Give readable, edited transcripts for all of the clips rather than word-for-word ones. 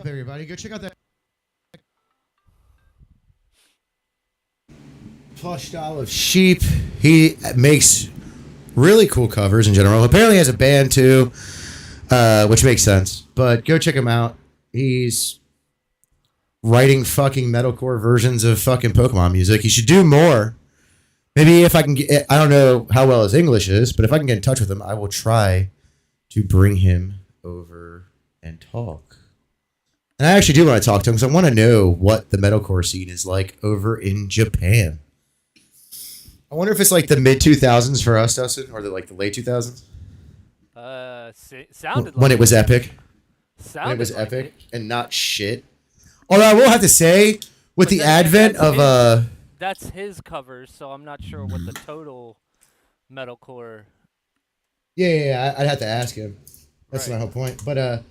up, everybody? Go check out that plush doll of Sheep. He makes really cool covers in general. Apparently, he has a band too, which makes sense. But go check him out. He's writing fucking metalcore versions of fucking Pokemon music. He should do more. Maybe if I can get, I don't know how well his English is, but if I can get in touch with him, I will try to bring him over and talk. And I actually do want to talk to him because I want to know what the metalcore scene is like over in Japan. I wonder if it's like the mid 2000s for us, Dustin, or the late 2000s. Sounded when like it was epic. Sounded When it was like epic it. and not shit. Although I will have to say, with But the then advent of that's his covers, so I'm not sure what the total metalcore. yeah, I'd have to ask him. That's Right. my whole point. But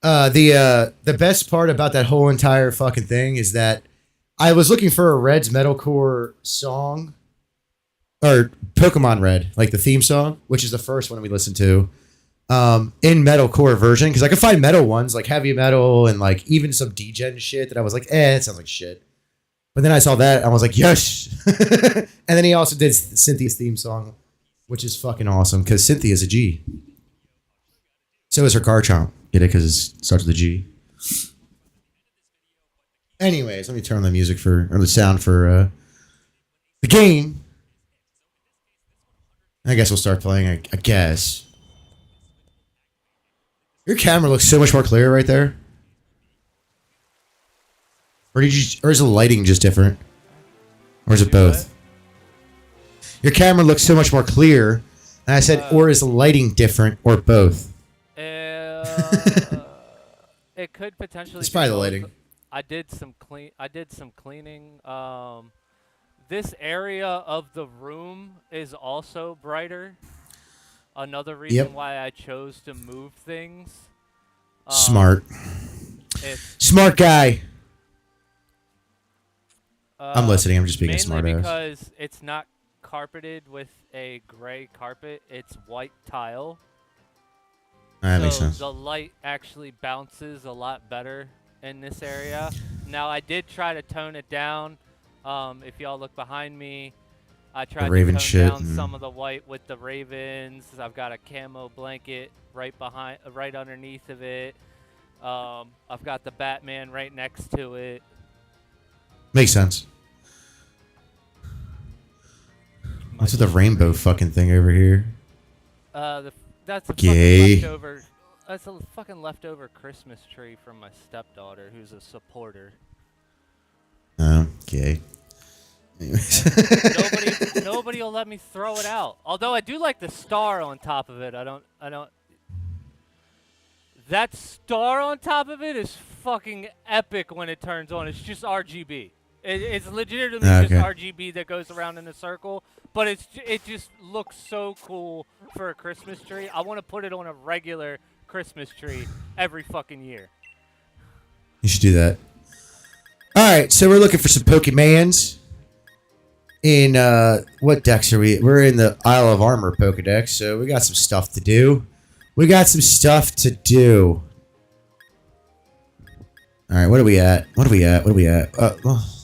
the best part about that whole entire fucking thing is that I was looking for a Red's metalcore song, or Pokemon Red, like the theme song, which is the first one we listened to, in metalcore version, because I could find metal ones like heavy metal and like even some degen shit that I was like, it sounds like shit. But then I saw that and I was like, yes. And then he also did Cynthia's theme song, which is fucking awesome because Cynthia's a G. So is her car chomp. Get it? Because it starts with a G. Anyways, let me turn on the music or the sound for the game. I guess we'll start playing, I guess. Your camera looks so much more clear right there. Or is the lighting just different? Or is it both? Your camera looks so much more clear. And I said, or is the lighting different, or both? It could potentially. It's be probably the both. lighting. I did some cleaning. This area of the room is also brighter. Another reason why I chose to move things. Smart. Smart guy. I'm listening. I'm just being a smart Mainly ass. because it's not carpeted with a gray carpet. It's white tile. That So makes sense. the light actually bounces a lot better in this area. Now, I did try to tone it down. If y'all look behind me, I tried to Raven tone shit down and- some of the white with the ravens. I've got a camo blanket right underneath of it. I've got the Batman right next to it. Makes sense. What's with the rainbow fucking thing over here? That's a Gay. fucking leftover. That's a fucking leftover Christmas tree from my stepdaughter, who's a supporter. Okay. Anyways. Nobody will let me throw it out. Although I do like the star on top of it. I don't. That star on top of it is fucking epic when it turns on. It's just RGB. It's legitimately just RGB that goes around in a circle. But it just looks so cool for a Christmas tree. I want to put it on a regular Christmas tree every fucking year. You should do that. All right, so we're looking for some Pokemans. In what decks are we? We're in the Isle of Armor Pokedex, so we got some stuff to do. All right, what are we at? Well,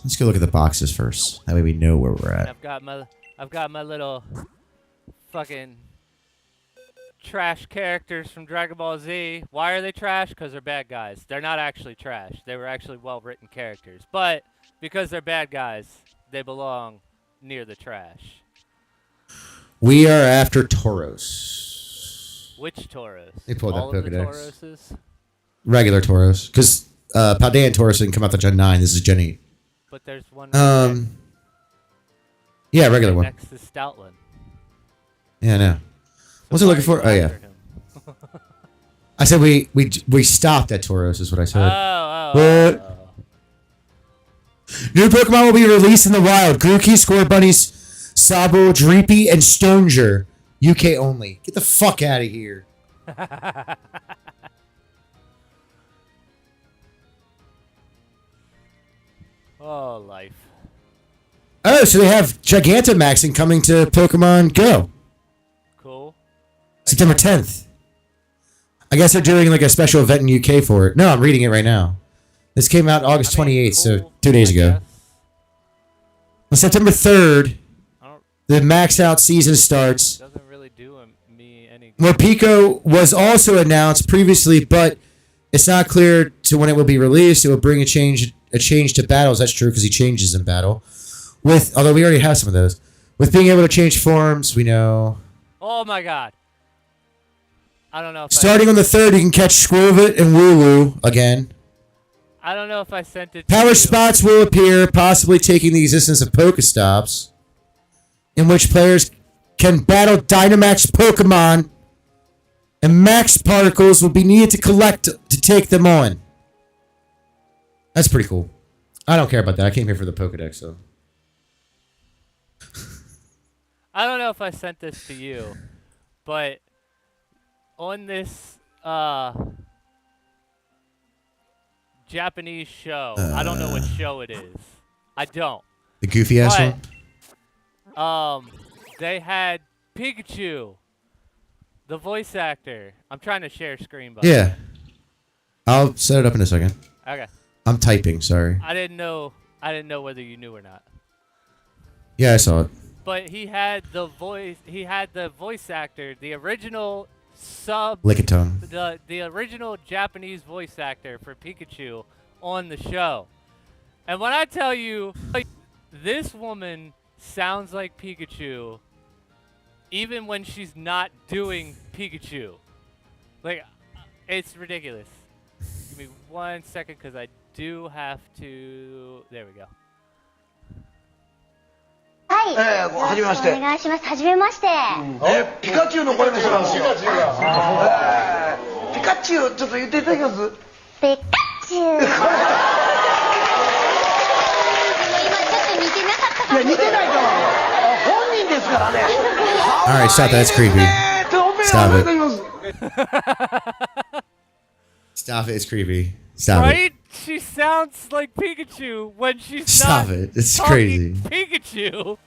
let's go look at the boxes first. That way we know where we're at. I've got my little fucking trash characters from Dragon Ball Z. Why are they trash? Because they're bad guys. They're not actually trash. They were actually well-written characters. But because they're bad guys, they belong near the trash. We are after Tauros. Which Tauros? They pulled that All of the Pokedex. Tauroses? Regular Tauros. Because Paldean Tauros didn't come out to Gen 9. This is Gen 8. But there's one Yeah, regular one. next to Stoutland. Yeah, I know. What's it looking for? Oh, yeah. I said we stopped at Tauros is what I said. Oh. New Pokemon will be released in the wild. Grookey, Scorbunnies, Sabo, Dreepy, and Stoneger. UK only. Get the fuck out of here. Oh, life. Oh, so they have Gigantamaxing coming to Pokemon Go. Cool. September 10th. I guess they're doing like a special event in UK for it. No, I'm reading it right now. This came out August 28th, so cool, 2 days I ago. guess. On September 3rd, I don't, the max out season starts. doesn't really do me any good. Morpeko was also announced previously, but it's not clear to when it will be released. It will bring a change to battles. That's true because he changes in battle. Although we already have some of those. With being able to change forms, we know. Oh my god. I don't know if Starting on the 3rd, you can catch Squirvit and Wooloo again. I don't know if I sent it to Power you. spots will appear, possibly taking the existence of Pokestops, in which players can battle Dynamax Pokemon, and max particles will be needed to collect to take them on. That's pretty cool. I don't care about that. I came here for the Pokedex, so. I don't know if I sent this to you, but on this Japanese show, I don't know what show it is. I don't. The goofy ass one? They had Pikachu, the voice actor. I'm trying to share screen, by Yeah. I'll set it up in a second. Okay. I'm typing, sorry. I didn't know whether you knew or not. Yeah, I saw it. But he had the voice actor, the original Lickitung. the original Japanese voice actor for Pikachu on the show. And when I tell you, this woman sounds like Pikachu even when she's not doing Pikachu. Like, it's ridiculous. Give me 1 second because I do have to... There we go. はい。はじめまして。お願いします。はじめまして。ピカチュウの声の人なんですよ。ピカチュウ、ちょっと言っていただけます？ピカチュウ。今ちょっと似てなかったかも。いや似てないから。本人ですからね。Alright, stop. That's creepy. Stop it. Stop it. It's creepy. Stop right? it. She sounds like Pikachu when she's Stop not it. It's talking crazy. Pikachu.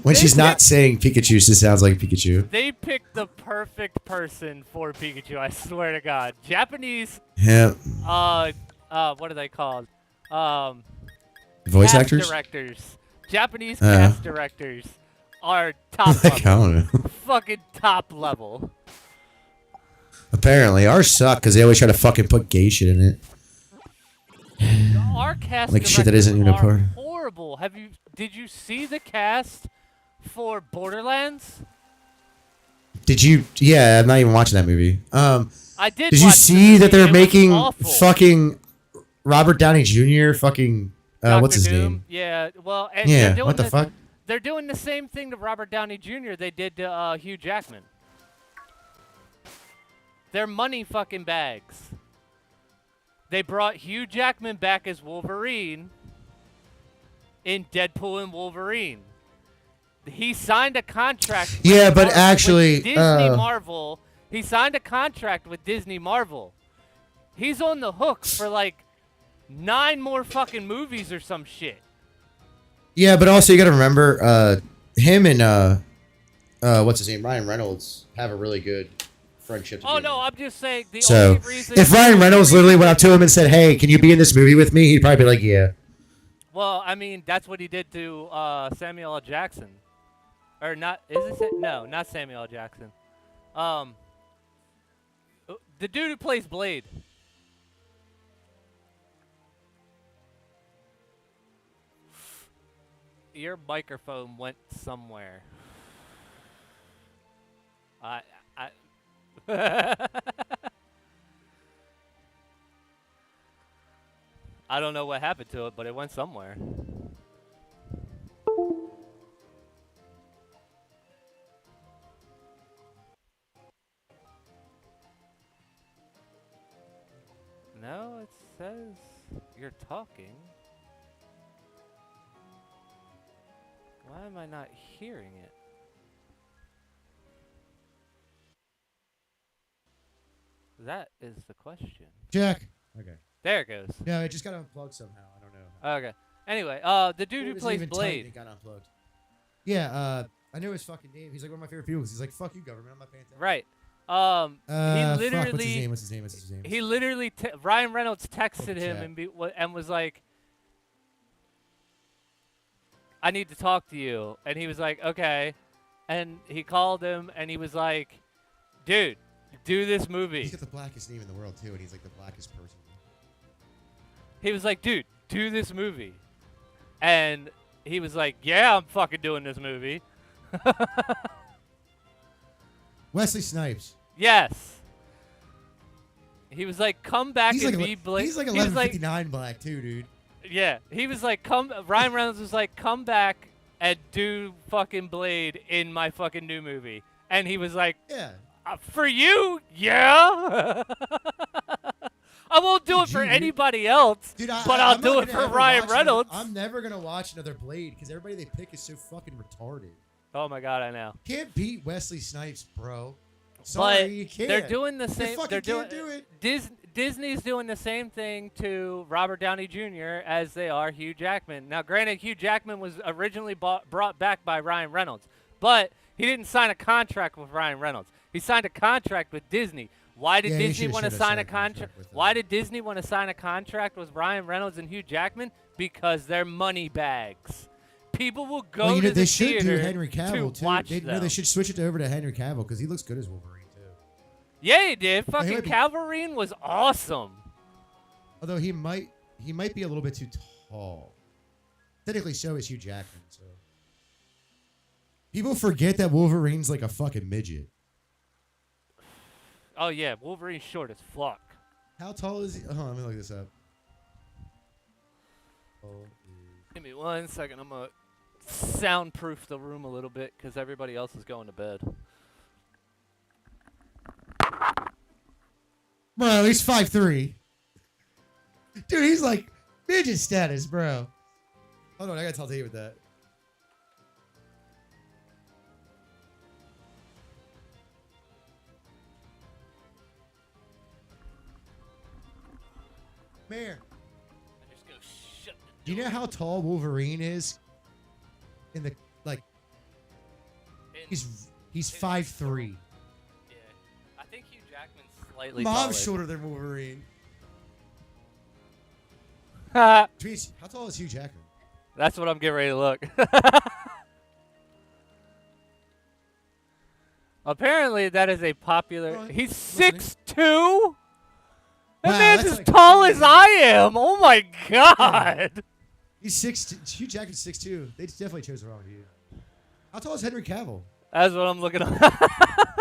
When she's not saying Pikachu, she sounds like Pikachu. They picked the perfect person for Pikachu, I swear to God. Japanese, Yeah. what are they called? Voice Cast actors? directors. Japanese cast directors are top Like, I level. don't know. Fucking top level. Apparently. Ours suck because they always try to fucking put gay shit in it. Our cast Like shit that isn't even a are part. horrible. Did you see the cast for Borderlands? Did you? Yeah, I'm not even watching that movie. I did. Did you watch the see movie. that they're It was making awful. fucking Robert Downey Jr. fucking what's his Dr. Doom? name? Yeah. Well, and Yeah. they're doing What the fuck? They're doing the same thing to Robert Downey Jr. they did to Hugh Jackman. They're money fucking bags. They brought Hugh Jackman back as Wolverine in Deadpool and Wolverine. He signed a contract. Yeah, but actually, with Disney Marvel. He signed a contract with Disney Marvel. He's on the hook for like 9 more fucking movies or some shit. Yeah, but also you got to remember, him and what's his name, Ryan Reynolds, have a really good friendship. Oh no, I'm just saying the so only reason. if Ryan Reynolds literally went up to him and said, "Hey, can you be in this movie with me?" He'd probably be like, "Yeah." Well, I mean, that's what he did to Samuel L. Jackson, or not? Is it? No, not Samuel L. Jackson. The dude who plays Blade. Your microphone went somewhere. I I don't know what happened to it, but it went somewhere. No, it says you're talking. Why am I not hearing it? That is the question. Jack. Okay. There it goes. No, it just got unplugged somehow. I don't know. Okay. Anyway, the dude who plays Blade. It got unplugged. Yeah. I knew his fucking name. He's like one of my favorite people. 'Cause he's like, "Fuck you, government. I'm not paying attention." Right. He Fuck, literally. what's his name? He literally. Ryan Reynolds texted him and was like, "I need to talk to you," and he was like, "Okay," and he called him and he was like, "Dude, do this movie." He's got the blackest name in the world too, and he's like the blackest person. He was like, "Dude, do this movie," and he was like, "Yeah, I'm fucking doing this movie." Wesley Snipes. Yes. He was like, "Come back He's and like be Blade." He's like 1159 black too, dude. Yeah, he was like, Ryan Reynolds was like, "Come back and do fucking Blade in my fucking new movie," and he was like, Yeah. For you, yeah." I won't do it for anybody else, dude, but I'll do it for Ryan Reynolds. I'm never gonna watch another Blade because everybody they pick is so fucking retarded. Oh my god, I know. Can't beat Wesley Snipes, bro. Sorry, But you can't. they're doing the same. They're can't do it. Disney's doing the same thing to Robert Downey Jr. as they are Hugh Jackman. Now, granted, Hugh Jackman was originally brought back by Ryan Reynolds, but he didn't sign a contract with Ryan Reynolds. He signed a contract with Disney. Why did Disney want to sign a contract? Why did Disney want to sign a contract with Ryan Reynolds and Hugh Jackman? Because they're money bags. People will go to the they should theater do Henry Cavill to too. watch them. No, they should switch it over to Henry Cavill because he looks good as Wolverine too. Yeah, he did. Fucking might be- Calverine was awesome. Although he might be a little bit too tall. Technically, so is Hugh Jackman. So people forget that Wolverine's like a fucking midget. Oh yeah, Wolverine's short as fuck. How tall is he? Hold on, let me look this up. Give me 1 second. I'm gonna soundproof the room a little bit because everybody else is going to bed. Bro, he's 5'3". Dude, he's like midget status, bro. Hold on, I gotta tell you with that. Mayor, I just go shut the do you know how tall Wolverine is? In the like, he's 5'3". Yeah, I think Hugh Jackman's slightly Mom's taller. shorter than Wolverine. Ha! Jeez, how tall is Hugh Jackman? That's what I'm getting ready to look. Apparently, that is a popular. He's 6'2". That Wow, man's that's as like- tall as I am. Oh my god. He's 6'2". Hugh Jackman's 6'2". They definitely chose the wrong dude. How tall is Henry Cavill? That's what I'm looking at.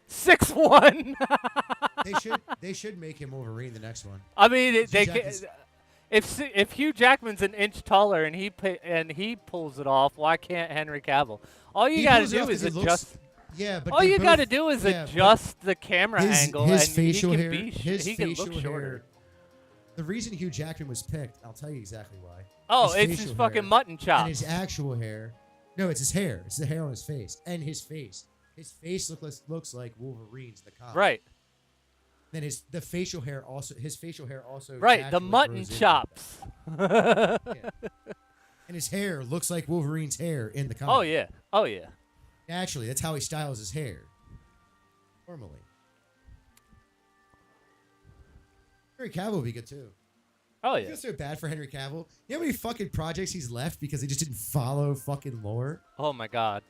6'1". They should make him Wolverine the next one. I mean, Hugh they Jackman's- if Hugh Jackman's an inch taller and he pulls it off, why can't Henry Cavill? All you He got to pulls it do off is 'cause he adjust. looks- Yeah, but All they you both- got to do is yeah, but adjust the camera angle, his and facial he can hair, be. He can look shorter. The reason Hugh Jackman was picked, I'll tell you exactly why. Oh, His it's his facial fucking hair mutton chop. And his actual hair. No, it's his hair. It's the hair on his face and his face. His face looks like Wolverine's in the comic. Right. Then his facial hair also. Right, the naturally mutton grows in. chops. Yeah. And his hair looks like Wolverine's hair in the comic. Oh yeah. Oh yeah. Naturally, that's how he styles his hair. Normally. Henry Cavill would be good too. Oh I yeah. feel so bad for Henry Cavill. You know how many fucking projects he's left because he just didn't follow fucking lore? Oh my god.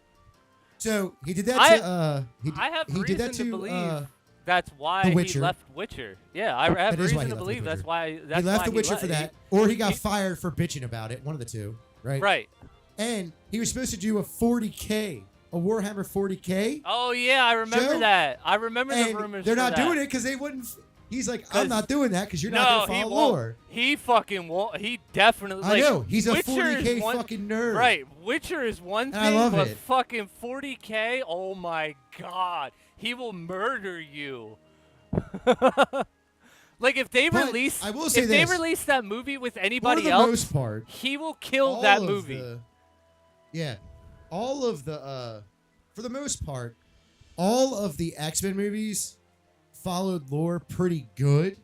So he did that I have he did that reason to believe uh, that's why The he Witcher. left Witcher. Yeah, I have That is why reason he to left The believe that's Witcher. why. That's he left why The Witcher for that, or he got fired for bitching about it. One of the two, right? Right. And he was supposed to do a 40K, a Warhammer 40K. Oh yeah, I remember Joe? that. I remember the And rumors. they're for not that. doing it because they wouldn't. He's like, I'm not doing that because you're not No, going to he follow won't. lore. He fucking won't. He definitely. I Like, know. He's a Witcher 40K is one, fucking nerd. Right. Witcher is one And I thing, love but it. fucking 40K. Oh my god, he will murder you. Like if they But release, I will say if they this. release that movie with For anybody the else, most part, he will kill all that of movie. all of the for the most part, all of the X-Men movies followed lore pretty good.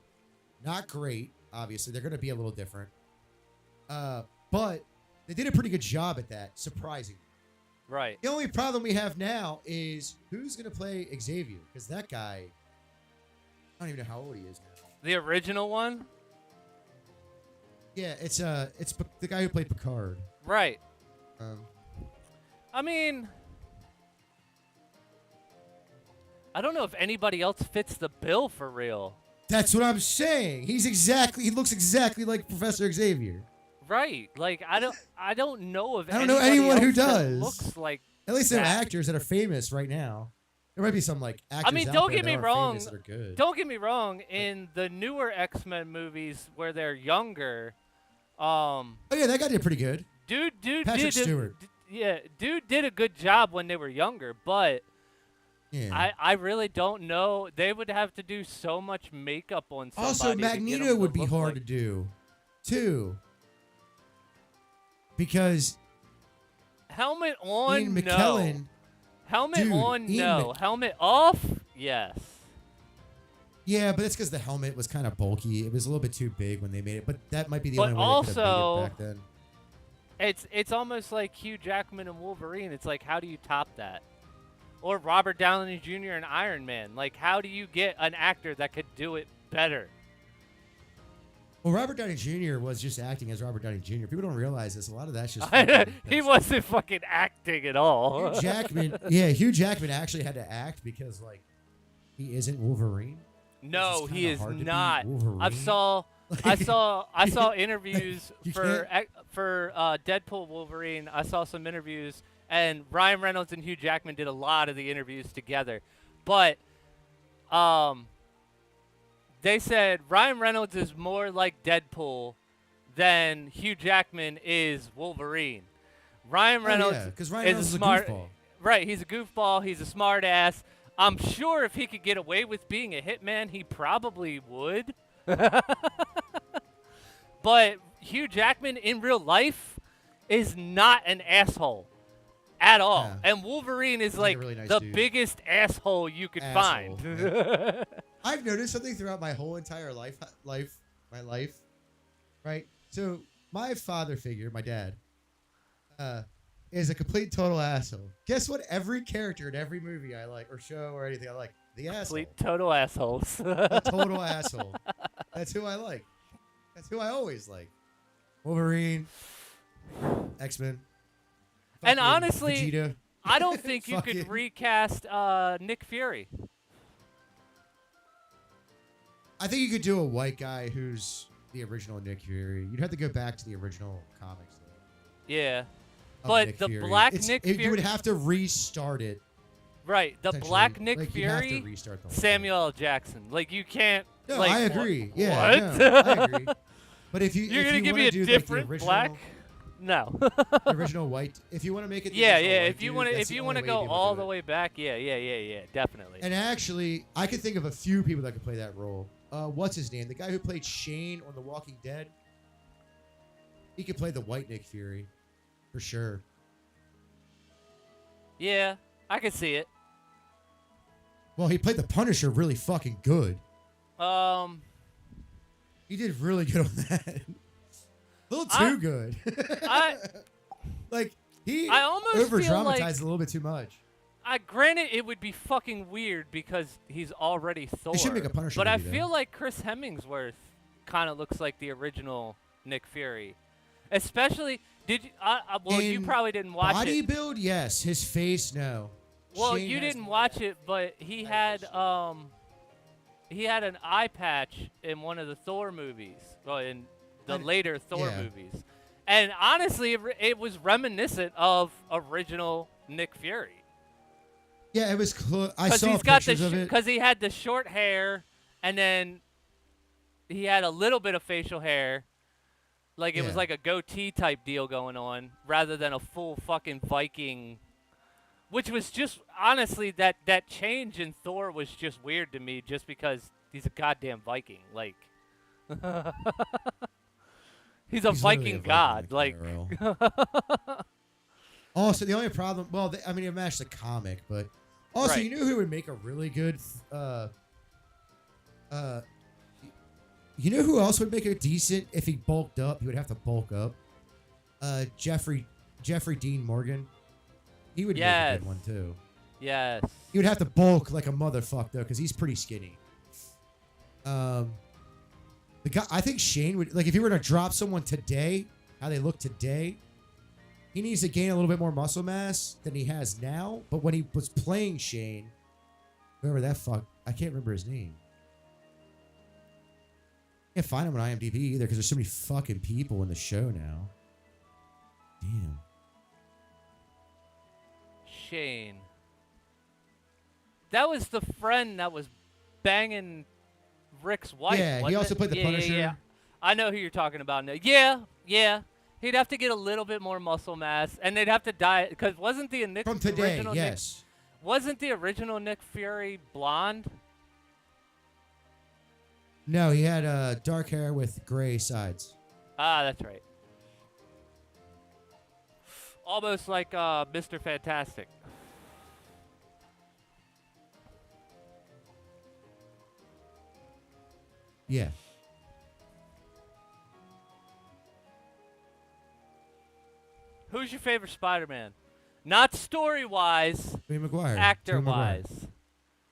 Not great, obviously. They're going to be a little different. But They did a pretty good job at that, surprisingly. Right. The only problem we have now is who's going to play Xavier? Because that guy, I don't even know how old he is now. The original one? Yeah, it's the guy who played Picard. Right. I mean, I don't know if anybody else fits the bill for real. That's what I'm saying. He looks exactly like Professor Xavier. Right. Like I don't know of I don't know anyone who does. Looks like at least there are actors that are famous right now. There might be some like actors. I mean, don't get me wrong. That are good. Don't get me wrong. In the newer X-Men movies where they're younger, oh yeah, that guy did pretty good. Dude Patrick Stewart. Dude did a good job when they were younger, but yeah. I really don't know. They would have to do so much makeup on somebody. Also, Magneto would be hard like... to do, too. because helmet on, Ian McKellen, no. Helmet dude, on, no. Helmet off, yes. Yeah, but it's because the helmet was kind of bulky. It was a little bit too big when they made it, but that might be the But only way they could have made it back then. It's almost like Hugh Jackman and Wolverine. It's like, how do you top that? Or Robert Downey Jr. and Iron Man. Like, how do you get an actor that could do it better? Well, Robert Downey Jr. was just acting as Robert Downey Jr. People don't realize this. A lot of that's just he wasn't fucking acting at all. Hugh Jackman, yeah, Hugh Jackman actually had to act because, like, he isn't Wolverine. No, he is not. I saw interviews for Deadpool Wolverine. I saw some interviews, and Ryan Reynolds and Hugh Jackman did a lot of the interviews together. But they said Ryan Reynolds is more like Deadpool than Hugh Jackman is Wolverine. Ryan Reynolds Ryan is a smart, right? He's a goofball. He's a smart ass. I'm sure if he could get away with being a hitman, he probably would. But Hugh Jackman in real life is not an asshole at all. Yeah. And Wolverine is like really nice the biggest asshole you could find. Yeah. I've noticed something throughout my whole entire life, right? So my father figure, my dad, is a complete total asshole. Guess what? Every character in every movie I like, or show, or anything I like, the asshole. Complete total assholes. A total asshole. That's who I like. That's who I always like. Wolverine, X-Men. And honestly, Vegeta. I don't think you could recast Nick Fury. I think you could do a white guy who's the original Nick Fury. You'd have to go back to the original comics, though. Yeah. But the black Nick Fury... You would have to restart it. Right. The black Nick like, Fury, the Samuel L. Jackson. Like, you can't... No, like, I agree. What? Yeah, no, I agree. But if You're going to give me a different black? No. The original white. If you want to make it... Yeah. If you want to go all the way back, yeah, definitely. And actually, I could think of a few people that could play that role. What's his name? The guy who played Shane on The Walking Dead. He could play the white Nick Fury. For sure. Yeah, I could see it. Well, he played the Punisher really fucking good. He did really good on that. A little too good. I almost over-dramatized a little bit too much. Granted, it would be fucking weird because he's already Thor. They should make a Punisher but movie, I feel like Chris Hemsworth kind of looks like the original Nick Fury. Especially, did you? Well, you probably didn't watch it. Body build, yes. His face, no. Well, you didn't watch it, but he had an eye patch in one of the Thor movies. Well, in the later Thor movies, and honestly, it was reminiscent of original Nick Fury. Yeah, it was close. I saw pictures of it. Because he had the short hair, and then he had a little bit of facial hair. Like, it was like a goatee type deal going on, rather than a full fucking Viking. Which was just, honestly, that change in Thor was just weird to me, just because he's a goddamn Viking. Like, he's a Viking god. Like, also, the only problem, well, I mean, it matched the comic, but also, you know who would make a really good, you know who else would make a decent, if he bulked up, he would have to bulk up? Jeffrey Dean Morgan. He would make a good one too. Yes. He would have to bulk like a motherfucker though, because he's pretty skinny. The guy, I think Shane would like if he were to drop someone today, how they look today. He needs to gain a little bit more muscle mass than he has now. But when he was playing Shane, whoever that fuck, I can't remember his name. Can't find him on IMDb either because there's so many fucking people in the show now. Damn. Shane. That was the friend that was banging Rick's wife. Yeah, he also played the Punisher. Yeah. I know who you're talking about now. Yeah. He'd have to get a little bit more muscle mass, and they'd have to diet because wasn't the Nick from today? Original Yes. Wasn't the original Nick Fury blonde? No, he had dark hair with gray sides. Ah, that's right. Almost like Mr. Fantastic. Yeah. Who's your favorite Spider-Man? Not story-wise. Tobey Maguire. Actor-wise.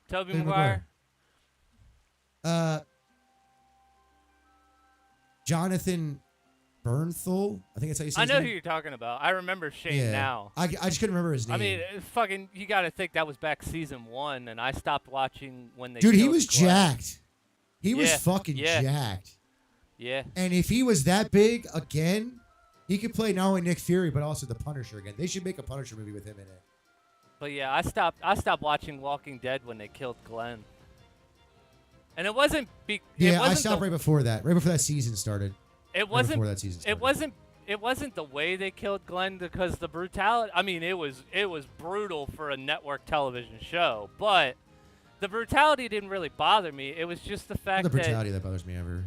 Tobey Maguire. Jonathan Bernthal. I think that's how you say his I know name. who you're talking about. I remember Shane now. I just couldn't remember his name. I mean, fucking, you got to think that was back season 1, and I stopped watching when they. Dude, he killed was Glenn. jacked. He was fucking jacked. Yeah. And if he was that big again, he could play not only Nick Fury but also the Punisher again. They should make a Punisher movie with him in it. But yeah, I stopped watching Walking Dead when they killed Glenn. And it wasn't. I stopped right before that. Right before that season started. It wasn't. Before that season started. It wasn't the way they killed Glenn because the brutality. I mean, it was brutal for a network television show, but the brutality didn't really bother me. It was just the fact the brutality that bothers me ever.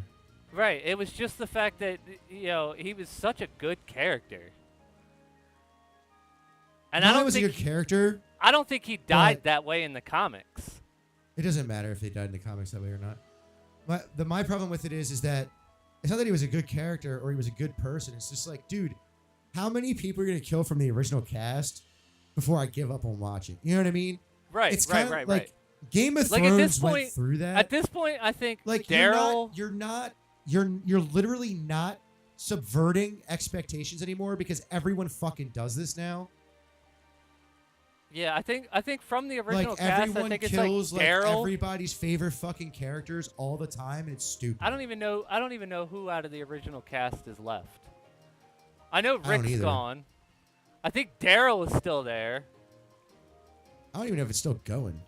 Right. It was just the fact that he was such a good character. And I don't was think a good character. I don't think he died that way in the comics. It doesn't matter if they died in the comics that way or not. My problem with it is that it's not that he was a good character or he was a good person. It's just like, dude, how many people are you gonna kill from the original cast before I give up on watching? You know what I mean? Right. It's right. kind of right. like Game of like Thrones at this point, went through that. At this point, I think like Daryl. You're literally not subverting expectations anymore because everyone fucking does this now. Yeah, I think from the original like cast, everyone I think it's kills like Daryl. Everybody's favorite fucking characters all the time, and it's stupid. I don't even know who out of the original cast is left. I know Rick's gone. I think Daryl is still there. I don't even know if it's still going.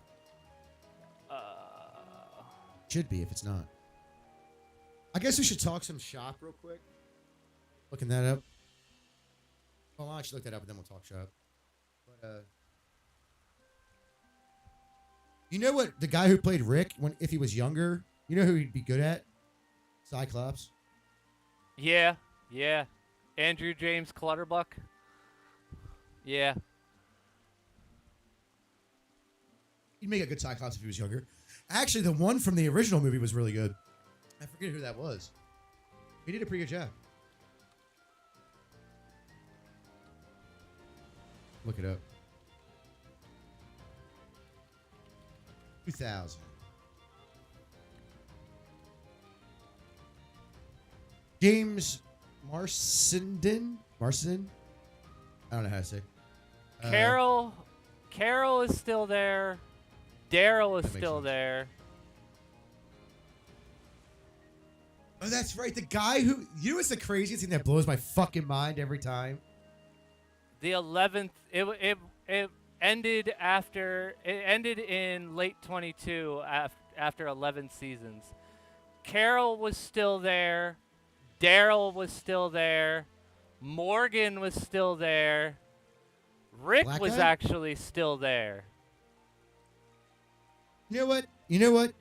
Should be if it's not. I guess we should talk some shop real quick. Looking that up. Well, I'll actually look that up and then we'll talk shop. But you know what? The guy who played Rick, if he was younger, you know who he'd be good at? Cyclops. Yeah. Andrew James Clutterbuck. Yeah. He'd make a good Cyclops if he was younger. Actually, the one from the original movie was really good. I forget who that was. He did a pretty good job. Look it up. 2000. James Marsden? I don't know how to say. Carol is still there. Daryl is still there. Oh, that's right. The guy who... You know what's the craziest thing that blows my fucking mind every time? The 11th... It ended after... It ended in late 22 after 11 seasons. Carol was still there. Daryl was still there. Morgan was still there. Rick Black was guy? actually still there. You know what? You know what?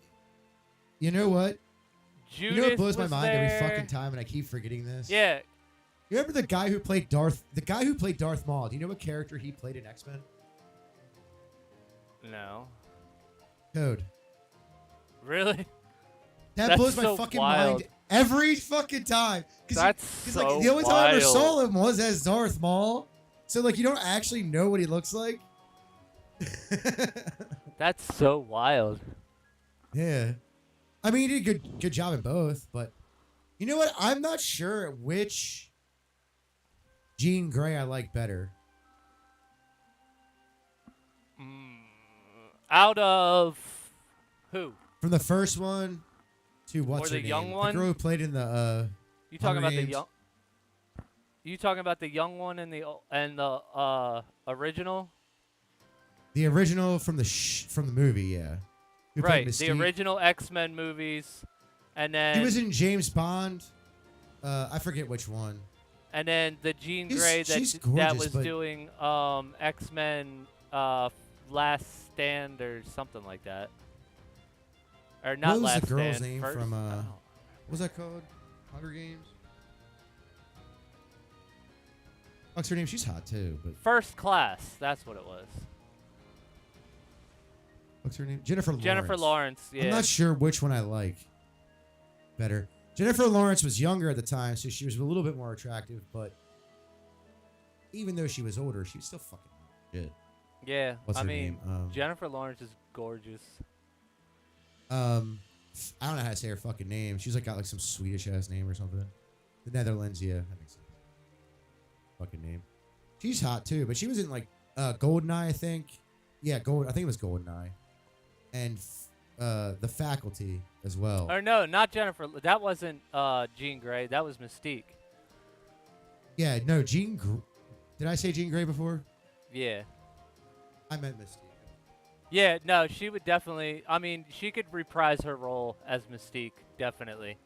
You know what? Judas you know what blows my was mind there. every fucking time, and I keep forgetting this? Yeah. You remember the guy who played Darth... The guy who played Darth Maul. Do you know what character he played in X-Men? No. Code. Really? That That's blows my so fucking wild. mind Every fucking time. That's like, so the only time I ever wild. saw him was as Darth Maul. So like you don't actually know what he looks like. That's so wild. Yeah. I mean, he did a good job in both, but you know what? I'm not sure which Jean Grey I like better. Out of who? From the first one to what's Or her the name? young one? The girl who played in the You talking Hunger about the Games. young? You talking about the young one and the original? The original from the movie, yeah. Who played Right, the Mystique. original X-Men movies, and then He was in James Bond. I forget which one. and then the Jean She's- Grey she's that gorgeous, was but- doing X-Men Last Stand or something like that. Or not What was Last the girl's Stand. name First? from Oh. what was that called? Hunger Games? What's her name? She's hot too, but First Class, that's what it was. what's her name? Jennifer Lawrence. Jennifer Lawrence, yeah. I'm not sure which one I like better. Jennifer Lawrence was younger at the time, so she was a little bit more attractive, but even though she was older, she was still fucking hot. Shit. Yeah, What's I her mean, name? Jennifer Lawrence is gorgeous. I don't know how to say her fucking name. She's like got like some Swedish ass name or something. The Netherlands, yeah, that makes sense. Fucking name. She's hot too, but she was in like Goldeneye, I think. Yeah, I think it was Goldeneye, and The Faculty as well. Or no, not Jennifer. That wasn't Jean Grey. That was Mystique. Yeah, no, Did I say Jean Grey before? Yeah. I meant Mystique. Yeah, no, she would definitely. I mean, she could reprise her role as Mystique, definitely.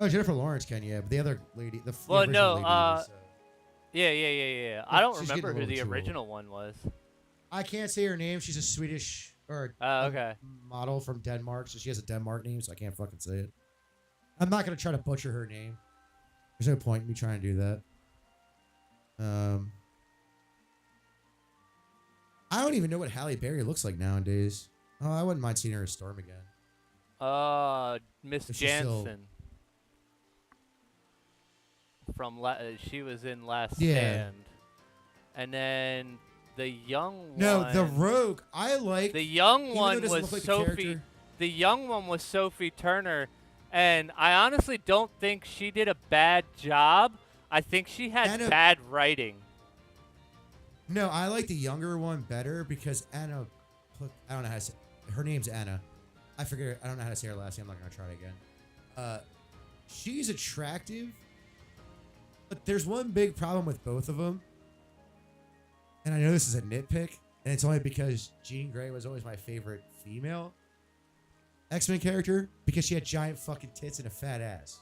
Oh, Jennifer Lawrence can, yeah, but the other lady, the Well, original no, lady was, Yeah. I don't she's remember getting a who the little too old. original one was. I can't say her name. She's a Swedish or Okay. model from Denmark, so she has a Denmark name, so I can't fucking say it. I'm not gonna try to butcher her name. There's no point in me trying to do that. I don't even know what Halle Berry looks like nowadays. Oh, I wouldn't mind seeing her as Storm again. Miss If she's still- Jansen. From she was in Last Yeah. Stand, and then the young one. No, the Rogue. I like. The young even though one it doesn't was look like the Sophie. character. The young one was Sophie Turner, and I honestly don't think she did a bad job. I think she had Anna- bad writing. No, I like the younger one better because Anna. I don't know how to say. Her name's Anna. I forget. I don't know how to say her last name. I'm not gonna try it again. She's attractive, but there's one big problem with both of them. And I know this is a nitpick, and it's only because Jean Grey was always my favorite female X-Men character because she had giant fucking tits and a fat ass.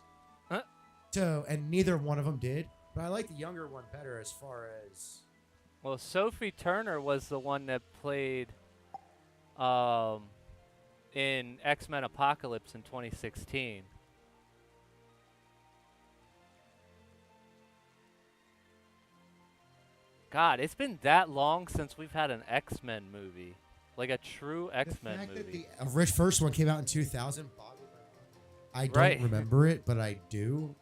Huh? So, and neither one of them did. But I like the younger one better as far as. Well, Sophie Turner was the one that played in X-Men Apocalypse in 2016. God, it's been that long since we've had an X-Men movie. Like a true X-Men The fact movie. that the first one came out in 2000 boggled my mind. I don't Right. remember it, but I do.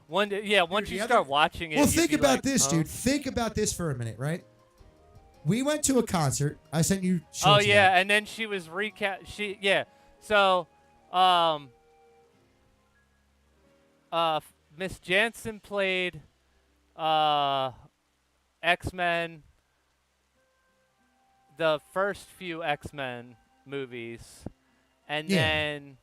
Once you the start other- watching it, Well, you'd think be about like, this, huh? dude. Think about this for a minute, right? We went to a concert. I sent you. Oh shorts of yeah, that. and then she was So, Miss Jansen played X-Men, the first few X-Men movies, and Yeah. then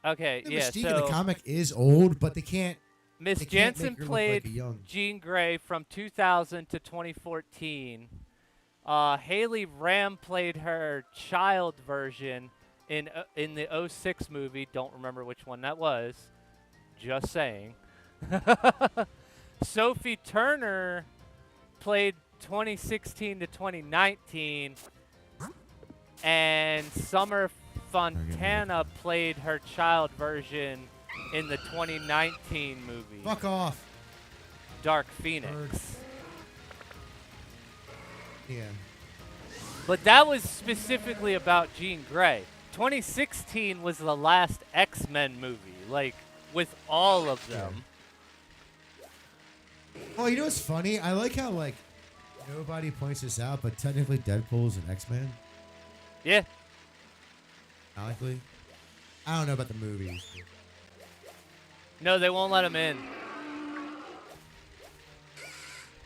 okay, The yeah. Mystique in So the comic is old, but they can't. Miss they can't Jansen make her look played like a young. Jean Grey from 2000 to 2014. Haley Ram played her child version in the '06 movie. Don't remember which one that was. Just saying. Sophie Turner played 2016 to 2019, and Summer Fontana played her child version in the 2019 movie Fuck off. Dark Phoenix. Bird. Yeah. But that was specifically about Jean Grey. 2016 was the last X-Men movie, like, with all of them. Oh, you know what's funny? I like how, like, nobody points this out, but technically Deadpool's an X-Men. Yeah. Technically. I don't know about the movies. No, they won't let him in.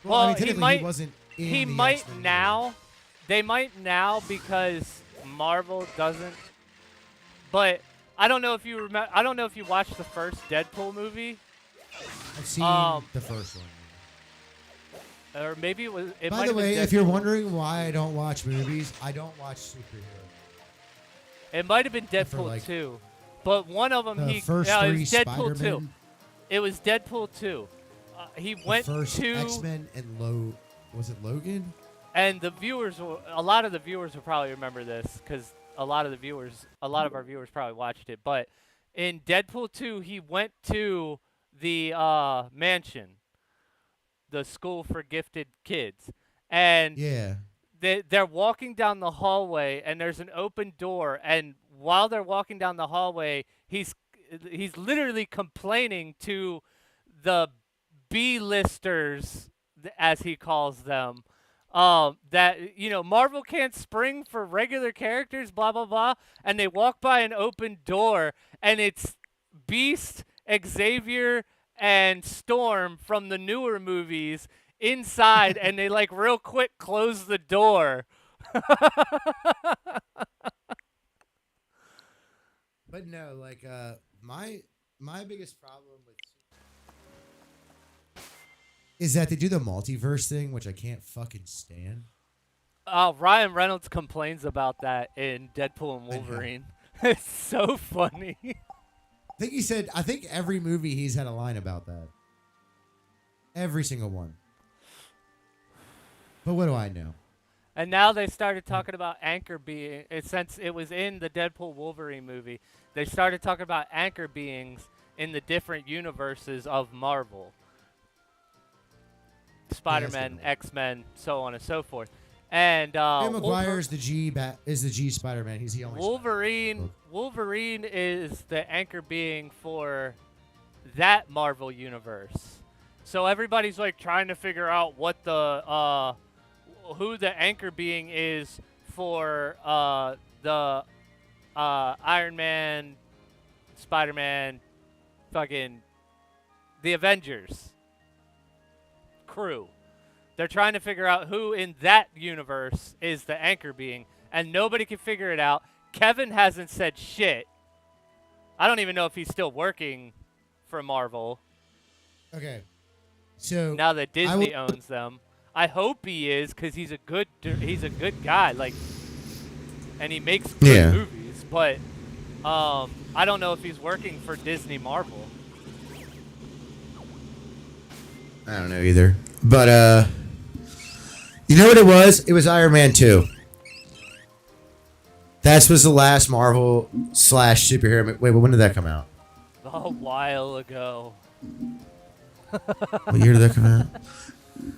Well, I mean, technically he wasn't in He the might X-Men now. movie. They might now because Marvel doesn't. But I don't know if you remember. I don't know if you watched the first Deadpool movie. I've seen the first one. Or maybe it was. It By might the have been way, if you're Deadpool. wondering why I don't watch movies, I don't watch superheroes. It might have been Except for, Deadpool like, 2. But one of them, The first it three was Deadpool 2. Spider-Man, It was Deadpool 2. He went the first to. X-Men and was it Logan? And a lot of the viewers will probably remember this because a lot of our viewers probably watched it. But in Deadpool 2, he went to the mansion, the school for gifted kids, and Yeah. they're walking down the hallway, and there's an open door, and while they're walking down the hallway, he's literally complaining to the B-listers, as he calls them. That, Marvel can't spring for regular characters, blah, blah, blah. And they walk by an open door, and it's Beast, Xavier, and Storm from the newer movies inside, and they, like, real quick close the door. But no, like, my biggest problem with is that they do the multiverse thing, which I can't fucking stand. Ryan Reynolds complains about that in Deadpool and Wolverine. It's so funny. I think every movie he's had a line about that. Every single one. But what do I know? And now they started talking about anchor being, since it was in the Deadpool Wolverine movie, they started talking about anchor beings in the different universes of Marvel. Spider-Man, X-Men, so on and so forth. And Tobey Maguire is the G Spider-Man. He's the only Wolverine is the anchor being for that Marvel universe. So everybody's like trying to figure out what the who the anchor being is for the Iron Man, Spider-Man, fucking the Avengers crew. They're trying to figure out who in that universe is the anchor being, and nobody can figure it out. Kevin hasn't said shit. I don't even know if he's still working for Marvel. Okay. So now that Disney owns them, I hope he is, because he's a good guy, like, and he makes good movies. But I don't know if he's working for Disney Marvel. I don't know either. But you know what it was? It was Iron Man 2. That was the last Marvel / superhero. Wait, but when did that come out? A while ago. What year did that come out?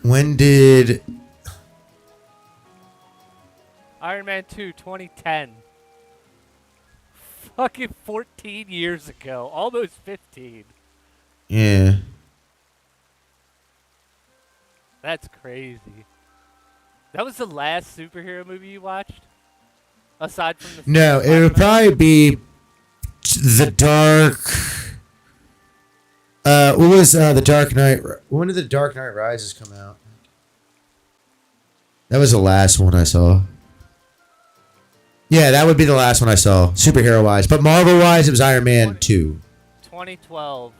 When did Iron Man 2, 2010. Fucking 14 years ago. Almost 15. Yeah. That's crazy. That was the last superhero movie you watched? Aside from the... No, it would probably be The Dark... what was The Dark Knight... When did The Dark Knight Rises come out? That was the last one I saw. Yeah, that would be the last one I saw, superhero-wise. But Marvel-wise, it was Iron Man 2. 2012.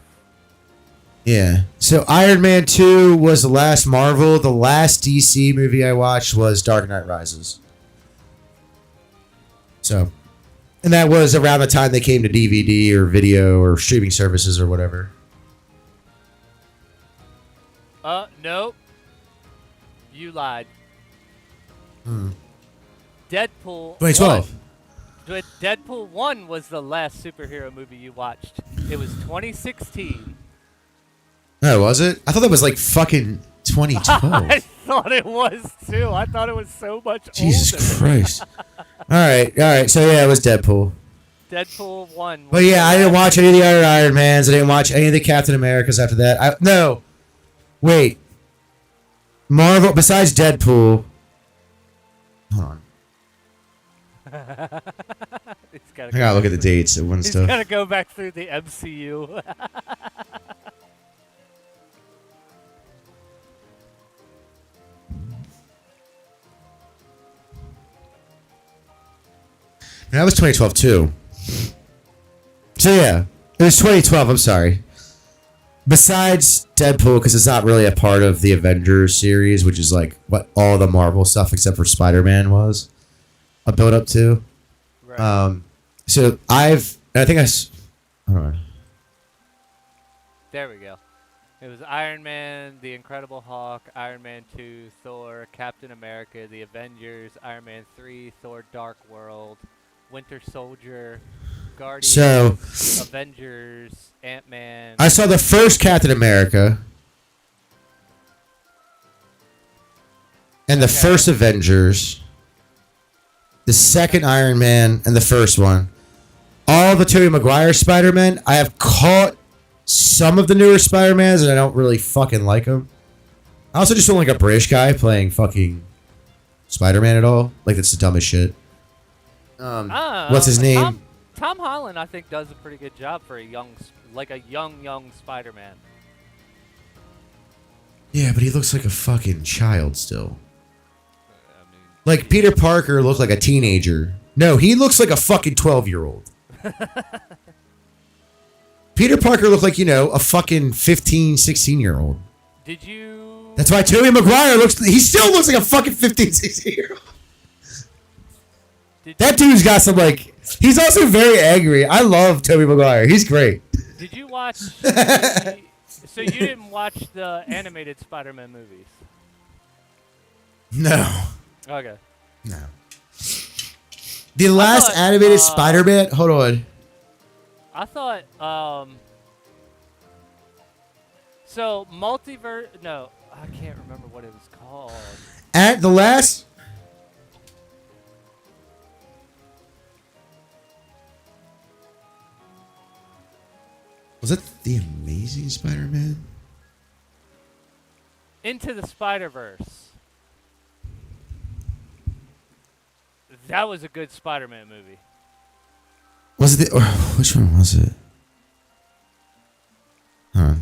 Yeah. So Iron Man 2 was the last Marvel. The last DC movie I watched was Dark Knight Rises. So, and that was around the time they came to DVD or video or streaming services or whatever. Nope. You lied. Deadpool 2012. Deadpool 1 was the last superhero movie you watched. It was 2016. Oh, was it? I thought that was like fucking 2012. I thought it was too. I thought it was so much Jesus older. Christ. All right. So yeah, it was Deadpool. Deadpool 1. But yeah, I didn't watch any of the other Iron Mans. I didn't watch any of the Captain Americas after that. No. Wait. Marvel, besides Deadpool. Hold on. I gotta look at the dates and He's stuff. gotta go back through the MCU. That was 2012 too. So yeah, it was 2012. I'm sorry. Besides Deadpool, because it's not really a part of the Avengers series, which is like what all the Marvel stuff except for Spider-Man was a build up to. Right. So I don't know. There we go. It was Iron Man, The Incredible Hulk, Iron Man 2, Thor, Captain America, The Avengers, Iron Man 3, Thor Dark World, Winter Soldier, Guardians, Avengers, Ant-Man. I saw the first Captain America and the first Avengers, the second Iron Man, and the first one. All the Tobey Maguire Spider-Man. I have caught some of the newer Spider-Mans, and I don't really fucking like them. I also just don't like a British guy playing fucking Spider-Man at all. Like, that's the dumbest shit. What's his name? Tom Holland, I think, does a pretty good job for a young Spider-Man. Yeah, but he looks like a fucking child still. Like, Peter Parker looked like a teenager. No, he looks like a fucking 12-year-old. Peter Parker looked like, a fucking 15, 16-year-old. Did you... That's why Tobey Maguire he still looks like a fucking 15, 16-year-old. That dude's got some, he's also very angry. I love Tobey Maguire. He's great. Did you watch... so you didn't watch the animated Spider-Man movies? No. Okay. No. The last animated Spider-Man... Hold on. I thought, so multiverse... No, I can't remember what it was called. At the last... Was it The Amazing Spider-Man? Into the Spider-Verse. That was a good Spider-Man movie. Was it which one was it? Huh.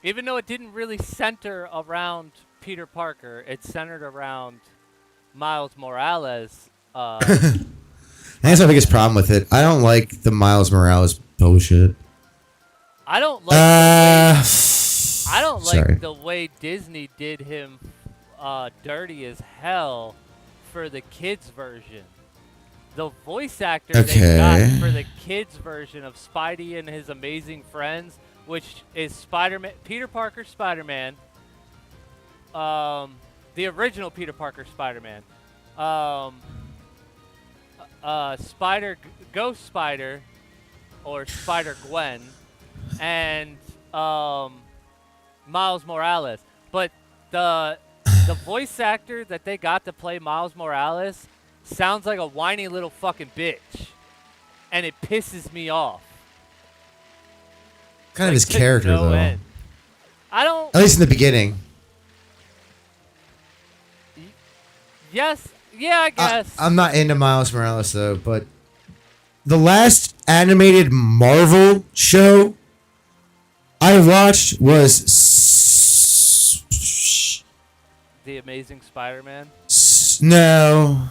Even though it didn't really center around Peter Parker, it centered around Miles Morales. I think that's my biggest problem with it. I don't like the Miles Morales bullshit. I don't like the way Disney did him dirty as hell for the kids version. The voice actor they got for the kids version of Spidey and his amazing friends, which is Spider-Man, Peter Parker Spider-Man, the original Peter Parker Spider-Man, Ghost Spider, or Spider-Gwen, and Miles Morales. But the voice actor that they got to play Miles Morales sounds like a whiny little fucking bitch, and it pisses me off. Kind of his character, though. End. I don't... At least in the beginning. Yes. Yeah, I guess. I'm not into Miles Morales, though, but the last animated Marvel show I watched was The Amazing Spider-Man? No.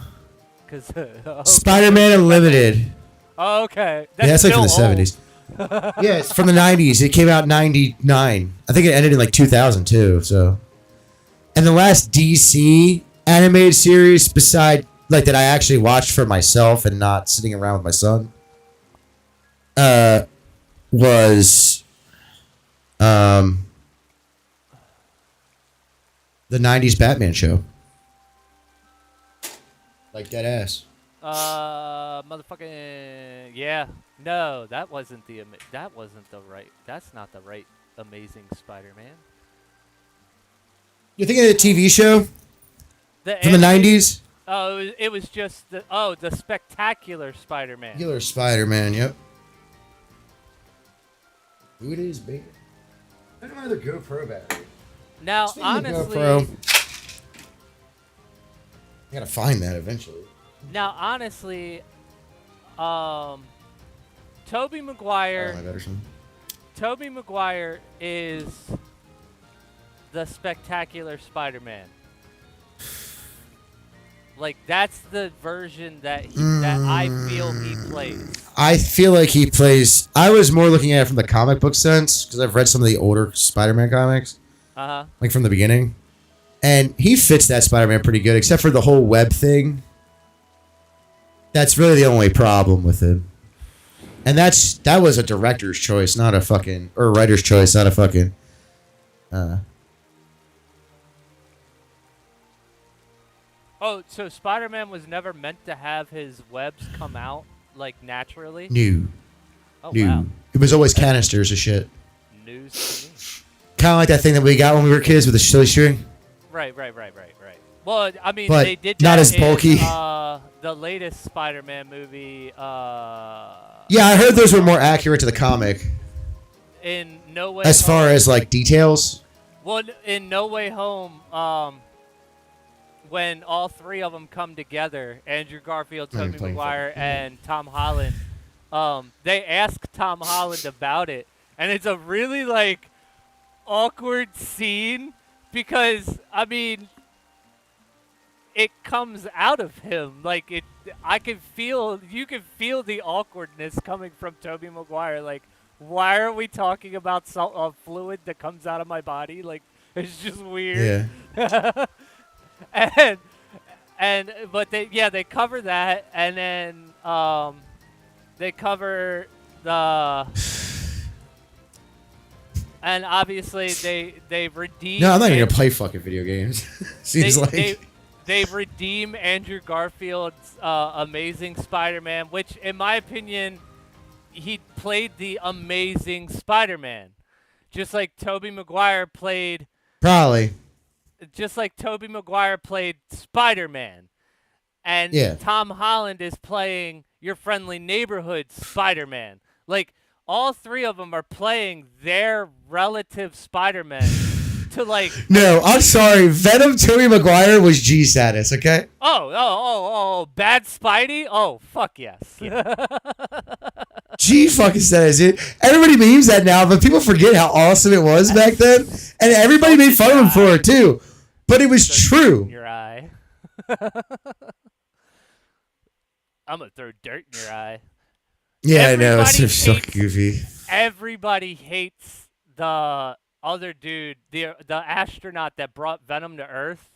Spider-Man Unlimited. Oh, okay. That's like from the 70s. Yeah, it's from the 90s. It came out in 99. I think it ended in 2002. So, and the last DC animated series beside that I actually watched for myself and not sitting around with my son was the 90s Batman show. Like dead ass. Motherfucking yeah. No, that wasn't that's not the right Amazing Spider-Man. You're thinking of the TV show from the '90s? Oh, it was just the Spectacular Spider-Man. Spectacular Spider-Man. Yep. Who it is, baby? I don't know the GoPro battery. Now, Speaking of honestly, GoPro, I gotta find that eventually. Now, honestly, Tobey Maguire. Tobey Maguire is the Spectacular Spider-Man. Like, that's the version that I feel he plays. I feel like he plays. I was more looking at it from the comic book sense because I've read some of the older Spider-Man comics, like from the beginning, and he fits that Spider-Man pretty good, except for the whole web thing. That's really the only problem with him, and that was a director's choice, not a fucking or a writer's choice, not a fucking. Oh, so Spider-Man was never meant to have his webs come out, like, naturally? No. Oh, wow. It was always canisters of shit. News to me. Kind of like that thing that we got when we were kids with the silly string. Right. Well, I mean, but they did that not as bulky. in the latest Spider-Man movie. Yeah, I heard those were more accurate to the comic. In No Way as Home. far as, like, details? Well, in No Way Home, when all three of them come together, Andrew Garfield, Tobey Maguire, and Tom Holland, they ask Tom Holland about it, and it's a really, like, awkward scene because, I mean, it comes out of him. Like, you can feel the awkwardness coming from Tobey Maguire. Like, why are we talking about a fluid that comes out of my body? Like, it's just weird. Yeah. But they cover that, and then they cover the, and obviously they redeem. No, I'm not even gonna play fucking video games. Seems they redeem Andrew Garfield's Amazing Spider-Man, which, in my opinion, he played the Amazing Spider-Man, just like Tobey Maguire played. Probably. Just like Tobey Maguire played Spider-Man. And Tom Holland is playing your friendly neighborhood Spider-Man. Like, all three of them are playing their relative Spider-Man to, like... No, I'm sorry. Venom Tobey Maguire was G status, okay? Oh, bad Spidey? Oh, fuck yes. G fucking status, dude. Everybody memes that now, but people forget how awesome it was back then. And everybody made fun of him for it, too. But it was true. In your eye. I'm going to throw dirt in your eye. Yeah, I know. It's so goofy. Everybody hates the other dude, the astronaut that brought Venom to Earth.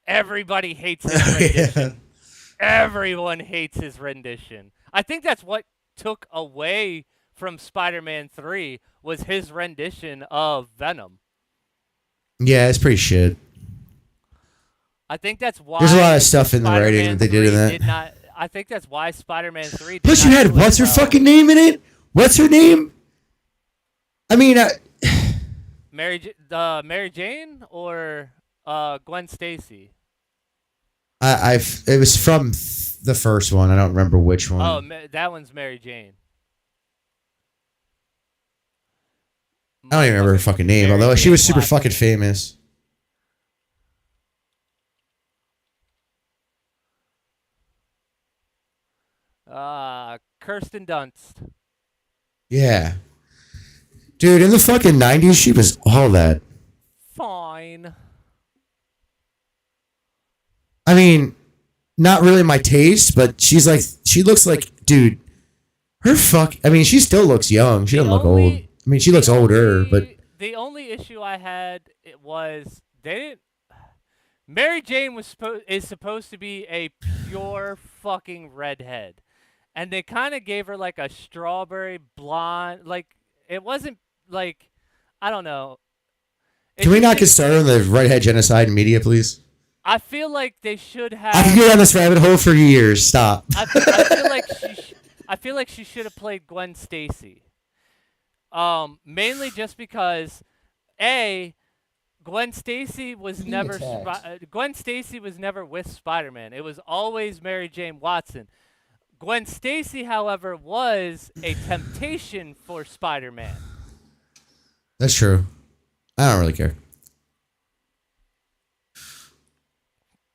Everybody hates his rendition. Everyone hates his rendition. I think that's what took away from Spider-Man 3 was his rendition of Venom. Yeah, it's pretty shit. I think that's why there's a lot of stuff in the writing that they did in that. I think that's why Spider-Man 3 did Plus, you had what's her fucking name in it? What's her name? I mean, Mary Jane or Gwen Stacy? It was from the first one. I don't remember which one. Oh, that one's Mary Jane. I don't even remember her fucking name, although she was super fucking famous. Kirsten Dunst. Yeah. Dude, in the fucking 90s, she was all that. Fine. I mean, not really my taste, but she looks like, dude, I mean, she still looks young. She doesn't look old. I mean, she looks older, but. The only issue I had was Mary Jane is supposed to be a pure fucking redhead. And they kind of gave her like a strawberry blonde, like it wasn't like, I don't know. Can we not get started on the redhead genocide in media, please? I feel like they should have. I can go down this rabbit hole for years. Stop. I feel like she should have played Gwen Stacy. Mainly just because, Gwen Stacy was never Gwen Stacy was never with Spider-Man. It was always Mary Jane Watson. Gwen Stacy, however, was a temptation for Spider-Man. That's true. I don't really care.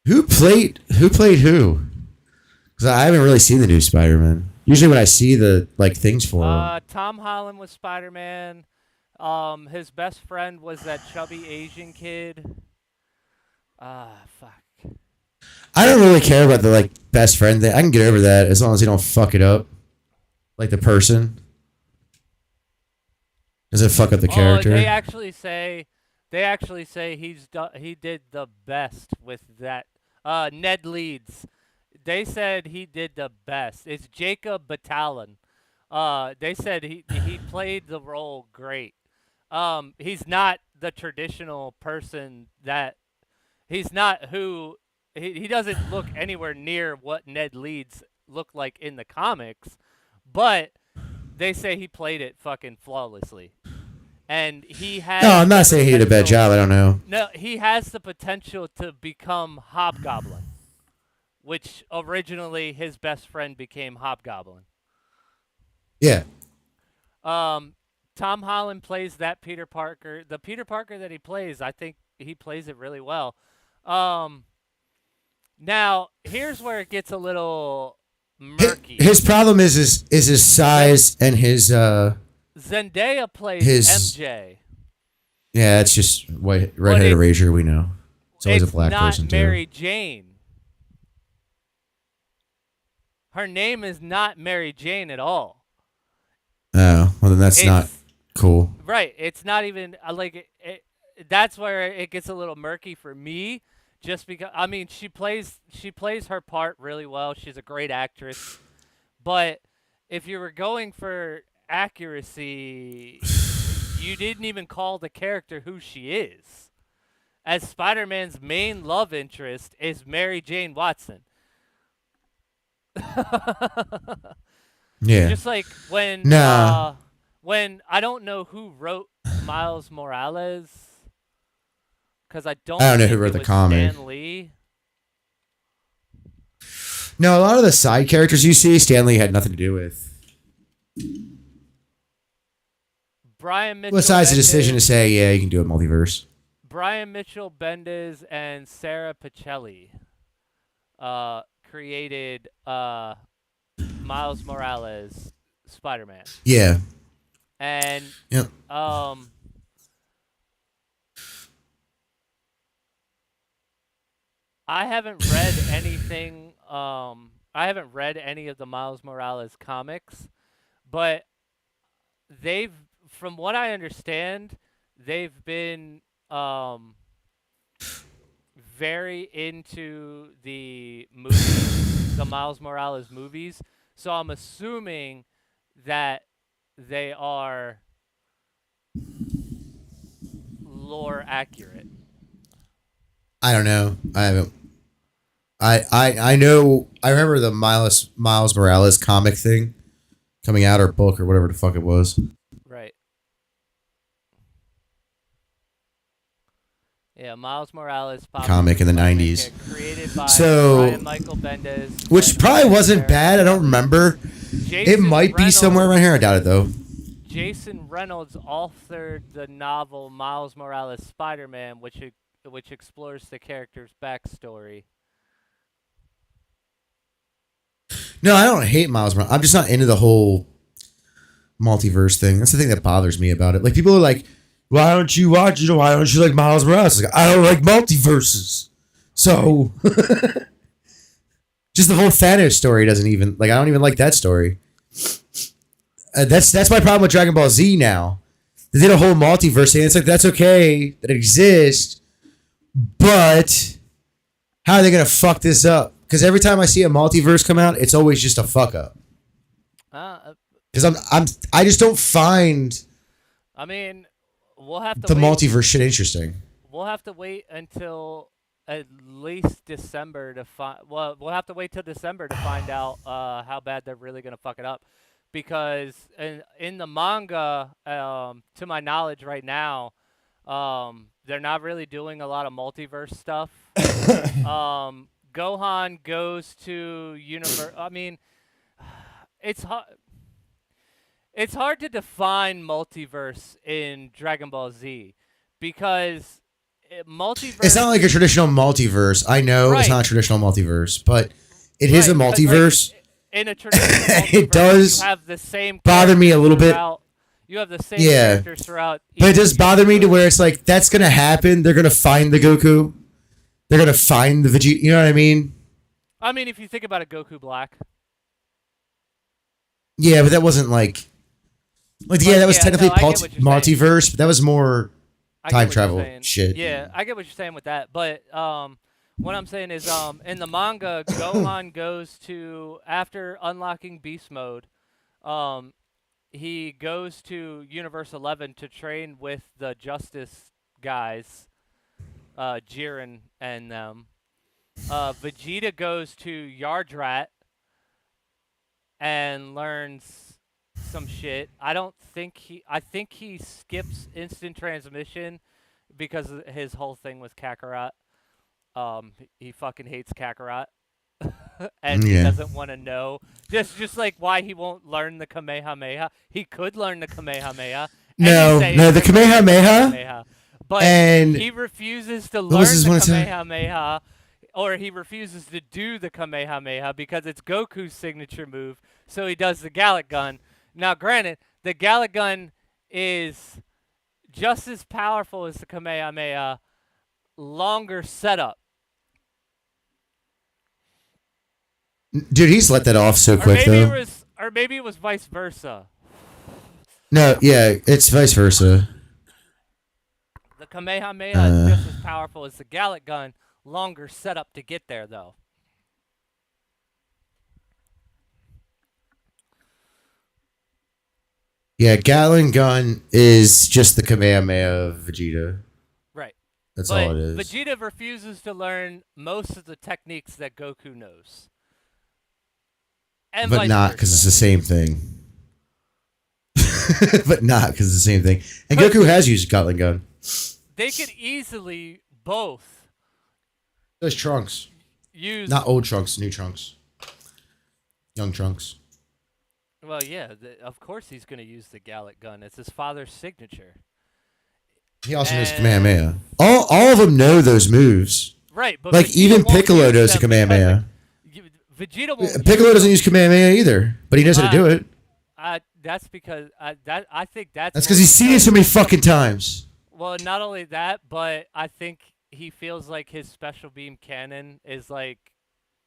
Who played who? Because I haven't really seen the new Spider-Man. Usually when I see the things for him. Tom Holland was Spider-Man. His best friend was that chubby Asian kid. Fuck. I don't really care about the best friend thing. I can get over that as long as you don't fuck it up. Like the person. Does it fuck up the character? They actually say he did the best with that. Ned Leeds. They said he did the best. It's Jacob Batalon. They said he played the role great. He's not the traditional person that he's not who he doesn't look anywhere near what Ned Leeds looked like in the comics, but they say he played it fucking flawlessly. And he has No, I'm not saying he did a bad job. I don't know. No, he has the potential to become Hobgoblin, which originally his best friend became Hobgoblin. Yeah. Tom Holland plays that Peter Parker. The Peter Parker that he plays, I think he plays it really well. Now, here's where it gets a little murky. His problem is his size and his Zendaya plays MJ. Yeah, it's just redheaded erasure. We know it's always a black person too. It's not Mary Jane. Her name is not Mary Jane at all. Oh, well then that's not cool. Right, it's not even that's where it gets a little murky for me. Just because she plays her part really well. She's a great actress, but if you were going for accuracy, you didn't even call the character who she is. As Spider-Man's main love interest is Mary Jane Watson. Yeah. Just like when when I don't know who wrote Miles Morales, because I don't know who wrote the comic. Stan Lee. No, a lot of the side characters you see, Stan Lee had nothing to do with. Brian Mitchell. Besides the decision to say, yeah, you can do a multiverse. Brian Mitchell Bendis and Sarah Pichelli created Miles Morales Spider-Man. Yeah. And yep. I haven't read anything. I haven't read any of the Miles Morales comics, but from what I understand, they've been very into the movies, the Miles Morales movies. So I'm assuming that they are lore accurate. I don't know. I haven't. I know. I remember the Miles Morales comic thing coming out, or book, or whatever the fuck it was. Right. Yeah, Miles Morales comic in the 90s. Created by Brian Michael Bendis, which probably wasn't bad. I don't remember. It might be somewhere around here. I doubt it though. Jason Reynolds authored the novel Miles Morales Spider-Man, which explores the character's backstory. No, I don't hate Miles Morales. I'm just not into the whole multiverse thing. That's the thing that bothers me about it. Like, people are like, why don't you watch it? Why don't you like Miles Morales? Like, I don't like multiverses. So, just the whole Thanos story doesn't even, I don't even like that story. That's my problem with Dragon Ball Z now. They did a whole multiverse thing. It's like, that's okay that it exists, but how are they going to fuck this up? Because every time I see a multiverse come out, it's always just a fuck up. Because I just don't find. I mean, we'll have to the multiverse shit interesting. We'll have to wait until at least December to find. Well, we'll have to wait till December to find out how bad they're really gonna fuck it up. Because in the manga, to my knowledge right now, they're not really doing a lot of multiverse stuff. Gohan goes to universe. I mean, it's hard. It's hard to define multiverse in Dragon Ball Z because multiverse. It's not like a traditional multiverse. I know it's not a traditional multiverse, but it is a multiverse. Like, in a traditional multiverse, it does you have the same bother me a little bit. You have the same characters throughout. But it does bother me to where it's like, that's going to happen. They're going to find the Goku. They're going to find the Vegeta. You know what I mean? I mean, if you think about it, Goku Black. Yeah, but that wasn't like that was technically multiverse, but that was more time travel shit. Yeah, I get what you're saying with that. But what I'm saying is in the manga, Gohan goes to, after unlocking Beast Mode, he goes to Universe 11 to train with the Justice guys, Jiren and them. Vegeta goes to Yardrat and learns some shit. I think he skips instant transmission because his whole thing was Kakarot. He fucking hates Kakarot. And he doesn't want to know. Just like why he won't learn the Kamehameha. He could learn the Kamehameha. No, the Kamehameha. But he refuses to learn the Kamehameha, or he refuses to do the Kamehameha because it's Goku's signature move, so he does the Gallic Gun. Now, granted, the Gallic Gun is just as powerful as the Kamehameha, longer setup. Dude, he's let that off so quick, though. Or maybe it was vice versa. No, yeah, it's vice versa. The Kamehameha is just as powerful as the Gallic Gun, longer setup to get there, though. Yeah, Gatling Gun is just the Kamehameha of Vegeta. Right. That's all it is. Vegeta refuses to learn most of the techniques that Goku knows. And but not because it's the same thing. But not because it's the same thing. And Goku has used Gatling Gun. They could easily both. Those Trunks. Use not old Trunks, new Trunks. Young Trunks. Well, yeah, of course he's going to use the Gallic Gun. It's his father's signature. He also knows Kamehameha. All of them know those moves. Right, but like Vegeta even Piccolo knows the Kamehameha. Vegeta won't Piccolo doesn't use Kamehameha either, but he knows how to do it. That's because I think that's because he's seen it so many fucking times. Well, not only that, but I think he feels like his special beam cannon is like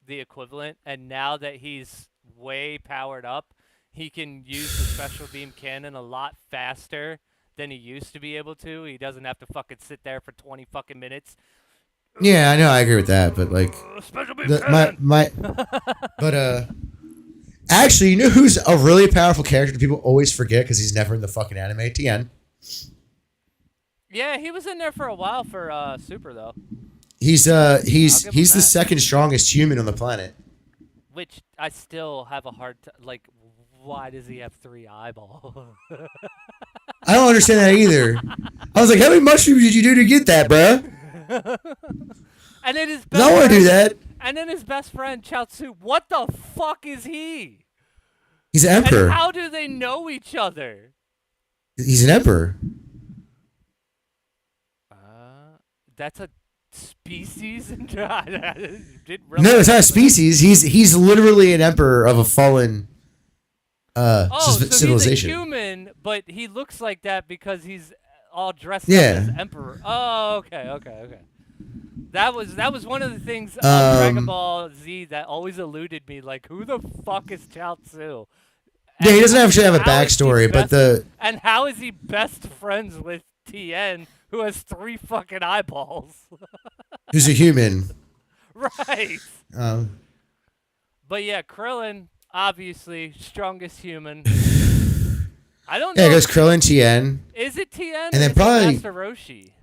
the equivalent, and now that he's way powered up, he can use the special beam cannon a lot faster than he used to be able to. He doesn't have to fucking sit there for 20 fucking minutes. Yeah, I know, I agree with that, but like, special beam cannon. But actually, you know who's a really powerful character that people always forget because he's never in the fucking anime? Tien. Yeah, he was in there for a while for Super though. He's the second strongest human on the planet. Which I still have a hard time. Like, why does he have 3 eyeballs? I don't understand that either. I was like, how many mushrooms did you do to get that, bruh? And then his I want to do that. And then his best friend, Chaozu, what the fuck is he? He's an emperor. And how do they know each other? He's an emperor. That's a species? No, it's not a species. He's literally an emperor of a fallen civilization. He's a human, but he looks like that because he's all dressed up as emperor. Oh, okay. That was one of the things on Dragon Ball Z that always eluded me. Like, who the fuck is Chaozu? Yeah, he doesn't actually have a backstory, and how is he best friends with Tien, who has 3 fucking eyeballs? Who's a human. Right. But yeah, Krillin, obviously, strongest human. I don't know. Yeah, it goes Krillin, Tien. Is it Tien? And then probably Master Roshi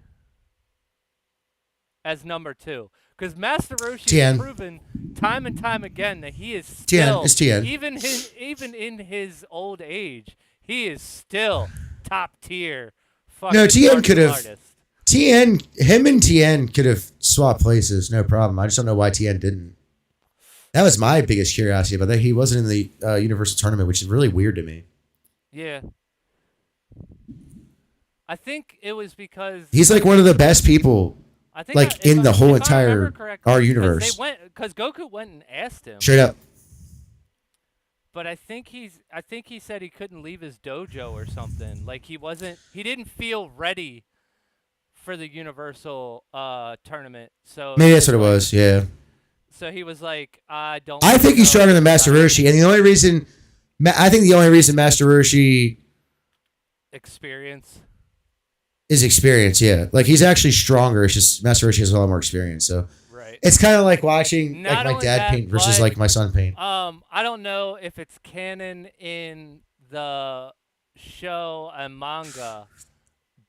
as number 2. Because Master Roshi has proven time and time again that he is still, even in his old age, he is still top tier. No, Tien could have. him and Tien could have swapped places, no problem. I just don't know why Tien didn't. That was my biggest curiosity about that. He wasn't in the Universal Tournament, which is really weird to me. Yeah. I think it was because he's like one of the best people, in the whole entire our universe. Because Goku went and asked him. Straight up. But I think he said he couldn't leave his dojo or something. Like he didn't feel ready for the Universal tournament. So maybe that's what it was. Yeah. So he was like, I think he's stronger than Master Roshi, and the only reason Master Roshi is experience. Yeah, like he's actually stronger. It's just Master Roshi has a lot more experience. So right. It's kind of like watching my dad paint versus my son paint. I don't know if it's canon in the show and manga,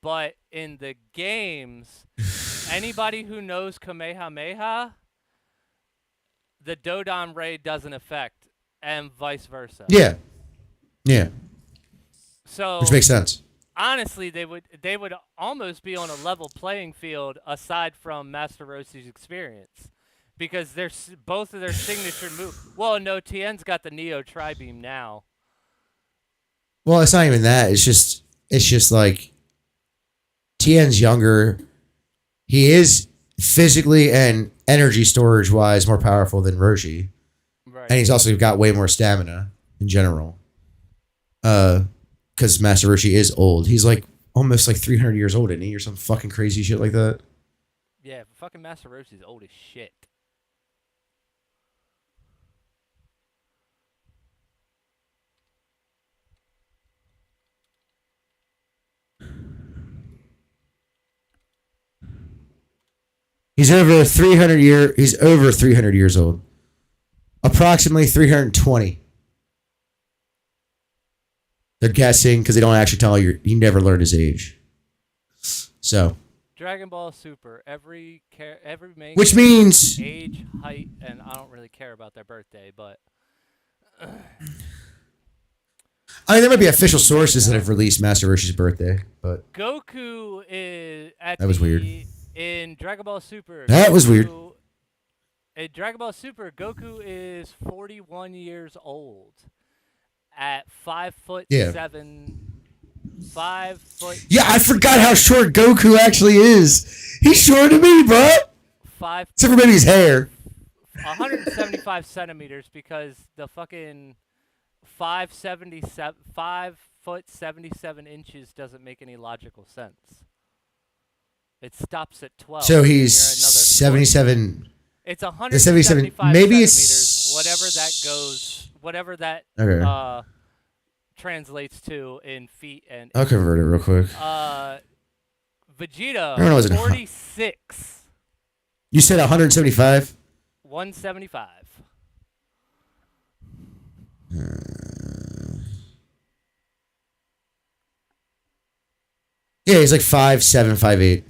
but in the games, anybody who knows Kamehameha, the Dodon Ray doesn't affect, and vice versa. Yeah. So which makes sense. Honestly, they would almost be on a level playing field aside from Master Roshi's experience, because both of their signature move. Well, no, Tien's got the Neo Tri-Beam now. Well, it's not even that. It's just like Tien's younger. He is physically and energy storage wise more powerful than Roshi. Right. And he's also got way more stamina in general. Because Master Roshi is old. He's like almost like 300 years old, isn't he? Or some fucking crazy shit like that. Yeah, fucking Master Roshi's old as shit. He's over 300 years old. Approximately 320. They're guessing because they don't actually tell you. He never learned his age. So. Dragon Ball Super. Every main. Which means age, height, and I don't really care about their birthday, but. I mean, there might be official sources that have released Master Roshi's birthday, but Goku is that was weird. In Dragon Ball Super. That was weird. In Dragon Ball Super, Goku is 41 years old. At 5'7", 5 foot. Yeah, I forgot how short Goku actually is. He's shorter than me, bro. Except for maybe his hair. 175 centimeters, because the fucking 5 foot 77 inches doesn't make any logical sense. It stops at 12. So he's 77. It's 175 maybe centimeters, whatever that translates to in feet and. I'll convert it real quick. Vegeta, 46. You said 175? 175. Yeah, he's like 5'7", 5'8".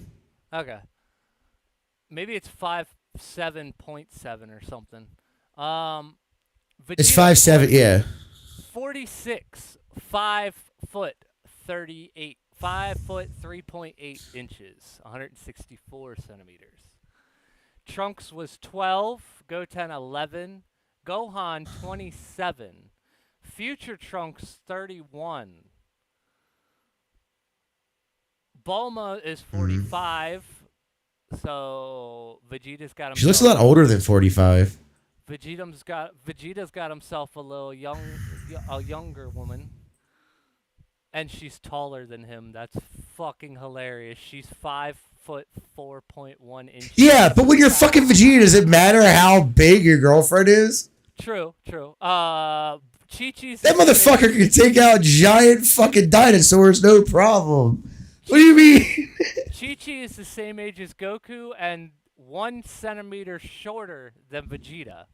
Okay. Maybe it's 5'7.7" or something. It's 5'7", yeah. 46, 5 foot 38, 5 foot 3.8 inches, 164 centimeters. Trunks was 12, Goten 11, Gohan 27, Future Trunks 31. Bulma is 45, so Vegeta's got him. She looks a lot older than 45. Vegeta's got himself a younger woman, and she's taller than him. That's fucking hilarious. She's 5'4.1" inches. Yeah, but when you're fucking Vegeta, does it matter how big your girlfriend is? True. Chi-Chi's that motherfucker can take out giant fucking dinosaurs, no problem. What do you mean? Chi-Chi is the same age as Goku and 1 centimeter shorter than Vegeta.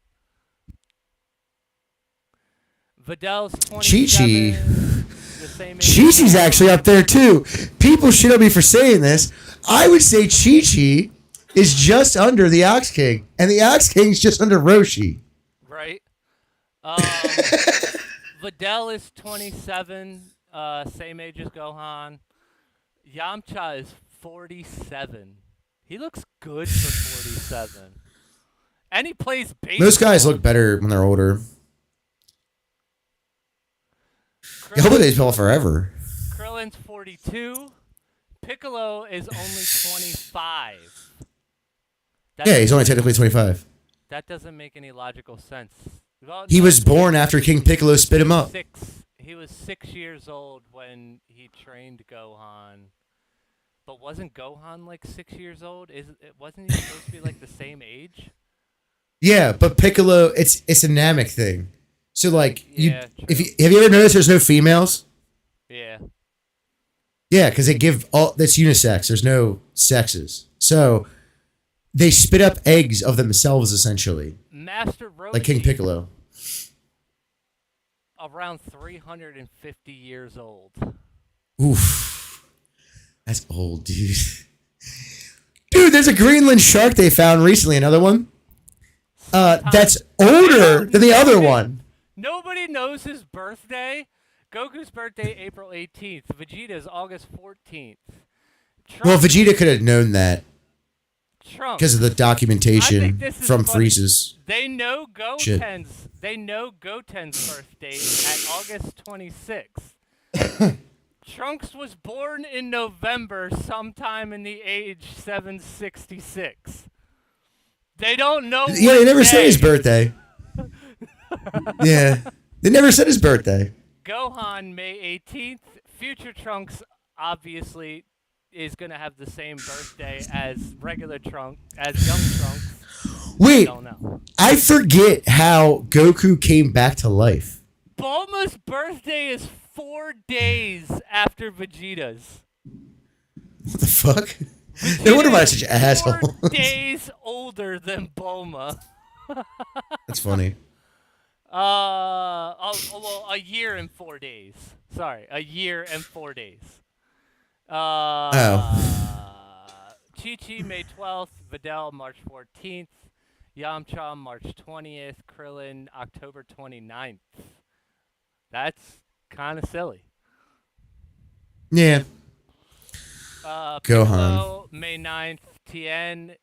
Videl's 27. Chi-Chi's actually up there too. People shit on me for saying this. I would say Chi-Chi is just under the Ox King, and the Ox King's just under Roshi. Right. Videl is 27, same age as Gohan. Yamcha is 47. He looks good for 47. And he plays baseball. Most guys look better when they're older. You hope baseball forever. Krillin's 42. Piccolo is only 25. Yeah, he's only technically 25. That doesn't make any logical sense. Well, He was born after King Piccolo spit him up. He was 6 years old when he trained Gohan. But wasn't Gohan like 6 years old? Wasn't he supposed to be like the same age? Yeah, but Piccolo, it's a Namek thing. So like, Yeah, have you ever noticed there's no females? Yeah. Yeah, because that's unisex. There's no sexes. So they spit up eggs of themselves essentially. Master Roshi, like King Piccolo. Around 350 years old. Oof. That's old, dude. Dude, there's a Greenland shark they found recently, another one. That's older than the other one. Nobody knows his birthday. Goku's birthday, April 18th. Vegeta's August 14th. Well, Vegeta could have known that. Trunks. Because of the documentation from Frieza's. They know Goten's birth date at August 26th. Trunks was born in November, sometime in the age 766. They don't know. Yeah, they never said his birthday. Yeah, they never said his birthday. Gohan, May 18th. Future Trunks, obviously, is going to have the same birthday as regular Trunks, as young Trunks. Wait, I forget how Goku came back to life. Bulma's birthday is 4 days after Vegeta's. What the fuck? No wonder why I'm such an asshole. 4 days older than Bulma. That's funny. Well, a year and 4 days. Sorry, a year and 4 days. Chi-Chi, May 12th. Videl, March 14th. Yamcha, March 20th. Krillin, October 29th. That's kind of silly. Yeah. Gohan. Piccolo, May 9th. Tien,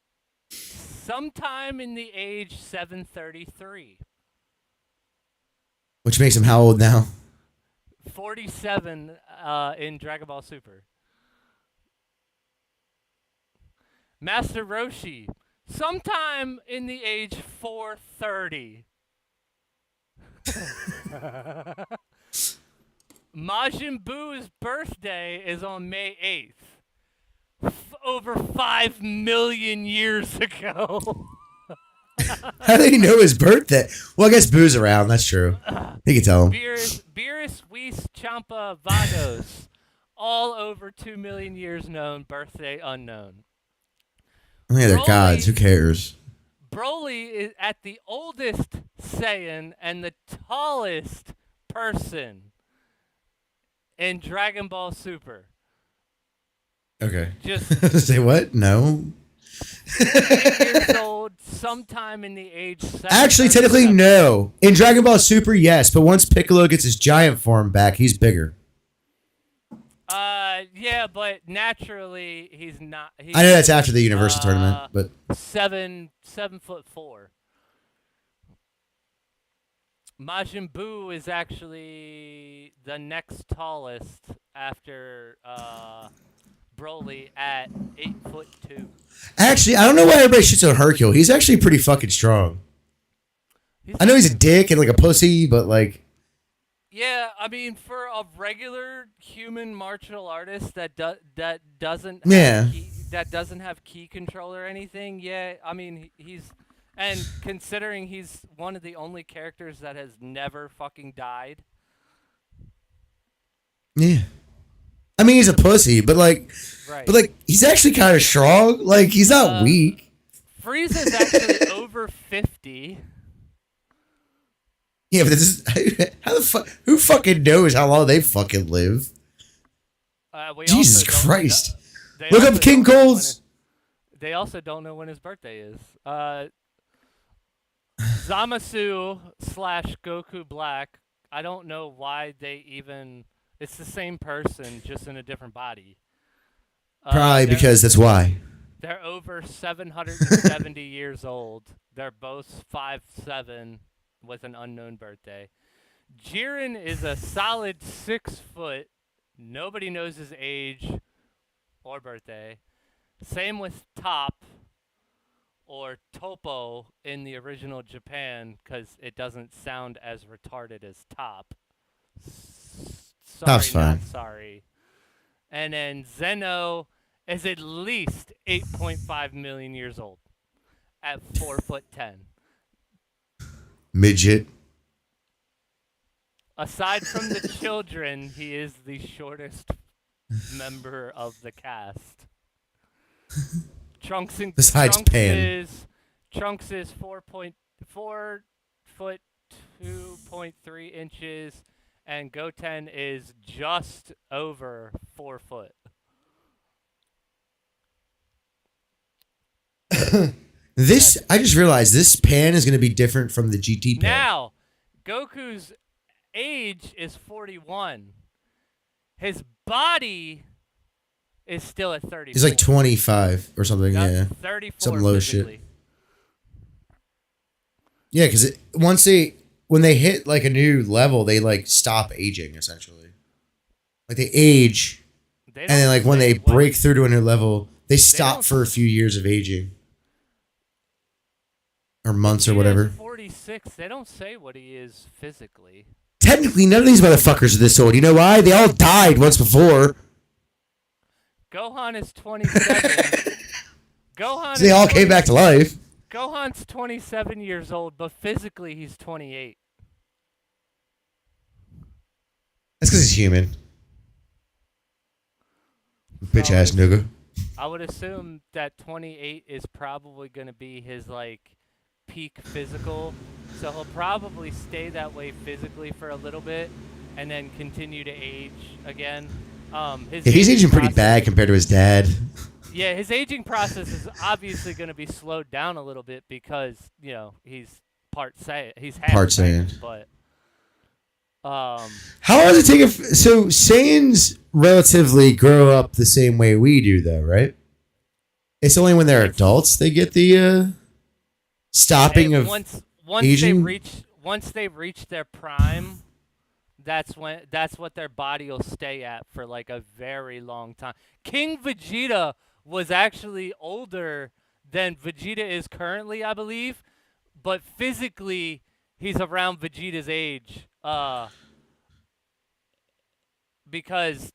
sometime in the age 733. Which makes him how old now? 47 in Dragon Ball Super. Master Roshi, sometime in the age 430. Majin Buu's birthday is on May 8th. Over 5 million years ago. How do they know his birthday? Well, I guess Boo's around. That's true. You can tell him. Beerus, Whis, Champa, Vagos. All over 2 million years known. Birthday unknown. Yeah, they're gods. Who cares? Broly is at the oldest Saiyan and the tallest person in Dragon Ball Super. Okay. Just say what? No. 8 years old, sometime in the age. Actually, technically, no. In Dragon Ball Super, yes, but once Piccolo gets his giant form back, he's bigger. Yeah, but naturally he's not. I know that's after the Universal Tournament, but 7'4". Majin Buu is actually the next tallest after Broly at 8'2". Actually, I don't know why everybody shits on Hercule. He's actually pretty fucking strong. I know he's a dick and like a pussy, but like. Yeah, I mean, for a regular human martial artist that doesn't have key control or anything, yeah, I mean and considering he's one of the only characters that has never fucking died. Yeah, I mean he's a pussy, but like, right. But like he's actually kind of strong. Like he's not weak. Frieza's actually over 50. Yeah, but this is how the fuck? Who fucking knows how long they fucking live? Jesus Christ! Look up King Cold's. They also don't know when his birthday is. Zamasu / Goku Black. I don't know why they even. It's the same person, just in a different body. Probably because that's why. They're over 770 years old. They're both 5'7" with an unknown birthday. Jiren is a solid 6 foot. Nobody knows his age or birthday. Same with Top or Topo in the original Japan because it doesn't sound as retarded as Top. Sorry, Top's fine. not sorry. And then Zeno is at least 8.5 million years old at 4'10". Midget. Aside from the children, he is the shortest member of the cast. Besides Pan. Trunks is 4 foot 2.3 inches, and Goten is just over 4 foot. I just realized this Pan is going to be different from the GT Pan. Now, Goku's age is 41. His body is still at 34. He's like 25 or something, yeah. 34 some low physically. shit. Yeah, because when they hit like a new level, they like stop aging essentially. Like they age, and then like when they break through to a new level, they stop for a few years of aging. Or months or whatever. 46. They don't say what he is physically. Technically, none of these motherfuckers are this old. You know why? They all died once before. Gohan is 27. So they all came back to life. Gohan's 27 years old, but physically he's 28. That's because he's human. Bitch ass nigga. I would assume that 28 is probably going to be his like peak physical, so he'll probably stay that way physically for a little bit and then continue to age again. He's aging pretty bad compared to his dad. Yeah, his aging process is obviously going to be slowed down a little bit because he's part Saiyan. He's half part Saiyan, but how does it take? So Saiyans relatively grow up the same way we do, though, right? It's only when they're adults they get the stopping of aging. Once they reach their prime, that's what their body will stay at for like a very long time. King Vegeta was actually older than Vegeta is currently, I believe, but physically he's around Vegeta's age. Because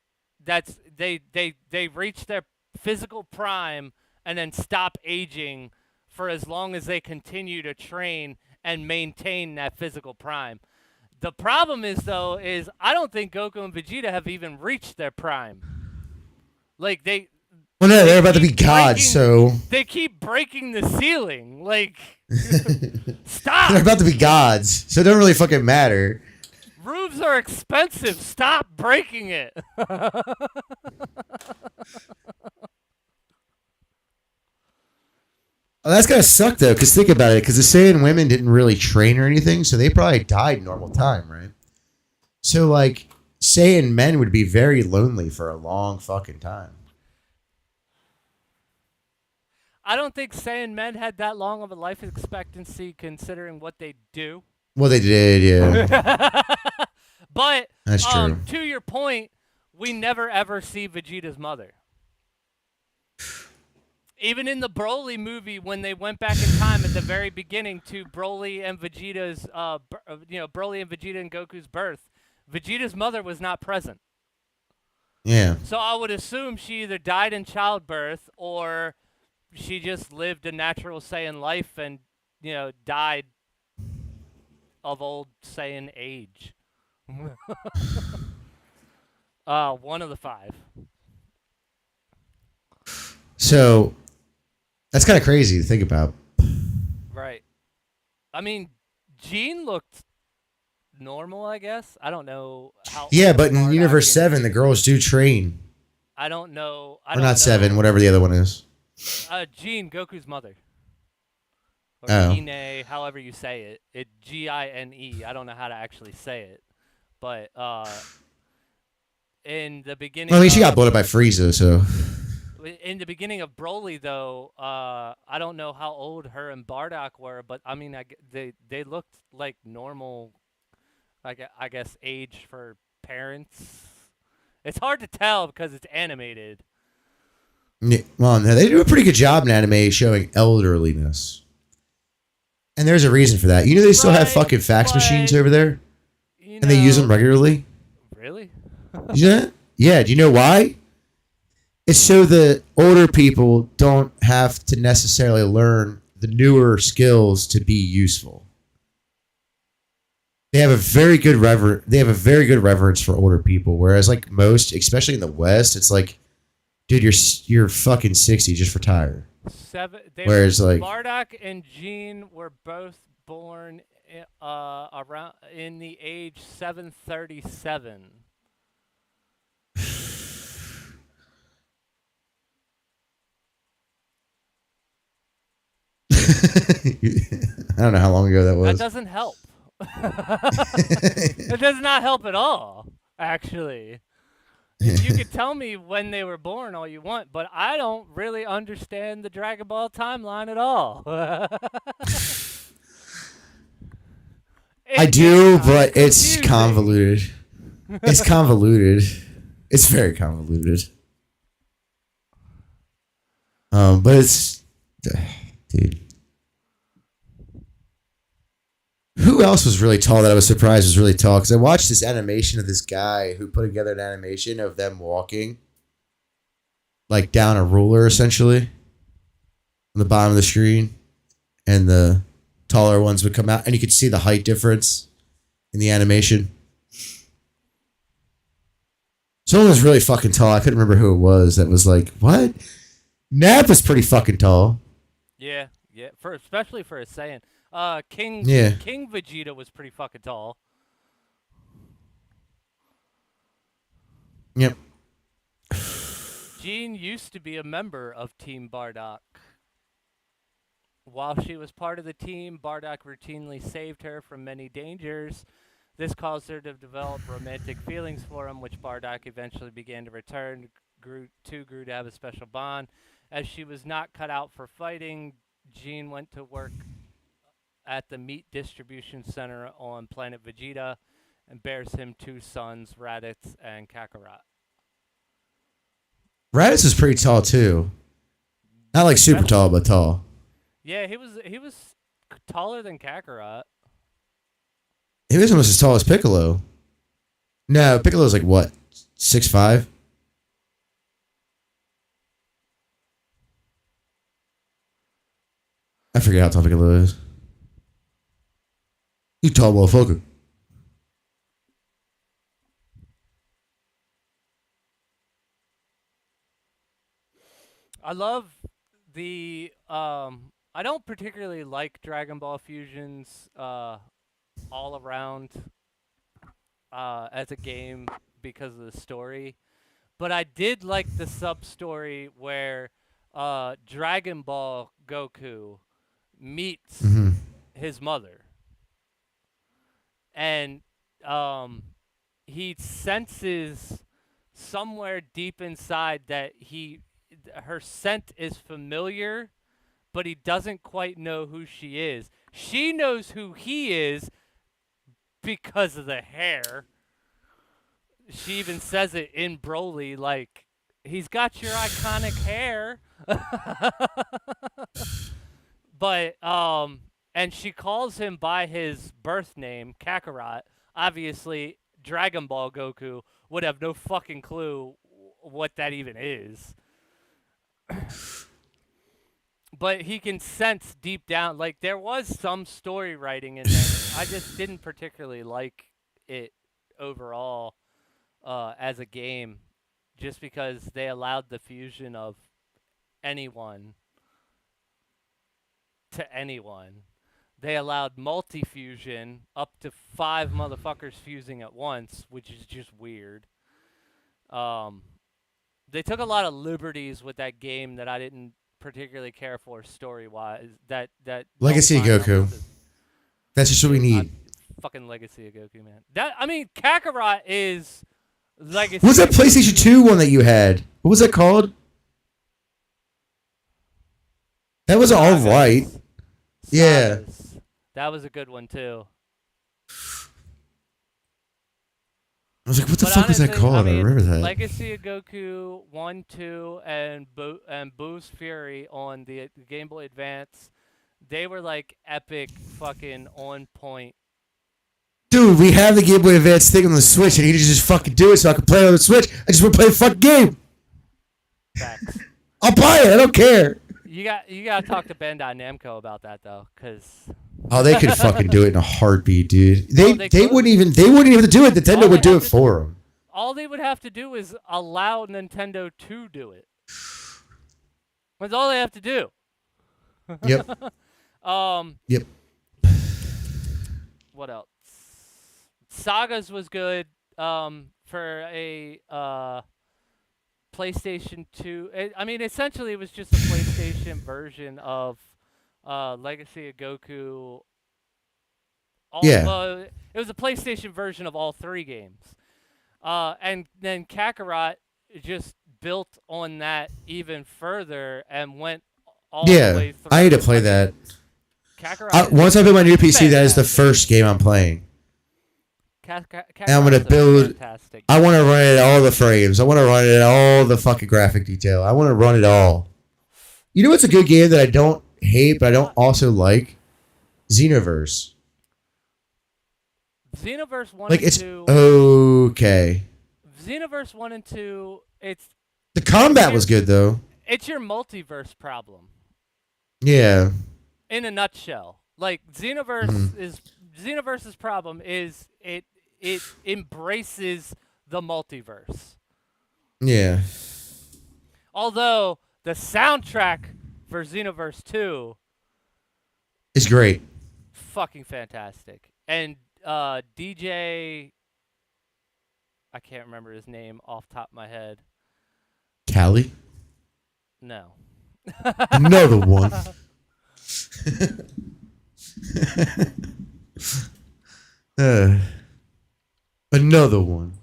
they reach their physical prime and then stop aging for as long as they continue to train and maintain that physical prime. The problem is I don't think Goku and Vegeta have even reached their prime. Like they're about to be gods, so they keep breaking the ceiling. Like stop. They're about to be gods, so it doesn't really fucking matter. Roofs are expensive. Stop breaking it. Oh, that's gotta suck though, because think about it, because the Saiyan women didn't really train or anything, so they probably died normal time, right? So like Saiyan men would be very lonely for a long fucking time. I don't think Saiyan men had that long of a life expectancy considering what they do. Well, they did, yeah. But that's true. To your point, we never ever see Vegeta's mother. Even in the Broly movie, when they went back in time at the very beginning to Broly and Vegeta's, Broly and Vegeta and Goku's birth, Vegeta's mother was not present. Yeah. So I would assume she either died in childbirth or she just lived a natural Saiyan life and, died of old Saiyan age. One of the 5. So that's kind of crazy to think about. Right. I mean, Jean looked normal, I guess. I don't know how. Yeah, but in Universe 7, the girls do train. I don't know. Or not 7, whatever the other one is. Jean, Goku's mother. Or Gine, however you say it. Gine. I don't know how to actually say it. But in the beginning. Well, I mean, she got blown up by Frieza, so. In the beginning of Broly, though, I don't know how old her and Bardock were, but I mean, they looked like normal, I guess, age for parents. It's hard to tell because it's animated. Yeah, well, no, they do a pretty good job in anime showing elderliness. And there's a reason for that. You know they still have fucking fax machines over there? And they use them regularly? Really? You know that? Yeah, do you know why? It's so the older people don't have to necessarily learn the newer skills to be useful. They have a very good reverence for older people, whereas like most, especially in the West, it's like, dude, you're fucking 60, just retire. Whereas like Bardock and Jean were both born around in the age 737. I don't know how long ago that was. That doesn't help. It does not help at all, actually. You could tell me when they were born all you want, but I don't really understand the Dragon Ball timeline at all. I do, but it's convoluted. It's convoluted. It's very convoluted. But it's... Dude. Who else was really tall that I was surprised was really tall? Because I watched this animation of this guy who put together an animation of them walking, like down a ruler, essentially, on the bottom of the screen, and the taller ones would come out, and you could see the height difference in the animation. Someone was really fucking tall. I couldn't remember who it was. That was like, what? Nappa's pretty fucking tall. Yeah. Especially for a Saiyan. King Vegeta was pretty fucking tall. Yep. Jean used to be a member of Team Bardock. While she was part of the team, Bardock routinely saved her from many dangers. This caused her to develop romantic feelings for him, which Bardock eventually began to return. Grew to have a special bond. As she was not cut out for fighting, Jean went to work at the meat distribution center on planet Vegeta and bears him two sons, Raditz and Kakarot. Raditz is pretty tall too. Not like super tall, but tall. Yeah, he was taller than Kakarot. He was almost as tall as Piccolo. No, Piccolo's like what? 6'5"? I forget how tall Piccolo is. You tall motherfucker. I love the I don't particularly like Dragon Ball Fusions all around as a game because of the story, but I did like the sub story where Dragon Ball Goku meets his mother, and he senses somewhere deep inside that her scent is familiar, but he doesn't quite know who she is. She knows who he is because of the hair. She even says it in Broly, like, he's got your iconic hair. But, and she calls him by his birth name, Kakarot. Obviously, Dragon Ball Goku would have no fucking clue what that even is. But he can sense deep down, like, there was some story writing in there. I just didn't particularly like it overall as a game, just because they allowed the fusion of anyone to anyone. They allowed multi-fusion up to 5 motherfuckers fusing at once, which is just weird. They took a lot of liberties with that game that I didn't particularly care for story-wise. That Legacy of Goku. That's just what we need. Fucking Legacy of Goku, man. Kakarot is Legacy. What was that PlayStation 2 one that you had? What was that called? That was all right. Sagas. Yeah. That was a good one too. I was like, what the But fuck was that honestly, called? I mean, remember that. Legacy of Goku 1, 2, and Boo's Fury on the Game Boy Advance, they were like epic, fucking on point. Dude, we have the Game Boy Advance thing on the Switch, and he just fucking do it so I can play it on the Switch. I just want to play the fucking game. Facts. I'll buy it. I don't care. You gotta talk to Bandai Namco about that though, cause Oh, they could fucking do it in a heartbeat, dude. They could. wouldn't even have to do it. Nintendo would do it for them. All they would have to do is allow Nintendo to do it. That's all they have to do. Yep. Yep. What else? Sagas was good. For a PlayStation 2. I mean, essentially, it was just a PlayStation version of Legacy of Goku. It was a PlayStation version of all three games. And then Kakarot just built on that even further and went all the way through. I need to play that. Kakarot once I build my new PC, fantastic. that is the first game I'm playing. And I'm going to build... I want to run it at all the frames. I want to run it at all the fucking graphic detail. I want to run it all. You know what's a good game that I don't hate, but I don't also like? Xenoverse. Xenoverse 1 like, and it's 2... okay. Xenoverse 1 and 2, it's... The combat was good, though. It's your multiverse problem. Yeah. In a nutshell. Like, Xenoverse's problem is it embraces the multiverse. Yeah. Although the soundtrack for Xenoverse 2 is great. Fucking fantastic. And DJ, I can't remember his name off the top of my head. Callie? No. Another one. Another one.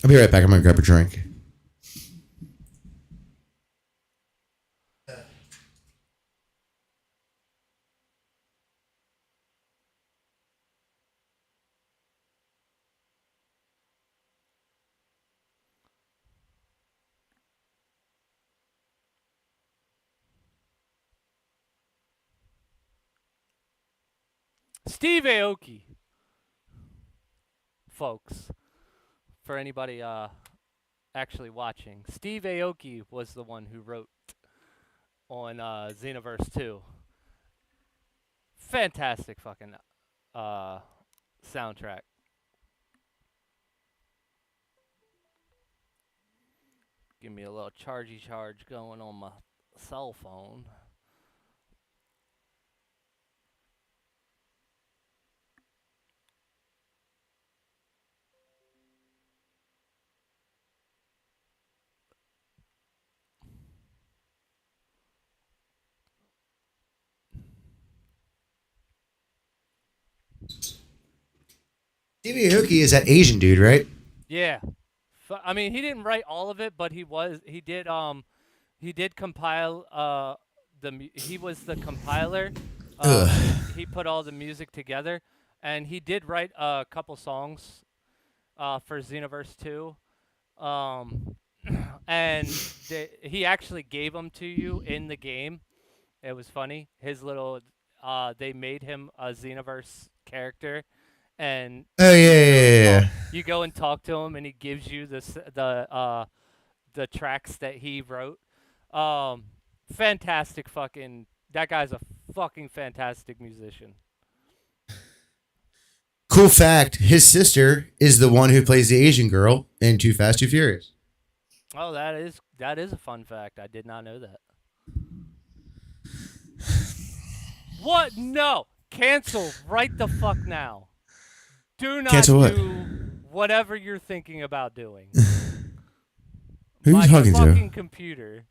I'll be right back. I'm going to grab a drink. Steve Aoki, folks, for anybody actually watching, Steve Aoki was the one who wrote on Xenoverse 2. Fantastic fucking soundtrack. Give me a little chargy charge going on my cell phone. Stevie Aoki is that Asian dude, right? Yeah. I mean, he didn't write all of it, but he did compile he was the compiler. He put all the music together, and he did write a couple songs for Xenoverse 2. And he actually gave them to you in the game. It was funny. His little they made him a Xenoverse character. And you go and talk to him, and he gives you the tracks that he wrote. Fantastic fucking. That guy's a fucking fantastic musician. Cool fact: his sister is the one who plays the Asian girl in Too Fast, Too Furious. Oh, that is a fun fact. I did not know that. What? No, cancel right the fuck now. Do not do whatever you're thinking about doing. Who are you talking to? My fucking computer.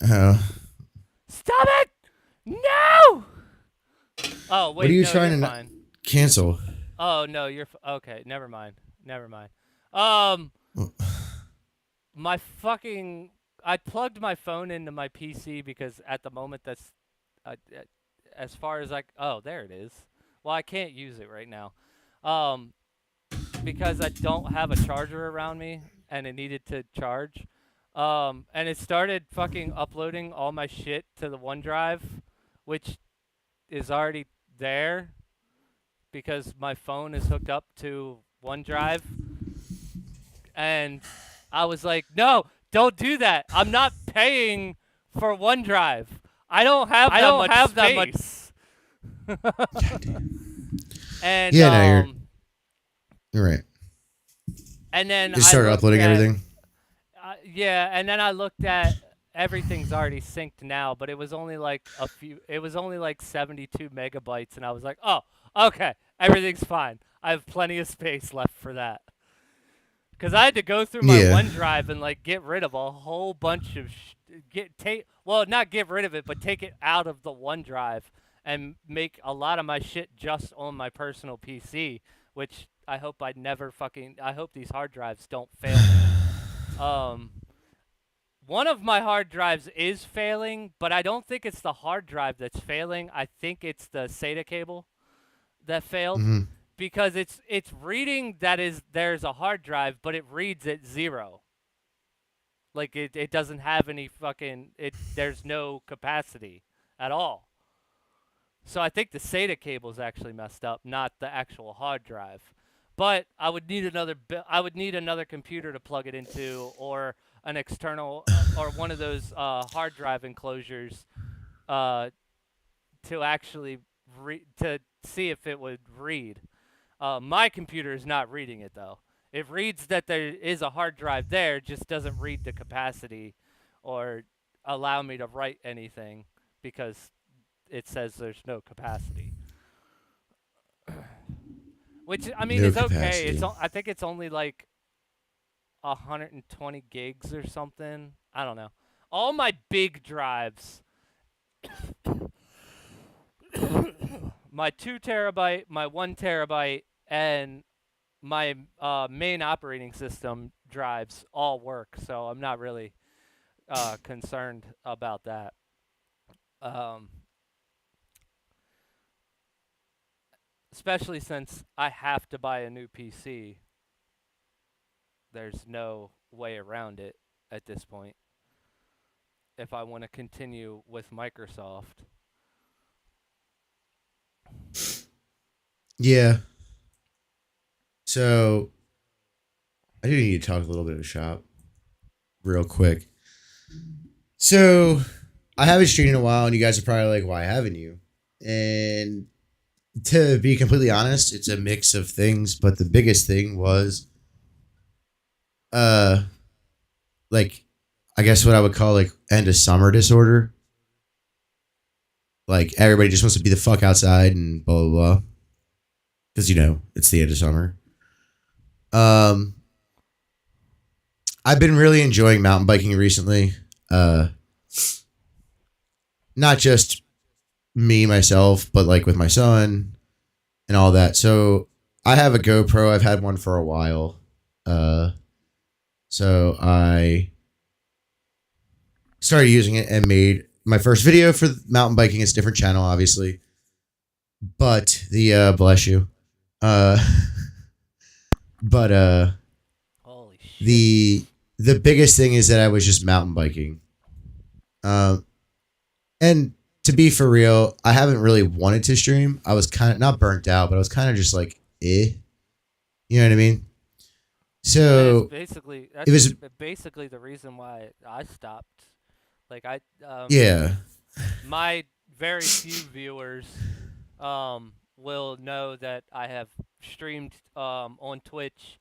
Oh. Stop it! No! Oh What are wait, you no, trying you're to fine. cancel? Oh no, okay. Never mind. Never mind. Um, my fucking I plugged my phone into my PC because at the moment that's as far as oh, there it is. Well, I can't use it right now. Um, because I don't have a charger around me and it needed to charge. And it started fucking uploading all my shit to the OneDrive, which is already there because my phone is hooked up to OneDrive. And I was like, no, don't do that. I'm not paying for OneDrive. I don't have that much space. And Yeah, no, you're right. and then You I started looked uploading at everything. yeah, and then I looked at everything's already synced now, but it was only like 72 megabytes, and I was like, oh, okay, everything's fine. I have plenty of space left for that. Because I had to go through my Yeah. OneDrive and like get rid of a whole bunch of not get rid of it, but take it out of the OneDrive and make a lot of my shit just on my personal PC, which I hope I hope these hard drives don't fail me. One of my hard drives is failing, but I don't think it's the hard drive that's failing. I think it's the SATA cable that failed Hmm. because it's reading there's a hard drive, but it reads at 0. Like it doesn't have any there's no capacity at all. So I think the SATA cable is actually messed up, not the actual hard drive. But I would need another computer to plug it into, or an external, or one of those hard drive enclosures, to actually to see if it would read. My computer is not reading it though. It reads that there is a hard drive there, just doesn't read the capacity, or allow me to write anything because it says there's no capacity. Which I mean No is okay. capacity. I think it's only like 120 gigs or something. I don't know. All my big drives, my 2 terabyte, my 1 terabyte, and my main operating system drives all work. So I'm not really concerned about that. Um, Especially since I have to buy a new PC. There's no way around it at this point if I want to continue with Microsoft. Yeah. So I do need to talk a little bit of shop real quick. So I haven't streamed in a while, and you guys are probably like, why haven't you? And to be completely honest, it's a mix of things, but the biggest thing was uh like I guess what I would call like end of summer disorder. Like everybody just wants to be the fuck outside and blah blah blah. Because it's the end of summer. Um I've been really enjoying mountain biking recently. Not just me myself, but like with my son and all that. So I have a GoPro. I've had one for a while. So I started using it and made my first video for mountain biking. It's a different channel, obviously. But bless you. But Holy shit. the biggest thing is that I was just mountain biking. And to be for real, I haven't really wanted to stream. I was kind of not burnt out, but I was kind of just like, eh. You know what I mean? So That's it was basically the reason why I stopped. Like yeah. my very few viewers will know that I have streamed on Twitch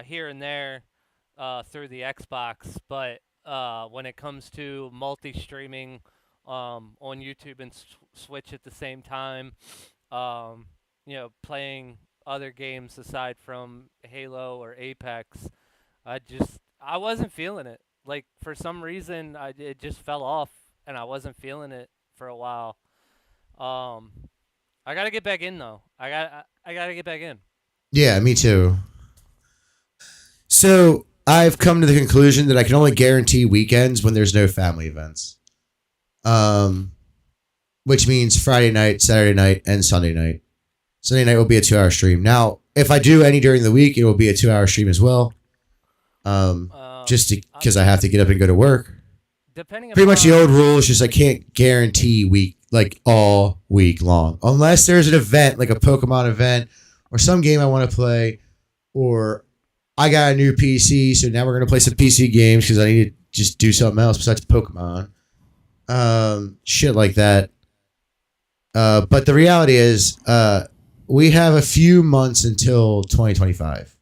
here and there through the Xbox, but when it comes to multi-streaming on YouTube and Switch at the same time, playing other games aside from Halo or Apex, I wasn't feeling it. Like for some reason, it just fell off, and I wasn't feeling it for a while. I gotta get back in though. I gotta get back in. Yeah, me too. So I've come to the conclusion that I can only guarantee weekends when there's no family events. Which means Friday night, Saturday night, and Sunday night. Sunday night will be a 2-hour stream. Now, if I do any during the week, it will be a 2-hour stream as well. Just because I have to get up and go to work. Pretty much the old rule is just I can't guarantee all week long unless there's an event like a Pokemon event or some game I want to play, or I got a new PC, so now we're gonna play some PC games because I need to just do something else besides Pokemon. Shit like that. But the reality is, we have a few months until 2025.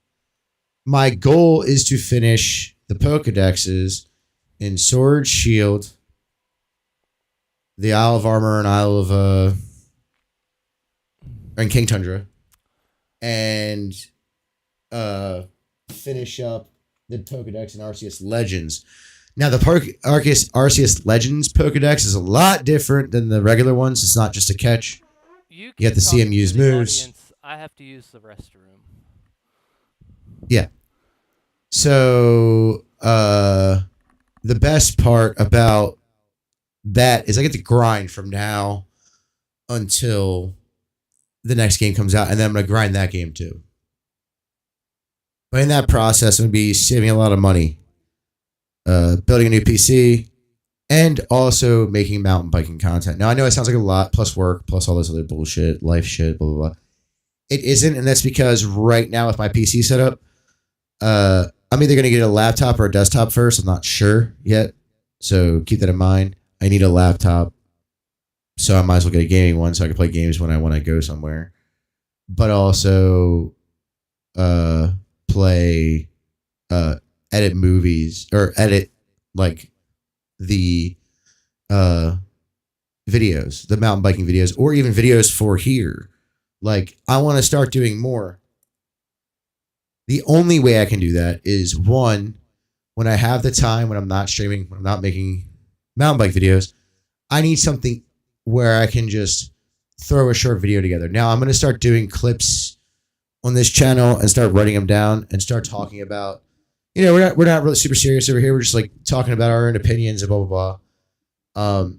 My goal is to finish the Pokedexes in Sword, Shield, the Isle of Armor, and Isle of and King Tundra, and finish up the Pokedex and Arceus Legends. Now, the Arceus Legends Pokedex is a lot different than the regular ones. It's not just a catch. You get to see him use moves. Audience. I have to use the restroom. Yeah. So, the best part about that is I get to grind from now until the next game comes out, and then I'm going to grind that game too. But in that process, I'm going to be saving a lot of money, building a new PC, and also making mountain biking content. Now, I know it sounds like a lot, plus work, plus all this other bullshit, life shit, blah, blah, blah. It isn't, and that's because right now with my PC setup, I'm either going to get a laptop or a desktop first. I'm not sure yet, so keep that in mind. I need a laptop, so I might as well get a gaming one so I can play games when I want to go somewhere. But also play, edit movies, or edit like the videos, the mountain biking videos, or even videos for here. Like, I want to start doing more. The only way I can do that is, one, when I have the time, when I'm not streaming, when I'm not making mountain bike videos, I need something where I can just throw a short video together. Now, I'm going to start doing clips on this channel and start writing them down and start talking about, we're not really super serious over here. We're just like talking about our own opinions and blah, blah, blah.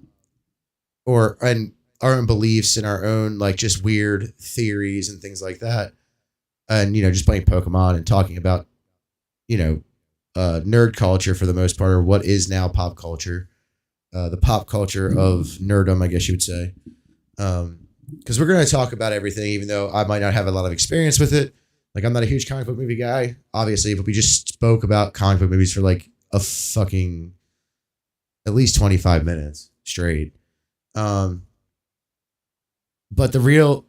And our own beliefs and our own like just weird theories and things like that. And, just playing Pokemon and talking about, nerd culture for the most part, or what is now pop culture. The pop culture of nerddom, I guess you would say. Because we're going to talk about everything, even though I might not have a lot of experience with it. Like, I'm not a huge comic book movie guy, obviously, but we just spoke about comic book movies for like a fucking at least 25 minutes straight. But the real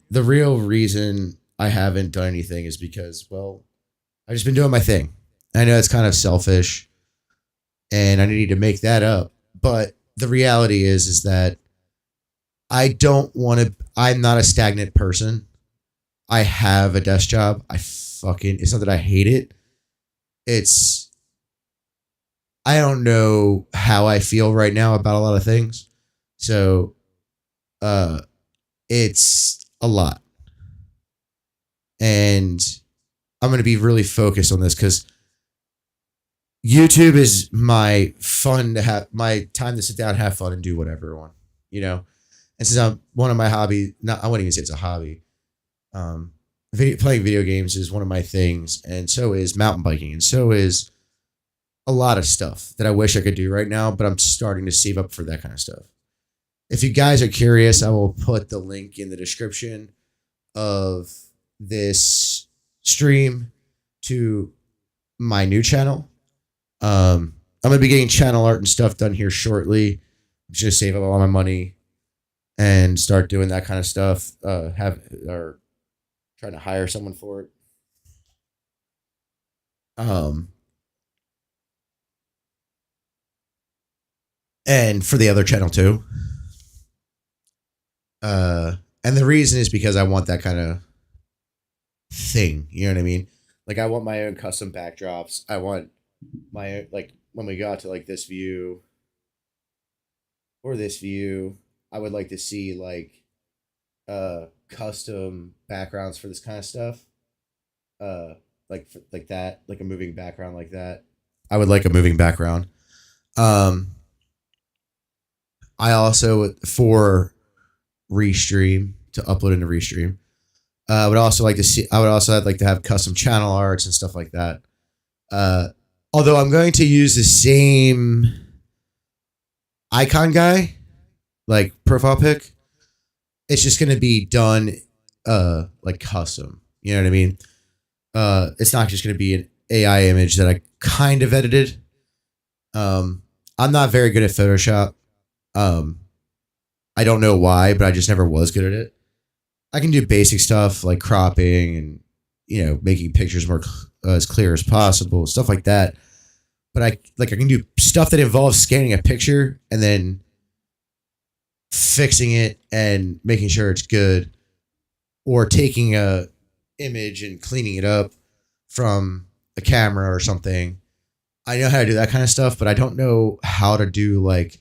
reason I haven't done anything is because, well, I've just been doing my thing. I know it's kind of selfish and I need to make that up. But the reality is that I'm not a stagnant person. I have a desk job. It's not that I hate it. I don't know how I feel right now about a lot of things. So, it's a lot. And I'm going to be really focused on this because YouTube is my time to sit down, have fun, and do whatever I want, And since I'm one of my hobbies, I wouldn't even say it's a hobby. Playing video games is one of my things, and so is mountain biking, and so is a lot of stuff that I wish I could do right now, but I'm starting to save up for that kind of stuff. If you guys are curious, I will put the link in the description of this stream to my new channel. I'm going to be getting channel art and stuff done here shortly. Just save up all my money and start doing that kind of stuff. Or trying to hire someone for it. And for the other channel too. And the reason is because I want that kind of thing. You know what I mean? Like, I want my own custom backdrops. I want my own, like, when we got to like this view or this view, I would like to see like custom backgrounds for this kind of stuff. Like that, like a moving background like that. I would like a moving background. I also for Restream to upload into Restream. I would also like to see. I would also like to have custom channel arts and stuff like that. Although I'm going to use the same icon guy, like profile pic, it's just going to be done like custom. You know what I mean? It's not just going to be an AI image that I kind of edited. I'm not very good at Photoshop. I don't know why, but I just never was good at it. I can do basic stuff like cropping and, you know, making pictures more as clear as possible, stuff like that. But I can do stuff that involves scanning a picture and then fixing it and making sure it's good, or taking a image and cleaning it up from a camera or something. I know how to do that kind of stuff, but I don't know how to do like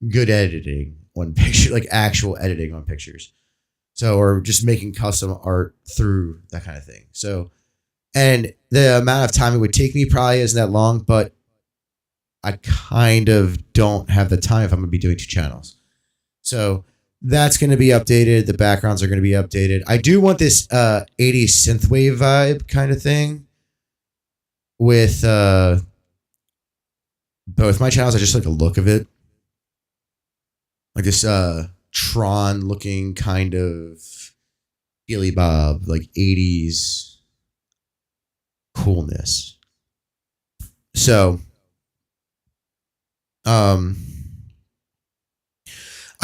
good editing on picture, like actual editing on pictures. So, or just making custom art through that kind of thing. So, and the amount of time it would take me probably isn't that long, but I kind of don't have the time if I'm going to be doing 2 channels. So that's going to be updated. The backgrounds are going to be updated. I do want this 80s synthwave vibe kind of thing with both my channels. I just like the look of it. Like this Tron looking kind of Billy Bob, like 80s coolness. So, I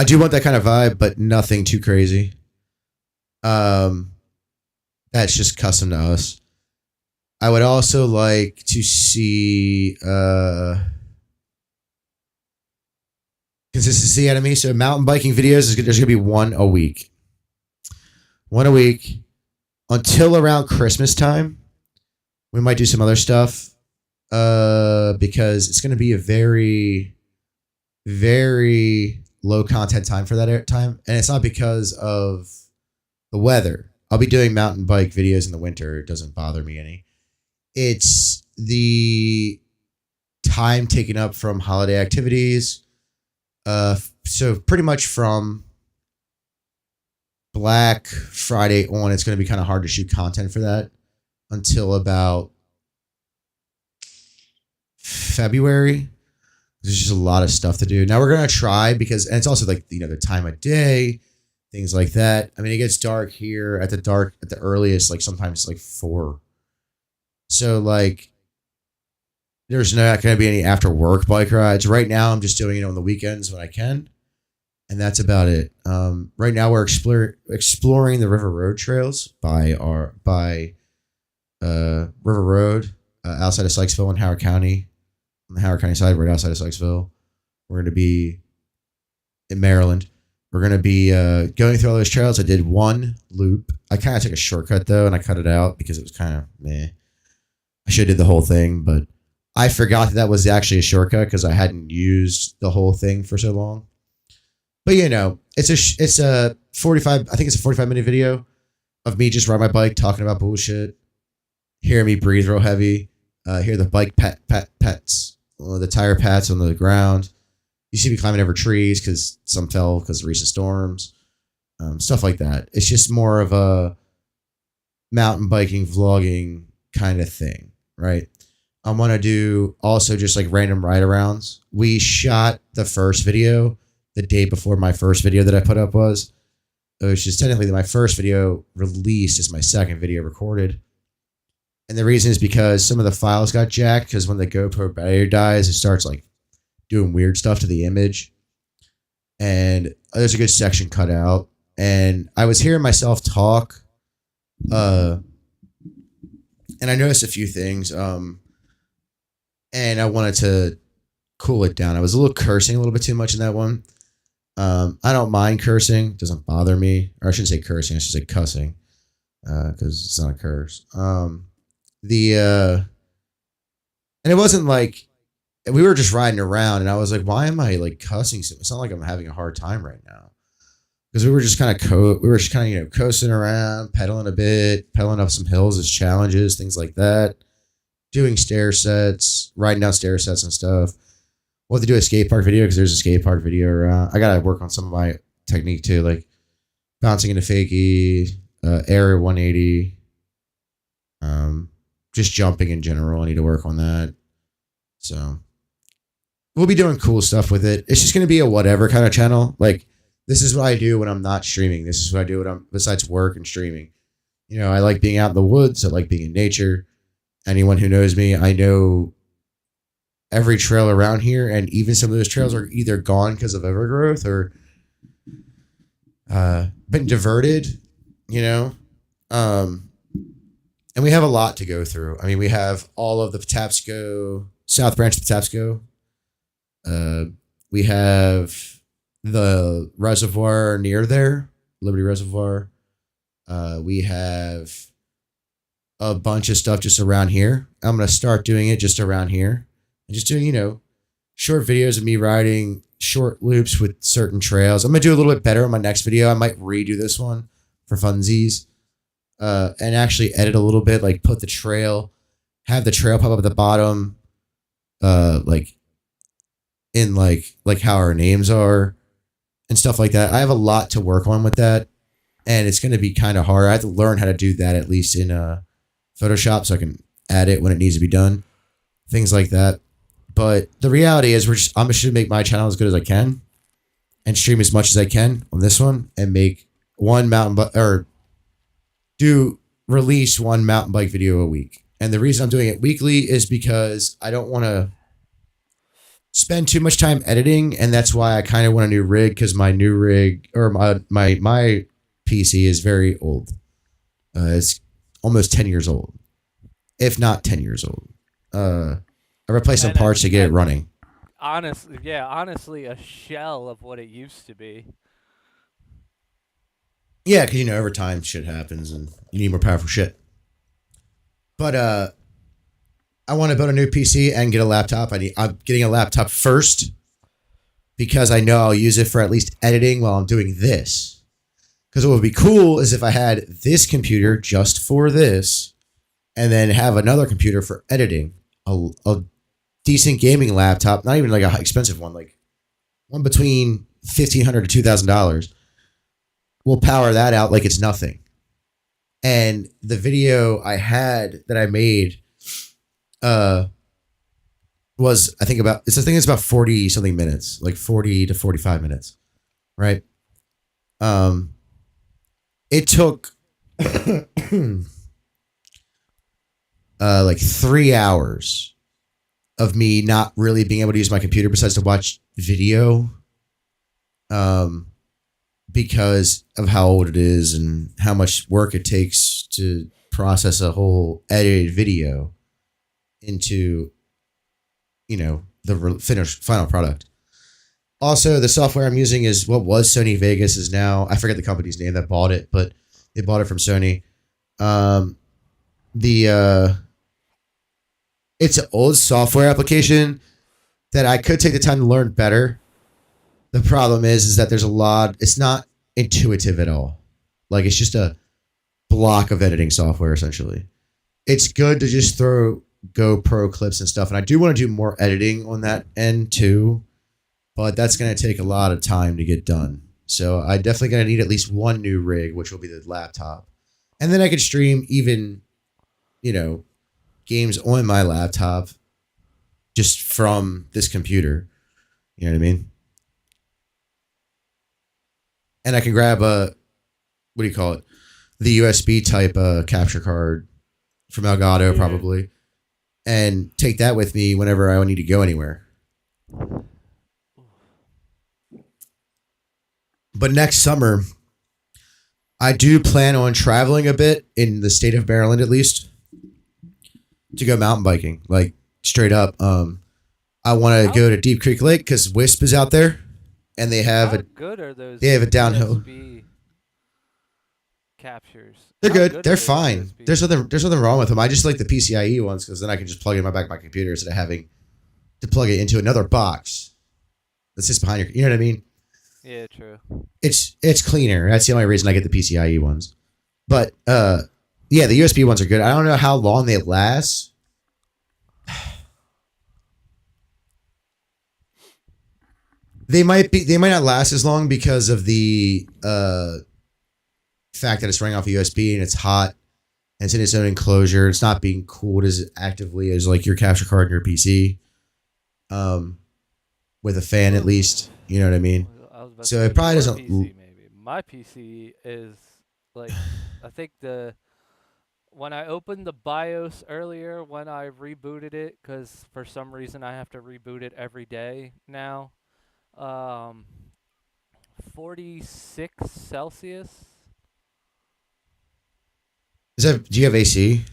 do want that kind of vibe, but nothing too crazy. That's just custom to us. I would also like to see consistency out of me. So mountain biking videos, there's going to be one a week. One a week until around Christmas time. We might do some other stuff because it's going to be a very, very low content time for that time. And it's not because of the weather. I'll be doing mountain bike videos in the winter. It doesn't bother me any. It's the time taken up from holiday activities. So pretty much from Black Friday on, it's going to be kind of hard to shoot content for that until about February. There's just a lot of stuff to do. Now we're going to try because, and it's also like, you know, the time of day, things like that. I mean, it gets dark here at the earliest, like sometimes like 4. So like, there's not going to be any after work bike rides. Right now, I'm just doing it on the weekends when I can. And that's about it. Right now, we're exploring the River Road trails by River Road outside of Sykesville in Howard County. On the Howard County side, right outside of Sykesville. We're going to be in Maryland. We're going to be going through all those trails. I did one loop. I kind of took a shortcut, though, and I cut it out because it was kind of meh. I should have did the whole thing, but I forgot that was actually a shortcut because I hadn't used the whole thing for so long. But you know, it's a 45. I think it's a 45-minute video of me just riding my bike, talking about bullshit, hear me breathe real heavy, hear the bike pets, the tire pats on the ground. You see me climbing over trees because some fell because of recent storms, stuff like that. It's just more of a mountain biking vlogging kind of thing, right? I want to do also just like random ride-arounds. We shot the first video the day before my first video that I put up was. Which is technically my first video released as my second video recorded. And the reason is because some of the files got jacked because when the GoPro battery dies, it starts like doing weird stuff to the image. And there's a good section cut out. And I was hearing myself talk. And I noticed a few things. And I wanted to cool it down. I was a little cursing a little bit too much in that one. I don't mind cursing. It doesn't bother me. Or I shouldn't say cursing. I should say cussing. Because it's not a curse. And it wasn't like, we were just riding around and I was like, why am I like cussing? It's not like I'm having a hard time right now. because we were just kind of coasting around, pedaling a bit, pedaling up some hills as challenges, things like that. Doing stair sets, riding down stair sets and stuff. We'll have to do a skate park video because there's a skate park video around. I gotta work on some of my technique too, like bouncing into fakie, air 180, just jumping in general. I need to work on that. So we'll be doing cool stuff with it. It's just gonna be a whatever kind of channel. Like, this is what I do when I'm not streaming. This is what I do when I'm besides work and streaming. You know, I like being out in the woods. I like being in nature. Anyone who knows me, I know every trail around here, and even some of those trails are either gone because of overgrowth or been diverted, you know. And we have a lot to go through. I mean, we have all of the Patapsco, South Branch of Patapsco. We have the reservoir near there, Liberty Reservoir. We have a bunch of stuff just around here. I'm going to start doing it just around here. And just doing, short videos of me riding short loops with certain trails. I'm going to do a little bit better on my next video. I might redo this one for funsies. And actually edit a little bit, like put the trail, have the trail pop up at the bottom, like how our names are and stuff like that. I have a lot to work on with that, and it's going to be kind of hard. I have to learn how to do that, at least in Photoshop, so I can add it when it needs to be done, things like that. But the reality is, I'm just going to make my channel as good as I can and stream as much as I can on this one, and make release one mountain bike video a week. And the reason I'm doing it weekly is because I don't want to spend too much time editing, and that's why I kind of want a new rig, because my new rig, or my PC is very old. It's almost 10 years old, if not 10 years old. I replaced some parts to get it running. Honestly, a shell of what it used to be. Yeah, because, over time shit happens and you need more powerful shit. But I want to build a new PC and get a laptop. I'm getting a laptop first because I know I'll use it for at least editing while I'm doing this. Because what would be cool is if I had this computer just for this, and then have another computer for editing. A decent gaming laptop, not even like a expensive one, like one between $1,500 to $2,000. We'll power that out like it's nothing. And the video I had that I made was, I think it's about 40 something minutes, like 40 to 45 minutes. Right. It took like 3 hours of me not really being able to use my computer besides to watch video. Because of how old it is and how much work it takes to process a whole edited video into, the finished final product. Also, the software I'm using is what was Sony Vegas, is now, I forget the company's name that bought it, but they bought it from Sony. It's an old software application that I could take the time to learn better. The problem is that there's a lot, it's not intuitive at all. Like, it's just a block of editing software, essentially. It's good to just throw GoPro clips and stuff. And I do want to do more editing on that end too, but that's going to take a lot of time to get done. So I definitely going to need at least one new rig, which will be the laptop. And then I could stream even, games on my laptop just from this computer. You know what I mean? And I can grab the USB type capture card from Elgato probably, and take that with me whenever I need to go anywhere. But next summer, I do plan on traveling a bit in the state of Maryland, at least, to go mountain biking, like straight up. I want to go to Deep Creek Lake because Wisp is out there. And they have they have a downhill USB captures. They're good. They're fine. There's nothing wrong with them. I just like the PCIe ones because then I can just plug it in my back of my computer instead of having to plug it into another box that sits behind your. You know what I mean? Yeah, true. It's cleaner. That's the only reason I get the PCIe ones. But yeah, the USB ones are good. I don't know how long they last. They might not last as long because of the fact that it's running off a USB and it's hot and it's in its own enclosure. It's not being cooled as actively as like your capture card in your PC. With a fan at least, you know what I mean? So it probably doesn't. PC, maybe my PC is like, I think when I opened the BIOS earlier, when I rebooted it, because for some reason I have to reboot it every day now. 46 Celsius. Do you have AC?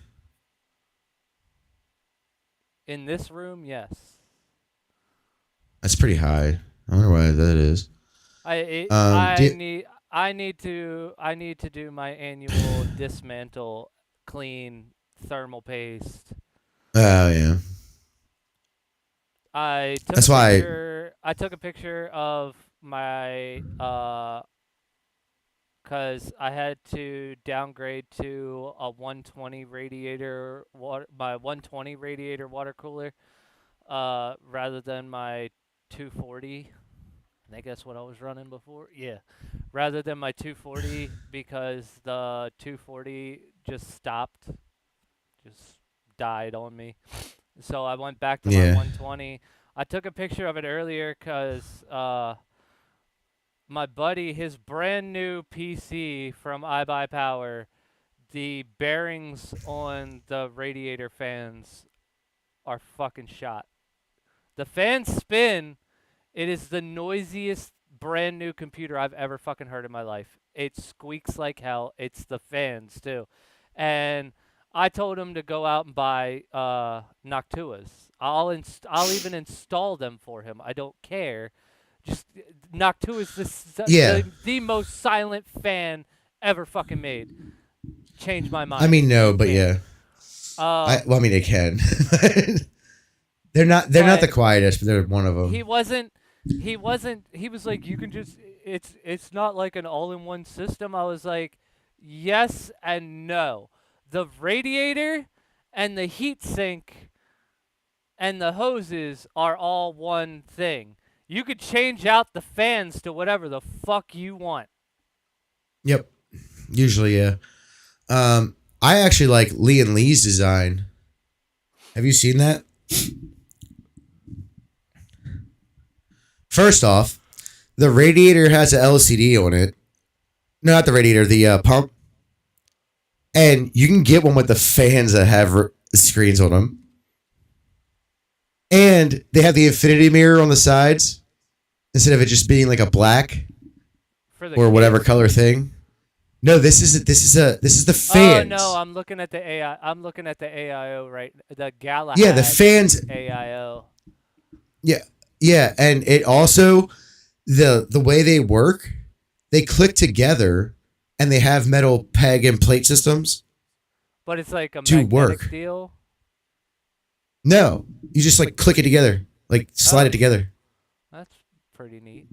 In this room, yes. That's pretty high. I wonder why that is. I need to do my annual dismantle, clean, thermal paste. Oh yeah. I took a picture of my because I had to downgrade to a 120 radiator my 120 radiator water cooler rather than my 240. I think that's what I was running before. Yeah. Rather than my 240 because the 240 just stopped. Just died on me. So I went back to my 120. I took a picture of it earlier because my buddy, his brand new PC from iBuyPower, the bearings on the radiator fans are fucking shot. The fans spin. It is the noisiest brand new computer I've ever fucking heard in my life. It squeaks like hell. It's the fans too. And I told him to go out and buy Noctuas. I'll even install them for him. I don't care. Just Noctua's the most silent fan ever fucking made. Change my mind. I mean, no, but yeah. I mean, they can. They're not the quietest, but they're one of them. He was like, you can just, it's not like an all-in-one system. I was like, yes and no. The radiator and the heat sink and the hoses are all one thing. You could change out the fans to whatever the fuck you want. Yep. Usually, yeah. I actually like Lee and Lee's design. Have you seen that? First off, the radiator has an LCD on it. No, not the radiator, the pump. And you can get one with the fans that have screens on them. And they have the infinity mirror on the sides instead of it just being like a black or whatever color thing. No, this is the fans. Oh no, I'm looking at the AI. I'm looking at the AIO right. The Galahad. Yeah, the fans. AIO. Yeah, yeah, and it also the way they work, they click together, and they have metal peg and plate systems. But it's like a magnetic deal. No, you just like click it together, like slide it together. That's pretty neat.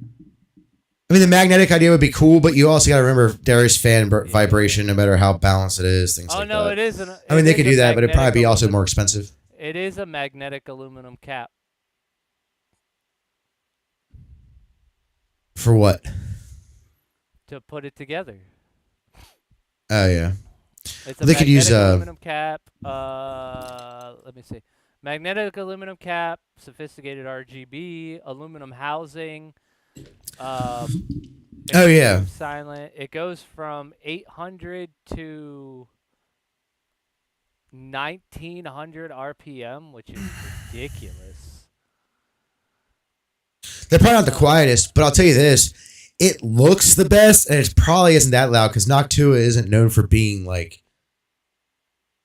I mean, the magnetic idea would be cool, but you also got to remember there's fan vibration, no matter how balanced it is. Things like that. Oh no, it isn't. I mean, they could do that, but it'd probably be also more expensive. It is a magnetic aluminum cap. For what? To put it together. Oh yeah. It's a magnetic aluminum cap. Let me see. Magnetic aluminum cap, sophisticated RGB, aluminum housing. Oh yeah. Silent. It goes from 800 to 1900 RPM, which is ridiculous. They're probably not the quietest, but I'll tell you this: it looks the best, and it probably isn't that loud because Noctua isn't known for being like,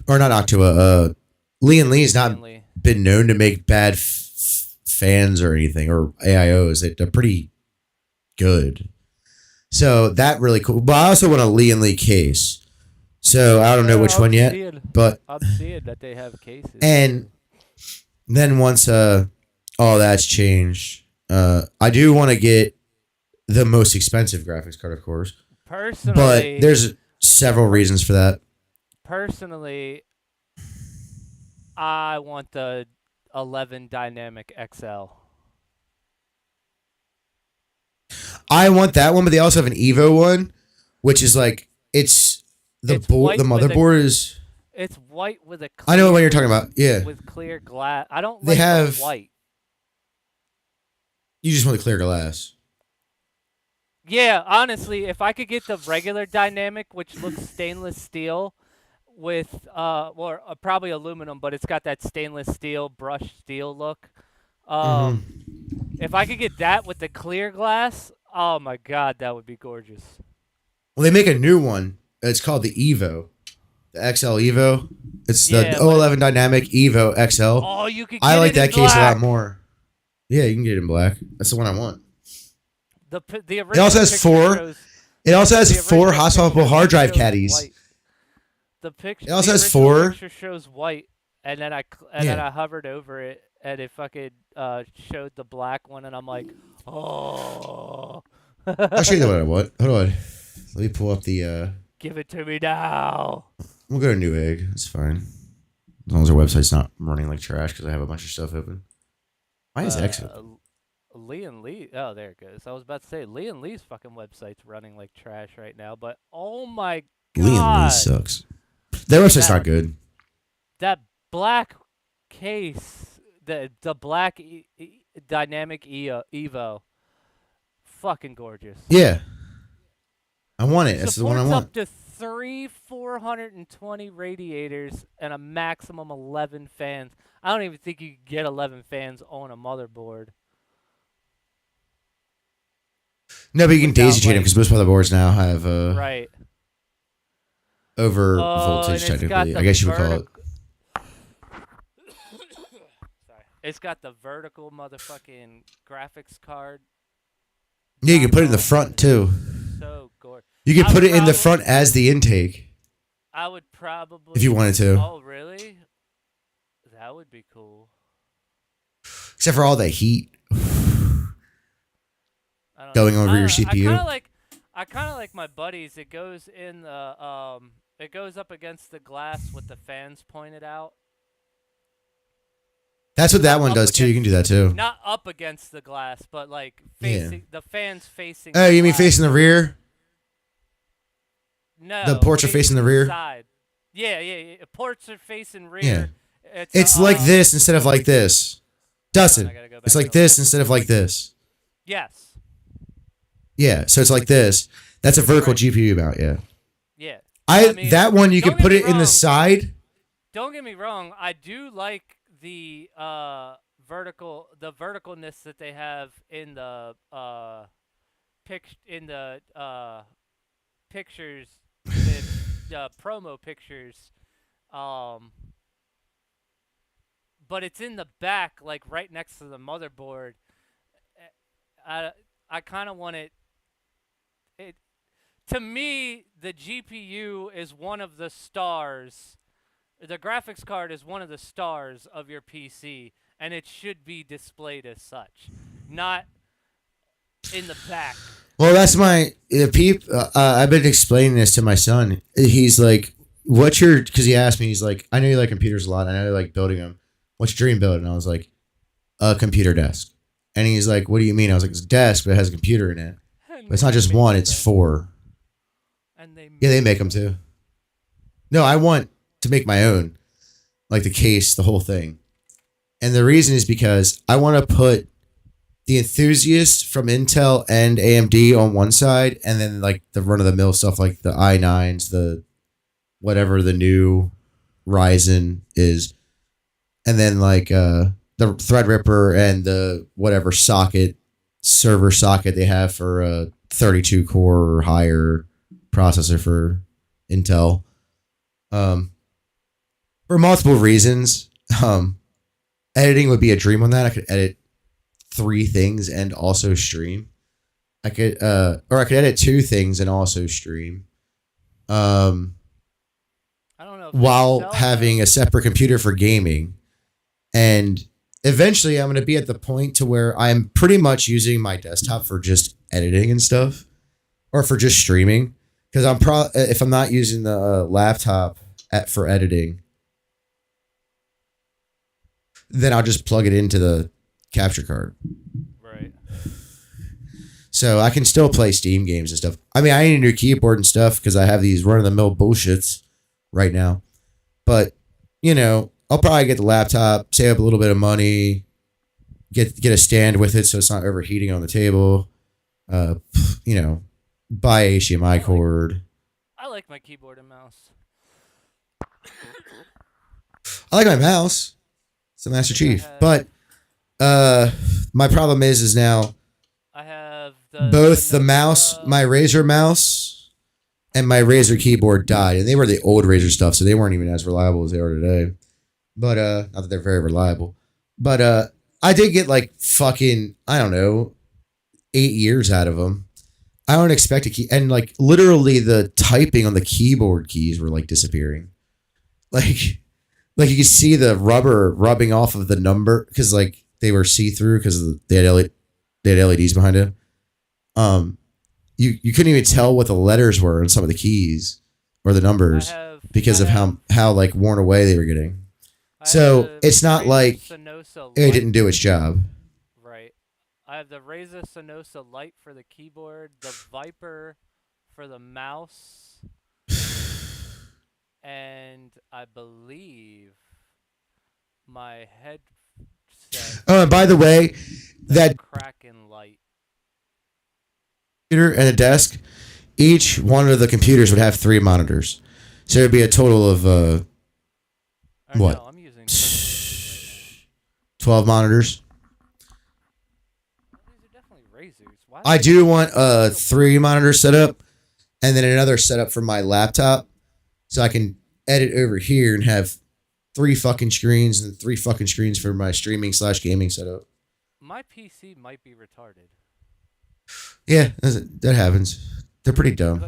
or not Noctua. Lee and Lee's not been known to make bad fans or anything, or AIOs. They're pretty good. So that really cool. But I also want a Lee and Lee case. So I don't know which one yet, but I'm seeing that they have cases. And then once all that's changed, I do want to get the most expensive graphics card, of course. Personally, but there's several reasons for that. Personally, I want the 11 Dynamic XL. I want that one, but they also have an Evo one, which is like the motherboard is. It's white with a. I know what you're talking about. Yeah, with clear glass. I don't. They like have the white. You just want the clear glass. Yeah, honestly, if I could get the regular Dynamic, which looks stainless steel, with probably aluminum, but it's got that stainless steel brushed steel look. If I could get that with the clear glass, oh my god, that would be gorgeous. Well, they make a new one. It's called the Evo, the XL Evo. It's the 011 Dynamic Evo XL. Oh, you could. I like that case a lot more. Yeah, you can get it in black. That's the one I want. The it also has four. It also has four hot swappable hard drive caddies. The picture. It also has four. Picture shows white, and then I hovered over it, and it fucking showed the black one, and I'm like, oh. I'll show you the one I want. Hold on. Let me pull up the. Give it to me now. We'll go to Newegg. It's fine. As long as our website's not running like trash because I have a bunch of stuff open. Why is X open? Lee and Lee. Oh, there it goes. I was about to say Lee and Lee's fucking website's running like trash right now, but oh my god, Lee and Lee sucks. Their website's not good. That black case, the black Dynamic Evo, fucking gorgeous. Yeah, I want it. That's the one I want. Up to 420 radiators and a maximum 11 fans. I don't even think you could get 11 fans on a motherboard. No, but you can daisy chain them because most motherboards now have right over voltage technically. I guess you would call it. Sorry, it's got the vertical motherfucking graphics card. Yeah, you can put it in the front too. So gorgeous. You can put it in the front as the intake. I would probably, if you wanted to. Oh, really? That would be cool. Except for all the heat going over your CPU. I kind of like my buddies. It goes in the it goes up against the glass with the fans pointed out. That's what that one does too. You can do that too. Not up against the glass, but like facing the fans facing. Oh, you mean facing the rear? No. The ports are facing the rear. Side. Yeah. Ports are facing rear. Yeah. It's like this instead of like this. Dustin, it's like this instead of like this. Yes. Yeah, so it's like this. That's a vertical GPU mount, yeah. Yeah. That one you can put it in the side. Don't get me wrong, I do like the verticalness that they have in the pictures, the promo pictures. But it's in the back, like right next to the motherboard. I kind of want it. To me, the GPU is one of the stars. The graphics card is one of the stars of your PC, and it should be displayed as such, not in the back. Well, that's my peep. I've been explaining this to my son. He's like, "What's your?" Because he asked me. He's like, "I know you like computers a lot. I know you like building them. What's your dream build?" And I was like, "A computer desk." And he's like, "What do you mean?" I was like, "It's a desk, but it has a computer in it. But it's not just one; it's four." And they make them too. No, I want to make my own, like the case, the whole thing. And the reason is because I want to put the enthusiasts from Intel and AMD on one side, and then like the run-of-the-mill stuff like the i9s, the whatever the new Ryzen is, and then like the Threadripper and the whatever server socket they have for a 32 core or higher processor for Intel. For multiple reasons, editing would be a dream on that. I could edit 3 things and also stream. I could edit 2 things and also stream. I don't know. While having a separate computer for gaming, and eventually I'm going to be at the point to where I'm pretty much using my desktop for just editing and stuff, or for just streaming. Because if I'm not using the laptop for editing, then I'll just plug it into the capture card. Right. So I can still play Steam games and stuff. I mean, I need a new keyboard and stuff because I have these run-of-the-mill bullshits right now. But, you know, I'll probably get the laptop, save up a little bit of money, get a stand with it so it's not overheating on the table. You know, buy a HDMI cord. I like my keyboard and mouse. I like my mouse. It's a Master Chief. But my problem is now I have both the mouse, my Razer mouse, and my Razer keyboard died. And they were the old Razer stuff, so they weren't even as reliable as they are today. But not that they're very reliable. But I did get like fucking, I don't know, 8 years out of them. I don't expect a key, and like literally the typing on the keyboard keys were like disappearing. Like you could see the rubber rubbing off of the number because like they were see through because they had LEDs behind it. You couldn't even tell what the letters were in some of the keys or the numbers because of how like worn away they were getting. So it's not like it didn't do its job. Right. I have the Razer Sonosa Lite for the keyboard, the Viper for the mouse, and I believe my headset. Oh, and by the way, that Kraken Light. Computer and a desk, each one of the computers would have 3 monitors. So it'd be a total of what? No, I'm using 12 monitors. These are definitely Razers. Why I do want a 3 monitor setup and then another setup for my laptop so I can edit over here and have 3 fucking screens and 3 fucking screens for my streaming/gaming setup. My PC might be retarded. Yeah, that happens. They're pretty dumb.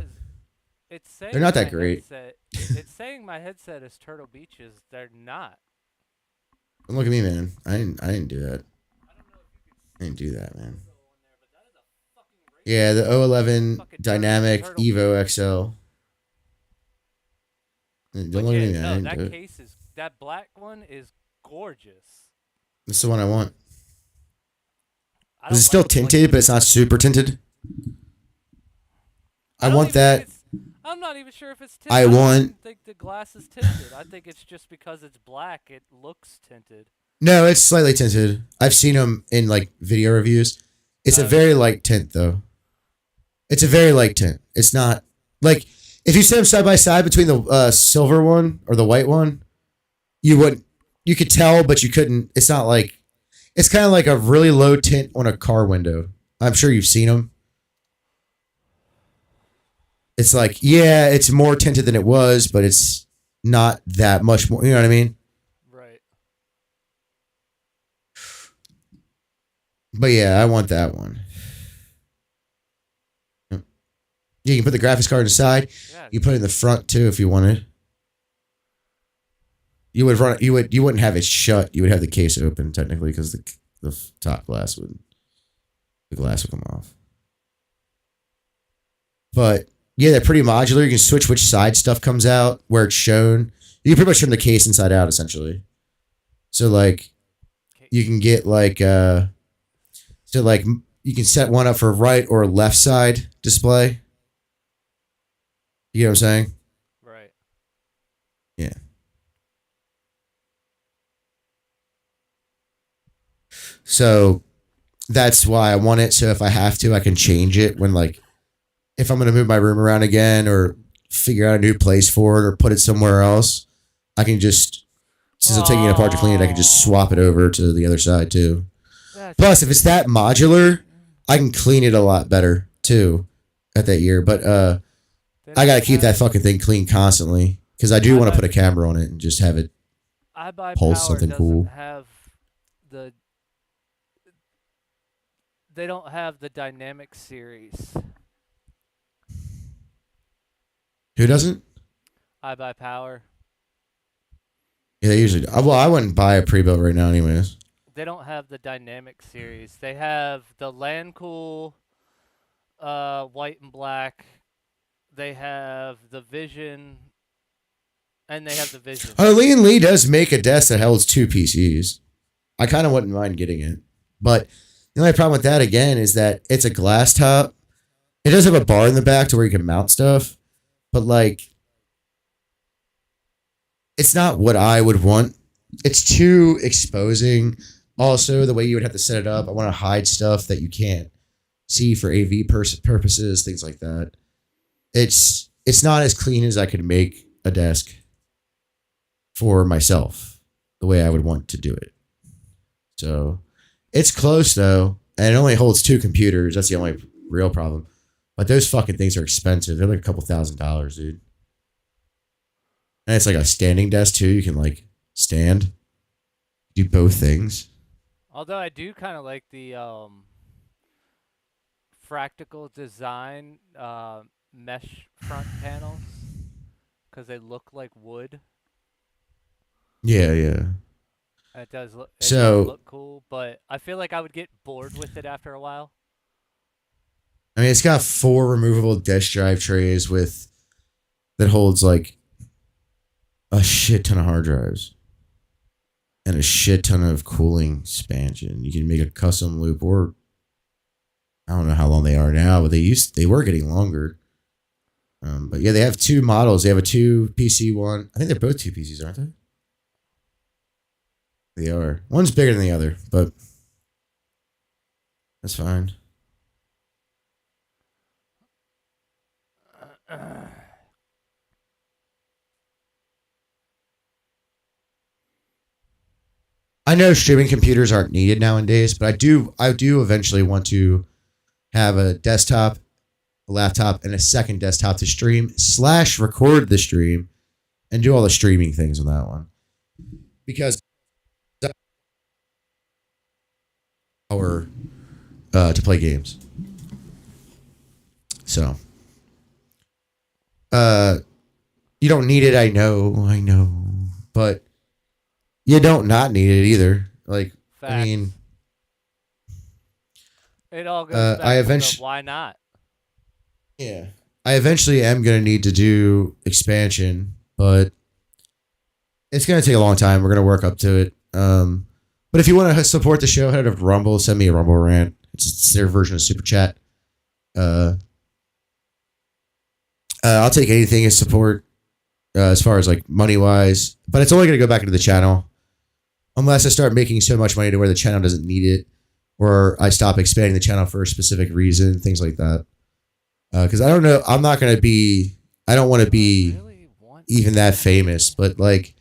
They're not that great. It's saying my headset is Turtle Beach's. They're not. Don't look at me, man. I didn't do that. I didn't do that, man. Yeah, the 011 Dynamic Evo XL. Don't look at me, man. No, that black one is gorgeous. That's the one I want. Is it still tinted, but it's not super tinted? I want that. I'm not even sure if it's tinted. I don't think the glass is tinted. I think it's just because it's black, it looks tinted. No, it's slightly tinted. I've seen them in like video reviews. It's a very light tint, though. It's a very light tint. It's not like if you set them side by side between the silver one or the white one, you could tell, but you couldn't. It's not like. It's kind of like a really low tint on a car window. I'm sure you've seen them. It's like, yeah, it's more tinted than it was, but it's not that much more. You know what I mean? Right. But yeah, I want that one. You can put the graphics card inside. Yeah, you put it in the front too if you wanted. You would run. You wouldn't have it shut. You would have the case open technically because the top glass would come off. But yeah, they're pretty modular. You can switch which side stuff comes out where it's shown. You can pretty much turn the case inside out essentially. So like, you can get like you can set one up for right or left side display. You know what I'm saying? Right. Yeah. So that's why I want it. So if I have to, I can change it when like, if I'm going to move my room around again or figure out a new place for it or put it somewhere else, I can just, since I'm taking it apart to clean it, I can just swap it over to the other side too. Plus, if it's that modular, I can clean it a lot better too at that year. But I got to keep that fucking thing clean constantly because I do want to put a camera on it and just have it pulse something cool. They don't have the dynamic series. Who doesn't? I buy power. Yeah, they usually do. Well, I wouldn't buy a pre-built right now anyways. They don't have the dynamic series. They have the Land Cool, white and black. They have the Vision, and they have the Vision. Lee does make a desk that holds 2 PCs. I kind of wouldn't mind getting it, but the only problem with that again is that it's a glass top. It does have a bar in the back to where you can mount stuff, but like, it's not what I would want. It's too exposing. Also, the way you would have to set it up, I want to hide stuff that you can't see for AV purposes, things like that. It's not as clean as I could make a desk for myself, the way I would want to do it. So it's close though, and it only holds 2 computers. That's the only real problem. But those fucking things are expensive. They're like a couple $1,000s, dude. And it's like a standing desk too. You can like stand, do both things. Although I do kind of like the fractal design mesh front panels because they look like wood. Yeah. It does look cool, but I feel like I would get bored with it after a while. I mean, it's got 4 removable disk drive trays that holds like a shit ton of hard drives and a shit ton of cooling expansion. You can make a custom loop, or I don't know how long they are now, but they were getting longer. But yeah, they have 2 models. They have a 2 PC one. I think they're both 2 PCs, aren't they? They are. One's bigger than the other, but that's fine. I know streaming computers aren't needed nowadays, but I do eventually want to have a desktop, a laptop, and a second desktop to stream / record the stream and do all the streaming things on that one. Because to play games. So you don't need it, I know, but you don't not need it either. Like, Facts. I mean, it all goes back to why not? Yeah. I eventually am going to need to do expansion, but it's going to take a long time. We're going to work up to it. But if you want to support the show, head over to Rumble, send me a Rumble rant. It's their version of Super Chat. I'll take anything as support as far as like money wise, but it's only going to go back into the channel unless I start making so much money to where the channel doesn't need it, or I stop expanding the channel for a specific reason, things like that. Because I don't know, I don't want to be even that famous, but like,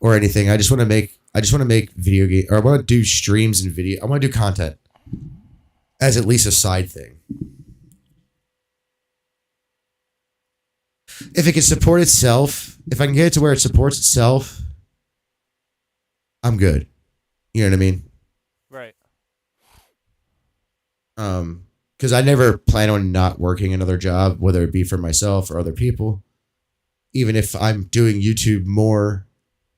or anything. I just want to make video game, or I want to do streams and video. I want to do content as at least a side thing. If it can support itself, if I can get it to where it supports itself, I'm good. You know what I mean? Right. Because I never plan on not working another job, whether it be for myself or other people. Even if I'm doing YouTube more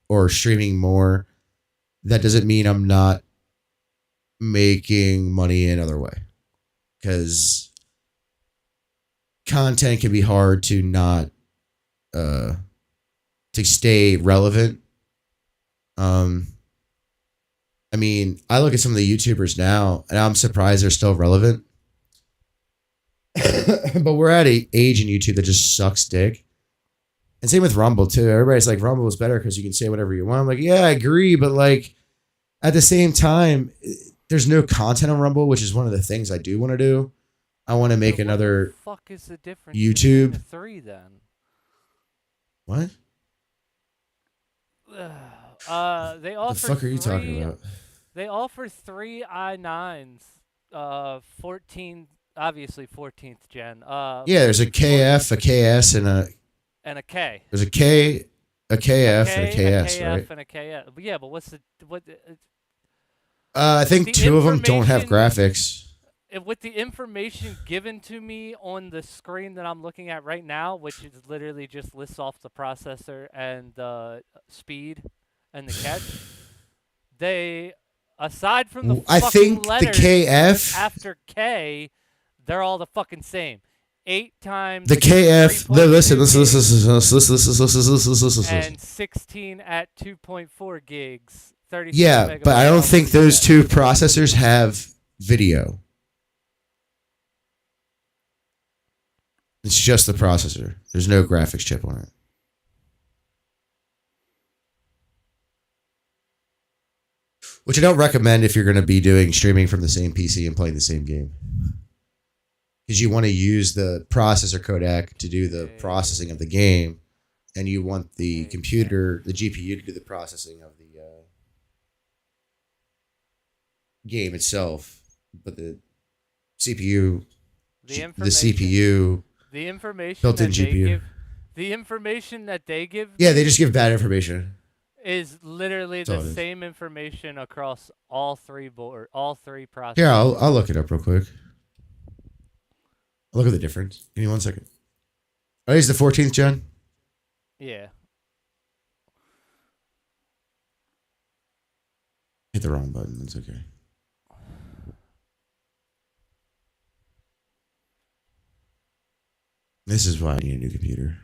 or streaming more, that doesn't mean I'm not making money another way. Because content can be hard to not to stay relevant. I mean, I look at some of the YouTubers now and I'm surprised they're still relevant. But we're at an age in YouTube that just sucks dick. And same with Rumble too. Everybody's like, Rumble is better because you can say whatever you want. I'm like, yeah, I agree, but like at the same time, there's no content on Rumble, which is one of the things I do want to do. I want to make another what the fuck is the difference YouTube. Between the 3 then? What? They offer. The fuck are you talking about? They offer 3 i9s, 14, obviously 14th gen. Yeah, there's a KF, a KS, and a K. There's a K, a KF, and a KS, right? And a KS. But yeah, but what's the what? I think 2 of them don't have graphics. With the information given to me on the screen that I'm looking at right now, which is literally just lists off the processor and the speed and the catch, they Aside from the I fucking think letters the KF after K, they're all the fucking same. 8 times the KF. No, 3.2 listen, and 16 at 2.4 gigs. 36 Yeah, megabytes. but I don't think those LPDDR. two processors have video. It's just the processor. There's no graphics chip on it. Which I don't recommend if you're going to be doing streaming from the same PC and playing the same game. Because you want to use the processor codec to do the processing of the game, and you want the computer, the GPU, to do the processing of the game itself. But the CPU, the CPU, the information built-in that GPU. they give, the information that they give, Yeah, they just give bad information. is literally That's all the it is. same information across all three processors. Here, I'll look it up real quick. I'll look at the difference. Give me 1 second. Oh, he's the 14th gen? Yeah. Hit the wrong button. That's okay. This is why I need a new computer.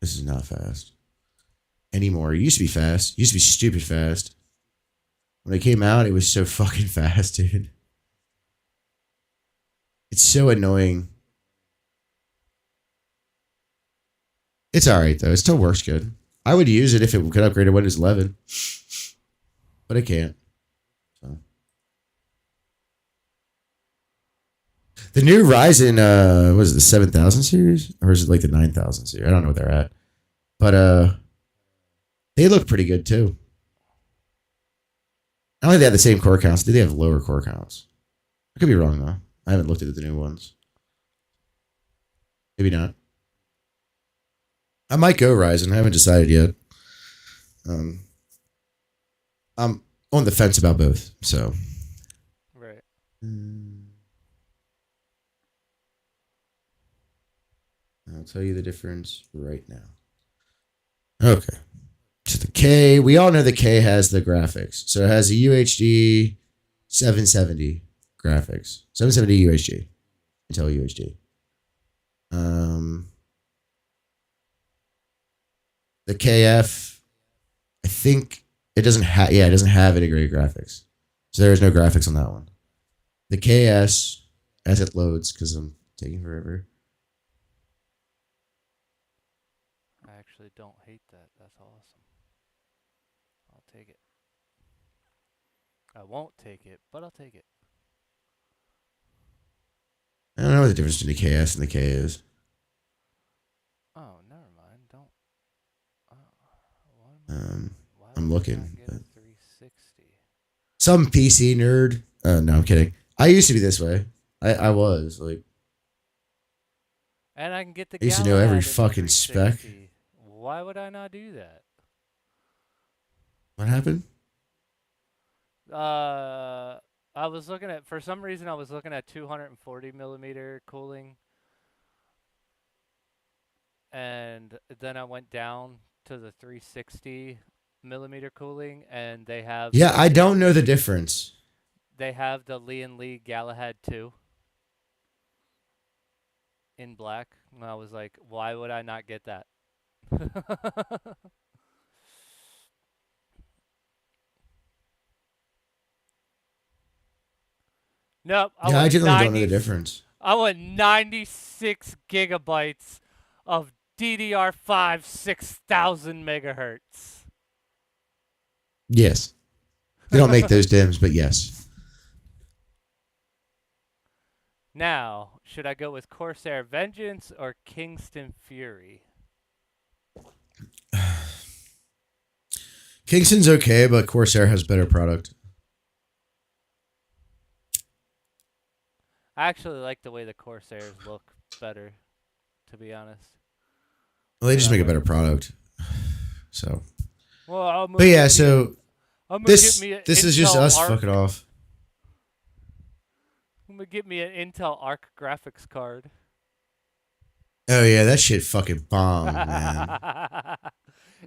This is not fast anymore. It used to be fast. It used to be stupid fast. When it came out, it was so fucking fast, dude. It's so annoying. It's alright, though. It still works good. I would use it if it could upgrade to Windows 11. But it can't. So. The new Ryzen, was it the 7000 series? Or is it like the 9000 series? I don't know what they're at. But they look pretty good, too. I don't think they have the same core counts. Do they have lower core counts? I could be wrong, though. I haven't looked at the new ones. Maybe not. I might go Ryzen. I haven't decided yet. I'm on the fence about both, so. Right. I'll tell you the difference right now. Okay. So the K, we all know the K has the graphics. So it has a UHD 770 graphics. 770 UHD. Intel UHD. The KF, I think it doesn't have, it doesn't have integrated graphics. So there's no graphics on that one. The KS, as it loads, because I'm taking forever. I actually don't hate that. That's awesome. I'll take it. I won't take it, but I'll take it. I don't know what the difference between the KS and the K is. Oh, never mind. Don't. I'm looking. Get a 360. Some PC nerd. No, I'm kidding. I used to be this way. I was like. And I can get the. I used to know every Galahad in the fucking spec. 360. Why would I not do that? What happened? I was looking at, for some reason, I was looking at 240 millimeter cooling. And then I went down to the 360 millimeter cooling, and they have. Yeah, I don't know the difference. They have the Lee Galahad 2 in black. And I was like, why would I not get that? Nope. I generally don't know the difference. I want 96 gigabytes of DDR5 6000 megahertz. Yes. They don't make those DIMMs, but yes. Now, should I go with Corsair Vengeance or Kingston Fury? Kingston's okay, but Corsair has better product. I actually like the way the Corsairs look better, to be honest. Well, they just make a better product. So. Well, but yeah, so this is just us fucking off. I'm gonna get me an Intel Arc graphics card. Oh yeah, that shit fucking bombed, man.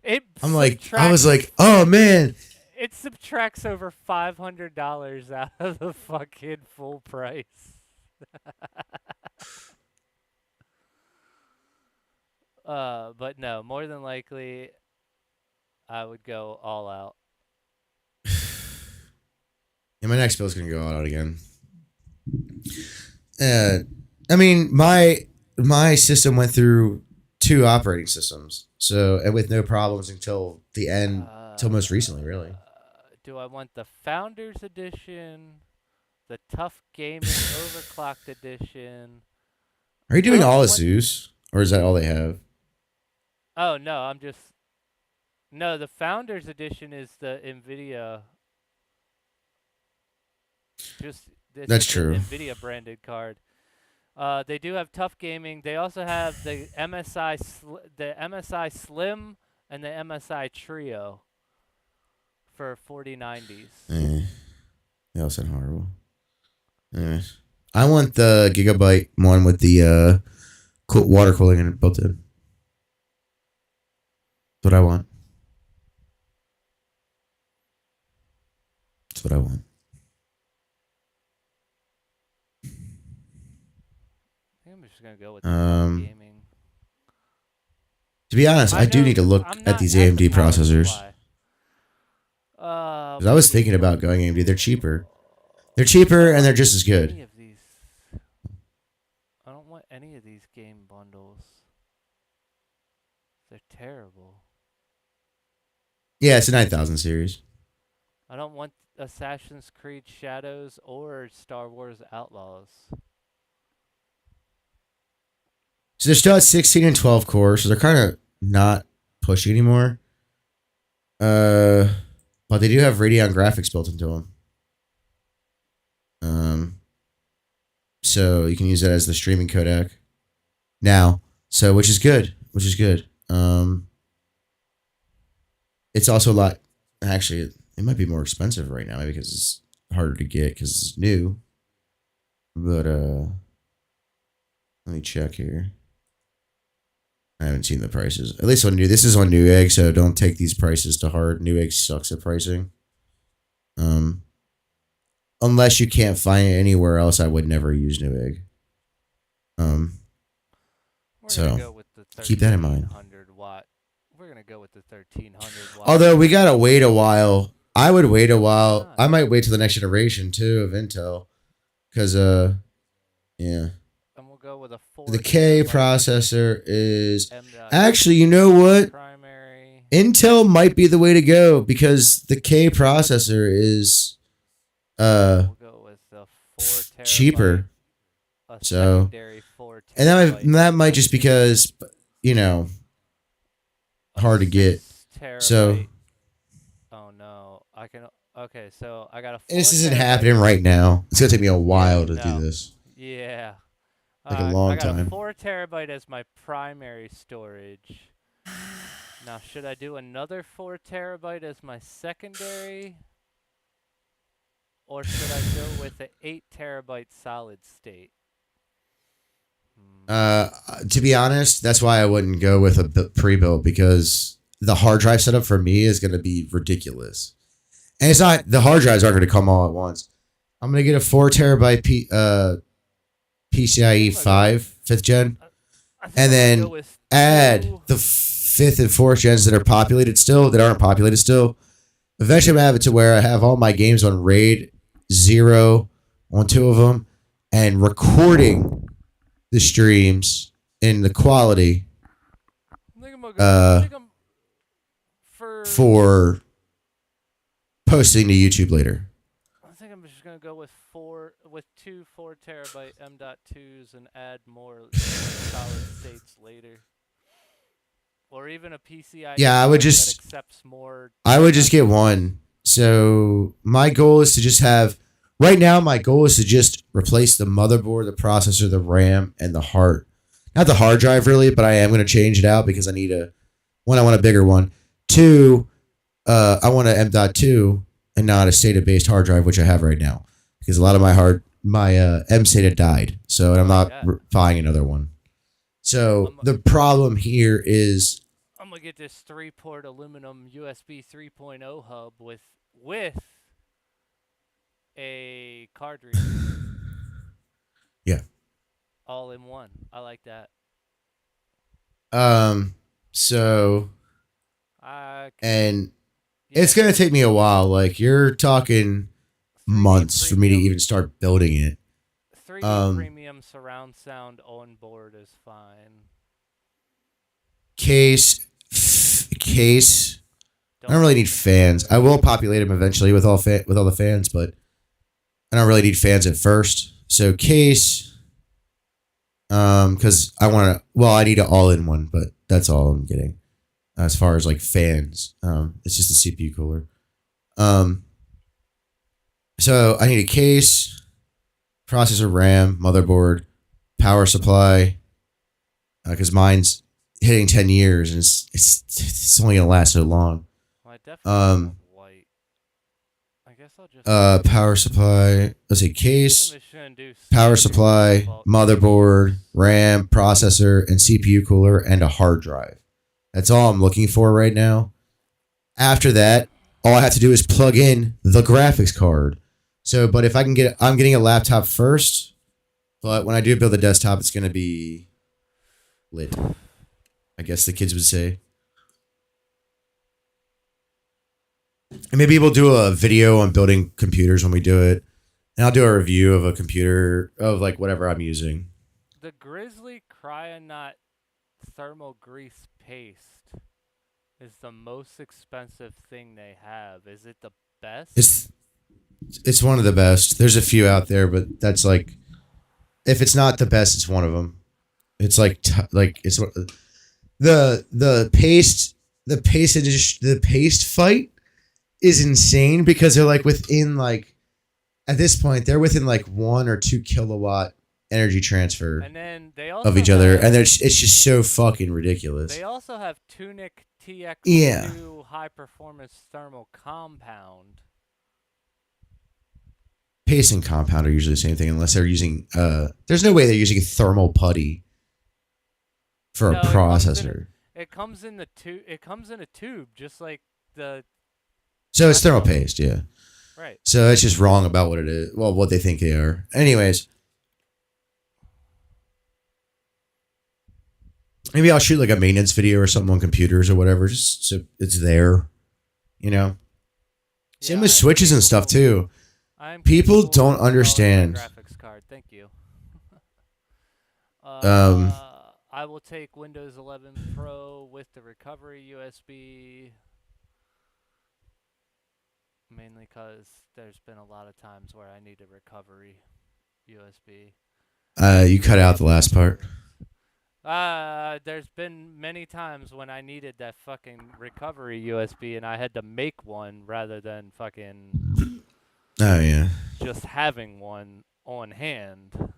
I was like, oh man, It subtracts over $500 out of the fucking full price. But no, more than likely, I would go all out. Yeah, my next bill's gonna go all out again. I mean, my system went through 2 operating systems, so and with no problems until the end, till most recently, really. Do I want the Founders Edition, the Tough Gaming Overclocked Edition? Are you doing all Asus, or is that all they have? Oh no, I'm just no. The Founders Edition is the NVIDIA. That's true. NVIDIA branded card. They do have Tough Gaming. They also have the MSI Slim and the MSI Trio for 4090s. They all sound horrible. Anyways, I want the Gigabyte one with the water cooling in it built in. That's what I want. That's what I want. I'm just gonna go with the gaming. To be honest, I do need to look at these AMD processors. I was thinking about going AMD. They're cheaper. They're cheaper and they're just as good. I don't want any of these game bundles. They're terrible. Yeah, it's a 9000 series. I don't want Assassin's Creed Shadows or Star Wars Outlaws. So they're still at 16 and 12 cores, so they're kind of not pushy anymore. But they do have Radeon graphics built into them. So you can use that as the streaming codec now. So which is good. It's also a lot. Actually, it might be more expensive right now, maybe because it's harder to get because it's new. But let me check here. I haven't seen the prices. At least on new. This is on Newegg, so don't take these prices to heart. Newegg sucks at pricing. Unless you can't find it anywhere else, I would never use Newegg. So keep that in mind. We're gonna go with the 1300 watt. Although we gotta wait a while. I would wait a while. I might wait till the next generation too of Intel, because yeah. Go with a the K processor is actually, you know what? Primary. Intel might be the way to go because the K processor is we'll go with the cheaper. So and that might just because, you know, hard to get. So oh no, okay, so I got a this isn't happening right now. It's gonna take me a while to do this. Yeah. Like a long I got time. a 4 terabyte as my primary storage. Now, should I do another 4 terabyte as my secondary? Or should I go with an 8 terabyte solid state? To be honest, that's why I wouldn't go with a pre-built, because the hard drive setup for me is going to be ridiculous. And it's not, the hard drives aren't going to come all at once. I'm going to get a 4 terabyte PCIe 5 5th gen, and then add the 5th and 4th gens that are populated still, that aren't populated still. Eventually I'm going to have it to where I have all my games on RAID 0 on 2 of them, and recording the streams in the quality for posting to YouTube later. I think I'm just gonna go with 2 4 terabyte M.2s and add more solid states later, or even a PCIe. Yeah, I would just accepts more. I would just get one. So my goal is to just have. Right now, my goal is to just replace the motherboard, the processor, the RAM, and the heart. Not the hard drive, really, but I am going to change it out because I need I want a bigger one. 2, I want an M.2 and not a SATA-based hard drive, which I have right now. Because a lot of my M-SATA died. So I'm not buying another one. So the problem here is... I'm going to get this 3-port aluminum USB 3.0 hub with with a card reader. Yeah. All in one. I like that. So, yeah. and it's gonna take me a while. Like you're talking months for me to even start building it. 3D premium surround sound on board is fine. Case. I don't really need fans. I will populate them eventually with all the fans, but I don't really need fans at first. So case, because I want to. Well, I need an all-in-one, but that's all I'm getting. As far as like fans, it's just a CPU cooler. So I need a case, processor, RAM, motherboard, power supply, because mine's hitting 10 years and it's only gonna last so long. Well, I definitely have white. I guess I'll just power supply. Let's see, case, power supply, motherboard, RAM, processor, and CPU cooler, and a hard drive. That's all I'm looking for right now. After that, all I have to do is plug in the graphics card. So, but if I can I'm getting a laptop first. But when I do build a desktop, it's gonna be lit, I guess the kids would say. And maybe we'll do a video on building computers when we do it. And I'll do a review of a computer, of like whatever I'm using. The Grizzly Cryonaut thermal grease paste is the most expensive thing they have. Is it the best? It's one of the best. There's a few out there, but that's like, if it's not the best, it's one of them. It's like it's the paste fight is insane because they're like within like, at this point they're within like 1 or 2 kilowatt energy transfer and then they also of each other, and it's just so fucking ridiculous. They also have Tunic TX2 high performance thermal compound. Paste and compound are usually the same thing unless they're using there's no way they're using thermal putty for a processor. It comes in a tube just like the. So it's thermal paste, yeah. Right. So it's just wrong about what it is. Well, what they think they are. Anyways. Maybe I'll shoot like a maintenance video or something on computers or whatever, just so it's there. You know? Yeah, same with switches and stuff too. People don't understand. Graphics card, thank you. I will take Windows 11 Pro with the recovery USB. Mainly because there's been a lot of times where I need a recovery USB. You cut out the last part. There's been many times when I needed that fucking recovery USB and I had to make one rather than fucking... Oh, yeah. Just having one on hand.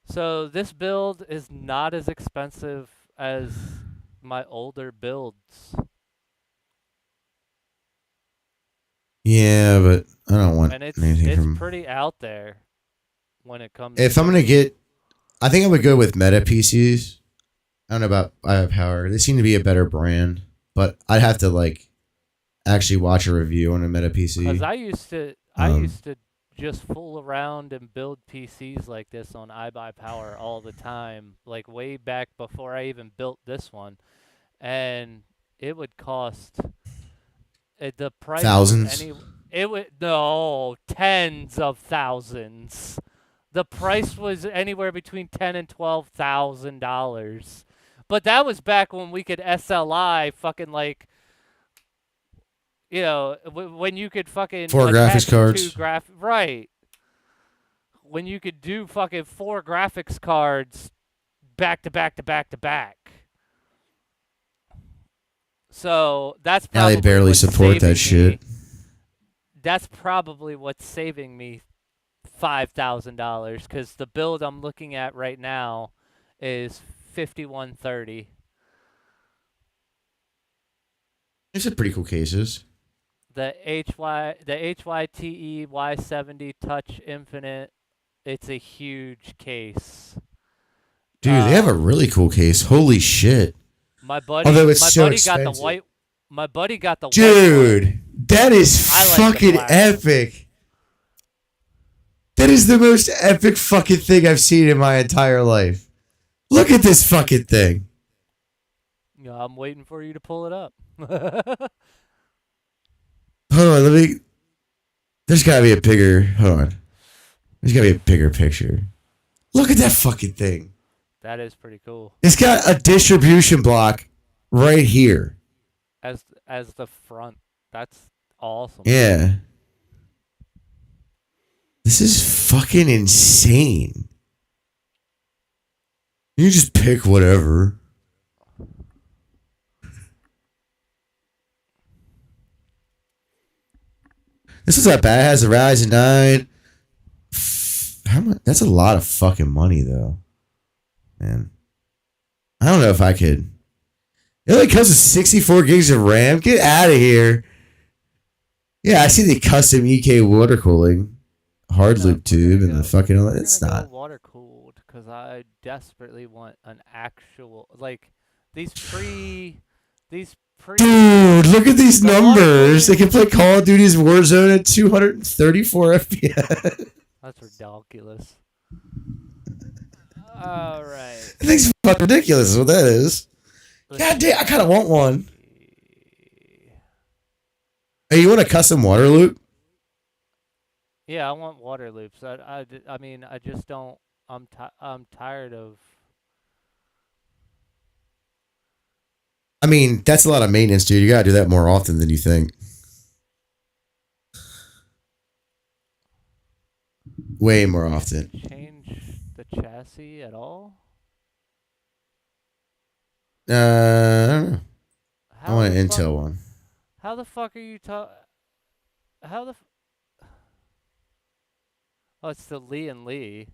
So this build is not as expensive as my older builds. Yeah, but I don't want anything from... It's pretty out there when it comes If I'm going to get... I think I would go with Meta PCs. I don't know about iPower. They seem to be a better brand, but I'd have to like actually watch a review on a Meta PC. Because I used to just fool around and build PCs like this on iBuyPower all the time, like way back before I even built this one, and it would cost the price thousands. Tens of thousands. The price was anywhere between $10,000 and $12,000. But that was back when we could SLI fucking like, you know, when you could fucking 4 graphics cards. Right. When you could do fucking 4 graphics cards back to back to back to back. So that's probably now they barely support that shit. That's probably what's saving me $5,000 because the build I'm looking at right now is 5130. These are pretty cool cases. The HYTE Y70 Touch Infinite, it's a huge case. Dude, they have a really cool case. Holy shit. My buddy, Although it's so expensive. My buddy got the Dude. white one. That is fucking epic. That is the most epic fucking thing I've seen in my entire life. Look at this fucking thing. Yeah, I'm waiting for you to pull it up. Hold on, let me. There's gotta be a bigger. Hold on. There's gotta be a bigger picture. Look at that fucking thing. That is pretty cool. It's got a distribution block right here. As the front. That's awesome. Yeah. This is fucking insane. You just pick whatever. This is not bad. It has a Ryzen 9. How much? That's a lot of fucking money, though. Man. I don't know if I could. It only comes with 64 gigs of RAM. Get out of here. Yeah, I see the custom EK water cooling. Hard loop tube and the fucking... It's not. Water cooled because I desperately want an actual... Like, these pre... Dude, look at these numbers. They can play Call of Duty's Warzone at 234 FPS. That's ridiculous. All right. That thing's fucking ridiculous is what that is. God damn, I kind of want one. Hey, you want a custom water loop? Yeah, I want water loops. I mean, I just don't... I'm tired of... I mean, that's a lot of maintenance, dude. You gotta do that more often than you think. Way more often. Change the chassis at all? I don't know. I want an Intel one. How the fuck are you how the... Oh, it's the Lee and Lee.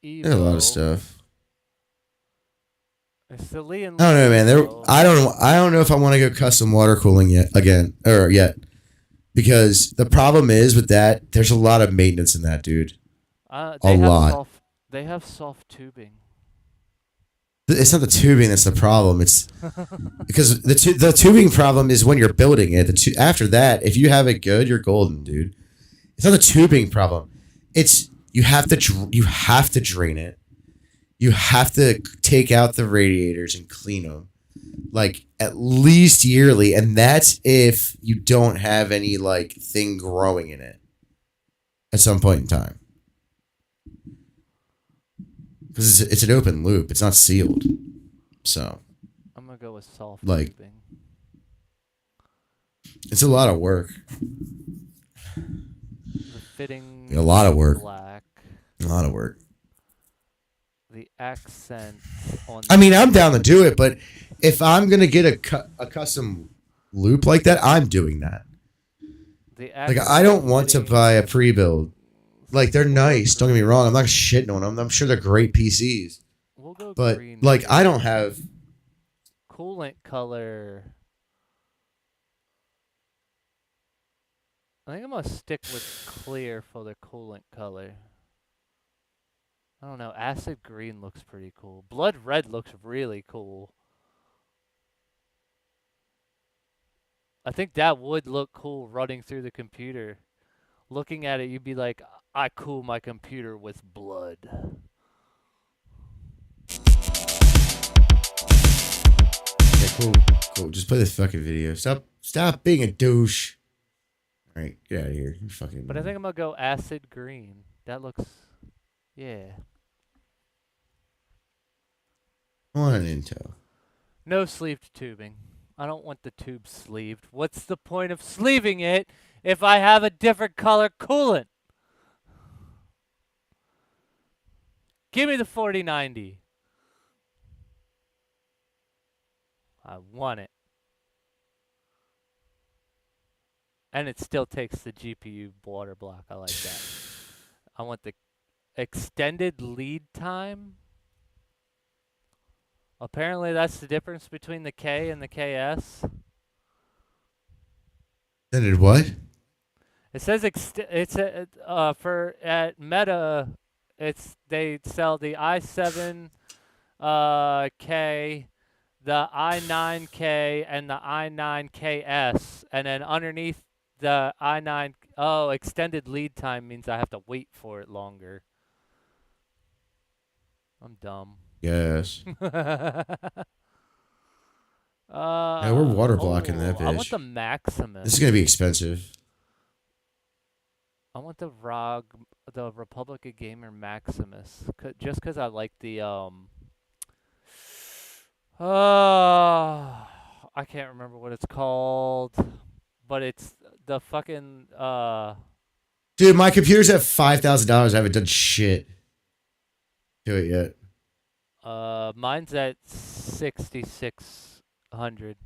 Evo. There's a lot of stuff. It's the Lee and I don't know, Lee. man. I don't know if I want to go custom water cooling yet. Because the problem is with that, there's a lot of maintenance in that, dude. A lot. They have soft tubing. It's not the tubing that's the problem. It's because the tubing problem is when you're building it. After that, if you have it good, you're golden, dude. It's not the tubing problem. It's you have to drain it. You have to take out the radiators and clean them, like at least yearly, and that's if you don't have any like thing growing in it at some point in time. Because it's an open loop, it's not sealed. So I'm gonna go with soft tubing. It's a lot of work. The fitting. A lot of work. Black. A lot of work. The accent on. I mean, I'm down to do it, but if I'm gonna get a custom loop like that, I'm doing that. Like, I don't want to buy a pre-build. Like, they're nice. Don't get me wrong. I'm not shitting on them. I'm sure they're great PCs. We'll go but green. Like, I don't have coolant color. I think I'm gonna stick with clear for the coolant color. I don't know. Acid green looks pretty cool. Blood red looks really cool. I think that would look cool running through the computer. Looking at it, you'd be like, I cool my computer with blood. Okay, cool. Just play this fucking video. Stop being a douche. All right, get out of here. You fucking. But I think I'm gonna go acid green. That looks, yeah. I want an Intel. No sleeved tubing. I don't want the tube sleeved. What's the point of sleeving it if I have a different color coolant? Give me the 4090. I want it. And it still takes the GPU water block. I like that. I want the extended lead time. Apparently, that's the difference between the K and the KS. Then it what? It says for at Meta, they sell the i7 K, the i9K and the i9KS, and then underneath the i9, oh, extended lead time means I have to wait for it longer. I'm dumb. Yes. Yeah, we're water blocking that bitch. I want the Maximus. This is gonna be expensive. I want the Republic of Gamer Maximus, just because I like the I can't remember what it's called, but it's the fucking Dude, my computer's at $5,000. I haven't done shit to it yet. mine's at 6,600,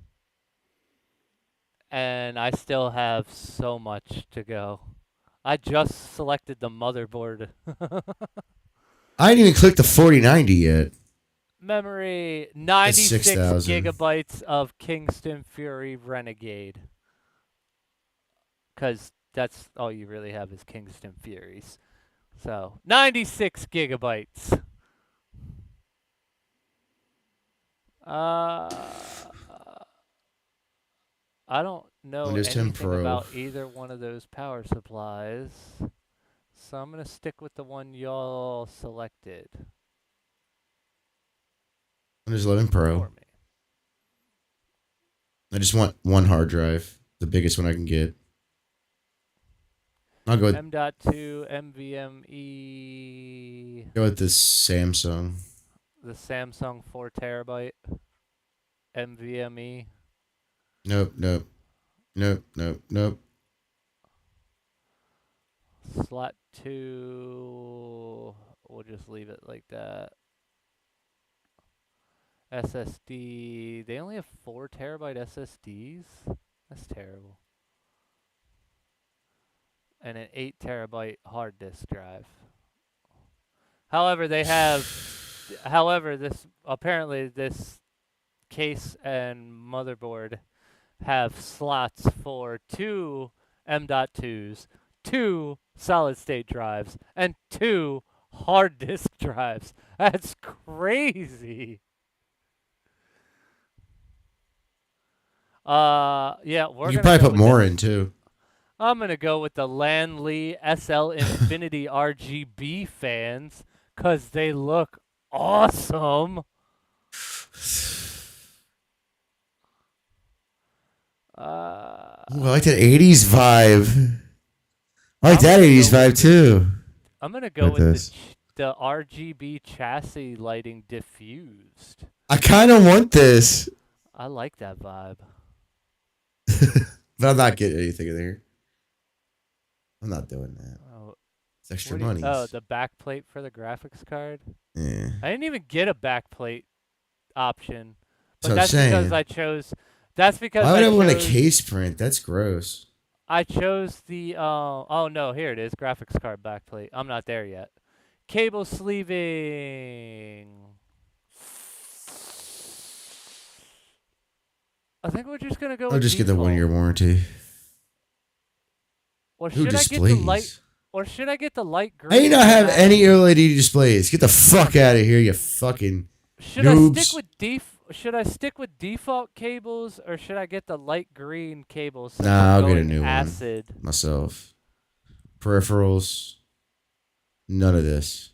and I still have so much to go. I just selected the motherboard. I didn't even click the 4090 yet. Memory, 96 6,000. gigabytes of Kingston Fury Renegade. Because that's all you really have is Kingston Furies. So, 96 gigabytes. I don't know Windows 10 anything Pro. about either one of those power supplies. So I'm going to stick with the one y'all selected. Windows 11 Pro. For me. I just want one hard drive, the biggest one I can get. I'll go with M.2 NVMe. Go with this Samsung. The Samsung 4 terabyte NVMe. Nope. Slot 2. We'll just leave it like that. SSD. They only have 4 terabyte SSDs? That's terrible. And an 8 terabyte hard disk drive. However, apparently this case and motherboard have slots for 2 M.2s, 2 solid state drives, and 2 hard disk drives. That's crazy. Yeah, You can probably put more in too. I'm gonna go with the Lan Li SL Infinity RGB fans because they look awesome. Ooh, I like that 80s vibe. I like that 80s vibe too. I'm gonna go with the RGB chassis lighting diffused. I kind of want this. I like that vibe. But I'm not getting anything in there. I'm not doing that. Oh, it's extra money. Oh, the backplate for the graphics card? Yeah. I didn't even get a backplate option. But So that's because I chose... That's because why would I want a case print? That's gross. I chose the... oh, no, here it is. Graphics card backplate. I'm not there yet. Cable sleeving... I think we're just gonna go. I'll just get the 1-year warranty. Or should I get the light? Or should I get the light green? I do not have any LED displays. Get the fuck out of here, you fucking noobs. Should I stick with default cables or should I get the light green cables? Nah, I'll get a new acid one myself. Peripherals. None of this.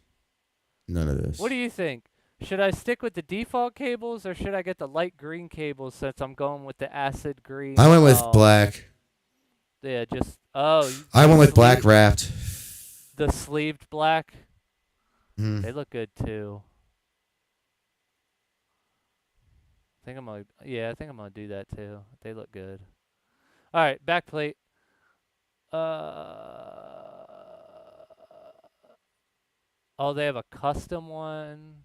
What do you think? Should I stick with the default cables or should I get the light green cables since I'm going with the acid green? I went with black. Yeah, I went with black wrapped. The sleeved black? Mm. They look good too. I think I'm gonna do that too. They look good. Alright, backplate. Oh, they have a custom one.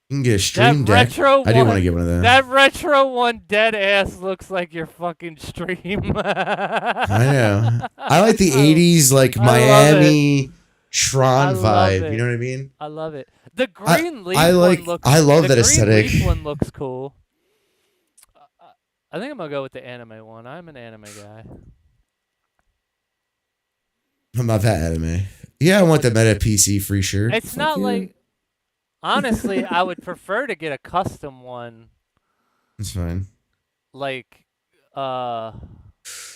You can get a stream deck. I do want to get one of them. That retro one dead ass looks like your fucking stream. I know. I like the 80s, like Miami Tron vibe. You know what I mean? I love it. The green leaf I love that aesthetic. The green leaf one looks cool. I think I'm going to go with the anime one. I'm an anime guy. I'm not that anime. Yeah, I want the Meta PC free shirt. It's not like... Honestly, I would prefer to get a custom one. It's fine. Like,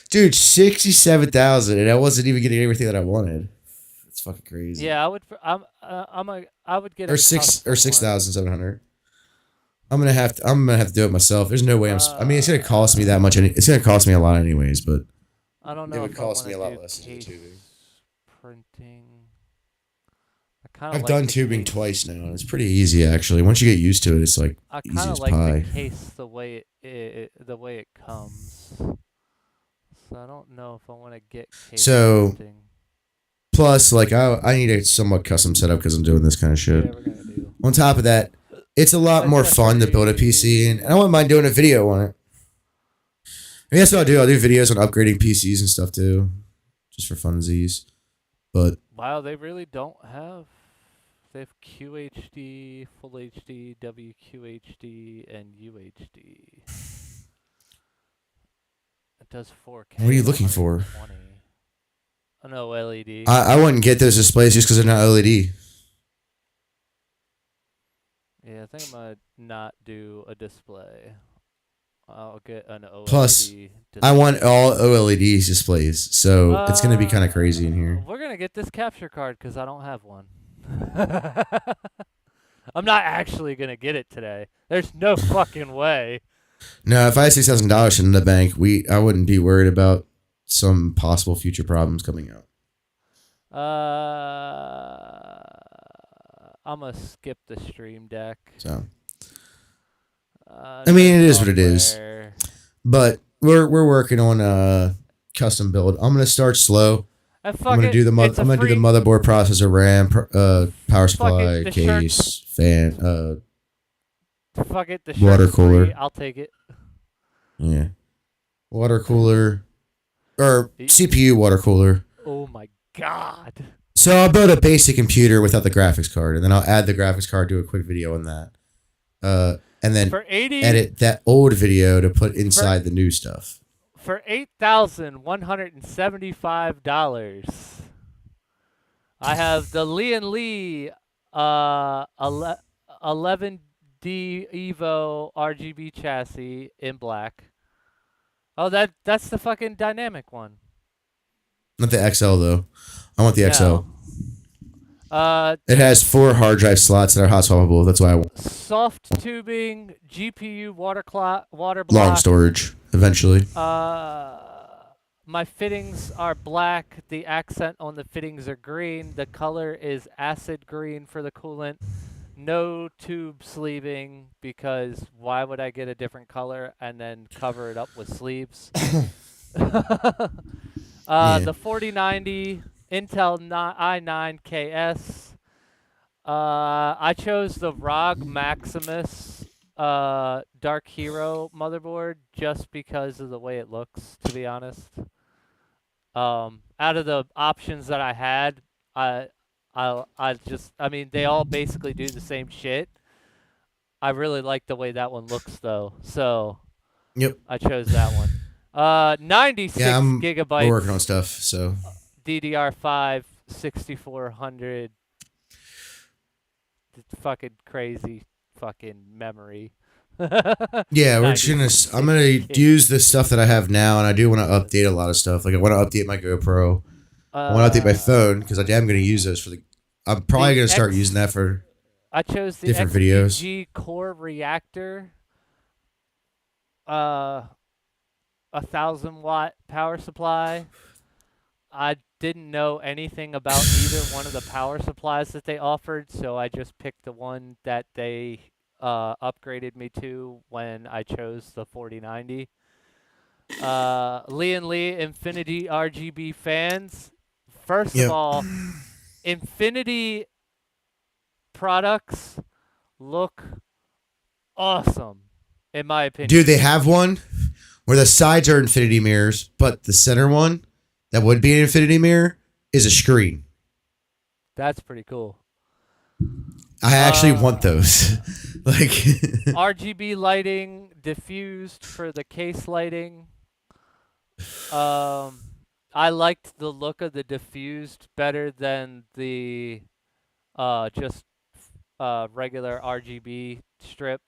Dude, 67,000, and I wasn't even getting everything that I wanted. It's fucking crazy. yeah, I would get a custom Or one. 6,700. I'm gonna have to do it myself. There's no way I mean, it's gonna cost me that much. It's gonna cost me a lot anyways, but I don't know. it would if cost I me a wanna lot less to do case tubing. printing. I kind of I've done tubing twice now, and it's pretty easy actually. Once you get used to it, it's like I easy kind as of like pie. the case the way it comes. So I don't know if I want to get case So printing. plus, like I need a somewhat custom setup because I'm doing this kind of shit. Yeah, we're gonna do. On top of that, it's a lot more fun to build a PC, and I don't mind doing a video on it. I mean, that's what I'll do. I'll do videos on upgrading PCs and stuff too, just for funsies. But Wow, they really don't have. They have QHD, Full HD, WQHD, and UHD. It does 4K. what are you looking for? 120. Oh no, LED. I wouldn't get those displays just because they're not LED. Yeah, I think I'm gonna not do a display. I'll get an OLED Plus, display. I want all OLED displays, so it's gonna be kind of crazy in here. We're gonna get this capture card because I don't have one. I'm not actually gonna get it today. There's no fucking way. No, if I had $6,000 in the bank, I wouldn't be worried about some possible future problems coming out. I'm gonna skip the stream deck. So, I mean, it is what it is. But we're working on a custom build. I'm gonna start slow. I'm gonna do the motherboard, processor, RAM, power supply, case, fan, Fuck it, the water cooler. free. I'll take it. Yeah, water cooler, or CPU water cooler. Oh my god. So I'll build a basic computer without the graphics card, and then I'll add the graphics card, do a quick video on that, and then edit that old video to put inside the new stuff. For $8,175, I have the Lee & Lee 11D Evo RGB chassis in black. Oh, that's the fucking dynamic one. Not the XL though. I want the XL. It has 4 hard drive slots that are hot swappable. That's why I want. Soft tubing, GPU water block. Long storage eventually. My fittings are black. The accent on the fittings are green. The color is acid green for the coolant. No tube sleeving because why would I get a different color and then cover it up with sleeves? The 4090 Intel i9KS. I chose the ROG Maximus Dark Hero motherboard just because of the way it looks, to be honest. Out of the options that I had, I mean, they all basically do the same shit. I really like the way that one looks, though. So, yep, I chose that one. 96 gigabytes. We're working on stuff, so. DDR5 6400. Fucking crazy fucking memory. Yeah, I'm gonna use the stuff that I have now, and I do want to update a lot of stuff. Like I want to update my GoPro. I want to update my phone because I am going to use those for the. I'm probably going to start using that for. I chose the different XPG core reactor. 1,000-watt power supply. I didn't know anything about either one of the power supplies that they offered, so I just picked the one that they upgraded me to when I chose the 4090. Lee & Lee Infinity RGB fans. First of all, Infinity products look awesome, in my opinion. Dude, they have one where the sides are infinity mirrors, but the center one that would be an infinity mirror is a screen. That's pretty cool. I actually want those. Like RGB lighting, diffused for the case lighting. I liked the look of the diffused better than the just regular RGB strip.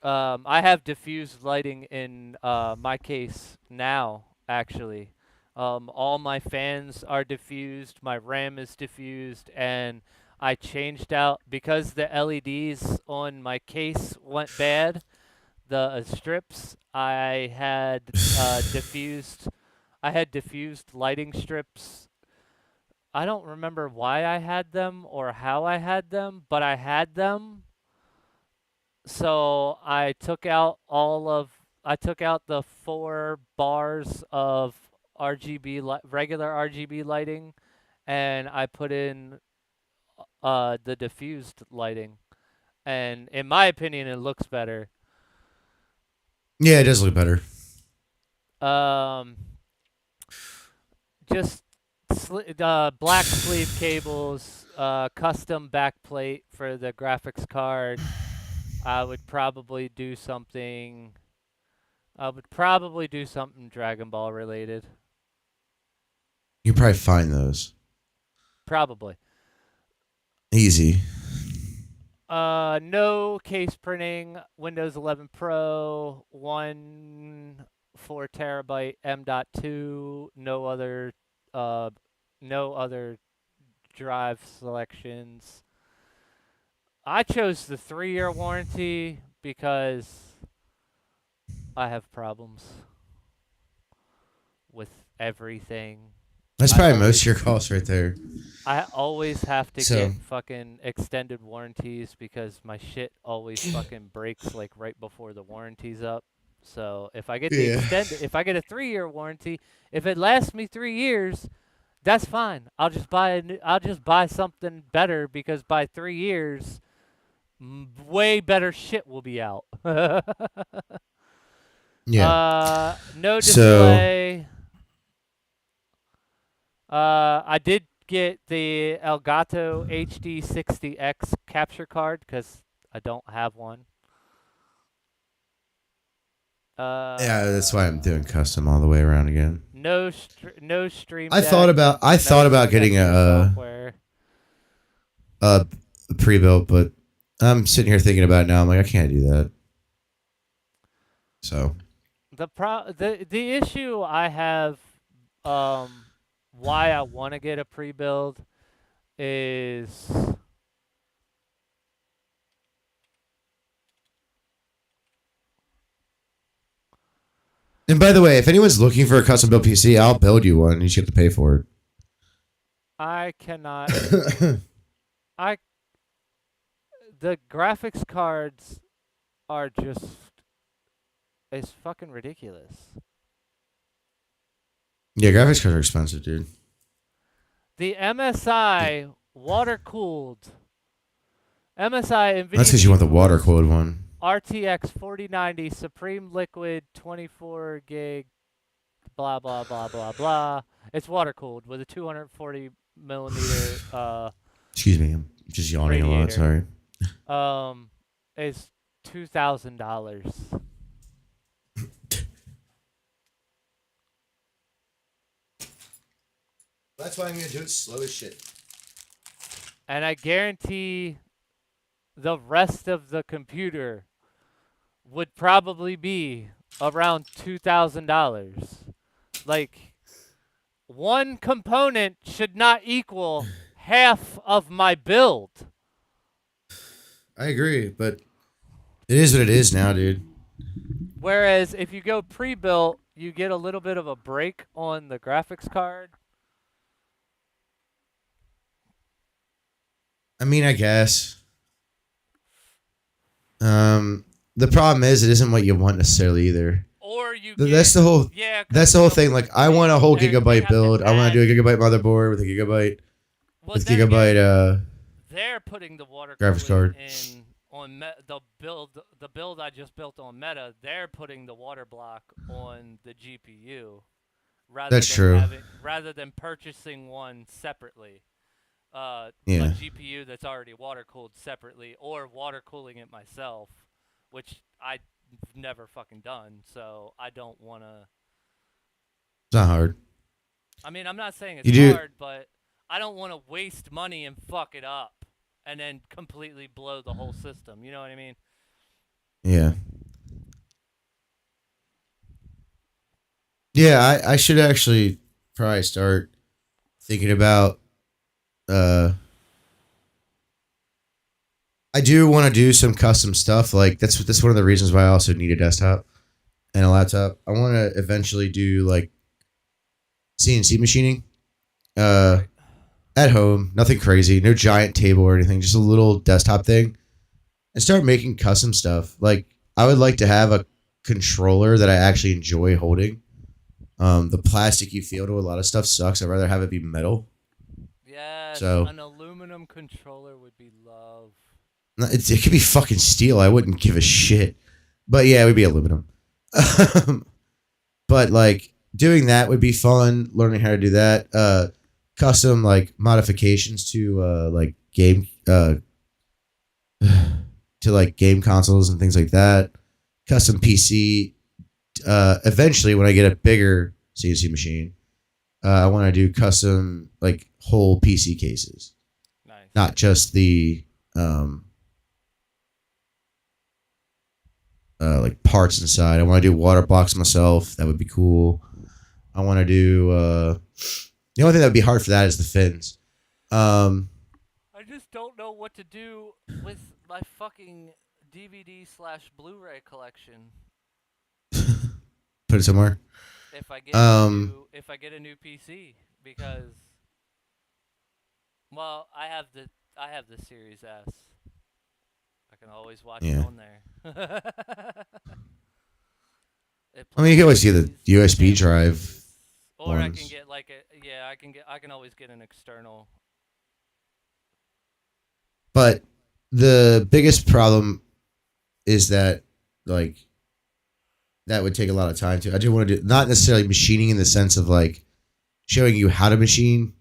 I have diffused lighting in my case now, actually. All my fans are diffused, my RAM is diffused, and I changed out because the LEDs on my case went bad. The strips I had diffused. I had diffused lighting strips. I don't remember why I had them or how I had them, but I had them. So I took out the 4 bars of regular RGB lighting, and I put in the diffused lighting. And in my opinion, it looks better. Yeah, it does look better. Um, just black sleeve cables, custom backplate for the graphics card. I would probably do something Dragon Ball related. You probably find those Probably. easy. No case printing. Windows 11 Pro, 4 terabyte M.2. No other drive selections. I chose the 3-year warranty because I have problems with everything. That's probably most of your calls right there. I always have to get fucking extended warranties because my shit always fucking breaks like right before the warranty's up. So if I get if I get a 3-year warranty, if it lasts me 3 years, that's fine. I'll just buy something better because by 3 years, way better shit will be out. Yeah. No display. I did get the Elgato HD60X capture card because I don't have one. Yeah, that's why I'm doing custom all the way around again. No stream. I thought about getting a pre-built, but I'm sitting here thinking about it now. I'm like, I can't do that. So the issue I have, why I want to get a pre-build is and by the way, if anyone's looking for a custom built PC, I'll build you one. You just have to pay for it. I cannot. The graphics cards are just, it's fucking ridiculous. Yeah, graphics cards are expensive, dude. The MSI water-cooled. MSI NVIDIA. That's because you want the water-cooled one. RTX 4090 Supreme Liquid 24 gig, blah, blah, blah, blah, blah. It's water-cooled with a 240 millimeter excuse me, I'm just yawning a lot, sorry. It's $2,000. That's why I'm gonna do it slow as shit. And I guarantee the rest of the computer would probably be around $2,000. Like, one component should not equal half of my build. I agree, but it is what it is now, dude. Whereas if you go pre-built, you get a little bit of a break on the graphics card. I mean, I guess. The problem is it isn't what you want necessarily either. Or you that's the whole that's the whole thing. Like, I want a whole gigabyte build. I want to do a gigabyte motherboard with a gigabyte they're putting the water graphics card in on the build I just built on Meta. They're putting the water block on the GPU rather than purchasing one separately. A GPU that's already water cooled separately, or water cooling it myself, which I've never fucking done, so I don't want to. It's not hard. I mean, I'm not saying it's hard, but I don't want to waste money and fuck it up. and then completely blow the whole system. You know what I mean? Yeah. Yeah, I should actually probably start thinking about. I do want to do some custom stuff. Like that's one of the reasons why I also need a desktop and a laptop. I want to eventually do like CNC machining. Right. At home, nothing crazy, no giant table or anything, just a little desktop thing, and start making custom stuff. Like I would like to have a controller that I actually enjoy holding. The plastic you feel to a lot of stuff sucks. I'd rather have it be metal. Yes, So an aluminum controller would be love. it could be fucking steel. I wouldn't give a shit. But yeah, it would be aluminum. But like doing that would be fun. Learning how to do that. Custom like modifications to like game to like game consoles and things like that. Custom PC. Eventually, when I get a bigger CNC machine, I want to do custom like whole PC cases, Nice. not just the like parts inside. I want to do water blocks myself. That would be cool. I want to do. The only thing that would be hard for that is the fins. I just don't know what to do with my fucking DVD/Blu-ray collection. Put it somewhere. If I get if I get a new PC, because well, I have the Series S. I can always watch it on there. I mean, you can always get the USB drive. Or ones. I can get like I can always get an external. But the biggest problem is that like that would take a lot of time too. I do want to do not necessarily machining in the sense of like showing you how to machine,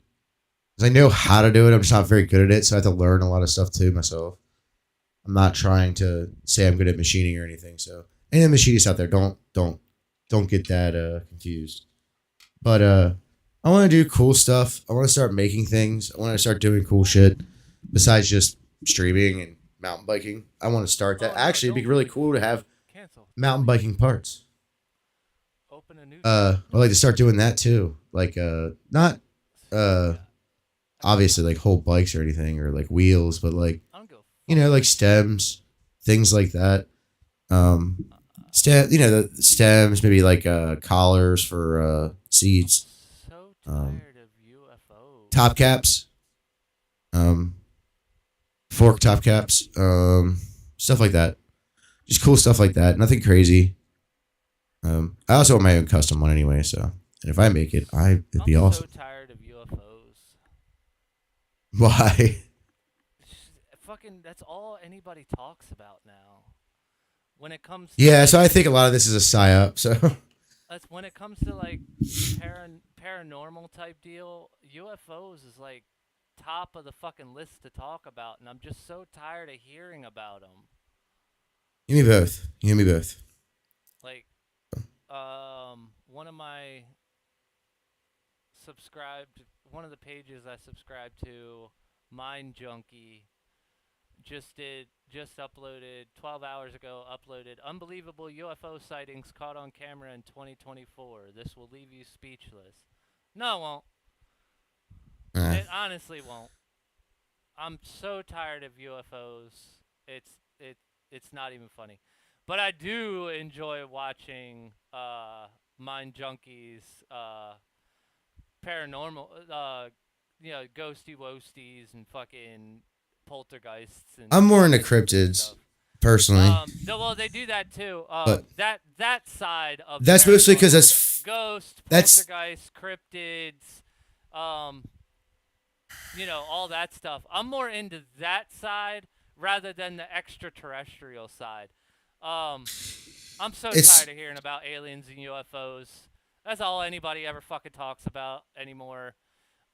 because I know how to do it. I'm just not very good at it, so I have to learn a lot of stuff too myself. I'm not trying to say I'm good at machining or anything. So any of the machinists out there, don't get that confused. But I want to do cool stuff. I want to start making things. I want to start doing cool shit besides just streaming and mountain biking. I want to start that. Actually, it'd be really cool to have mountain biking parts. Open a new. I'd like to start doing that too. Like not obviously like whole bikes or anything or like wheels, but like like stems, things like that. The stems, maybe like collars for seats. So tired of UFOs. Top caps, fork top caps, stuff like that. Just cool stuff like that. Nothing crazy. I also want my own custom one anyway. So, and if I make it, it'd be awesome. I'm so tired of UFOs. Why? Fucking, that's all anybody talks about now. When it comes to yeah, so I think a lot of this is a psyop. So that's when it comes to like paranormal type deal. UFOs is like top of the fucking list to talk about, and I'm just so tired of hearing about them. Give me both. Give me both. Like, one of the pages I subscribed to, Mind Junkie, just uploaded 12 hours ago, uploaded unbelievable UFO sightings caught on camera in 2024. This will leave you speechless. No, it won't. It honestly won't. I'm so tired of UFOs. It's not even funny. But I do enjoy watching Mind Junkies, paranormal, ghosty woasties and fucking poltergeists. And I'm more into cryptids, personally. Well, they do that too. That side of that's mostly because that's ghost, poltergeist, cryptids, all that stuff. I'm more into that side rather than the extraterrestrial side. I'm so tired of hearing about aliens and UFOs. That's all anybody ever fucking talks about anymore.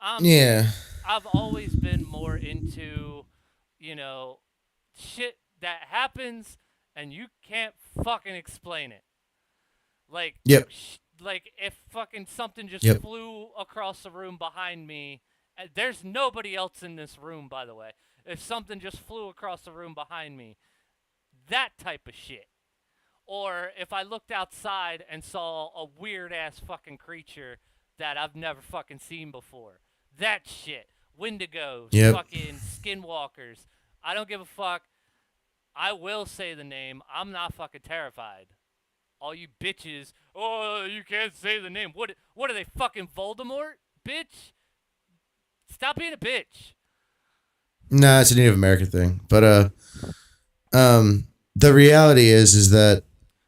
I've always been more into, shit that happens and you can't fucking explain it. Like, like if fucking something just flew across the room behind me. There's nobody else in this room, by the way. if something just flew across the room behind me. That type of shit. Or if I looked outside and saw a weird ass fucking creature that I've never fucking seen before. That shit. Wendigos, fucking skinwalkers. I don't give a fuck. I will say the name. I'm not fucking terrified. All you bitches, oh, you can't say the name. What are they, fucking Voldemort? Bitch? Stop being a bitch. Nah, it's a Native American thing. But the reality is that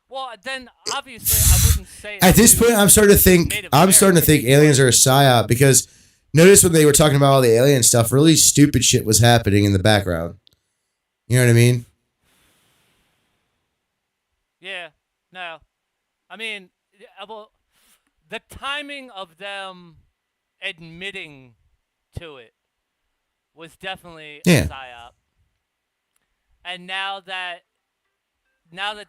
well, then obviously I wouldn't say at this point I'm starting to think aliens are a psyop, because notice when they were talking about all the alien stuff, really stupid shit was happening in the background. You know what I mean? Yeah. No. I mean, well, the timing of them admitting to it was definitely a psyop. And now that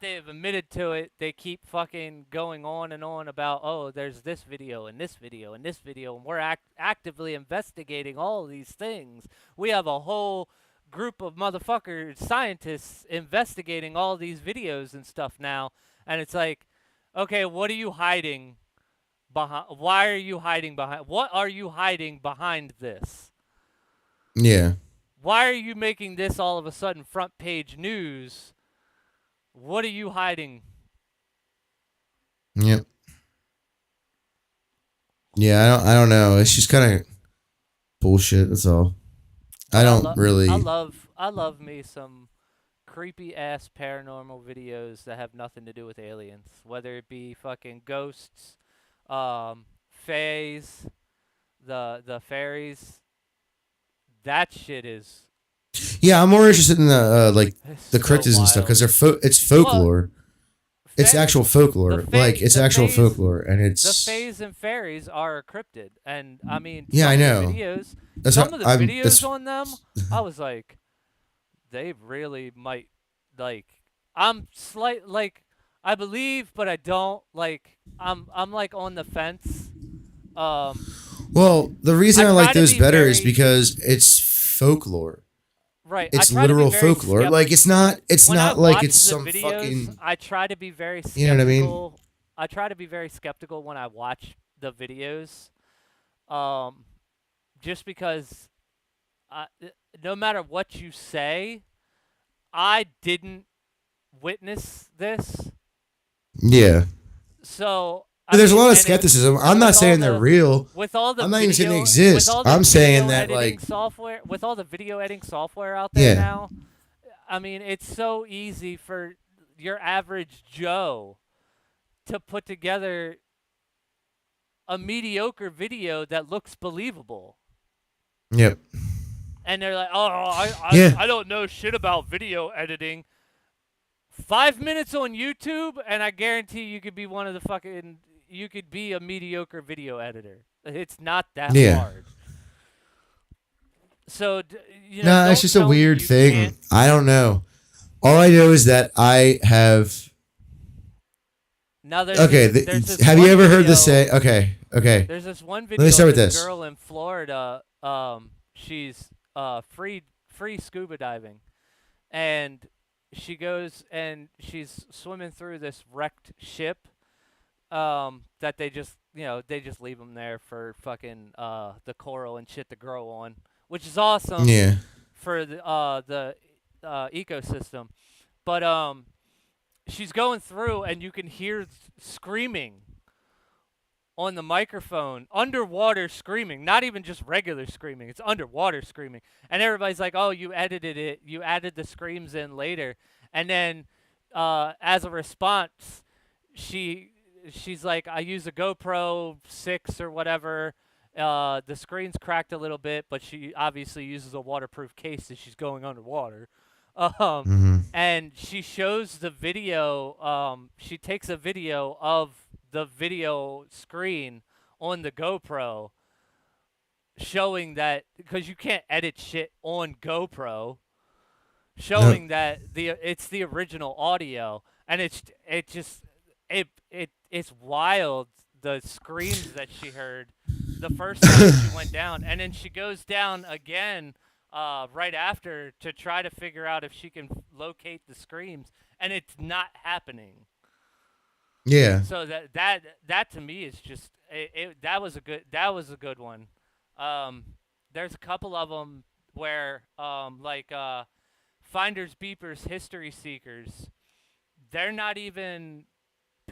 they have admitted to it, they keep fucking going on and on about, oh, there's this video and this video and this video, and we're actively investigating all of these things. We have a whole group of motherfuckers, scientists, investigating all these videos and stuff now. And it's like, okay, what are you hiding behind? Why are you hiding behind? What are you hiding behind this? Yeah. Why are you making this all of a sudden front page news? What are you hiding? Yep. Yeah, I don't know. It's just kind of bullshit. That's all. I love me some creepy ass paranormal videos that have nothing to do with aliens, whether it be fucking ghosts, fays, the fairies. That shit is. Yeah, I'm more interested in the the cryptids and stuff, because it's folklore. Well, it's actual folklore. It's actual folklore, and it's the fays and fairies are a cryptid, and I mean, I know. Some of the videos on them, I was like, they really might I'm I believe, but I don't I'm like on the fence. Well, the reason I like those better is because it's folklore. Right. It's literal folklore. It's not like it's some videos, fucking. I try to be very skeptical. You know what I mean? I try to be very skeptical when I watch the videos. Just because no matter what you say, I didn't witness this. Yeah. So there's a lot of skepticism. I'm not saying they're real. With all the I'm not even saying they exist. I'm saying that software, with all the video editing software out there now, I mean, it's so easy for your average Joe to put together a mediocre video that looks believable. Yep. And they're like, oh, I don't know shit about video editing. 5 minutes on YouTube, and I guarantee you could be one of the fucking. You could be a mediocre video editor. It's not that hard. So, it's just a weird thing. I don't know. All I know is that I have. Now have you ever heard this say? Okay. There's this one video. Let me start with this this. Girl in Florida. She's free scuba diving, and she goes and she's swimming through this wrecked ship. That they just leave them there for fucking the coral and shit to grow on, which is awesome. Yeah. For the ecosystem, but she's going through and you can hear screaming on the microphone, underwater screaming, not even just regular screaming. It's underwater screaming, and everybody's like, "Oh, you edited it. You added the screams in later," and then as a response, she's like, I use a GoPro 6 or whatever. The screen's cracked a little bit, but she obviously uses a waterproof case as she's going underwater. And she shows the video. She takes a video of the video screen on the GoPro, showing that, because you can't edit shit on GoPro, showing that it's the original audio, and it's wild, the screams that she heard the first time she went down. And then she goes down again right after to try to figure out if she can locate the screams, and it's not happening. Yeah. So that to me is just that was a good one. There's a couple of them where like finders beepers history seekers, they're not even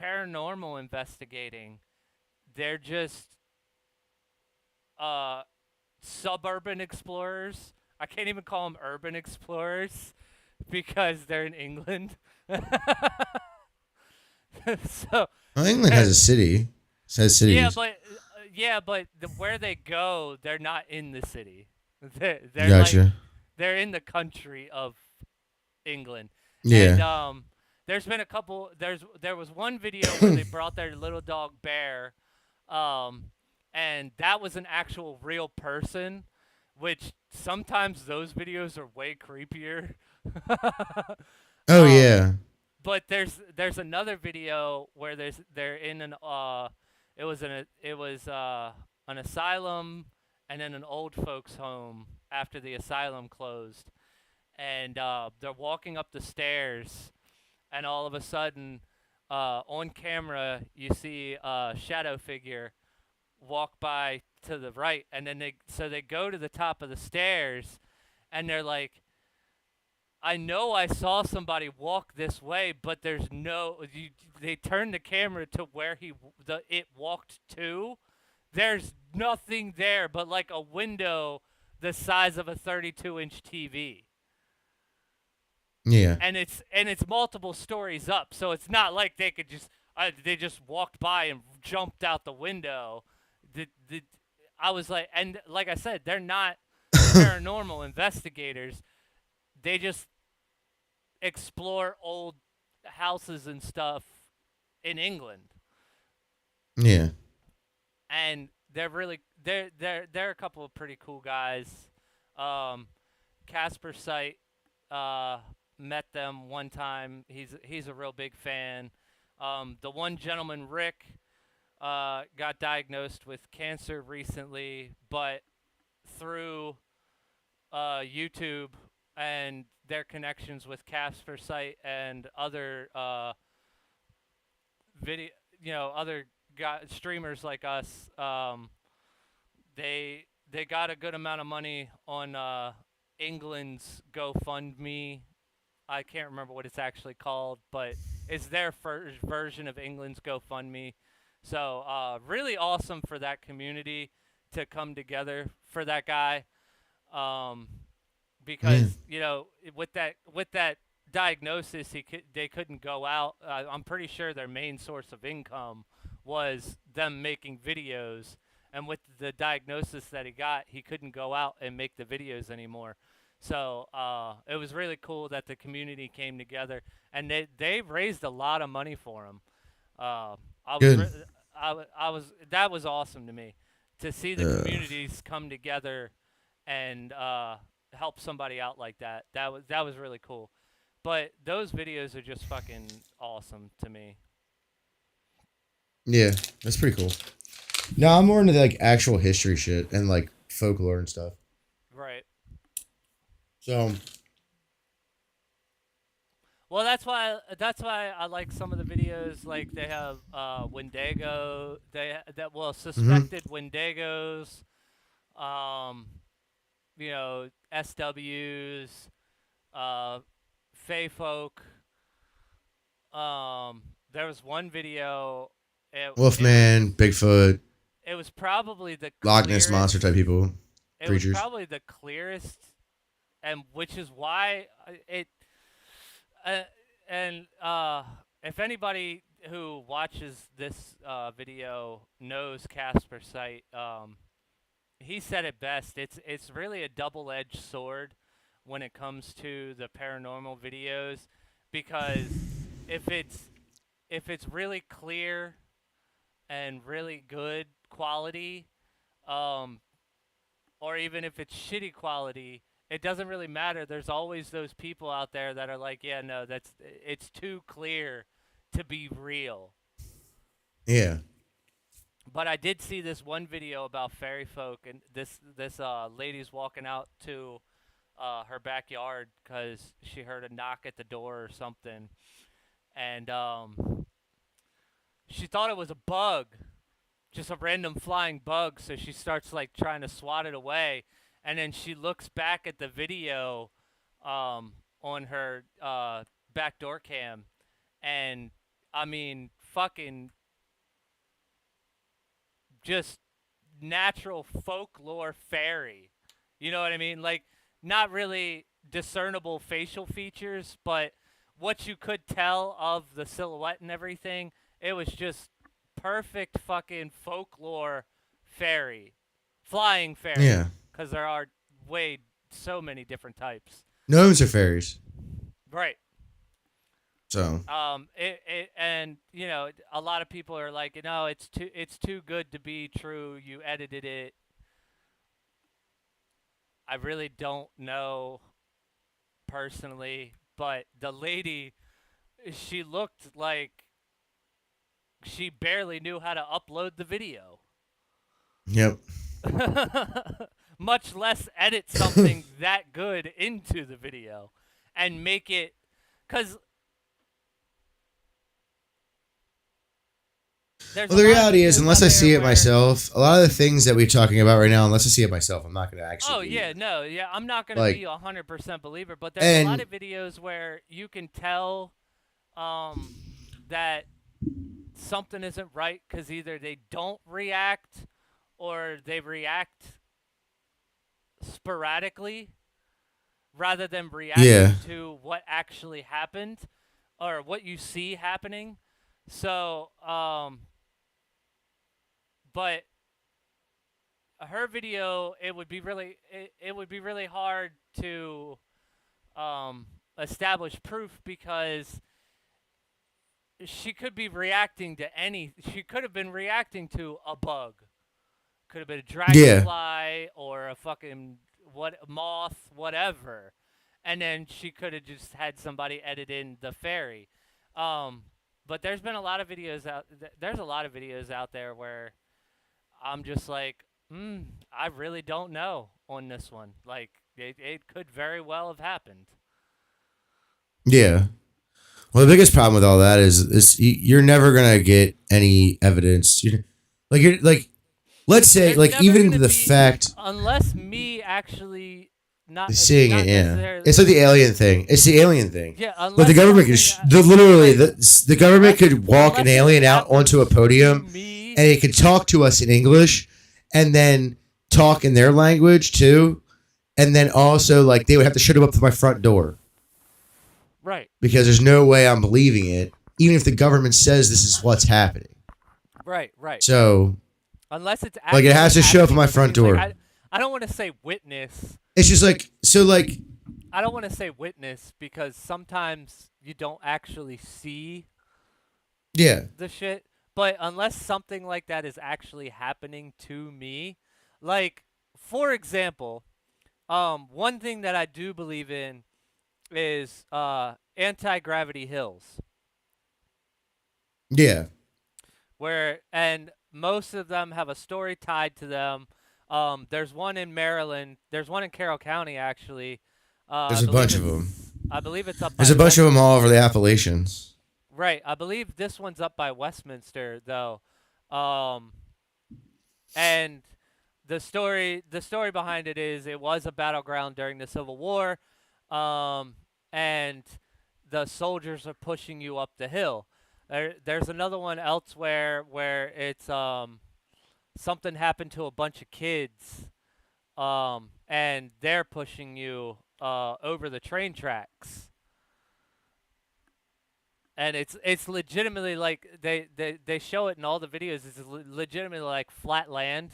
paranormal investigating. They're just uh suburban explorers. I can't even call them urban explorers because they're in England. So Well, England has a city. It has cities. but where they go, they're not in the city. They're like Gotcha. they're in the country of England. Yeah. And there's been a couple. There was one video where they brought their little dog Bear, and that was an actual real person, which sometimes those videos are way creepier. Oh yeah. But there's another video where they're in an asylum and then an old folks home after the asylum closed, and they're walking up the stairs, and all of a sudden, on camera you see a shadow figure walk by to the right, and then they go to the top of the stairs, and they're like, I know I saw somebody walk this way, but there's they turned the camera to where it walked to. There's nothing there but like a window the size of a 32-inch TV. Yeah. And it's multiple stories up, so it's not like they could they just walked by and jumped out the window. I was like, and like I said, they're not paranormal investigators. They just explore old houses and stuff in England. Yeah. And they're a couple of pretty cool guys. Casper Sight, met them one time. He's a real big fan. The one gentleman, Rick, got diagnosed with cancer recently, but through YouTube and their connections with Casper Sight and other other streamers like us, they got a good amount of money on England's GoFundMe. I can't remember what it's actually called, but it's their version of England's GoFundMe. So really awesome for that community to come together for that guy. Because with that diagnosis, they couldn't go out. I'm pretty sure their main source of income was them making videos, and with the diagnosis that he got, he couldn't go out and make the videos anymore. So it was really cool that the community came together, and they raised a lot of money for him. That was awesome to me to see the communities come together and help somebody out like that. That was really cool. But those videos are just fucking awesome to me. Yeah, that's pretty cool. No, I'm more into like actual history shit and like folklore and stuff. Right. So. Well, that's why I like some of the videos. Like they have Wendigo, suspected Wendigos, SWs, Fey folk. There was one video. Wolfman, Bigfoot. It was probably the Loch Ness monster type people. It creatures. was probably the clearest, and which is why it. If anybody who watches this video knows Casper Sight, he said it best. It's really a double-edged sword when it comes to the paranormal videos, because if it's really clear and really good quality, or even if it's shitty quality, it doesn't really matter. There's always those people out there that are like, yeah, no, it's too clear to be real. Yeah. But I did see this one video about fairy folk, and this lady's walking out to her backyard because she heard a knock at the door or something, and she thought it was a bug, just a random flying bug. So she starts like trying to swat it away, and then she looks back at the video on her backdoor cam, and I mean, fucking just natural folklore fairy. You know what I mean? Like, not really discernible facial features, but what you could tell of the silhouette and everything, it was just perfect fucking folklore fairy. Flying fairy. Yeah. Because there are so many different types. Gnomes are fairies. Right. So. And you know, a lot of people are like, it's too good to be true. You edited it. I really don't know personally, but the lady, she looked like she barely knew how to upload the video. Yep. Much less edit something that good into the video and make it, because well, the reality is, unless I see it myself, a lot of the things that we're talking about right now, unless I see it myself, I'm not going to actually. Oh, yeah, no, yeah, I'm not going to be 100% believer, but there's a lot of videos where you can tell that something isn't right because either they don't react or they react sporadically rather than reacting to what actually happened or what you see happening. So, but her video, it would be really hard to establish proof because she could be reacting to she could have been reacting to a bug. Could have been a dragonfly or a fucking moth, whatever. And then she could have just had somebody edit in the fairy. But there's been a lot of videos out there where I'm just like, I really don't know on this one. Like, it could very well have happened. Yeah. Well, the biggest problem with all that is you're never gonna get any evidence. Let's say, like, even the fact, unless me actually not seeing it, it's like the alien thing. It's the alien thing. Yeah, but the government the government could walk an alien out onto a podium, and it could talk to us in English, and then talk in their language too, and then also like they would have to show up to my front door. Right. Because there's no way I'm believing it, even if the government says this is what's happening. Right. So, unless it's like it has to show up at my front door. Like, I don't want to say witness. It's just like, so like. I don't want to say witness because sometimes you don't actually see. Yeah. The shit. But unless something like that is actually happening to me, like, for example, one thing that I do believe in is anti-gravity hills. Yeah. And most of them have a story tied to them. There's one in Maryland. There's one in Carroll County, actually. There's a bunch of them. I believe it's up. There's a bunch of them all over the Appalachians. Right. I believe this one's up by Westminster, though. And the story behind it is it was a battleground during the Civil War. And the soldiers are pushing you up the hill. There's another one elsewhere where it's something happened to a bunch of kids, and they're pushing you over the train tracks. And it's legitimately like they show it in all the videos. It's legitimately like flat land,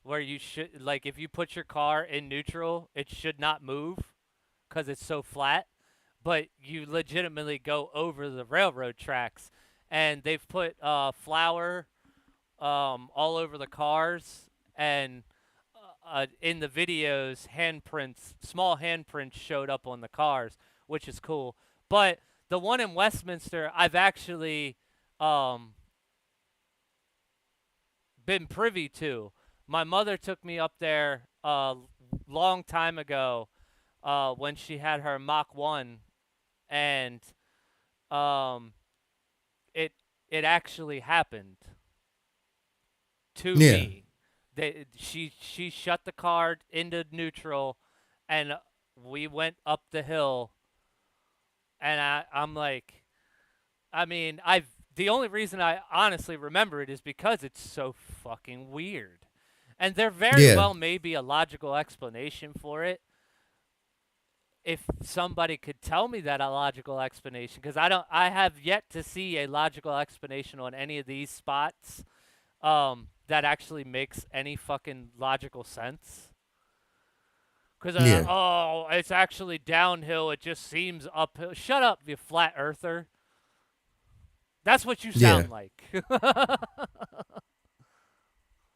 where you should, like, if you put your car in neutral, it should not move because it's so flat. But you legitimately go over the railroad tracks, and they've put flour all over the cars, and in the videos, small handprints showed up on the cars, which is cool. But the one in Westminster, I've actually been privy to. My mother took me up there a long time ago when she had her Mach 1, and um, it it actually happened to Yeah. me. She shut the car into neutral, and we went up the hill, and I'm like, I mean, the only reason I honestly remember it is because it's so fucking weird. And there very Yeah. well may be a logical explanation for it if somebody could tell me that a logical explanation, because I have yet to see a logical explanation on any of these spots that actually makes any fucking logical sense. Because Yeah. oh, it's actually downhill, it just seems uphill. Shut up, you flat earther. That's what you Yeah. sound like.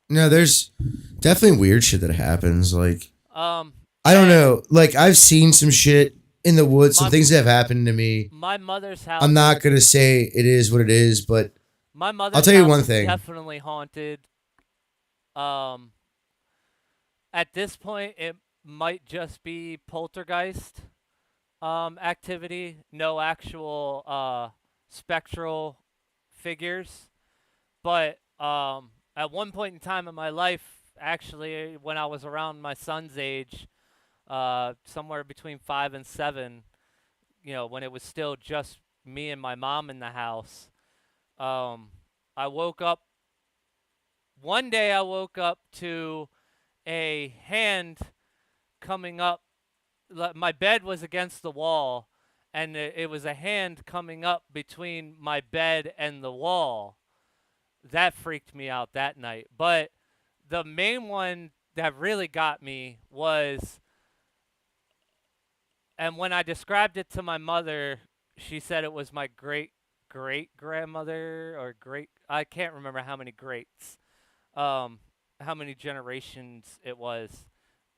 No, there's definitely weird shit that happens. Like, um I don't and know. Like, I've seen some shit in the woods, some my things that have happened to me. my mother's I'm house not gonna say it is what it is, but my I'll mother's tell you house one is thing. definitely haunted. Um at this point it might just be poltergeist activity, no actual spectral figures. But at one point in time in my life, actually, when I was around my son's age, somewhere between 5 and 7, when it was still just me and my mom in the house, um, I woke up. One day I woke up to a hand coming up. My bed was against the wall, and it was a hand coming up between my bed and the wall. That freaked me out that night. But the main one that really got me was, and when I described it to my mother, she said it was my great grandmother, or great, I can't remember how many greats, um, how many generations it was,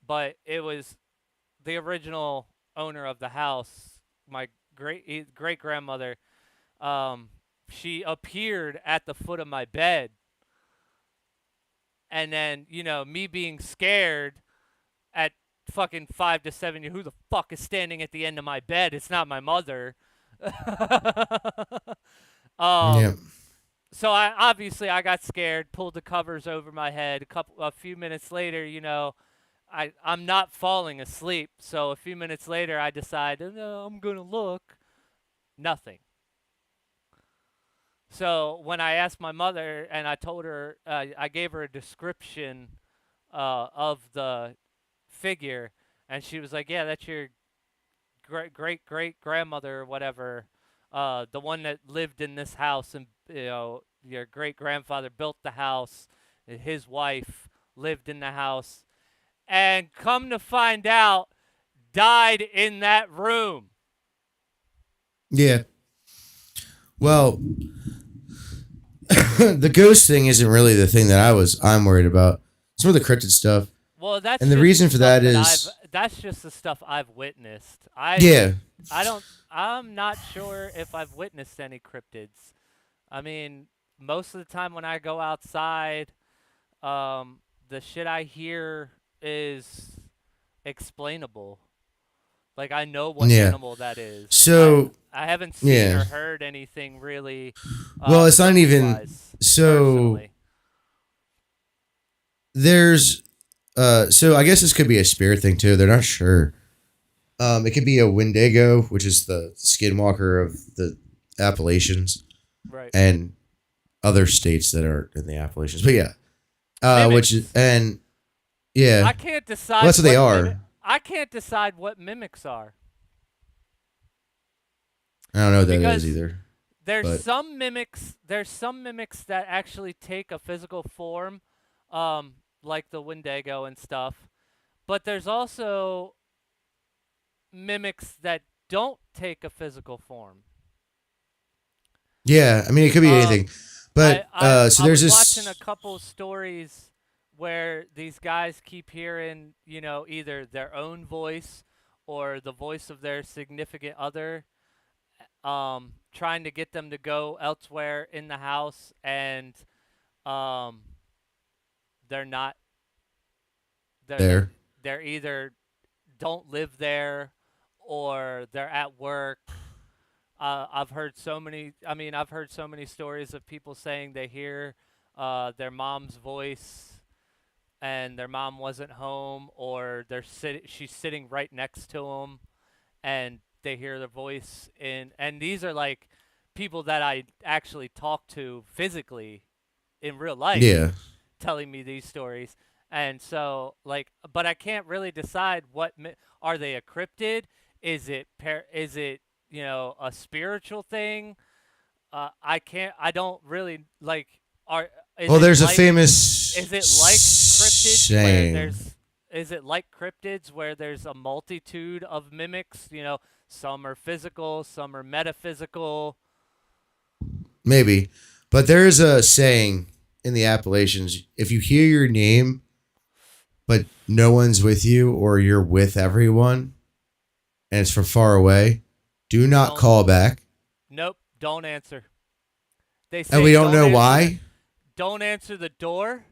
but it was the original owner of the house, my great grandmother. Um, she appeared at the foot of my bed, and then me being scared at fucking 5 to 7, who the fuck is standing at the end of my bed? It's not my mother. Yeah. um, so I got scared, pulled the covers over my head. A few minutes later, I'm not falling asleep. So a few minutes later, I decided, no, I'm gonna look. Nothing. So when I asked my mother and I told her, I gave her a description of the figure, and she was like, "Yeah, that's your great grandmother or whatever, the one that lived in this house, and your great grandfather built the house, and his wife lived in the house, and come to find out, died in that room." Yeah. Well, the ghost thing isn't really the thing that I'm worried about. It's more the cryptid stuff. Well, that's And the just the reason for stuff that that I've. is, That's just the stuff I've witnessed. yeah. I don't. I'm not sure if I've witnessed any cryptids. I mean, most of the time when I go outside, the shit I hear is explainable. Like, I know what Yeah. animal that is. So, I haven't seen yeah. or heard anything really Well, it's not even cryptid-wise, so personally. there's so I guess this could be a spirit thing too. They're not sure. It could be a Wendigo, which is the skinwalker of the Appalachians Right. and other states that are in the Appalachians. But yeah, which is, Mimics. and yeah, I can't decide well, that's what they what are. I can't decide what mimics are. I don't know what that is Because either. there's But some mimics that actually take a physical form, like the Wendigo and stuff. But there's also mimics that don't take a physical form. yeah, I mean, it could be anything. But so I there's was watching a this. couple stories where these guys keep hearing, either their own voice or the voice of their significant other, trying to get them to go elsewhere in the house, and um, they're not. They're There. they're either don't live there or they're at work. I've heard so many. I mean, I've heard so many stories of people saying they hear their mom's voice and their mom wasn't home, or she's sitting right next to them, and they hear their voice and these are like people that I actually talk to physically in real life Yeah. telling me these stories. And so like but I can't really decide are they a cryptid? Is it, a spiritual thing? I don't really like are is Well, it there's a like famous is it like cryptids where saying. there's is it like cryptids where there's a multitude of mimics? Some are physical, some are metaphysical. Maybe. But there's a saying in the Appalachians, if you hear your name, but no one's with you or you're with everyone and it's from far away, do not Don't call back. Nope, don't answer. They And say we don't know why. don't answer the door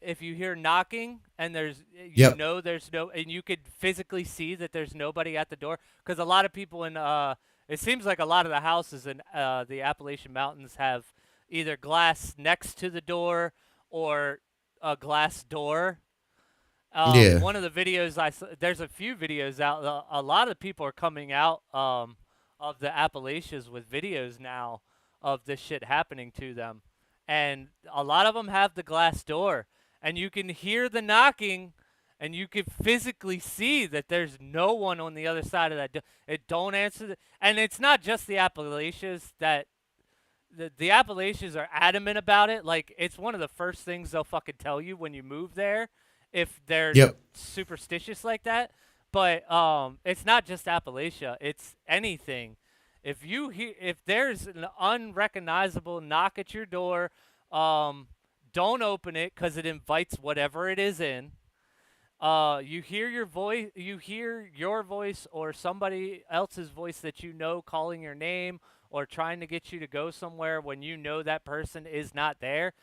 if you hear knocking and Yep. there's no and you could physically see that there's nobody at the door because a lot of people it seems like a lot of the houses in the Appalachian Mountains have either glass next to the door or a glass door. Yeah. One of the videos there's a few videos out. A lot of people are coming out of the Appalachians with videos now of this shit happening to them, and a lot of them have the glass door, and you can hear the knocking, and you can physically see that there's no one on the other side of that door. It don't answer and it's not just the Appalachians that. The Appalachians are adamant about it. Like, it's one of the first things they'll fucking tell you when you move there if they're Yep. superstitious like that. But it's not just Appalachia. It's anything. If there's an unrecognizable knock at your door, don't open it because it invites whatever it is in. You hear your voice or somebody else's voice that you know calling your name or trying to get you to go somewhere when you know that person is not there.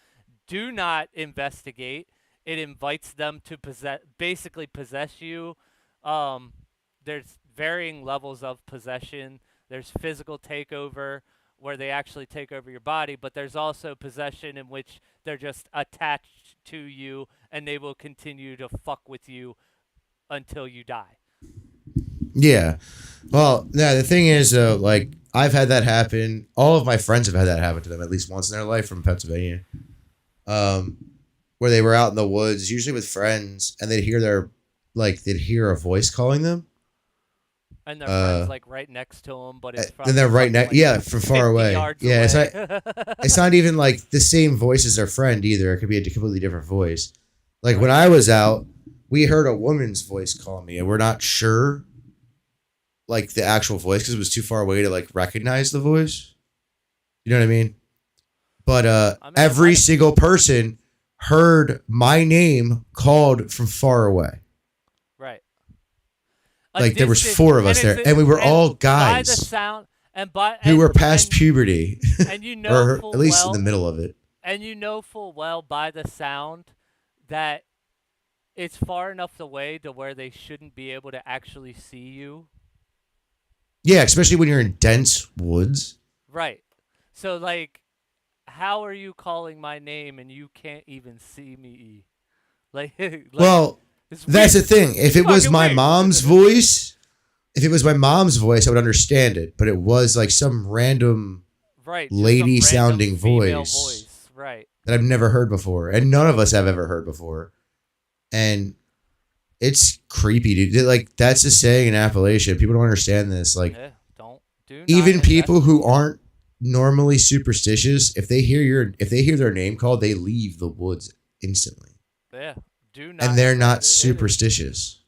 Do not investigate. It invites them to basically possess you. There's varying levels of possession. There's physical takeover where they actually take over your body, but there's also possession in which they're just attached to you and they will continue to fuck with you until you die. Yeah. Well, yeah, the thing is, like, I've had that happen. All of my friends have had that happen to them at least once in their life from Pennsylvania. Where they were out in the woods, usually with friends, and they'd hear a voice calling them. And their friends like right next to them, but it's and they're right next, like from far away. Yeah, away. It's not even like the same voice as their friend either. It could be a completely different voice. Like when I was out, we heard a woman's voice call me, and we're not sure, like the actual voice, because it was too far away to like recognize the voice. You know what I mean? But every single person heard my name called from far away. Right. Like there was 4 of us there, and we were all guys. By the sound who were past puberty, and you know, or at least in the middle of it. And you know full well by the sound that it's far enough away to where they shouldn't be able to actually see you. Yeah, especially when you're in dense woods. Right. So like, how are you calling my name and you can't even see me? Like well. That's the thing. If it was my mom's voice, I would understand it. But it was like some random lady sounding voice. Right. That I've never heard before. And none of us have ever heard before. And it's creepy, dude. Like, that's the saying in Appalachia. People don't understand this. Like, even people who aren't normally superstitious, if they hear their name called, they leave the woods instantly. Yeah. And they're not superstitious.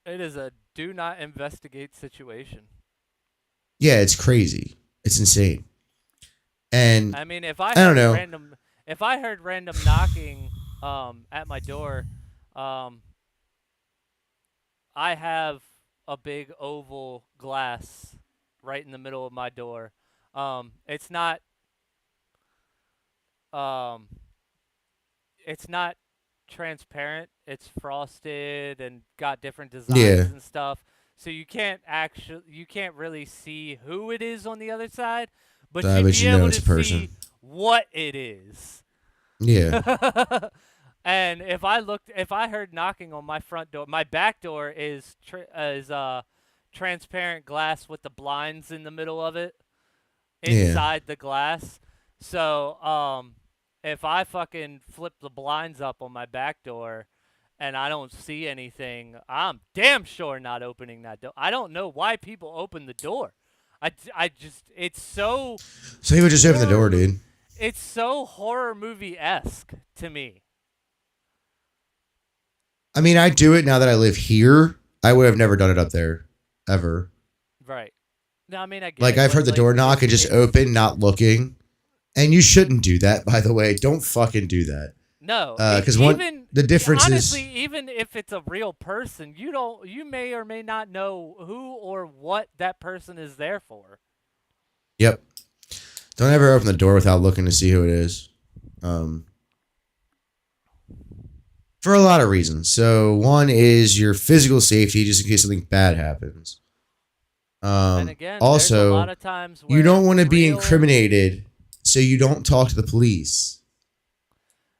It is a do not investigate situation. Yeah, it's crazy. It's insane. And I mean, if I heard random knocking at my door, I have a big oval glass right in the middle of my door. It's not transparent. It's frosted and got different designs Yeah. and stuff. So you can't really see who it is on the other side, but you'd But be you know able it's to a person. see what it is. Yeah. And if I heard knocking on my front door, my back door is transparent glass with the blinds in the middle of it, Yeah. inside the glass. So if I fucking flip the blinds up on my back door and I don't see anything, I'm damn sure not opening that door. I don't know why people open the door. I just it's so So he would just open the door, dude. it's so horror movie-esque to me. I mean, I do it now that I live here. I would have never done it up there, ever. Right. No, I mean I get Like, it, I've but, heard the door knock and just open, not looking. And you shouldn't do that, by the way. Don't fucking do that. No, Because the difference honestly, is, even if it's a real person, you may or may not know who or what that person is there for. yep. Don't ever open the door without looking to see who it is. For a lot of reasons. So one is your physical safety, just in case something bad happens. And again, Also, there's a lot of times where you don't want to be real- incriminated, so you don't talk to the police.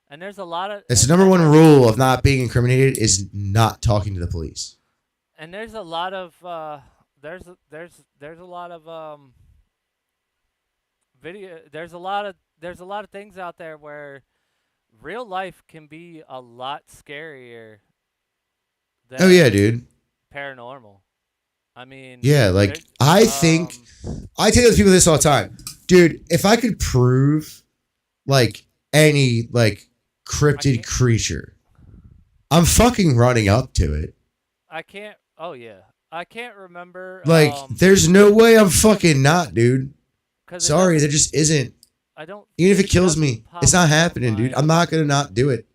And there's a lot of It's the number one rule of not being incriminated is not talking to the police. And there's a lot of there's a lot of video. There's a lot of things out there where real life can be a lot scarier than Oh yeah, dude. paranormal. I mean, Yeah, like I think I tell those people this all the time, dude. If I could prove like any like cryptid creature, I'm fucking running up to it. I can't. Oh yeah, I can't remember. Like, there's no way I'm fucking not, dude. 'Cause Sorry, there just isn't. I don't. Even if it kills me, it's not happening, dude. I'm not gonna not do it.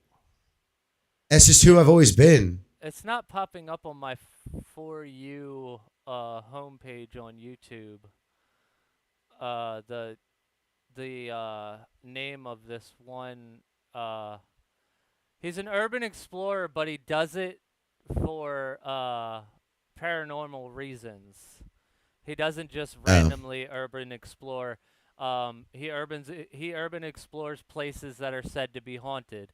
That's just who I've always been. It's not popping up on my For You homepage on YouTube. The name of this one. He's an urban explorer, but he does it for paranormal reasons. He doesn't just randomly urban explore. He urban explores places that are said to be haunted.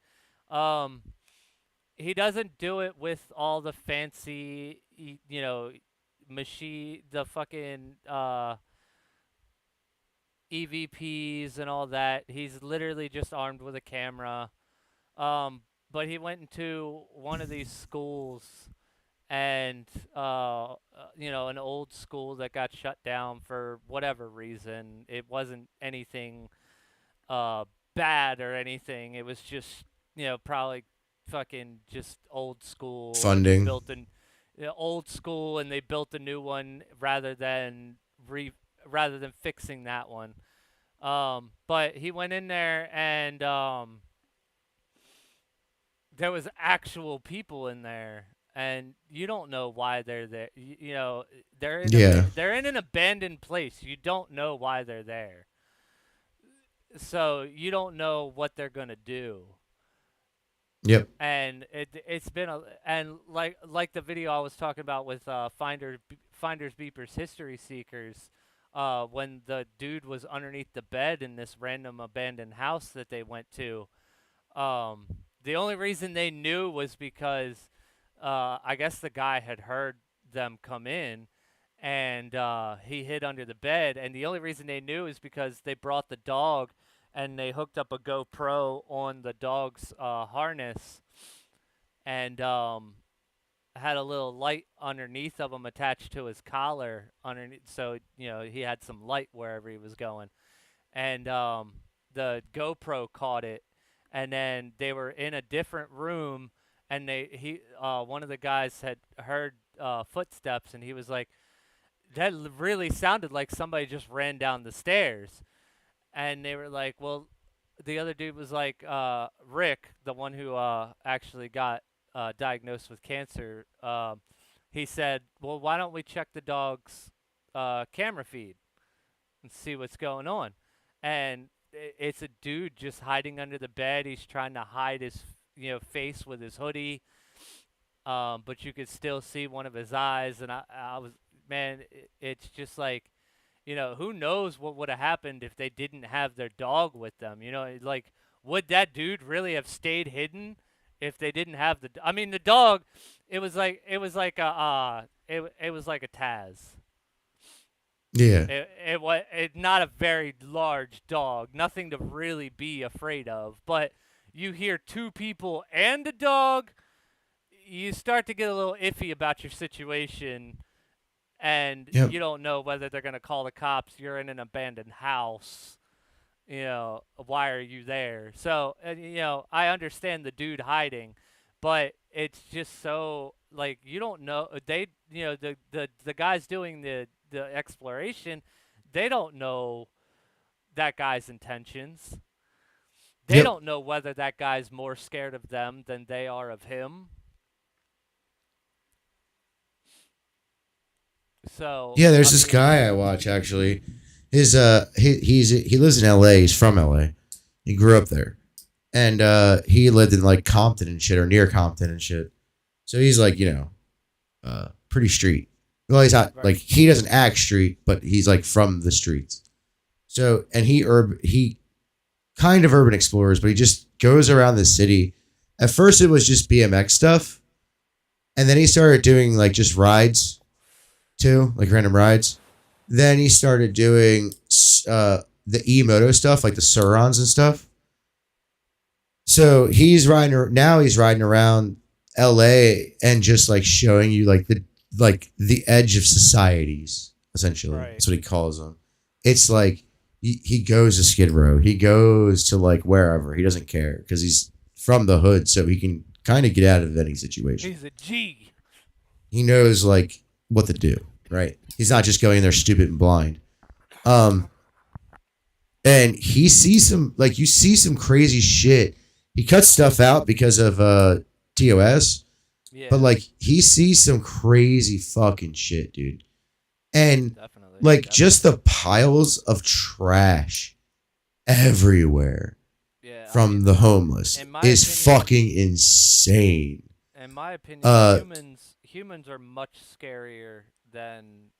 He doesn't do it with all the fancy, the fucking EVPs and all that. He's literally just armed with a camera. But he went into one of these schools, and an old school that got shut down for whatever reason. It wasn't anything bad or anything. It was just probably fucking just old school Funding. Old school, and they built a new one rather than fixing that one. But he went in there, and there was actual people in there, and you don't know why they're there. They're in an abandoned place. You don't know why they're there, so you don't know what they're gonna do. Yep. And it's been like the video I was talking about with Finders Beepers History Seekers, when the dude was underneath the bed in this random abandoned house that they went to. The only reason they knew was because I guess the guy had heard them come in, and he hid under the bed. And the only reason they knew is because they brought the dog, and they hooked up a GoPro on the dog's harness, and had a little light underneath of him attached to his collar underneath, so he had some light wherever he was going. And the GoPro caught it, and then they were in a different room, and one of the guys had heard footsteps, and he was like, that really sounded like somebody just ran down the stairs. And they were like, well, the other dude was like, Rick, the one who actually got diagnosed with cancer, he said, well, why don't we check the dog's camera feed and see what's going on? And it's a dude just hiding under the bed. He's trying to hide face with his hoodie, but you could still see one of his eyes. And I was, man, it's just like, who knows what would have happened if they didn't have their dog with them? Like, would that dude really have stayed hidden if they didn't have the? I mean, the dog, it was like it was like a Taz. Yeah. It was not a very large dog, nothing to really be afraid of. But you hear two people and a dog, you start to get a little iffy about your situation, and Yep. you don't know whether they're going to call the cops. You're in an abandoned house. Why are you there? So, I understand the dude hiding, but it's just so, like, you don't know. The guys doing the exploration, they don't know that guy's intentions. They Yep. don't know whether that guy's more scared of them than they are of him. So Yeah, there's this guy I watch actually. He lives in LA. He's from LA. He grew up there. And he lived in like Compton and shit, or near Compton and shit. So he's like, pretty street. Well, he's not like, he doesn't act street, but he's like from the streets. So, and he kind of urban explores, but he just goes around the city. At first it was just BMX stuff. And then he started doing like just rides too, like random rides. Then he started doing the e-moto stuff, like the Surons and stuff. So he's riding around LA and just like showing you like the edge of societies, essentially. Right. That's what he calls them. It's like he goes to Skid Row. He goes to like wherever. He doesn't care because he's from the hood, so he can kind of get out of any situation. He's a G. He knows like what to do, right? He's not just going in there stupid and blind. And he sees you see some crazy shit. He cuts stuff out because of TOS. Yeah. But like he sees some crazy fucking shit, dude. And definitely. Just the piles of trash everywhere from the homeless is fucking insane. In my opinion, humans are much scarier than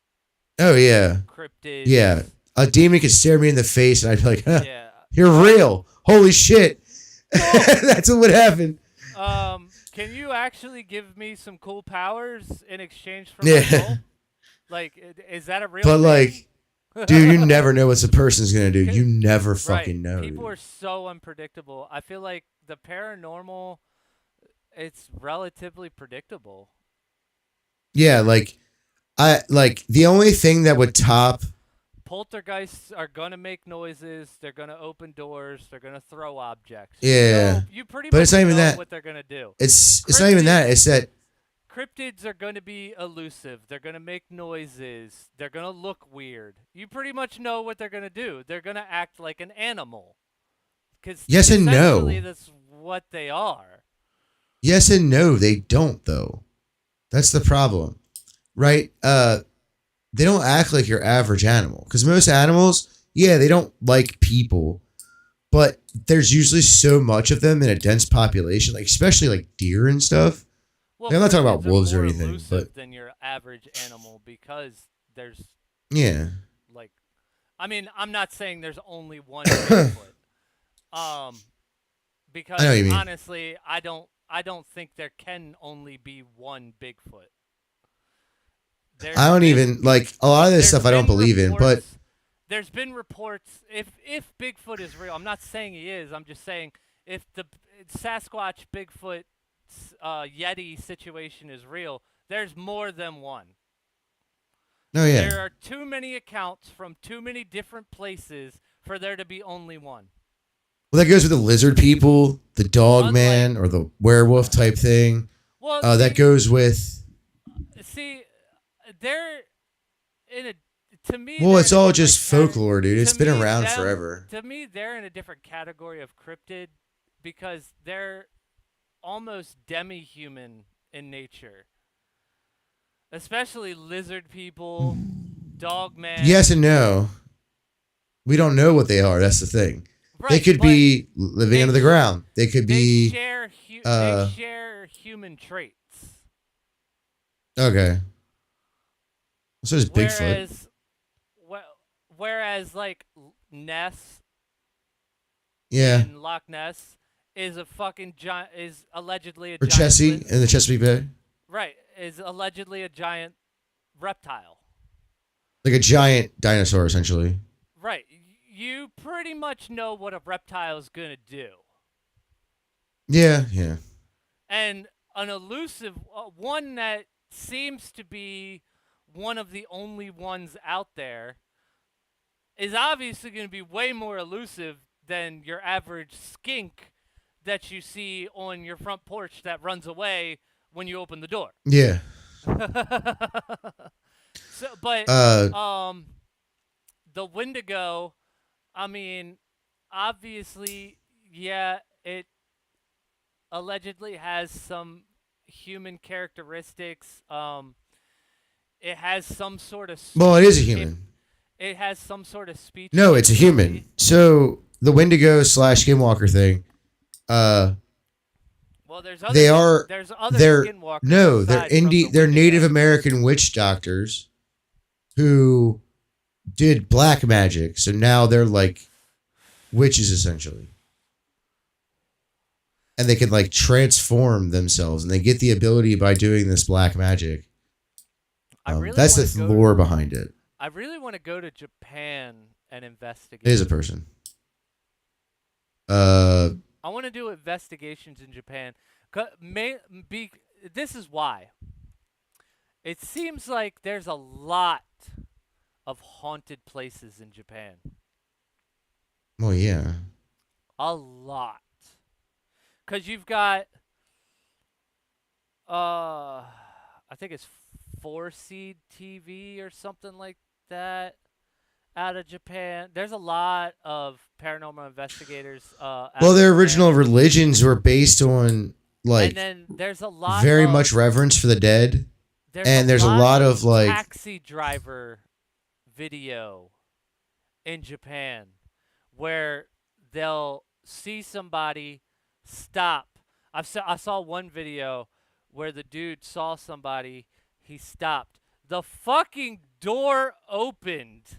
cryptids. Yeah. A demon could stare me in the face and I'd be like, huh, you're real. Holy shit. That's what would happen. Can you actually give me some cool powers in exchange for my soul? Like, is that a real thing? Like, dude, you never know what the person's going to do. You never fucking know. People are so unpredictable. I feel like the paranormal, it's relatively predictable. Yeah, the only thing that would top... Poltergeists are going to make noises. They're going to open doors. They're going to throw objects. Yeah. So you pretty much know what they're going to do. It's not even that. It's that... Cryptids are going to be elusive. They're going to make noises. They're going to look weird. You pretty much know what they're going to do. They're going to act like an animal. Yes and no. That's what they are. Yes and no, they don't, though. That's the problem. Right? They don't act like your average animal. Because most animals, they don't like people. But there's usually so much of them in a dense population, like especially like deer and stuff. Well, I'm not talking about wolves or anything, but than your average animal because there's like, I mean, I'm not saying there's only one Bigfoot. Because honestly, I don't think there can only be one Bigfoot. I don't even like a lot of this stuff I don't believe in, but there's been reports if Bigfoot is real. I'm not saying he is. I'm just saying if the Sasquatch, Bigfoot, Yeti situation is real, there's more than one. Oh yeah. There are too many accounts from too many different places for there to be only one. Well, that goes with the lizard people, the dog man, or the werewolf type thing. Well, that goes with. See, they're in a. To me, well, it's all just folklore, dude. It's been around forever. To me, they're in a different category of cryptid because they're almost demi-human in nature. Especially lizard people, dog man. Yes and no. We don't know what they are. That's the thing. Right, they could be living under the ground. They could be. They share human traits. Okay. So is Bigfoot. Whereas like Ness Yeah. in Loch Ness is a fucking giant, is allegedly a Or giant Chessie in the Chesapeake Bay. Right, is allegedly a giant reptile. Like a giant dinosaur, essentially. Right, you pretty much know what a reptile is gonna do. Yeah, yeah. And an elusive one that seems to be one of the only ones out there is obviously going to be way more elusive than your average skink that you see on your front porch that runs away when you open the door. Yeah. The Wendigo, I mean, obviously, yeah, it allegedly has some human characteristics. It has some sort of speech. Well, it is a human. It has some sort of speech. No, it's a human. So the Wendigo / Skinwalker thing. Well, there's other. There's other Skinwalkers. No, they're Native American witch doctors who did black magic. So now they're like witches essentially. And they can like transform themselves, and they get the ability by doing this black magic. That's the lore behind it. I really want to go to Japan and investigate. It is a person. I want to do investigations in Japan. This is why. It seems like there's a lot of haunted places in Japan. Well, yeah. A lot. Because you've got, I think it's 4Seed TV or something like that out of Japan. There's a lot of paranormal investigators. Well, their original religions were based on, like, and then there's a lot very much reverence for the dead. There's a lot of like taxi driver video in Japan where they'll see somebody stop. I saw one video where the dude saw somebody, he stopped. The fucking door opened.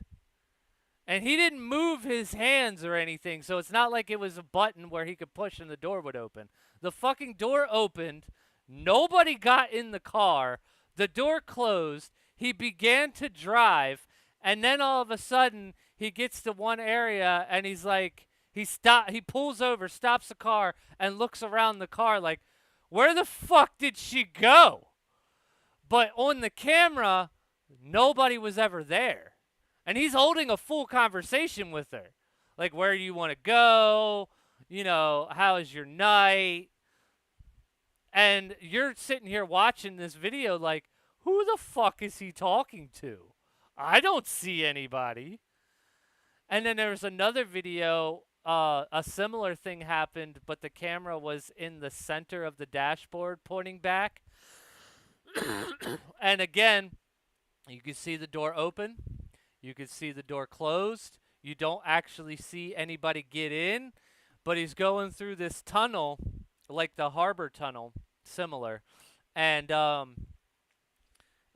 And he didn't move his hands or anything, so it's not like it was a button where he could push and the door would open. The fucking door opened. Nobody got in the car. The door closed. He began to drive, and then all of a sudden he gets to one area and he's like, he pulls over, stops the car, and looks around the car like, where the fuck did she go? But on the camera, nobody was ever there. And he's holding a full conversation with her. Like, where do you want to go? You know, how is your night? And you're sitting here watching this video like, who the fuck is he talking to? I don't see anybody. And then there was another video, a similar thing happened, but the camera was in the center of the dashboard pointing back. And again, you can see the door open. You can see the door closed. You don't actually see anybody get in, but he's going through this tunnel, like the harbor tunnel, similar. And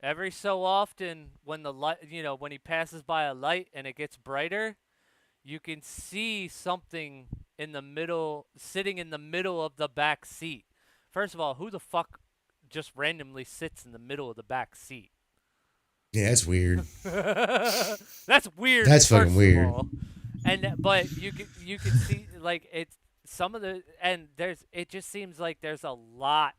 every so often, when the light, when he passes by a light and it gets brighter, you can see something in the middle, sitting in the middle of the back seat. First of all, who the fuck just randomly sits in the middle of the back seat? Yeah, that's weird. That's weird. That's fucking weird. But you can see like it's some of the it just seems like there's a lot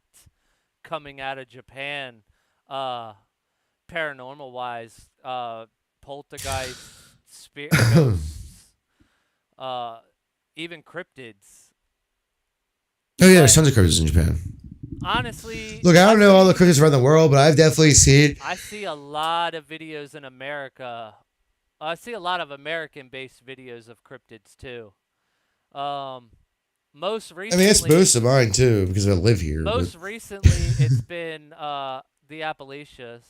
coming out of Japan, paranormal wise, poltergeist, ghosts, even cryptids. Oh yeah, there's tons of cryptids in Japan. Honestly, look, I don't know all the cryptids around the world, but I've definitely seen. I see a lot of videos in America. I see a lot of American-based videos of cryptids too. Most recently, I mean, it's most of mine too because I live here. Most recently, it's been the Appalachians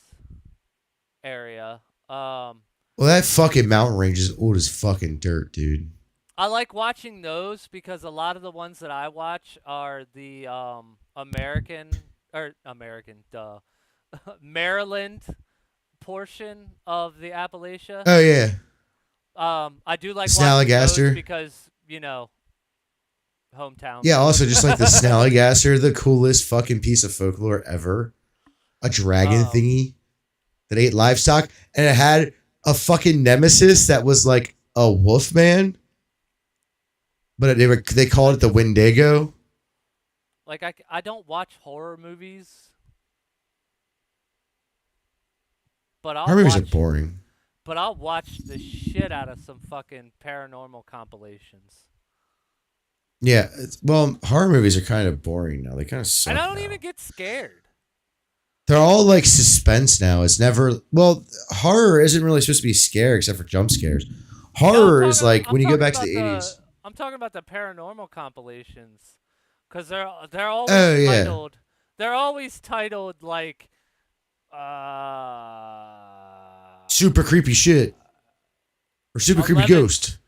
area. Well, that fucking mountain range is old as fucking dirt, dude. I like watching those because a lot of the ones that I watch are the Maryland portion of the Appalachia. Oh yeah, I do like watching those Snallygaster. because hometown. Yeah, also just like the Snallygaster, the coolest fucking piece of folklore ever. A dragon thingy that ate livestock, and it had a fucking nemesis that was like a wolf man, but they called it the Wendigo. Like I don't watch horror movies, but Horror movies are boring. But I'll watch the shit out of some fucking paranormal compilations. Yeah, well, horror movies are kind of boring now. They kind of suck. And I don't now. even get scared. They're all like suspense now. It's never horror isn't really supposed to be scary except for jump scares. Horror is like when you go back to the 80s. I'm talking about the paranormal compilations because they're always titled. Yeah. They're always titled like super creepy shit or super creepy ghost.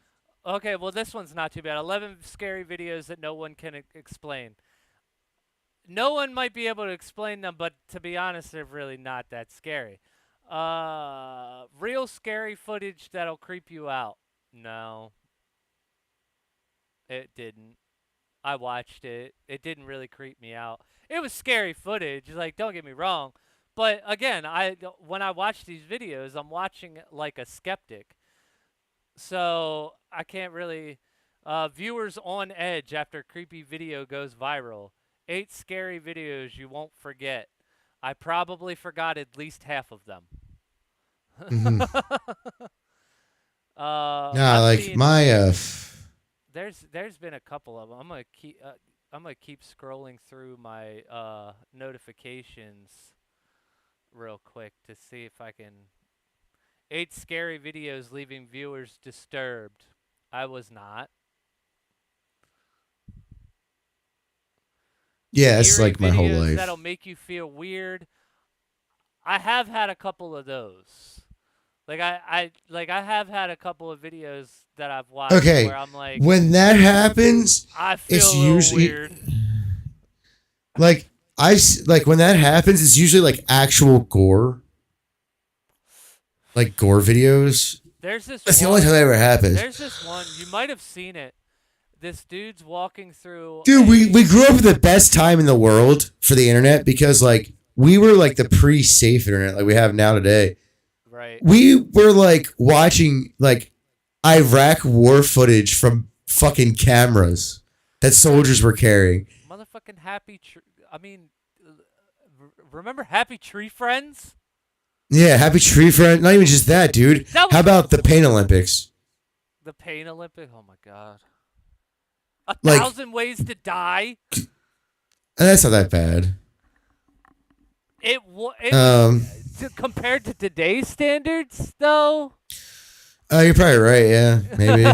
Okay, well this one's not too bad. 11 scary videos that no one can explain. No one might be able to explain them, but to be honest, they're really not that scary. Real scary footage that'll creep you out. No. It didn't. I watched it. It didn't really creep me out. It was scary footage, like, don't get me wrong. But again, when I watch these videos, I'm watching it like a skeptic. So I can't really... viewers on edge after creepy video goes viral. 8 scary videos you won't forget. I probably forgot at least half of them. Mm-hmm. My there's been a couple of them. I'm gonna keep scrolling through my notifications real quick to see if I can. 8 scary videos leaving viewers disturbed. I was not. Yeah, it's like my whole life. That'll make you feel weird. I have had a couple of those. Like I have had a couple of videos that I've watched where I'm like, when that happens, I feel it's usually weird. Like when that happens, it's usually like actual gore. Like gore videos. There's this. That's the only time that ever happens. There's this one. You might have seen it. This dude's walking through. Dude, we grew up with the best time in the world for the internet because like we were like the pre-safe internet like we have now today. Right. We were like watching like Iraq war footage from fucking cameras that soldiers were carrying. Motherfucking remember Happy Tree Friends? Yeah, Happy Tree Friends. Not even just that, dude. How about the Pain Olympics? The Pain Olympics? Oh my god. 1,000 Ways to Die. That's not that bad. Compared to today's standards, though. You're probably right. Yeah, maybe.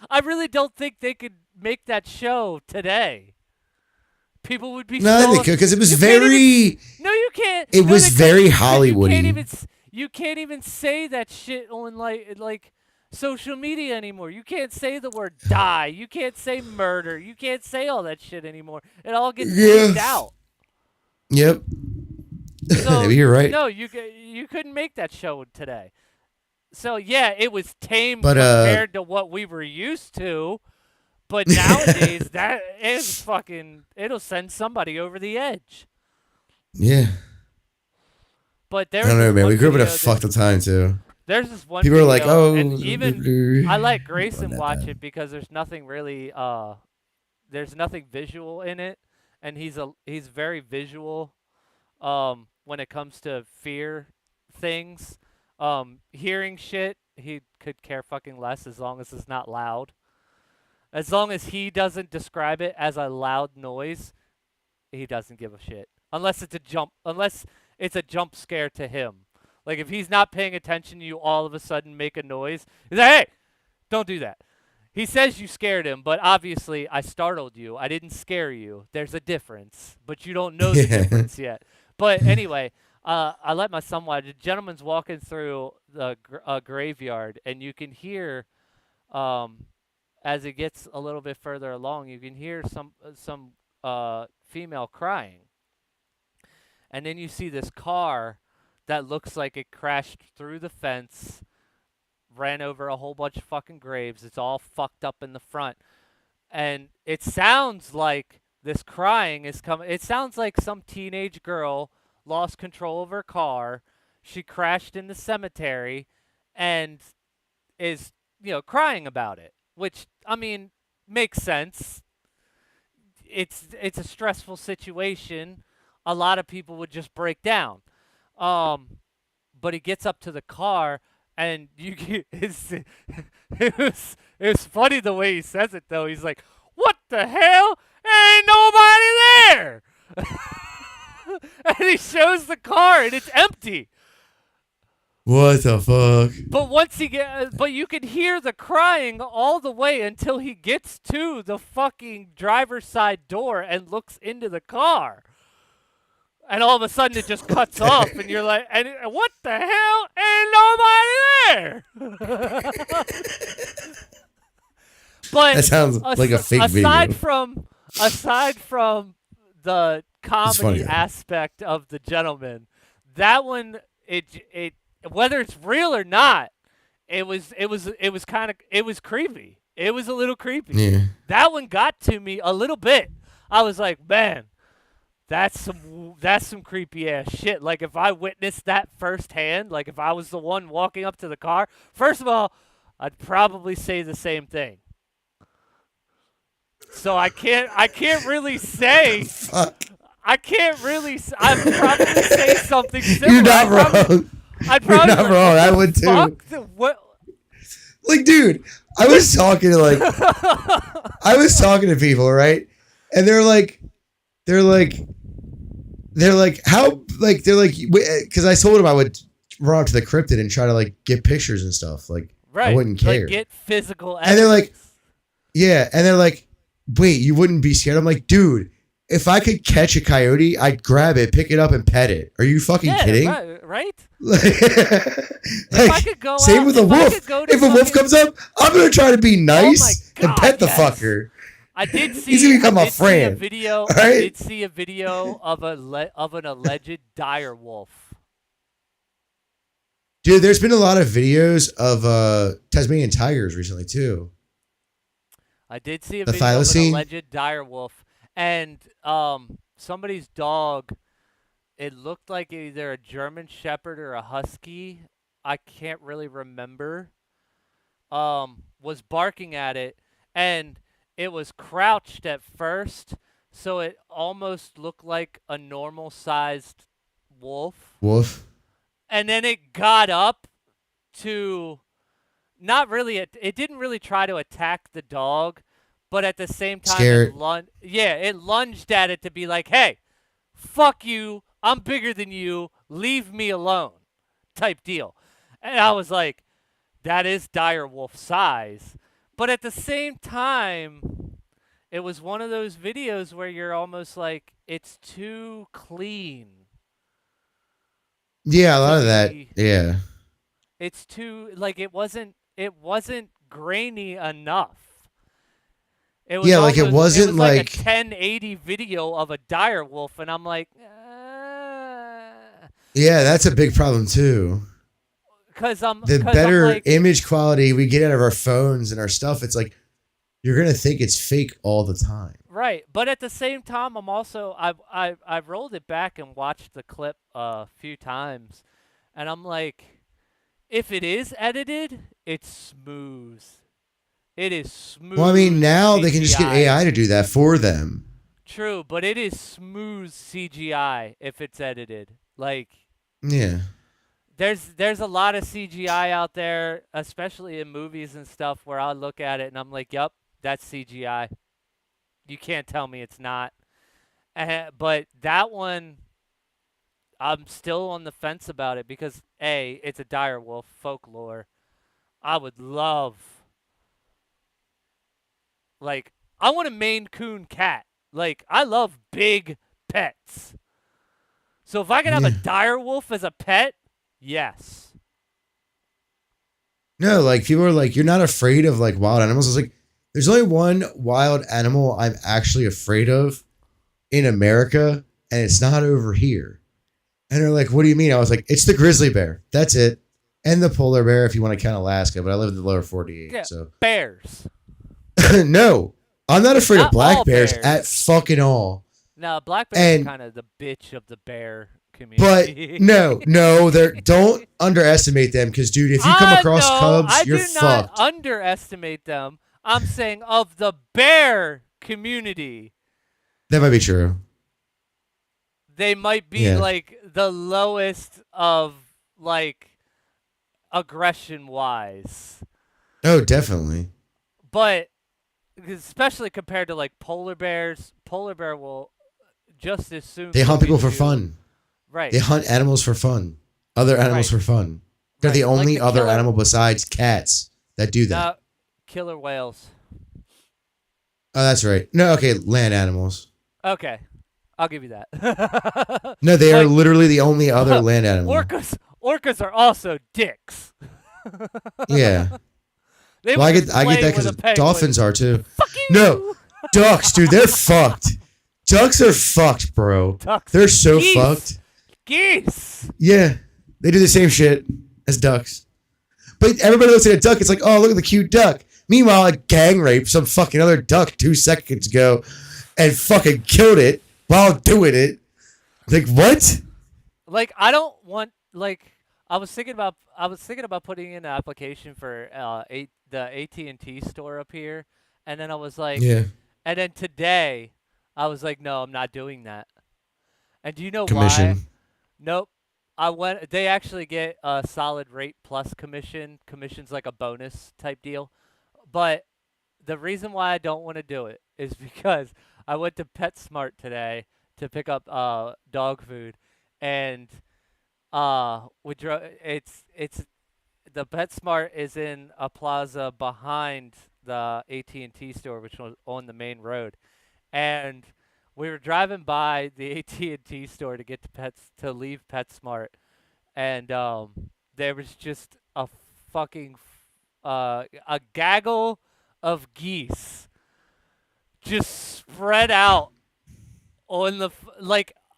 I really don't think they could make that show today. People would be. No, they could because it was very. No, you can't. It was very Hollywood-y. You can't even say that shit on like social media anymore. You can't say the word die. You can't say murder. You can't say all that shit anymore. It all gets bleeped out. Yep. So, maybe you're right. No, you couldn't make that show today. So yeah, it was tame compared to what we were used to. But nowadays, that is fucking... It'll send somebody over the edge. Yeah. But I don't know, man. We grew up in a fucked up time, too. There's this one people video, are like, oh... And even... I let Grayson watch it because there's nothing really... there's nothing visual in it. And he's very visual when it comes to fear things. Hearing shit, he could care fucking less as long as it's not loud. As long as he doesn't describe it as a loud noise, he doesn't give a shit. Unless it's a jump scare to him. Like if he's not paying attention, you all of a sudden make a noise. He's like, hey, don't do that. He says you scared him, but obviously I startled you. I didn't scare you. There's a difference, but you don't know the difference yet. But anyway, I let my son watch. A gentleman's walking through a graveyard, and you can hear as it gets a little bit further along, you can hear some female crying. And then you see this car that looks like it crashed through the fence, ran over a whole bunch of fucking graves. It's all fucked up in the front. And it sounds like this crying is coming. It sounds like some teenage girl lost control of her car. She crashed in the cemetery and is, crying about it, which, I mean, makes sense. It's a stressful situation. A lot of people would just break down. But he gets up to the car, and it's funny the way he says it though. He's like, "What the hell? Ain't nobody there!" And he shows the car, and it's empty. What the fuck? But you can hear the crying all the way until he gets to the fucking driver's side door and looks into the car. And all of a sudden it just cuts off, and you're like, what the hell? Ain't nobody there! But that sounds like a fake video. Aside from the comedy aspect of The Gentleman, that one, it whether it's real or not, it was creepy. It was a little creepy. Yeah. That one got to me a little bit. I was like, man, that's some creepy ass shit. Like, if I witnessed that firsthand, like if I was the one walking up to the car, first of all, I'd probably say the same thing. So I can't really say. Fuck. I'd probably say something similar. You're not wrong. I'd probably You're not wrong. I would too. Like, dude, I was talking to people, right? And they're like, how, like, because I told them I would run up to the cryptid and try to like get pictures and stuff. Like, right. I wouldn't care. Like, get physical evidence. And they're like, yeah. And they're like, wait, you wouldn't be scared? I'm like, dude, if I could catch a coyote, I'd grab it, pick it up, and pet it. Are you fucking kidding? Right? If I could go same out, with a wolf. If a wolf comes up, I'm gonna try to be nice and pet the fucker. I did see. He's gonna become a friend. I did see a video of an alleged dire wolf. Dude, there's been a lot of videos of Tasmanian tigers recently too. I did see a video of an alleged dire wolf, and somebody's dog. It looked like either a German Shepherd or a Husky. I can't really remember. Was barking at it, and it was crouched at first, so it almost looked like a normal-sized wolf. And then it got up to not really. It didn't really try to attack the dog, but at the same time, it lunged at it to be like, "Hey, fuck you! I'm bigger than you. Leave me alone," type deal. And I was like, that is dire wolf size. But at the same time, it was one of those videos where you're almost like, it's too clean. Yeah, a lot of that. Yeah. It's too, like, it wasn't grainy enough. It was it wasn't like a 1080 video of a dire wolf, and I'm like, yeah, that's a big problem too. The better image quality we get out of our phones and our stuff, it's like you're gonna think it's fake all the time. Right, but at the same time, I've rolled it back and watched the clip a few times, and I'm like, if it is edited, it's smooth. It is smooth. Well, I mean, now CGI. they can just get AI to do that for them. True, but it is smooth CGI if it's edited. Like, yeah. There's a lot of CGI out there, especially in movies and stuff, where I look at it and I'm like, "Yup, that's CGI. You can't tell me it's not." But that one, I'm still on the fence about it because A, it's a dire wolf folklore. I would love, like, I want a Maine Coon cat. Like, I love big pets. So if I could have a dire wolf as a pet, yes. No, like, people are like, you're not afraid of like wild animals. It's like, There's only one wild animal I'm actually afraid of in America, and it's not over here. And they're like, what do you mean? I was like, it's the grizzly bear. That's it. And the polar bear if you want to count Alaska, but I live in the lower 48. Yeah, so bears. No, I'm not afraid Not of black all bears bears. at fucking all. No, black bears And- are kind of the bitch of the bear community. But no, don't underestimate them because, dude, if you come across cubs, you're I do fucked. not underestimate them. I'm saying of the bear community, That might be true. they might be Yeah. like the lowest of like aggression wise. Oh, definitely. But especially compared to like polar bears, polar bear will just as soon They hunt look people at for you- fun. Right. They hunt animals for fun. Other animals Right. for fun. They're the Right, like only the other killer- animal besides cats that do that. No, killer whales. Oh, that's right. No, okay, land animals. Okay. I'll give you that. No, they are Like- literally the only other land animal. Orcas are also dicks. Yeah. They Well, I would get just that play because with a penguin. dolphins are too. Fuck you. No, ducks, dude, they're fucked. Ducks are fucked, bro. Ducks. They're so Geese. fucked. Geese. Yeah, they do the same shit as ducks. But everybody looks at a duck, it's like, oh, look at the cute duck. Meanwhile, I gang raped some fucking other duck 2 seconds ago and fucking killed it while doing it. Like, what? Like I don't want like I was thinking about putting in an application for the AT&T store up here, and then I was like, Yeah. and then today I was like, no, I'm not doing that. And do you know why? Commission. Nope. I went. They actually get a solid rate plus commission. Commission's like a bonus type deal. But the reason why I don't want to do it is because I went to PetSmart today to pick up dog food, and it's the PetSmart is in a plaza behind the AT&T store, which was on the main road, and we were driving by the AT&T store to get to leave PetSmart, and there was just a fucking a gaggle of geese just spread out on the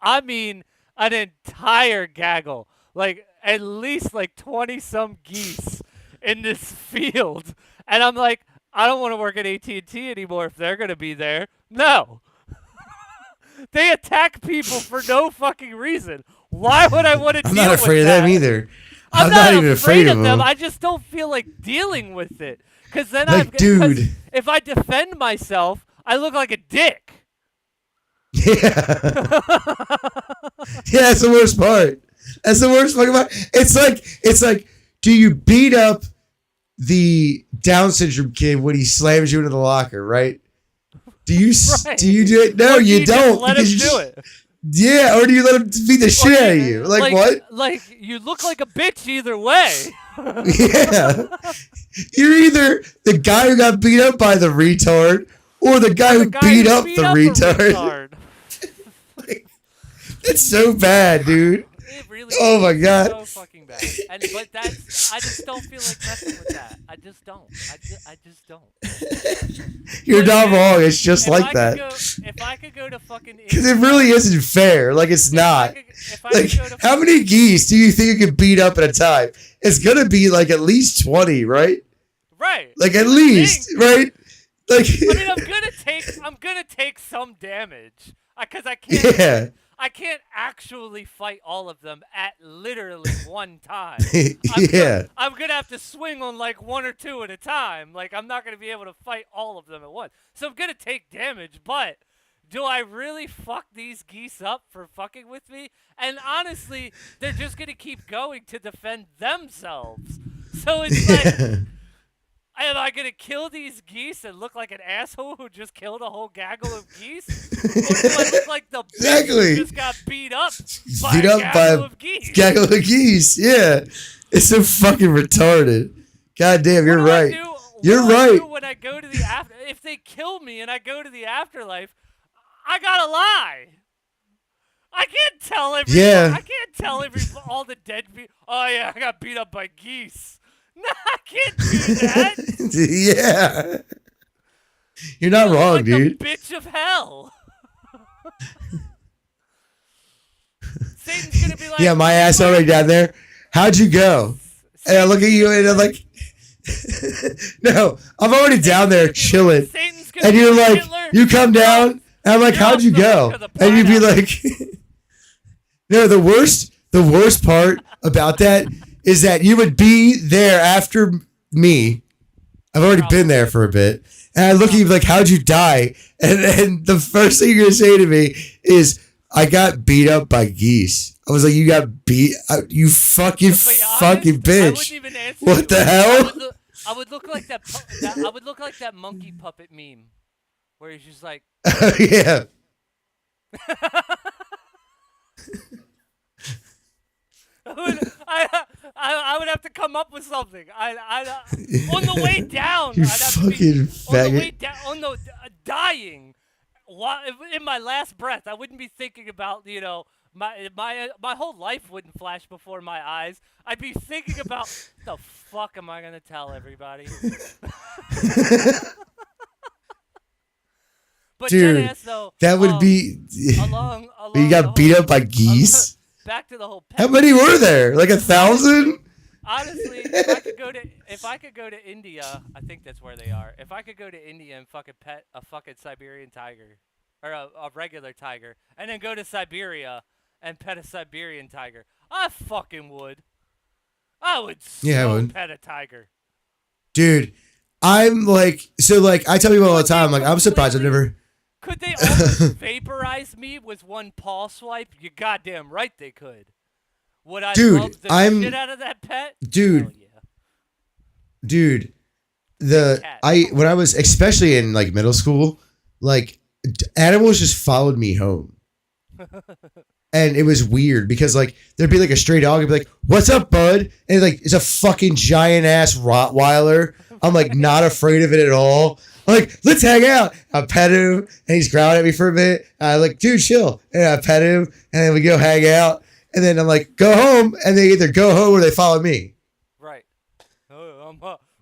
I mean an entire gaggle, like at least like 20 some geese in this field, and I'm like, I don't want to work at AT&T anymore if they're gonna be there. No. They attack people for no fucking reason. Why would I want to deal I'm with not afraid of that? them either. I'm not even afraid of them. I just don't feel like dealing with it. Because then Like, dude. if I defend myself, I look like a dick. Yeah. Yeah, that's the worst part. That's the worst fucking part. It's like, do you beat up the Down syndrome kid when he slams you into the locker, right? Do you Right. do you do it? No, Or do you don't. Just let him because do you it. Yeah, or do you let him beat the shit out of you? Like what? Like you look like a bitch either way. Yeah. You're either the guy who got beat up by the retard or the guy who beat up the retard. It's so bad, dude. It really Oh my is God. so fucking bad. But that's I just don't feel like messing with that. I just don't. I just don't. You're But not if- wrong. It's just if like I that. if I could go to fucking Because it really isn't fair. Like, it's not. If I Like, could go to how many geese do you think you can beat up at a time? It's going to be like at least 20, right? right. Like, at least, right? Like, I mean, I'm gonna take some damage because I can't. yeah. I can't actually fight all of them at literally one time. Yeah. I'm gonna have to swing on like one or two at a time. Like I'm not gonna be able to fight all of them at once. So I'm gonna take damage, but do I really fuck these geese up for fucking with me? And honestly, they're just gonna keep going to defend themselves. So it's like, am I gonna kill these geese and look like an asshole who just killed a whole gaggle of geese? Or do I look like the bitch Exactly. who just got beat up by Beat a up by gaggle a of geese? gaggle of geese. Yeah. It's so fucking retarded. God damn, you're What do I right. do- You're what do I right. do when I go to the after? If they kill me and I go to the afterlife, I gotta lie. I can't tell everyone. Yeah. I can't tell all the dead people. Oh yeah, I got beat up by geese. No, I can't do that. Yeah. You're not wrong, like dude. The bitch of hell. Satan's gonna be like, yeah, my ass already down there. How'd you go? And I look at you and I'm like, no, I'm already down there chilling. And you're like, you come down. And I'm like, how'd you go? And you'd be like, no, the worst part about that is that you would be there after me. I've already been there for a bit. And I look at you like, how'd you die? And the first thing you're going to say to me is, I got beat up by geese. I was like, you got beat? You fucking bitch. I wouldn't even answer. What the hell? I would look like that. I would look like that monkey puppet meme, where he's just like, yeah. I would have to come up with something. On the way down, You I'd have to be, fucking faggot. on the way down, dying. In my last breath, I wouldn't be thinking about, my whole life wouldn't flash before my eyes. I'd be thinking about the fuck am I gonna tell everybody? But dude, though, that would be. along you got beat up by geese. Back to the whole. How many were there? Like 1,000? Honestly, if I could go to India, I think that's where they are. If I could go to India and fucking pet a fucking Siberian tiger, or a regular tiger, and then go to Siberia and pet a Siberian tiger, I fucking would. I would pet a tiger. Dude, I'm like, I tell people all the time, like, I'm surprised I've never. Could they almost vaporize me with one paw swipe? You goddamn right they could. Would I love the shit out of that pet? Dude. Hell yeah. Dude, when I was especially in like middle school, like animals just followed me home. And it was weird because like there'd be like a stray dog and be like, "What's up, bud?" And like it's a fucking giant ass Rottweiler. I'm like not afraid of it at all. I'm like, let's hang out. I pet him and he's growling at me for a bit. I'm like, dude, chill. And I pet him and then we go hang out. And then I'm like, go home. And they either go home or they follow me. Right.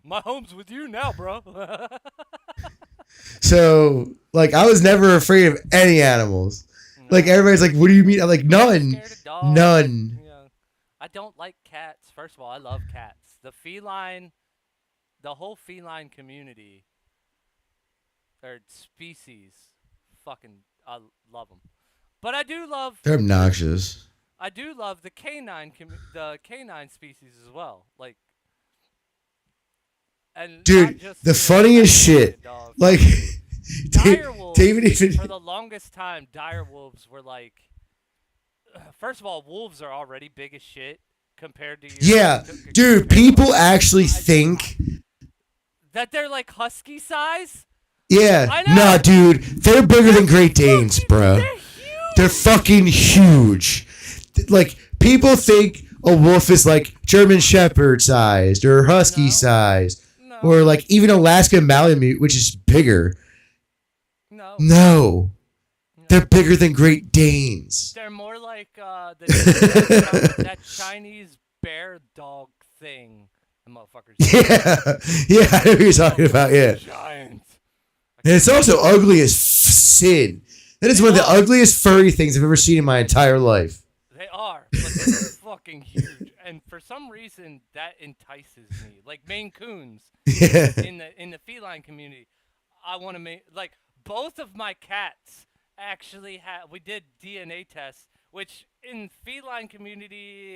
My home's with you now, bro. So, like, I was never afraid of any animals. No. Like, everybody's like, what do you mean? I'm like, none. None. Yeah. I don't like cats. First of all, I love cats. The whole feline community, or species, I love them. But I do love... They're obnoxious. I do love the canine species as well. Like, and dude, the funniest shit. Like, dire wolves, for the longest time, dire wolves were like. First of all, wolves are already big as shit compared to you. Yeah, dude, people actually think that they're like husky size. Yeah, nah, dude, they're bigger than Great Danes, bro. They're fucking huge. Like, people think a wolf is like German Shepherd sized or Husky sized or like even Alaska Malamute, which is bigger. No. They're bigger than Great Danes. They're more like that Chinese bear dog thing. The motherfuckers. Yeah, I know what you're talking about, yeah. Giant. And it's also ugly as sin. That is one of the ugliest furry things I've ever seen in my entire life. They are, but they're fucking huge, and for some reason that entices me. Like Maine Coons in the feline community, I want to make like both of my cats actually have. We did DNA tests, which in feline community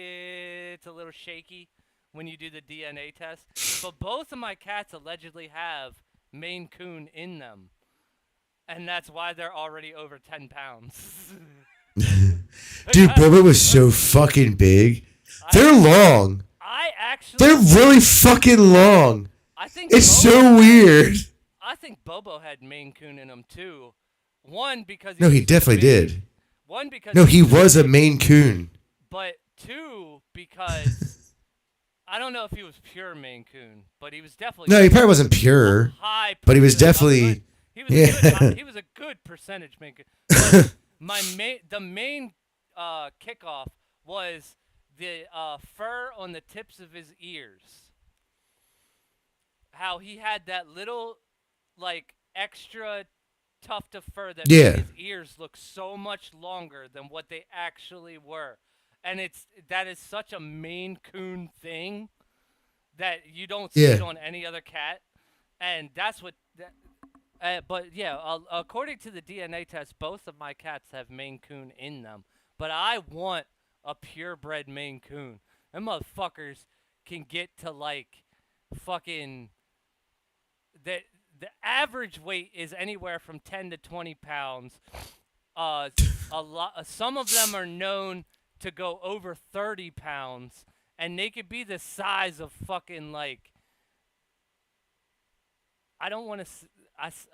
it's a little shaky when you do the DNA test. But both of my cats allegedly have Maine Coon in them, and that's why they're already over 10 pounds. Dude, Boba was so fucking big. They're long. They're really fucking long. I think it's so weird. I think Bobo had Maine Coon in him too. One because he definitely did. One because he was a Maine Coon. But two because I don't know if he was pure Maine Coon, but he was definitely. No, he probably wasn't pure. But he was definitely. He was a good percentage Maine Coon. The main kickoff was the fur on the tips of his ears. How he had that little, like, extra tuft of fur that made Yeah. his ears look so much longer than what they actually were. And that is such a Maine Coon thing that you don't see it Yeah. on any other cat. And that's what but yeah, according to the DNA test, both of my cats have Maine Coon in them. But I want a purebred Maine Coon. Them motherfuckers can get to like fucking the the average weight is anywhere from 10 to 20 pounds. A lot. Some of them are known to go over 30 pounds, and they could be the size of fucking like I don't want to.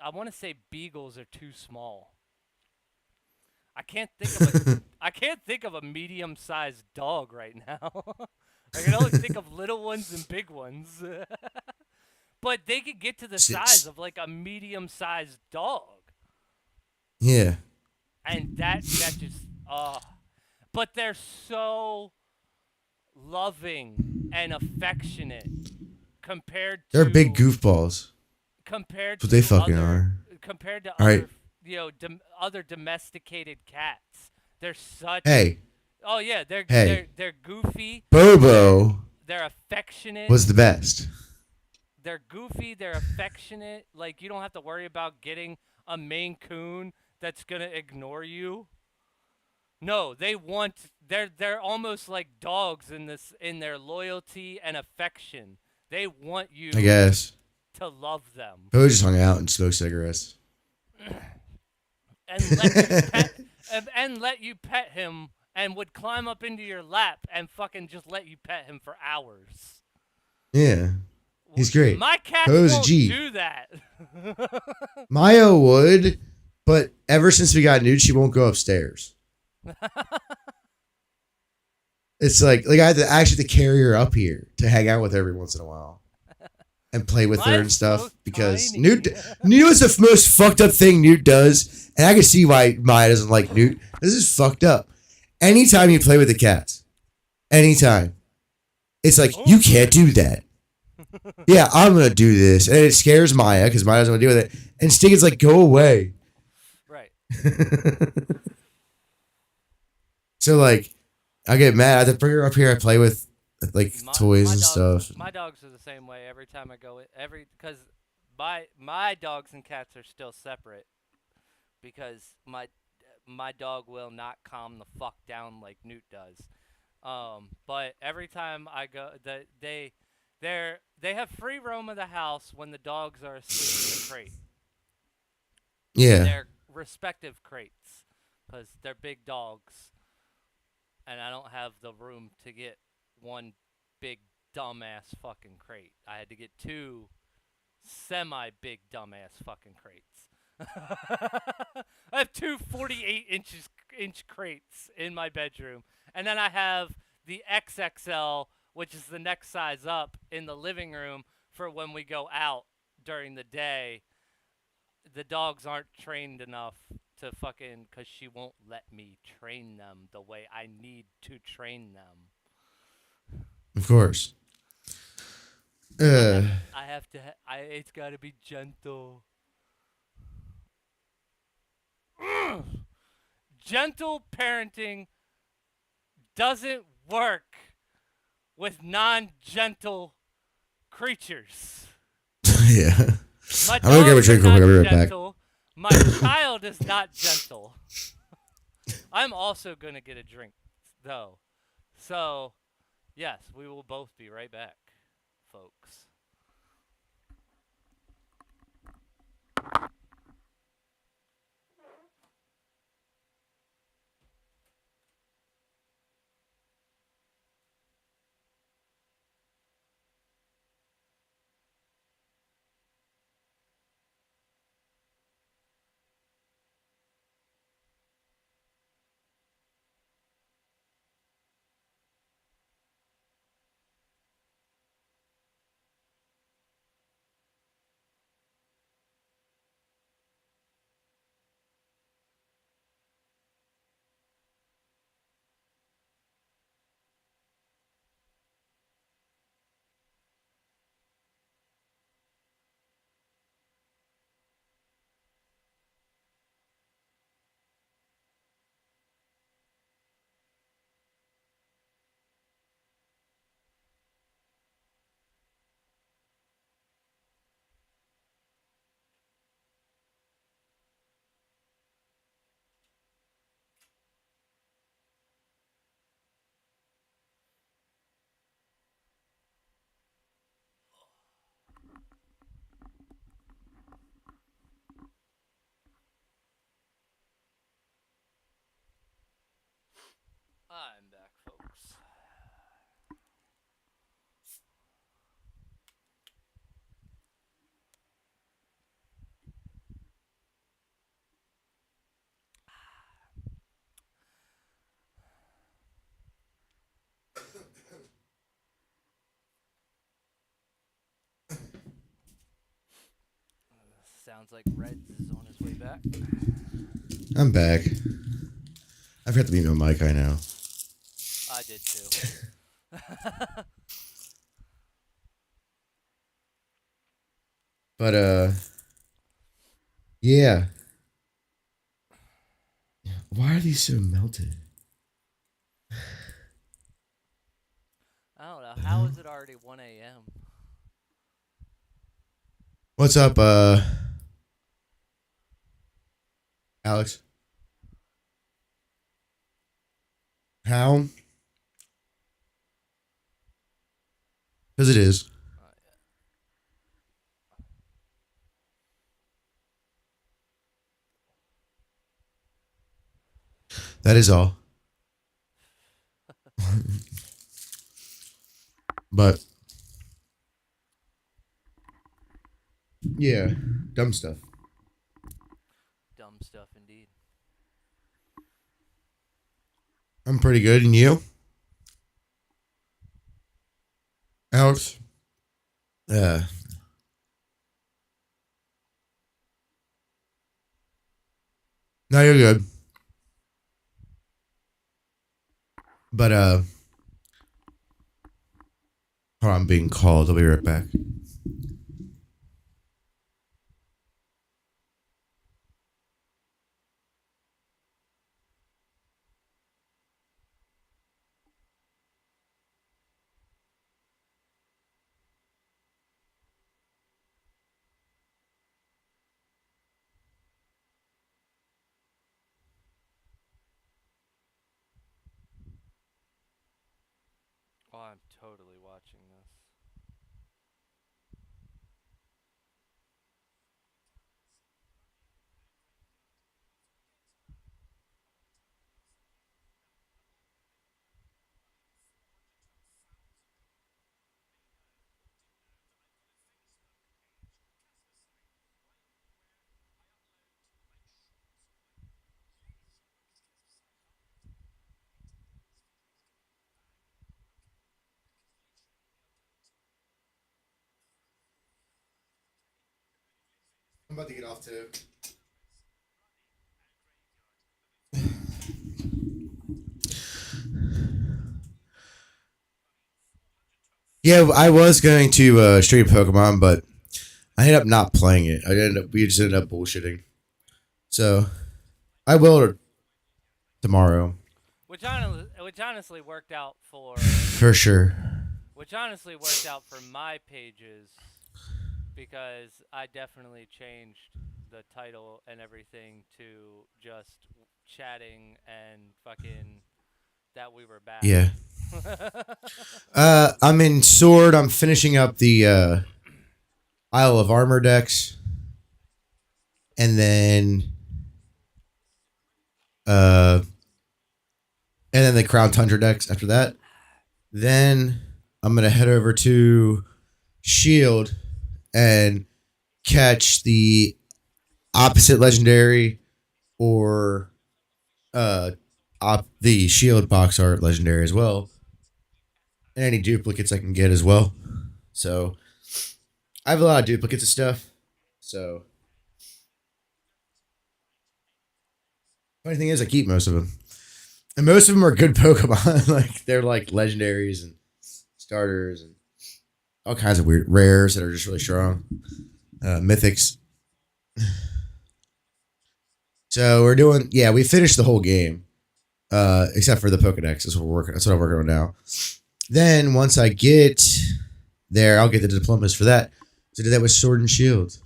I want to say beagles are too small. I can't think of a. I can't think of a medium-sized dog right now. I can only think of little ones and big ones. But they could get to the size of like a medium-sized dog, Yeah. and that just but they're so loving and affectionate compared They're to big goofballs. compared That's what they to fucking other are. compared to All right. other other domesticated cats. They're such Hey. oh yeah, Hey. they're goofy. Bobo They're affectionate. was the best. They're goofy. They're affectionate. Like you don't have to worry about getting a Maine Coon that's gonna ignore you. No, they're almost like dogs in their loyalty and affection. They want you I guess. to love them Bobo just hung out and smoked cigarettes. and let you pet and let you pet him and would climb up into your lap and fucking just let you pet him for hours. Yeah. He's great. My cats Bobo's a won't G. do that. Maya would, but ever since we got nude, she won't go upstairs. It's like I had to actually carry her up here to hang out with her every once in a while and play with her and Mine's stuff so because tiny. Newt is the most fucked up thing Newt does, and I can see why Maya doesn't like Newt. This is fucked up. Anytime you play with the cats, anytime, it's like you can't do that. Yeah, I'm gonna do this, and it scares Maya because Maya doesn't want to deal with it, and Stinky's like, go away. Right. So like, I get mad. I have to bring her up here. I play with like toys and stuff. My dogs are the same way every time I go because my dogs and cats are still separate because my dog will not calm the fuck down like Newt does. But every time I go, they have free roam of the house when the dogs are asleep in the crate. Yeah. Their respective crates because they're big dogs. And I don't have the room to get one big dumbass fucking crate. I had to get two semi-big dumbass fucking crates. I have two 48-inch crates in my bedroom. And then I have the XXL, which is the next size up, in the living room for when we go out during the day. The dogs aren't trained enough to fucking, because she won't let me train them the way I need to train them. Of course. I have to, it's got to be gentle. Gentle parenting doesn't work with non-gentle creatures. Yeah. My I'm gonna grab a dogs drink are real quick. I'll be not right back. gentle. My child is not gentle. I'm also going to get a drink, though. So, yes, we will both be right back, folks. Sounds like Reds is on his way back. I'm back. I forgot to mute my mic, I know. I did too. But, yeah. Why are these so melted? I don't know. How is it already 1 a.m.? What's up, Alex? How? Because it is. That is all. But yeah, dumb stuff. Dumb stuff indeed. I'm pretty good, and you, Alex? No, you're good. But hold on, I'm being called. I'll be right back. Oh, I'm totally watching this. I'm about to get off too. Yeah, I was going to stream Pokemon, but I ended up not playing it. We just ended up bullshitting. So I will tomorrow. Which honestly worked out for sure. Which honestly worked out for my pages because I definitely changed the title and everything to just chatting and fucking that we were back. Yeah. I'm in Sword. I'm finishing up the Isle of Armor decks. And then the Crown Tundra decks after that. Then I'm gonna head over to Shield and catch the opposite legendary or the Shield box art legendary as well. And any duplicates I can get as well. So I have a lot of duplicates of stuff. So funny thing is I keep most of them. And most of them are good Pokemon. Like they're like legendaries and starters and all kinds of weird rares that are just really strong. Mythics. So we finished the whole game. Except for the Pokedex. That's what I'm working on now. Then once I get there, I'll get the diplomas for that. So I did that with Sword and Shield.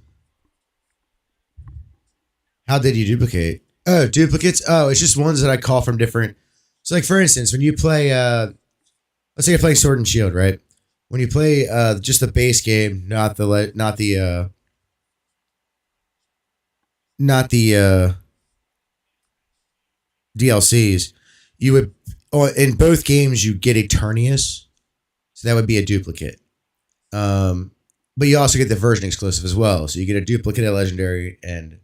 How did you duplicate? Oh, duplicates? Oh, it's just ones that I call from different. So like for instance, when you play let's say you're playing Sword and Shield, right? When you play just the base game, not the DLCs, you would in both games you get Eternius, so that would be a duplicate. But you also get the version exclusive as well, so you get a duplicate of Legendary, and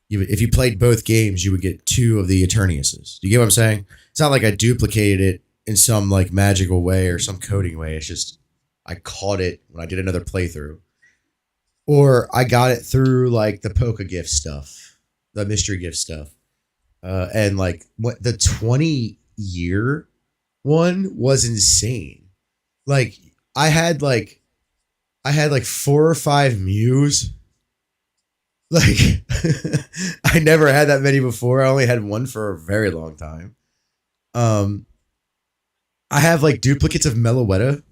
if you played both games, you would get 2 of the Eterniuses. Do you get what I'm saying? It's not like I duplicated it in some like magical way or some coding way. It's just I caught it when I did another playthrough. or I got it through like the Poke gift stuff, the mystery gift stuff, and like what the 20-year one was insane. Like I had like I had like 4 or 5 Mews. Like I never had that many before. I only had one for a very long time. Um, I have like duplicates of Meloetta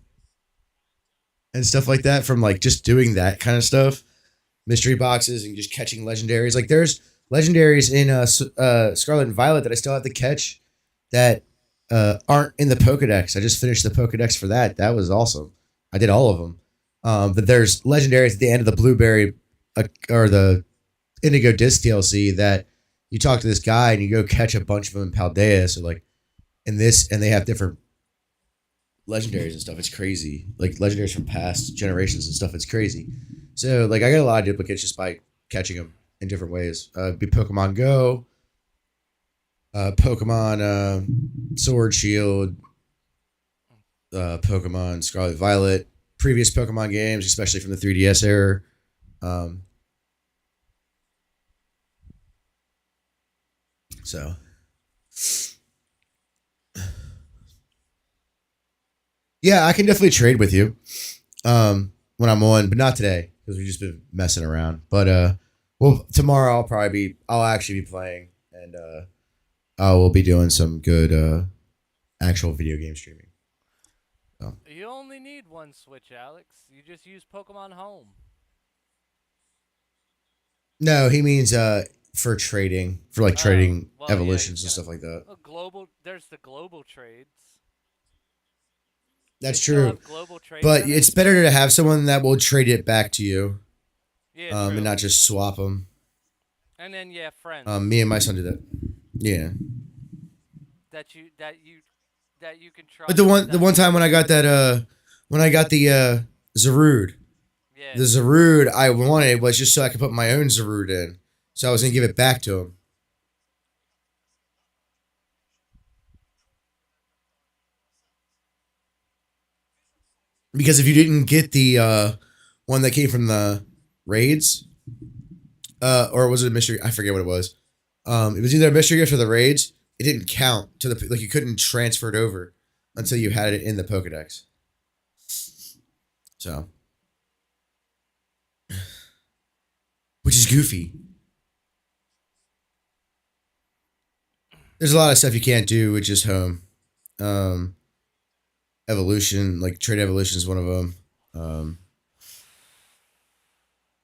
and stuff like that from like just doing that kind of stuff, mystery boxes and just catching legendaries. Like there's legendaries in Scarlet and Violet that I still have to catch that aren't in the Pokedex. I just finished the Pokedex for that. That was awesome. I did all of them. But there's legendaries at the end of the Blueberry or the Indigo Disc DLC that you talk to this guy and you go catch a bunch of them in Paldea. So like in this, and they have different legendaries and stuff. It's crazy. Like legendaries from past generations and stuff. It's crazy. So like I got a lot of duplicates just by catching them in different ways. Be Pokemon Go, Pokemon Sword Shield, Pokemon Scarlet Violet, previous Pokemon games, especially from the 3DS era. So yeah, I can definitely trade with you when I'm on, but not today because we've just been messing around. But well, tomorrow I'll actually be playing, and I will be doing some good actual video game streaming. So. You only need one Switch, Alex. You just use Pokemon Home. No, he means for trading, for like trading evolutions and stuff like that. There's the global trades. That's true. But it's better to have someone that will trade it back to you. Yeah, and not just swap them. And then friends. Me and my son did that. Yeah. That you can try. But the one time when I got that the Zarude. Yeah. The Zarude I wanted was just so I could put my own Zarude in. So I was gonna give it back to him. Because if you didn't get the one that came from the raids, or was it a mystery? I forget what it was. It was either a mystery gift or the raids. It didn't count to the like you couldn't transfer it over until you had it in the Pokedex. So, which is goofy. There's a lot of stuff you can't do with just home. Evolution, like trade evolution is one of them.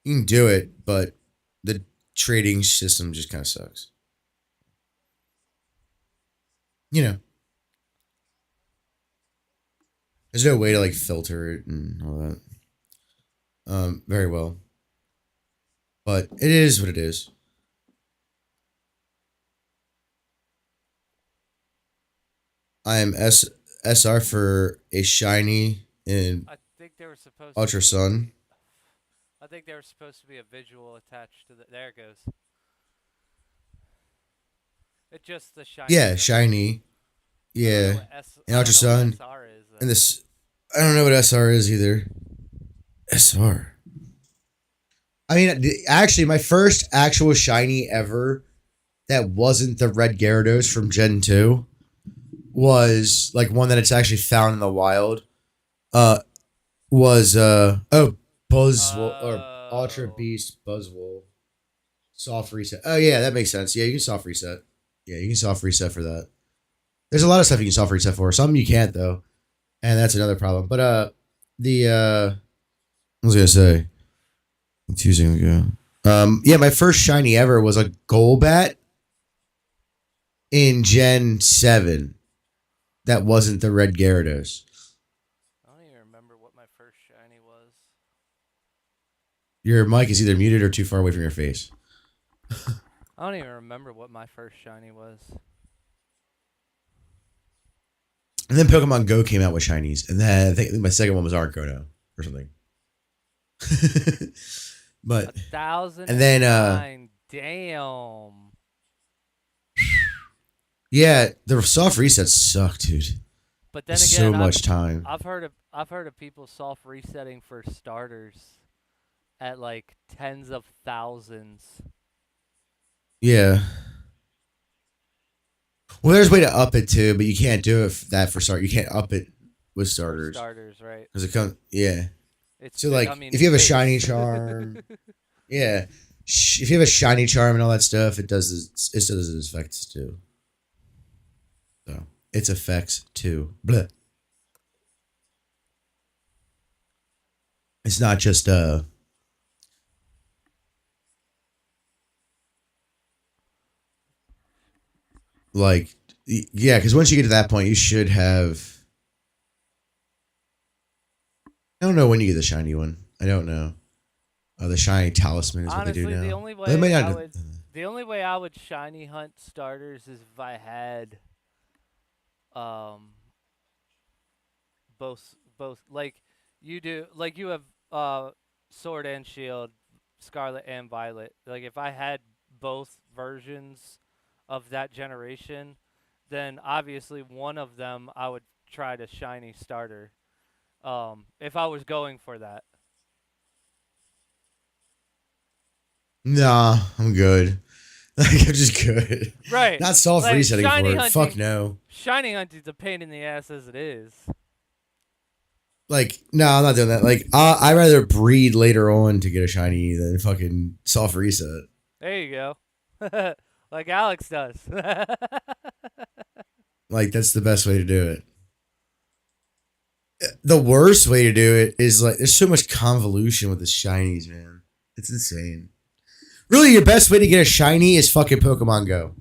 You can do it, but the trading system just kind of sucks. You know, there's no way to like filter it and all that. Very well, but it is what it is. I am SR for a shiny in I think they were supposed Ultra Sun. I think there was supposed to be a visual attached to the. There it goes. It's just the shiny. Yeah, shiny. Yeah, and Ultra Sun. And this, I don't know what SR is either. SR. I mean, actually, my first actual shiny ever that wasn't the red Gyarados from Gen 2 was like one that it's actually found in the wild. Was Buzzwole or Ultra Beast Buzzwole. Soft reset. Oh yeah, that makes sense. Yeah, you can soft reset. Yeah, you can soft reset for that. There's a lot of stuff you can soft reset for. Some you can't though, and that's another problem. But what was I gonna say? Confusing again. Yeah, my first shiny ever was a Golbat in Gen 7. That wasn't the red Gyarados. I don't even remember what my first shiny was. Your mic is either muted or too far away from your face. I don't even remember what my first shiny was. And then Pokemon Go came out with shinies, and then I think my second one was Argono or something. But 1,009. And then damn. Yeah, the soft resets suck, dude. But then it's again, so much time. I've heard of people soft resetting for starters. at like tens of thousands. Yeah. Well, there's a way to up it too, but you can't do that for start. You can't up it with starters. Starters, right? Because it comes, yeah. It's So like, I mean, if you have a space. shiny charm, yeah. If you have a shiny charm and all that stuff, it does its effects too. So its effects too. Bleh. It's not just like, yeah, because once you get to that point, you should have. I don't know when you get the shiny one. I don't know. The shiny talisman is Honestly, what they do now. the only way They may not I do- would, the only way I would shiny hunt starters is if I had, both like you do, like you have sword and shield, scarlet and violet. Like if I had both versions of that generation, then obviously one of them I would try to shiny starter. If I was going for that. Nah, I'm good. Like, I'm just good. Right. Not soft Like, resetting for shiny it. hunting- Fuck no. Shiny hunting's a pain in the ass as it is. Like, no, I'm not doing that. Like, I'd rather breed later on to get a shiny than fucking soft reset. There you go. Like Alex does. Like, that's the best way to do it. The worst way to do it is like, there's so much convolution with the shinies, man. It's insane. Really, your best way to get a shiny is fucking Pokemon Go.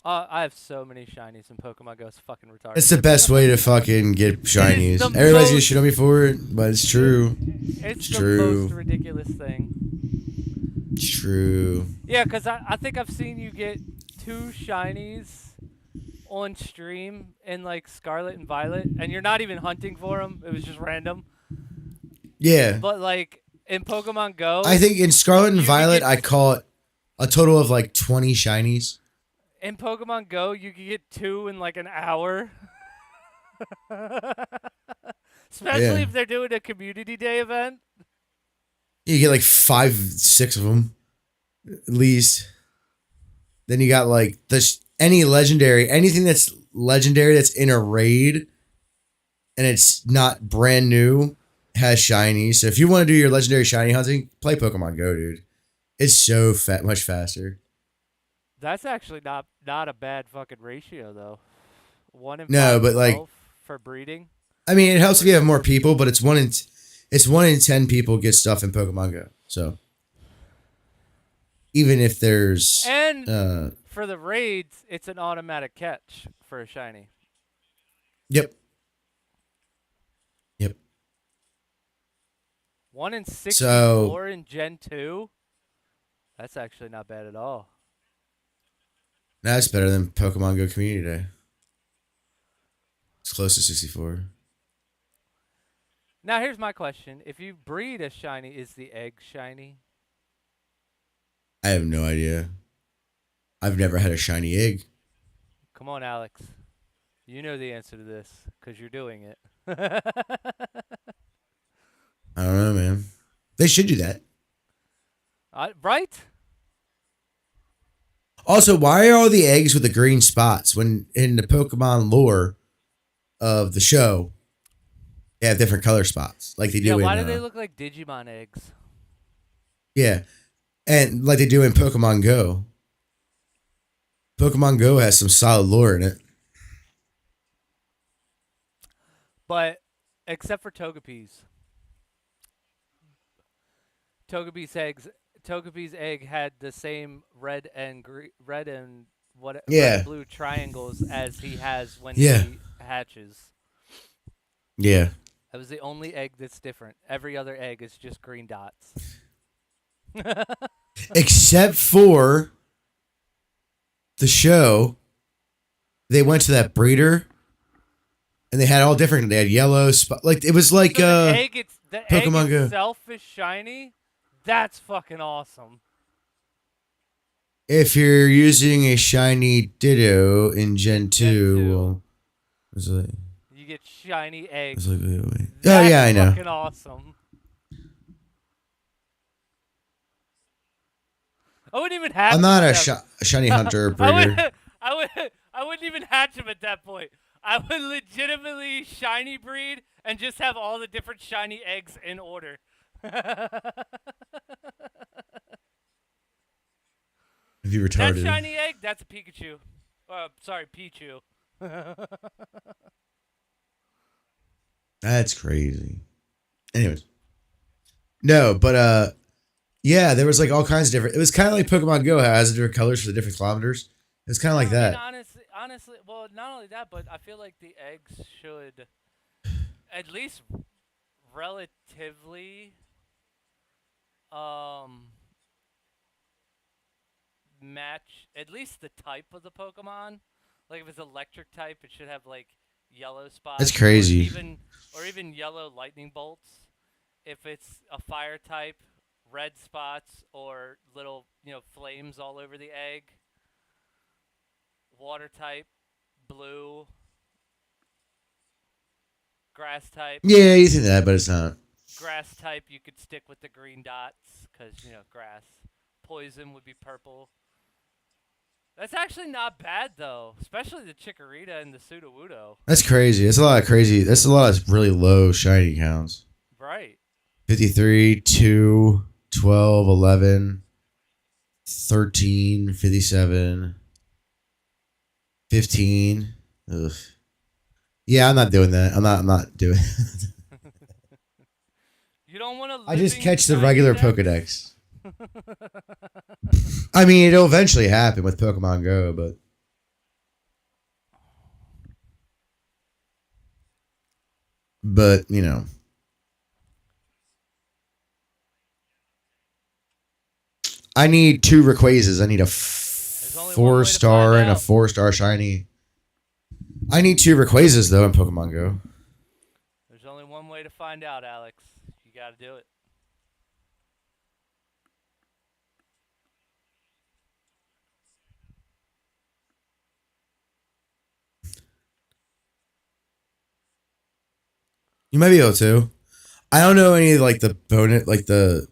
I have so many shinies in Pokemon Go. It's fucking retarded. It's the best way to fucking get shinies. the Everybody's gonna most- shit on me for it, but it's true. It's It's the true. most ridiculous thing. It's true. Yeah, because I think I've seen you get 2 shinies on stream in like Scarlet and Violet, and you're not even hunting for them. It was just random. Yeah. But like in Pokemon Go, I think in Scarlet and You can Violet, get- I caught a total of like 20 shinies. in Pokemon Go, you can get 2 in like an hour. Especially Yeah. if they're doing a community day event. You get like 5, 6 of them, at least. Then you got like anything that's legendary that's in a raid, and it's not brand new, has shinies. So if you want to do your legendary shiny hunting, play Pokemon Go, dude. It's so much faster. That's actually not a bad fucking ratio though. 1 in 5 No, but, to like- 12 for breeding. I mean, it helps if you have more people, but it's 1 in 10 people get stuff in Pokemon Go. So even if there's And for the raids, it's an automatic catch for a shiny. yep. Yep. 1 in 64 So- in Gen 2. That's actually not bad at all. That's better than Pokemon Go Community Day. It's close to 64. Now here's my question: if you breed a shiny, is the egg shiny? I have no idea. I've never had a shiny egg. Come on, Alex. You know the answer to this because you're doing it. I don't know, man. They should do that. Right? Also, why are all the eggs with the green spots when in the Pokemon lore of the show, they have different color spots like they do Yeah. in Why do they look like Digimon eggs? yeah, and like they do in Pokemon Go. Pokemon Go has some solid lore in it. But except for Togepi's. Togepi's egg had the same red and red and blue triangles as he has when Yeah. he hatches. Yeah. That was the only egg that's different. Every other egg is just green dots. Except for the show, they went to that breeder and they had all different. They had yellow spot, like it was like So the Pokemon egg Go. itself is shiny. That's fucking awesome. if you're using a shiny Ditto in Gen 2, two. well, it's like, You get shiny eggs. it's like, wait. Oh That's yeah, I know. Fucking awesome. I wouldn't even hatch I'm him not at a that. shiny hunter or I breeder. would, I wouldn't even hatch him at that point. I would legitimately shiny breed and just have all the different shiny eggs in order. If you That retarded. shiny egg, that's a Pikachu. Sorry, Pichu. That's crazy. Anyways. No, but yeah, there was like all kinds of different. It was kind of like Pokemon Go has different colors for the different kilometers. It's kind of like I mean, that. honestly, well, not only that, but I feel like the eggs should at least relatively um match at least the type of the Pokemon. Like if it's electric type, it should have like yellow That's spots crazy. or even yellow lightning bolts. If it's a fire type, red spots or little, flames all over the egg. Water type, blue. Grass type, Yeah, you think that, but it's not. you could stick with the green dots because grass. Poison would be purple. That's actually not bad though, especially the Chikorita and the Sudowoodo. That's crazy. That's a lot of crazy. That's a lot of really low shiny counts. Right. 53, 2, 12, 11, 13, 57, 15. Ugh. Yeah, I'm not doing that. I'm not doing You don't want to. I just catch the regular Pokedex. I mean, it'll eventually happen with Pokemon Go, but I need 2 Rayquazas. I need a There's only one way to 4-star find and a out. 4-star shiny. I need 2 Rayquazas though in Pokemon Go. There's only one way to find out, Alex. You got to do it. You might be able to. I don't know any of like the bonus, like the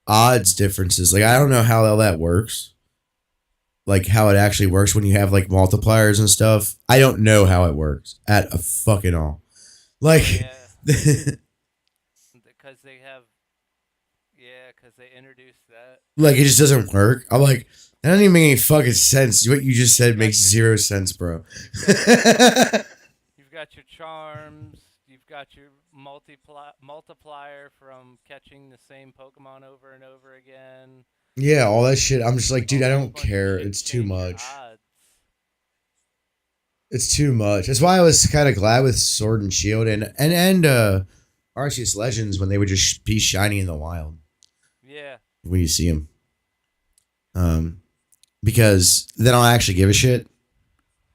odds differences. Like I don't know how all that works. Like how it actually works when you have like multipliers and stuff. I don't know how it works at a fucking all. Like, Yeah, because they have. Yeah, because they introduced that. like it just doesn't work. I'm like, that doesn't even make any fucking sense. What you just said got makes your- 0 sense, bro. You've got your charms. You've got your multiplier from catching the same Pokemon over and over again. Yeah, all that shit. I'm just like, dude, I A whole don't bunch of care. shit It's to too change your much. odds. It's too much. That's why I was kind of glad with Sword and Shield and Arceus Legends when they would just be shiny in the wild Yeah. when you see them. Because then I'll actually give a shit.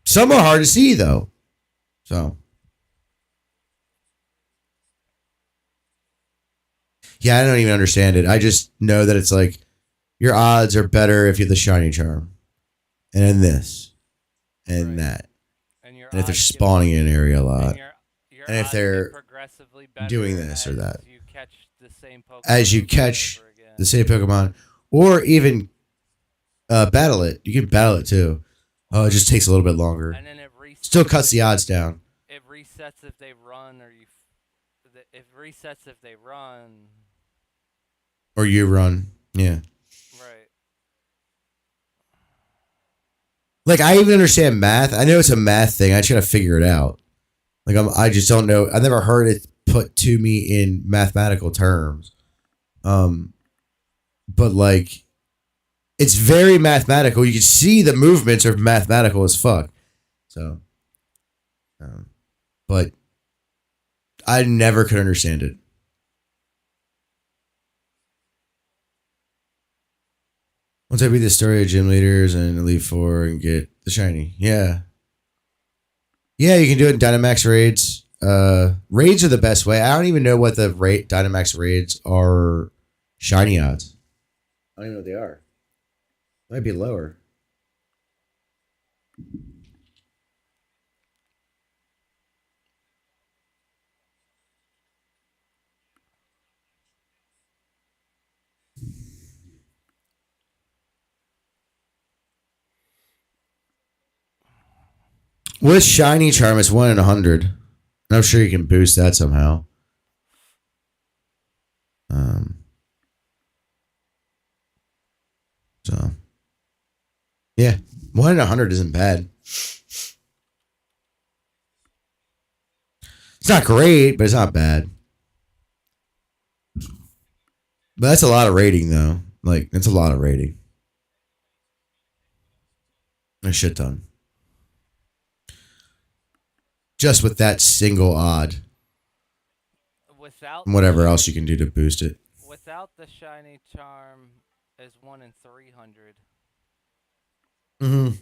Some are hard to see though, so yeah, I don't even understand it. I just know that it's like your odds are better if you have the shiny charm, and then this, and Right. that, And your and if they're odds get- spawning in an area a and lot, your and if odds they're get progressively better doing this or as that. you catch the same Pokemon as you over and catch over again. the same Pokemon, or even battle it. You can battle it too. Oh, it just takes a little bit longer. And then it resets. Still cuts the odds down. It resets if they run, it resets if they run. Or you run. Yeah. Right. Like I even understand math. I know it's a math thing. I just gotta figure it out. Like I just don't know. I never heard it put to me in mathematical terms. But like, it's very mathematical. You can see the movements are mathematical as fuck. So, but I never could understand it. Once I beat the story of gym leaders and Elite Four and get the shiny, yeah, you can do it in Dynamax raids. Raids are the best way. I don't even know what the Dynamax raids are. Shiny odds. I don't even know what they are. Might be lower. With shiny charm, it's 1 in 100. I'm sure you can boost that somehow. So, yeah, 1 in 100 isn't bad. It's not great, but it's not bad. But that's a lot of rating, though. Like, that's a lot of rating. A shit ton. Just with that single odd. Without whatever else you can do to boost it. Without the shiny charm is 1 in 300. Mm-hmm.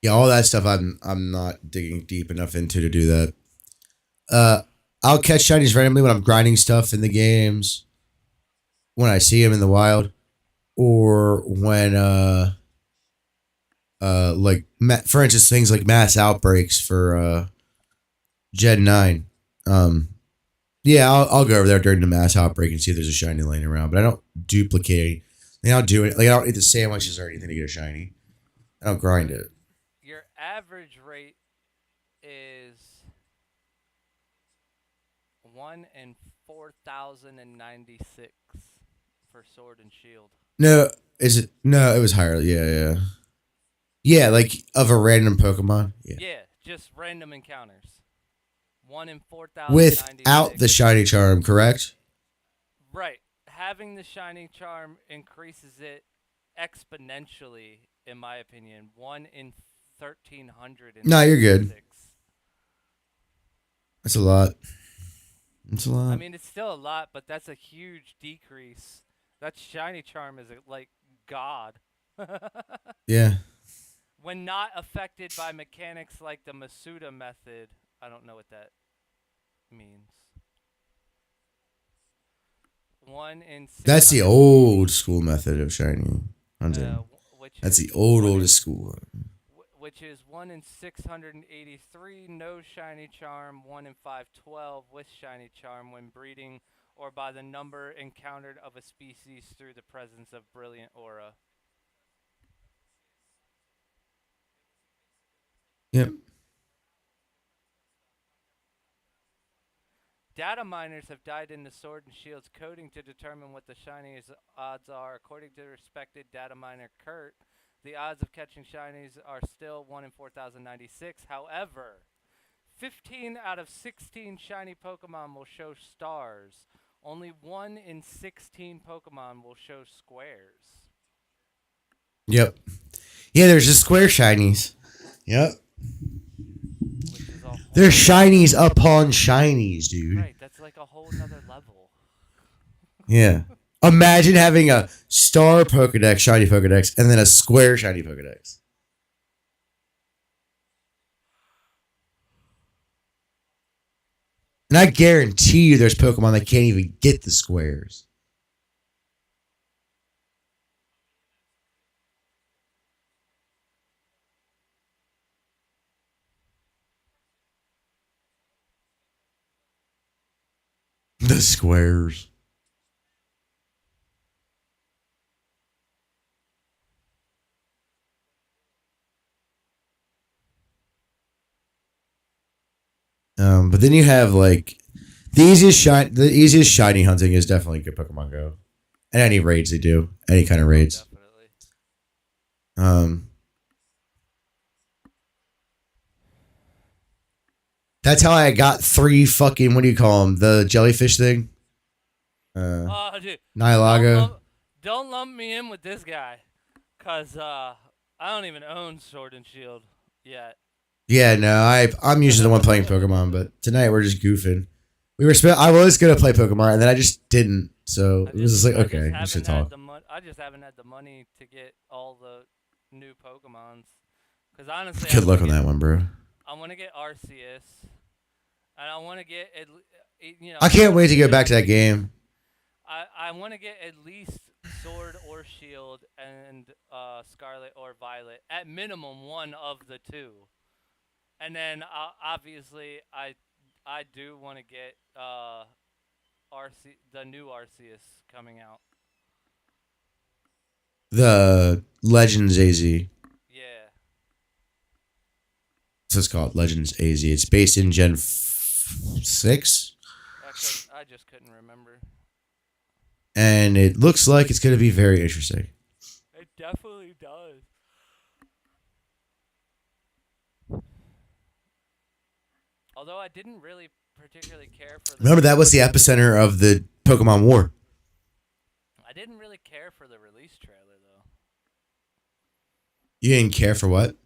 Yeah, all that stuff I'm not digging deep enough into to do that. I'll catch shinies randomly when I'm grinding stuff in the games, when I see them in the wild, or when like for instance things like mass outbreaks for Gen 9. Yeah, I'll go over there during the mass outbreak and see if there's a shiny laying around, but I don't duplicate. I don't do it. Like I don't eat the sandwiches or anything to get a shiny. I don't grind it. Your average rate is 1 in 4,096 for Sword and Shield. No, is it? No, it was higher. Yeah. Yeah, like of a random Pokemon. Yeah, just random encounters. 1 in 4,096. Without the shiny charm, correct? Right. Having the shiny charm increases it exponentially, in my opinion. 1 in 1,300. No, you're good. That's a lot. That's a lot. I mean, it's still a lot, but that's a huge decrease. That shiny charm is like God. Yeah. When not affected by mechanics like the Masuda method, I don't know what that means. 1 in 600. That's the old school method of shiny hunting. That's the oldest school. Which is 1 in 683, no shiny charm, 1 in 512 with shiny charm when breeding or by the number encountered of a species through the presence of brilliant aura. Yep. Data miners have died in the Sword and Shield's coding to determine what the shiniest odds are. According to respected data miner Kurt, the odds of catching shinies are still 1 in 4,096. However, 15 out of 16 shiny Pokemon will show stars. Only 1 in 16 Pokemon will show squares. Yep. Yeah, there's just square shinies. Yep. They're shinies upon shinies, dude. Right, that's like a whole nother level. Yeah. Imagine having a star Pokedex, shiny Pokedex, and then a square shiny Pokedex. And I guarantee you there's Pokemon that can't even get the squares. The squares. But then you have like the easiest shiny hunting is definitely good Pokemon Go. And any raids they do. Any kind of raids. Definitely. That's how I got 3 fucking, what do you call them? The jellyfish thing? Dude, Nihilaga. Don't lump me in with this guy. Because I don't even own Sword and Shield yet. Yeah, no, I'm usually the one playing Pokemon, but tonight we're just goofing. I was gonna play Pokemon, and then I just didn't. So it was just like, okay, we should talk. I just haven't had the money to get all the new Pokemons. Because honestly, good luck on that one, bro. I want to get Arceus, and I want to get I can't wait to go back to that game. I want to get at least Sword or Shield and Scarlet or Violet. At minimum, one of the two. And then obviously I I do want to get the new Arceus coming out. The Legends AZ. Yeah. So it's called Legends AZ. It's based in Gen 6. I just couldn't remember. And it looks like it's going to be very interesting. It definitely does. Although I didn't really particularly care for the... Remember, that was the epicenter of the Pokemon War. I didn't really care for the release trailer, though. You didn't care for what?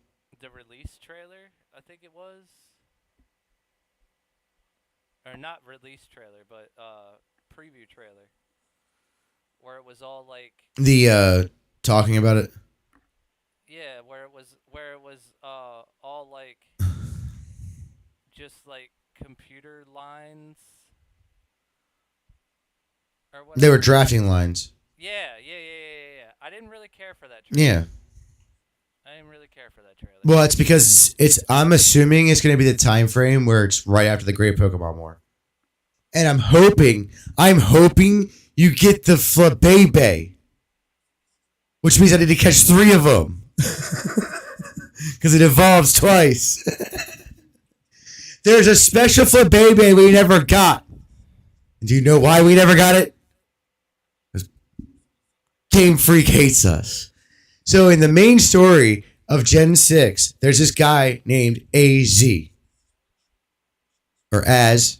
The release trailer, I think it was. Or not release trailer, but preview trailer. Where it was all like... The, talking about it? Yeah, where it was all like... just like computer lines. Or what? They were drafting lines. Yeah. I didn't really care for that trailer. Yeah. I didn't really care for that trailer. Well, it's because I'm assuming it's going to be the time frame where it's right after the Great Pokemon War. And I'm hoping you get the Flabébé. Which means I need to catch 3 of them. Because it evolves twice. There's a special Flabébé we never got. Do you know why we never got it? Because Game Freak hates us. So in the main story of Gen 6, there's this guy named AZ. Or Az.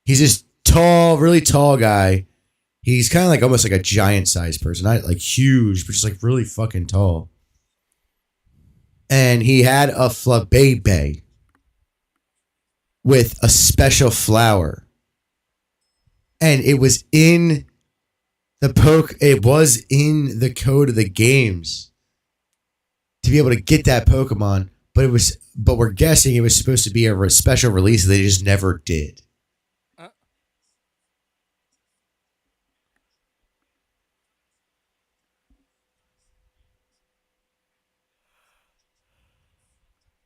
He's this tall, really tall guy. He's kind of like almost like a giant-sized person. Not like huge, but just like really fucking tall. And he had a Flabébé with a special flower. And it was in it was in the code of the games to be able to get that Pokemon, but we're guessing it was supposed to be a special release that they just never did.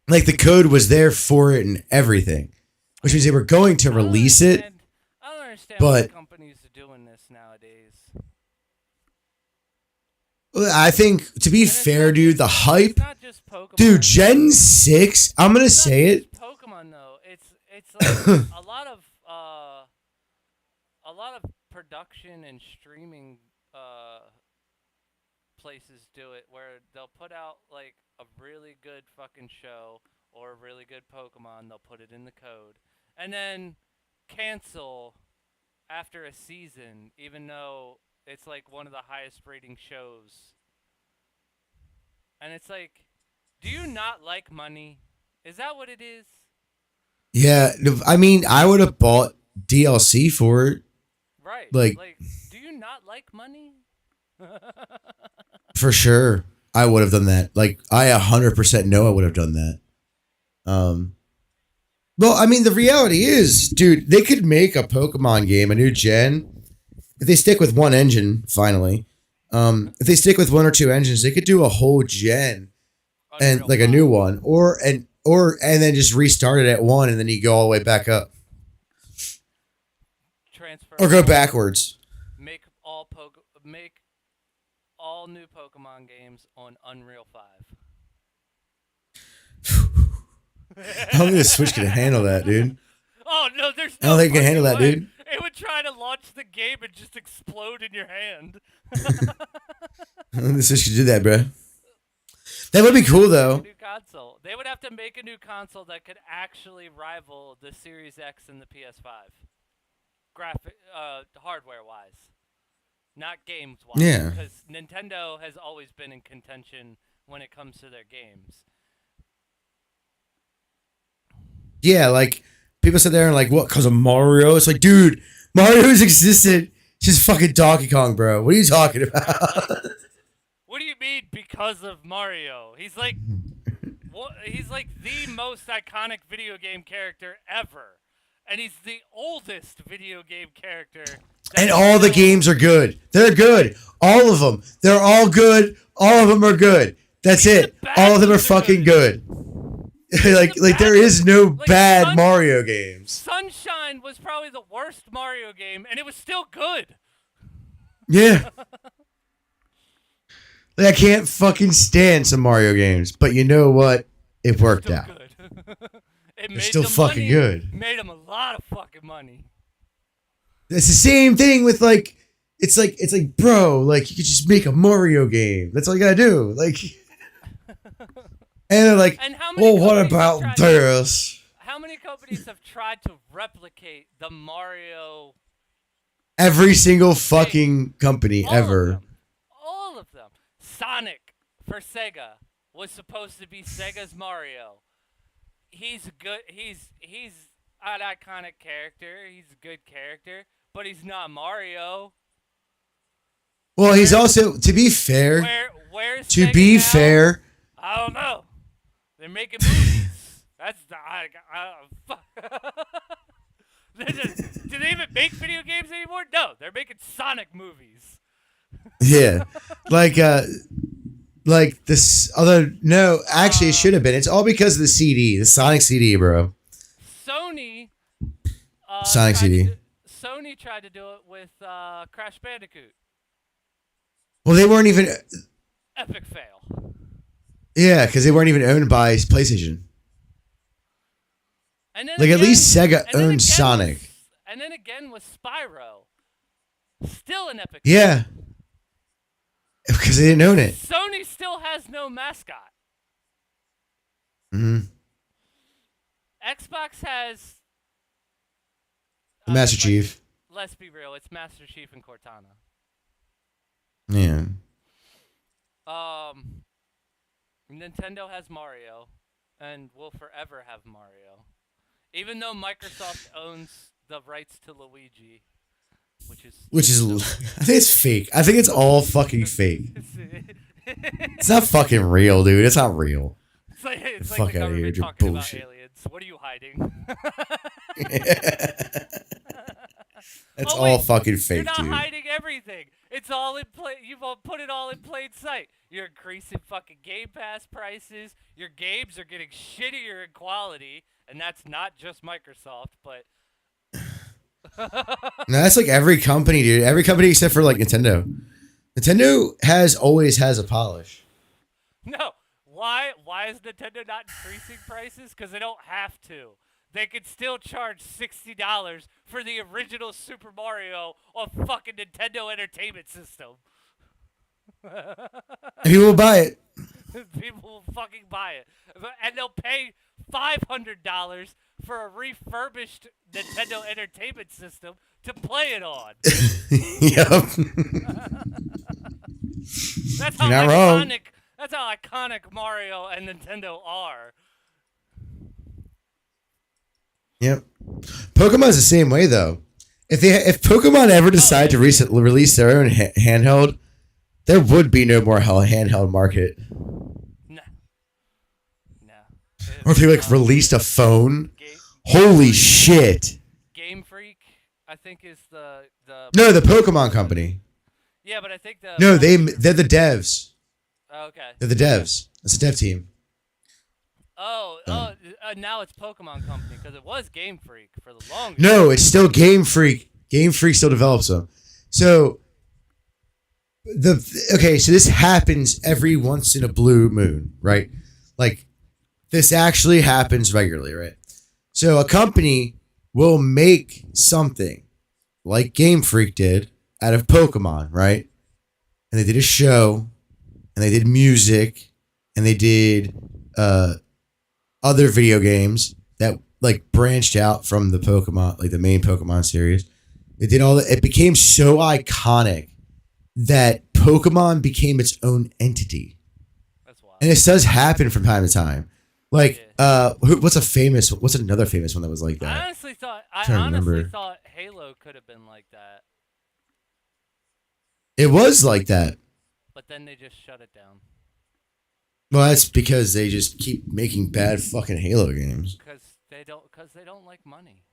Like the code was there for it and everything, which means they were going to release it. I don't understand but why companies are doing this nowadays. I think, to be fair, dude, the hype, it's not just Pokemon. Dude, Gen 6, I'm gonna say it. Pokemon though, it's like a lot of production and streaming places do it, where they'll put out like a really good fucking show or a really good Pokemon, they'll put it in the code, and then cancel after a season, even though it's like one of the highest rating shows. And it's like, do you not like money? Is that what it is? Yeah, I mean, I would have bought DLC for it. Right. Like, do you not like money? For sure, I would have done that. Like, I 100% know I would have done that. Well, I mean, the reality is, dude, they could make a Pokemon game, a new gen, if they stick with one engine, finally. If they stick with 1 or 2 engines, they could do a whole gen and like a new one, and then just restart it at 1, and then you go all the way back up. Transfer or go backwards. Make all new Pokemon games on Unreal 5. I don't think the Switch can handle that, dude. Oh no, there's I don't think it can handle that, way. dude. It would try to launch the game and just explode in your hand. I don't think the Switch could do that, bro. That would be cool, though. New console. They would have to make a new console that could actually rival the Series X and the PS5. Hardware-wise. Not games-wise. Yeah. Because Nintendo has always been in contention when it comes to their games. Yeah, like, people sit there and like, what, because of Mario? It's like, dude, Mario's existed. It's just fucking Donkey Kong, bro. What are you talking about? What do you mean, because of Mario? He's like the most iconic video game character ever. And he's the oldest video game character. And all the games are good. They're good. All of them. They're all good. All of them are good. That's it. All of them are fucking good. like there is no bad Mario games. Sunshine was probably the worst Mario game, and it was still good. Yeah. Like, I can't fucking stand some Mario games, but you know what? It worked out. Good. It's still fucking good. Made them a lot of fucking money. It's the same thing with like, it's like, bro, like you could just make a Mario game. That's all you gotta do. Like, and they're like, well, what about this? How many companies have tried to replicate the Mario? Every single fucking company ever. All of them. Sonic for Sega was supposed to be Sega's Mario. He's good. He's an iconic character. He's a good character, but he's not Mario. Well, he's also, to be fair. Where's to Sega be now? fair. I don't know. They're making movies. That's the do they even make video games anymore? No, they're making Sonic movies. Yeah, like this other. No, actually, it should have been. It's all because of the CD, the Sonic CD, bro. Sony. Sonic CD. Sony tried to do it with Crash Bandicoot. Well, they weren't even. Epic fail. Yeah, because they weren't even owned by PlayStation. And then like again, at least Sega owned Sonic. And then again with Spyro. Still an Epic. Yeah. Because they didn't own it. Sony still has no mascot. Mm-hmm. Xbox has Master Chief. Let's be real, it's Master Chief and Cortana. Yeah. Nintendo has Mario, and will forever have Mario. Even though Microsoft owns the rights to Luigi, which is I think it's fake. I think it's all fucking fake. It's not fucking real, dude. It's not real. It's like the fuck out of here, government you're talking bullshit. about aliens. What are you hiding? That's all fucking fake, You're not dude. hiding everything. It's all in plain. You've all put it all in plain sight. You're increasing fucking Game Pass prices. Your games are getting shittier in quality, and that's not just Microsoft, but. No, that's like every company, dude. Every company except for like Nintendo. Nintendo always has a polish. No. Why is Nintendo not increasing prices? Because they don't have to. They could still charge $60 for the original Super Mario on fucking Nintendo Entertainment System. People will buy it. People will fucking buy it. And they'll pay $500 for a refurbished Nintendo Entertainment System to play it on. Yep. That's how You're not iconic. wrong. That's how iconic Mario and Nintendo are. Yep. Pokemon's the same way though. If Pokemon ever decide to release their own handheld, there would be no more handheld market. No. Or if they like released a phone. Holy shit. Game Freak, I think is the No, the Pokemon company. Yeah, but I think No, they're the devs. Oh, okay. They're the devs. It's a dev team. Now it's Pokemon Company because it was Game Freak for the longest. No, it's still Game Freak. Game Freak still develops them. So so this happens every once in a blue moon, right? Like this actually happens regularly, right? So a company will make something like Game Freak did out of Pokemon, right? And they did a show, and they did music, and they did other video games that like branched out from the Pokemon, like the main Pokemon series. They did all that. It became so iconic that Pokemon became its own entity. That's wild. And this does happen from time to time. Like, what's another famous one that was like that? I honestly thought Halo could have been like that. It was like that. But then they just shut it down. Well, that's because they just keep making bad fucking Halo games. Because they don't like money.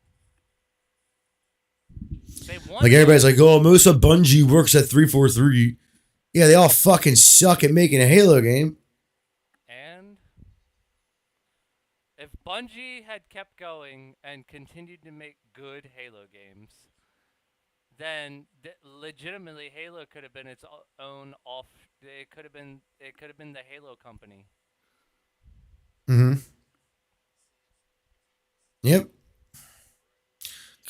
They want like everybody's like, oh, most of Bungie works at 343. Yeah, they all fucking suck at making a Halo game. And If Bungie had kept going and continued to make good Halo games, then legitimately Halo could have been its own off. It could have been the Halo company. Mm-hmm. Yep.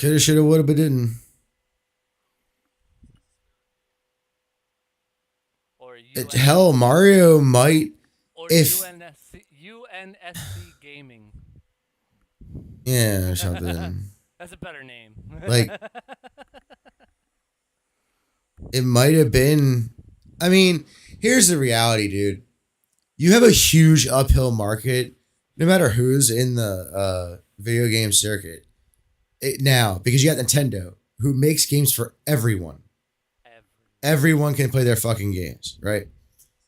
Coulda, shoulda, woulda, but didn't. Or Hell, Mario might. Or if UNSC Gaming. Yeah, or something. That's a better name. Like, it might have been. I mean, here's the reality, dude. You have a huge uphill market, no matter who's in the video game circuit now, because you got Nintendo, who makes games for everyone. Everyone can play their fucking games, right?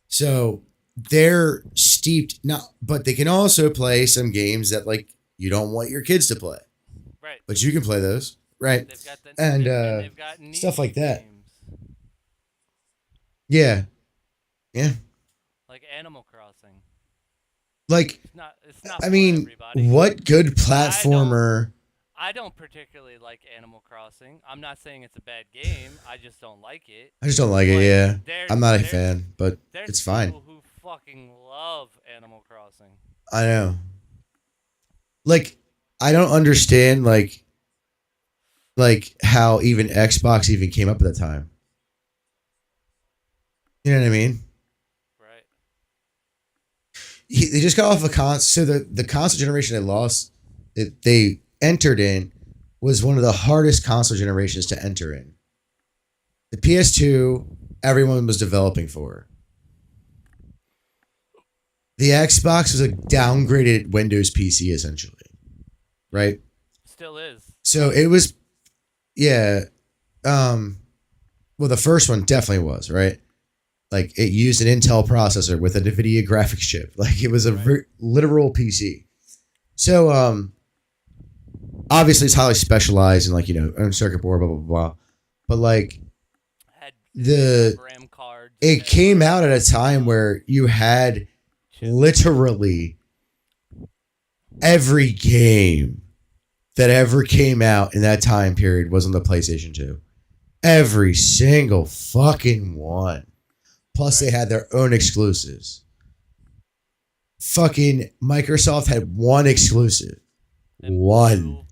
So they're steeped, but they can also play some games that like you don't want your kids to play, right? But you can play those, right? And they've got stuff like that. Games. Yeah. Like Animal Crossing. Like, it's not I mean, everybody. What good platformer? I don't particularly like Animal Crossing. I'm not saying it's a bad game. I just don't like it. I just don't like it. Yeah, I'm not a fan, but it's fine. There's people who fucking love Animal Crossing. I know. Like, I don't understand like how even Xbox even came up at the time. You know what I mean? Right. They just got off a console. So the console generation they lost, they entered in, was one of the hardest console generations to enter in. The PS2, everyone was developing for. The Xbox was a downgraded Windows PC, essentially. Right? Still is. So it was, yeah. Well, the first one definitely was, right? Like, it used an Intel processor with a NVIDIA graphics chip. Like, it was a literal PC. So, obviously, it's highly specialized in, like, you know, own circuit board, blah, blah, blah. But, like, it came out at a time where you had literally every game that ever came out in that time period was on the PlayStation 2. Every single fucking one. Plus, they had their own exclusives. Fucking Microsoft had one exclusive. One.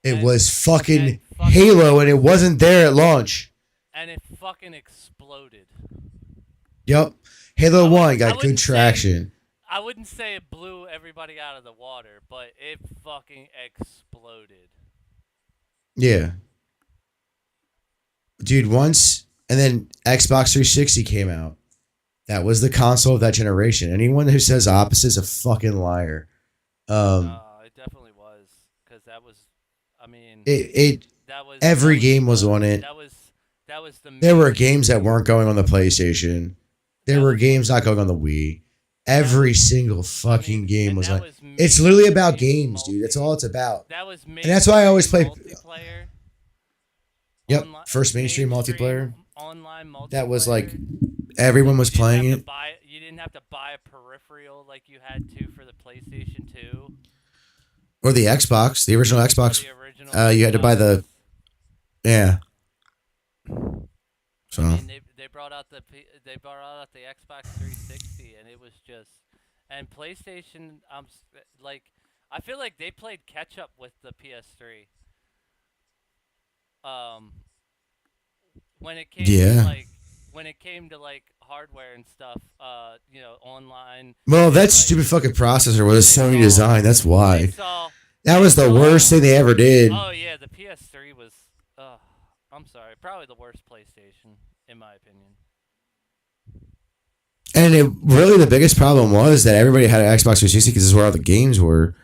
It was fucking Halo, and it wasn't there at launch. And it fucking exploded. Yep. Halo 1 got good traction. I wouldn't say it blew everybody out of the water, but it fucking exploded. Yeah. Dude, once, and then Xbox 360 came out. That was the console of that generation. Anyone who says opposite is a fucking liar. It definitely was, because that was, I mean, every game was on it. That was there were games that weren't going on the PlayStation. There were games not going on the Wii. Every single fucking game was on. It's literally about games, dude. That's all it's about. And that's why I always play. Yep, first mainstream multiplayer. Online multiplayer. That was like everyone was playing it. You didn't have to buy a peripheral like you had to for the PlayStation 2 or the Xbox, the original Xbox. You had to buy the So I mean, they brought out the Xbox 360, and it was just, and PlayStation. I feel like they played catch up with the PS3. When it came to hardware and stuff, online. Well, that stupid fucking processor was Sony design. That's why. That was the worst thing they ever did. Oh yeah, the PS3 was. I'm sorry, probably the worst PlayStation in my opinion. And really the biggest problem was that everybody had an Xbox 360 because this is where all the games were.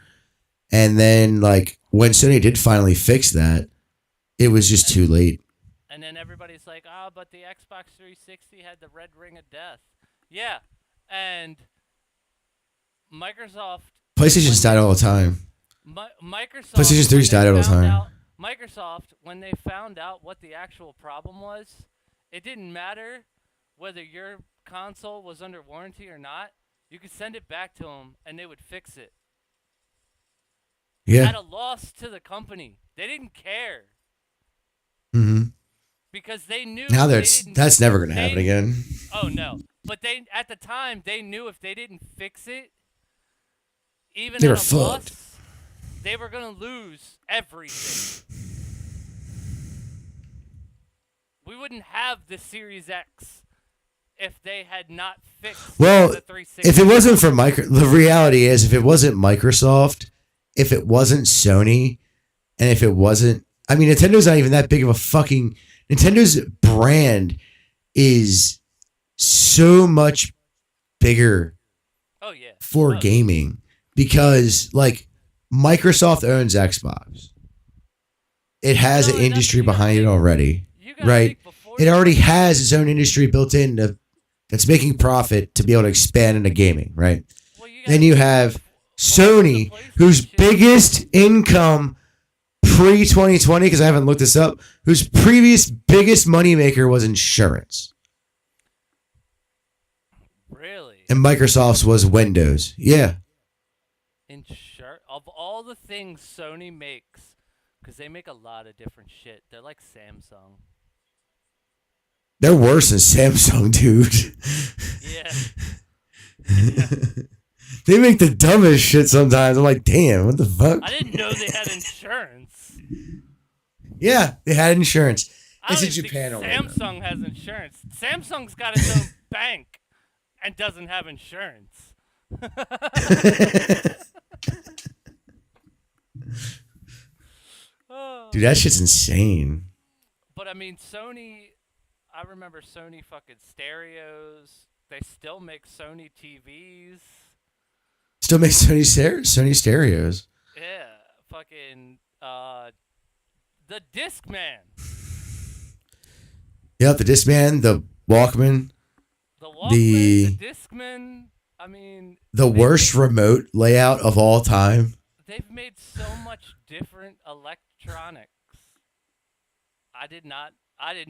And then, like, when Sony did finally fix that, it was just too late. And then everybody's like, but the Xbox 360 had the red ring of death. Yeah, and Microsoft... PlayStation's died all the time. Microsoft... PlayStation 3's died all the time. Microsoft, when they found out what the actual problem was, it didn't matter whether your console was under warranty or not. You could send it back to them, and they would fix it. at a loss to the company. They didn't care. Mm-hmm. Because they knew now that's never going to happen again. Oh no! But at the time they knew if they didn't fix it, even they were at a loss, they were going to lose everything. We wouldn't have the Series X if they had not fixed the 360. If it wasn't for the reality is if it wasn't Microsoft, if it wasn't Sony, and if it wasn't, I mean, Nintendo's not even that big of a fucking. Nintendo's brand is so much bigger for gaming because, like, Microsoft owns Xbox. It has an industry behind it already, right? It already has its own industry built in that's making profit to be able to expand into gaming, right? Then you have Sony, whose biggest income pre-2020, because I haven't looked this up, whose previous biggest moneymaker was insurance. Really? And Microsoft's was Windows. Yeah. Of all the things Sony makes, because they make a lot of different shit. They're like Samsung. They're worse than Samsung, dude. Yeah. They make the dumbest shit sometimes. I'm like, damn, what the fuck? I didn't know they had insurance. Yeah, they had insurance. It's in Japan already. Samsung has insurance. Samsung's got its own bank and doesn't have insurance. Dude, that shit's insane. But I mean, Sony, I remember Sony fucking stereos. They still make Sony TVs. Still make Sony stereos. Yeah, fucking the Discman. Yep, the Discman, the Walkman. The Discman. I mean, the worst remote layout of all time. They've made so much different electronics. I didn't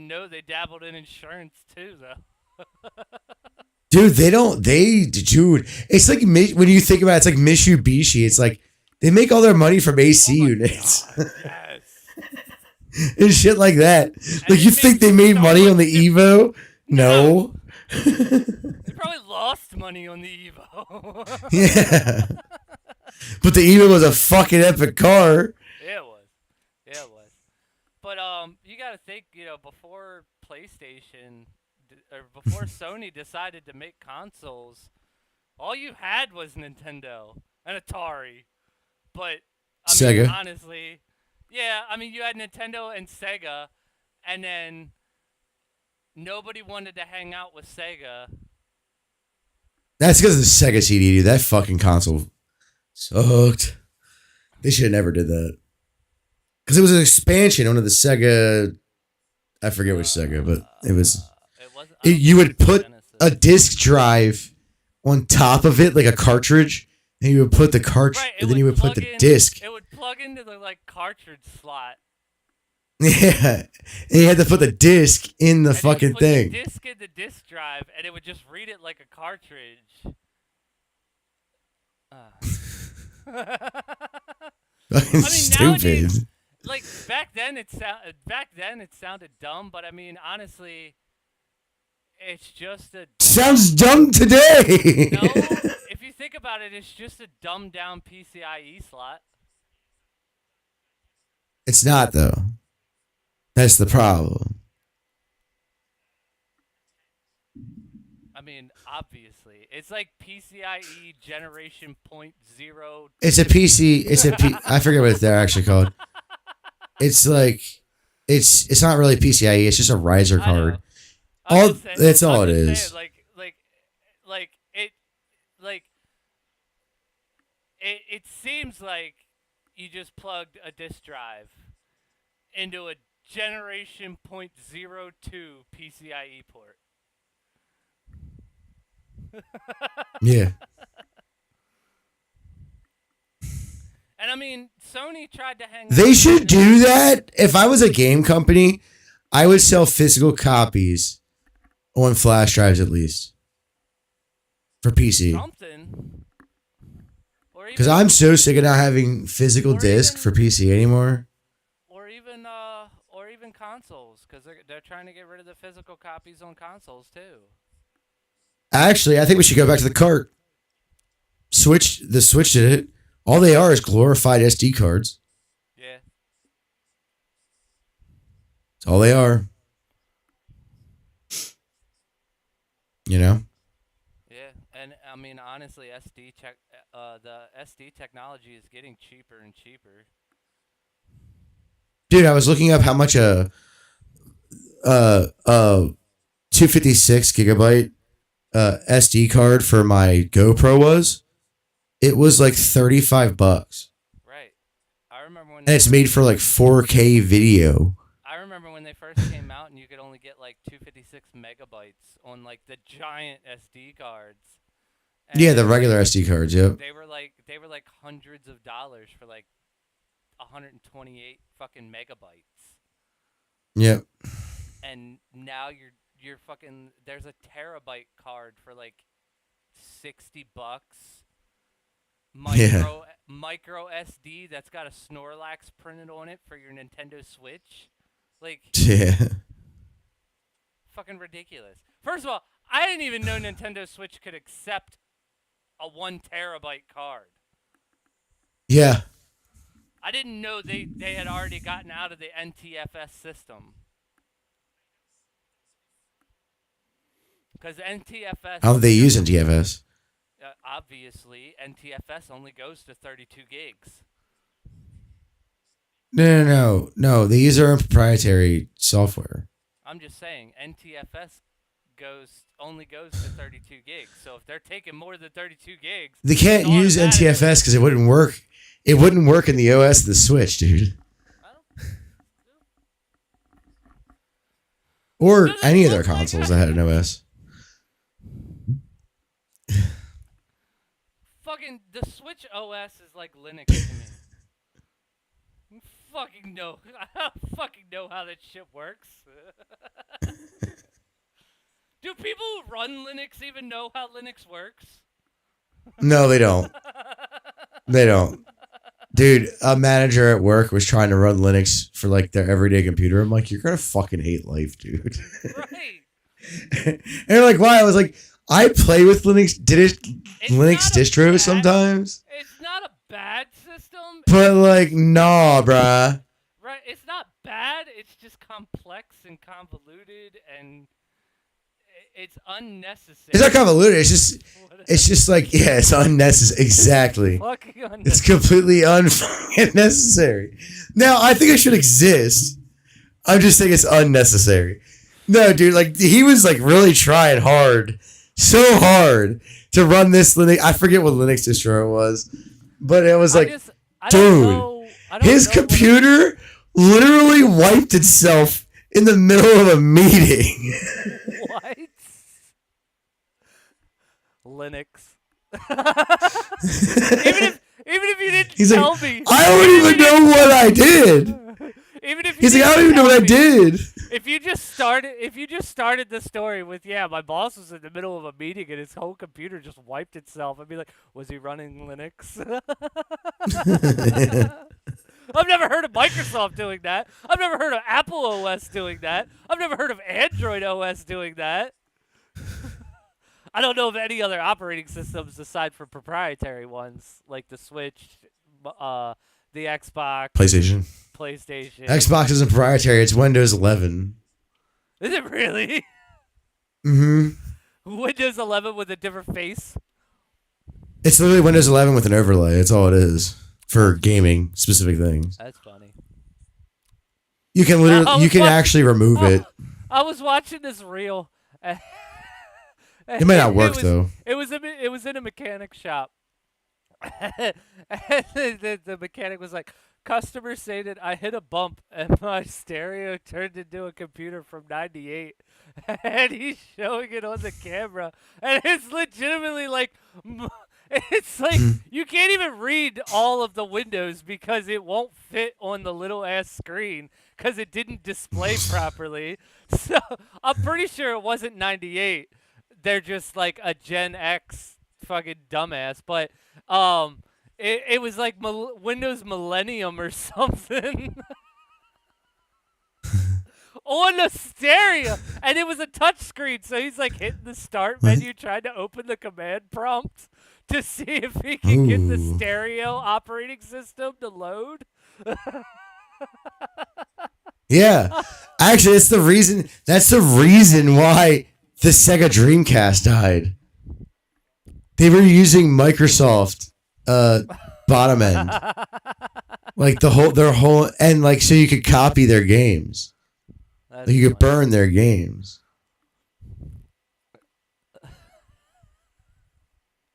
know they dabbled in insurance too, though. Dude, dude, it's like, when you think about it, it's like Mitsubishi. It's like, they make all their money from AC units. Yes. And shit like that. And like, you think they made money on the Evo? No. They probably lost money on the Evo. Yeah. But the Evo was a fucking epic car. Yeah, it was. But you gotta think, before PlayStation, or before Sony decided to make consoles, all you had was Nintendo and Atari. But Sega. Honestly, yeah, you had Nintendo and Sega, and then nobody wanted to hang out with Sega. That's because of the Sega CD, dude. That fucking console sucked. They should have never did that. Because it was an expansion onto the Sega. I forget which Sega, but it was. You would put a disc drive on top of it, like a cartridge, and you would put the cartridge, and then you would put the disc. It would plug into the cartridge slot. Yeah, and you had to put the disc in the fucking thing. The disc in the disc drive, and it would just read it like a cartridge. Fucking stupid. Nowadays, back then it sounded dumb, but honestly, it's just a. Sounds dumb today. No, if you think about it, it's just a dumbed down PCIe slot. It's not though. That's the problem. Obviously, it's like PCIe generation 0.0. It's a PC. I forget what they're actually called. It's like, it's not really PCIe. It's just a riser card. That's all it is. It seems like you just plugged a disk drive into a generation 0.02 PCIe port. Yeah. And Sony tried to hang. They should do that. If I was a game company, I would sell physical copies on flash drives at least for PC. Something. Because I'm so sick of not having physical disc for PC anymore. Or even consoles, because they're trying to get rid of the physical copies on consoles too. Actually, I think we should go back to the cart. The Switch did it. All they are is glorified SD cards. Yeah. That's all they are. You know? Yeah, and I mean honestly, the SD technology is getting cheaper and cheaper. Dude, I was looking up how much a 256 gigabyte SD card for my GoPro was. It was like $35. Right. I remember when. And it's made for like 4K video. I remember when they first came out, and you could only get like 256 megabytes on like the giant SD cards. And yeah, the regular SD cards. Yep. They were like hundreds of dollars for like 128 fucking megabytes. Yep. And now you're fucking. There's a terabyte card for like $60. Micro SD that's got a Snorlax printed on it for your Nintendo Switch. Like, yeah. Fucking ridiculous. First of all, I didn't even know Nintendo Switch could accept a 1 terabyte card. Yeah. I didn't know they had already gotten out of the NTFS system. Because NTFS... How do they use NTFS? Obviously, NTFS only goes to 32 gigs. No. They use their own proprietary software. I'm just saying, NTFS only goes to 32 gigs. So if they're taking more than 32 gigs... They can't use NTFS because it wouldn't work. It wouldn't work in the OS of the Switch, dude. Or any of their consoles that had an OS. Fucking the Switch OS is like Linux to me. I fucking know how that shit works. Do people who run Linux even know how Linux works? No, they don't. They don't. Dude, a manager at work was trying to run Linux for like their everyday computer. I'm like, you're gonna fucking hate life, dude. Right. And they're like, why? I was like, I play with Linux Linux distros sometimes. It's not a bad system. But like, nah, bruh. Right, it's not bad. It's just complex and convoluted, and it's unnecessary. It's not convoluted. It's just like, yeah, it's unnecessary. Exactly. Fucking unnecessary. It's completely unnecessary. Now, I think it should exist. I'm just saying it's unnecessary. No, dude, like he was like really trying hard. So hard to run this Linux. I forget what Linux distro it was, but it was like, dude, his computer literally wiped itself in the middle of a meeting. What? Linux. even if you didn't tell me, I don't even know what I did. Even if he's like, I don't even know what I did. If you just started the story with, yeah, my boss was in the middle of a meeting and his whole computer just wiped itself, I'd be like, was he running Linux? I've never heard of Microsoft doing that. I've never heard of Apple OS doing that. I've never heard of Android OS doing that. I don't know of any other operating systems aside from proprietary ones like the Switch, the Xbox, PlayStation. Xbox isn't proprietary. It's Windows 11. Is it really? Mm-hmm. Windows 11 with a different face? It's literally Windows 11 with an overlay. That's all it is for gaming specific things. That's funny. You can actually remove it. I was watching this reel. It might not work though. It was in a mechanic shop. And the mechanic was like, customers say that I hit a bump and my stereo turned into a computer from '98, and he's showing it on the camera, and it's legitimately like, it's like you can't even read all of the windows because it won't fit on the little ass screen because it didn't display properly. So I'm pretty sure it wasn't '98. They're just like a Gen X fucking dumbass, but It was like Windows Millennium or something. On the stereo, and it was a touch screen, so he's like hitting the start menu trying to open the command prompt to see if he can get the stereo operating system to load. Yeah, actually, that's the reason why the Sega Dreamcast died. They were using Microsoft bottom end, like their whole, and like so you could copy their games. Like you could burn their games.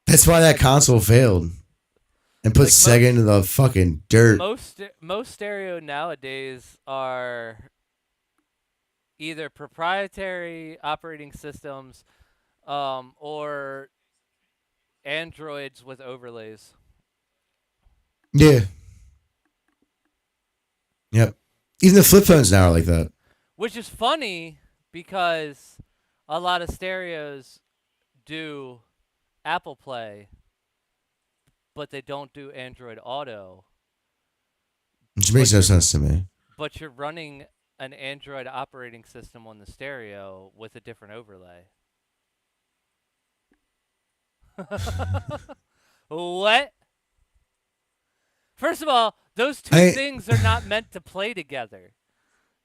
That's why that console failed and put Sega into the fucking dirt. Most stereo nowadays are either proprietary operating systems or Androids with overlays. Yeah. Yep. Even the flip phones now are like that. Which is funny because a lot of stereos do Apple Play, but they don't do Android Auto. Which makes no sense to me. But you're running an Android operating system on the stereo with a different overlay. What? First of all, those two things are not meant to play together.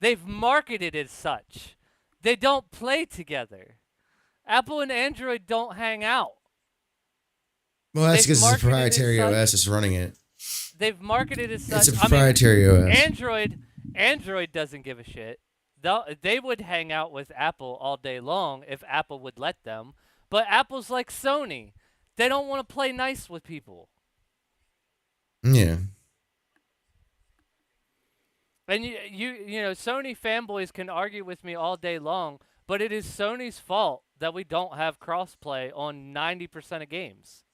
They've marketed as such. They don't play together. Apple and Android don't hang out. Well, that's because it's a proprietary OS that's running it. They've marketed as such. It's a proprietary OS. Android doesn't give a shit. They would hang out with Apple all day long if Apple would let them. But Apple's like Sony. They don't want to play nice with people. Yeah. And you know, Sony fanboys can argue with me all day long, but it is Sony's fault that we don't have crossplay on 90% of games.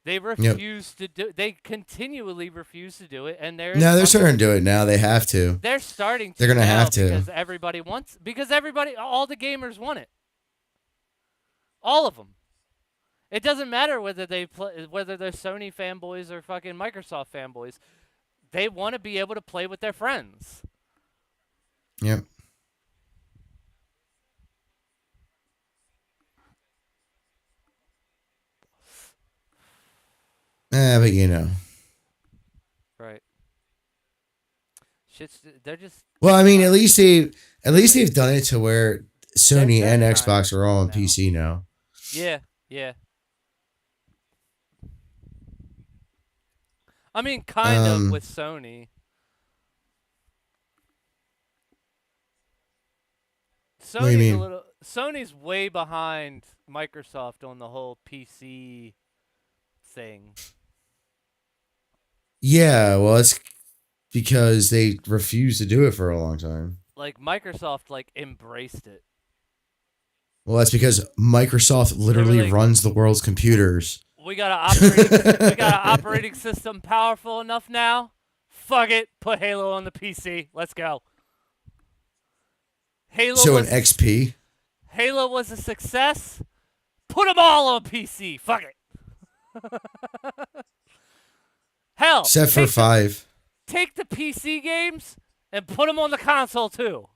They refuse to do. They continually refuse to do it, and they're starting to do it now. They have to. They're starting to. They're gonna have to because everybody wants. Because all the gamers want it. All of them. It doesn't matter whether they're Sony fanboys or fucking Microsoft fanboys. They want to be able to play with their friends. Yep. But you know. Right. They're just. Well, I mean, at least they've done it to where Sony and Xbox are all on PC now. Yeah. Yeah. I mean, kind of with Sony. What do you mean? Sony's way behind Microsoft on the whole PC thing. Yeah, well, it's because they refused to do it for a long time. Like Microsoft, embraced it. Well, that's because Microsoft literally runs the world's computers. We got an operating system powerful enough now. Fuck it, put Halo on the PC. Let's go. An XP. Halo was a success. Put them all on PC. Fuck it. Hell, except for 5. Take the PC games and put them on the console too.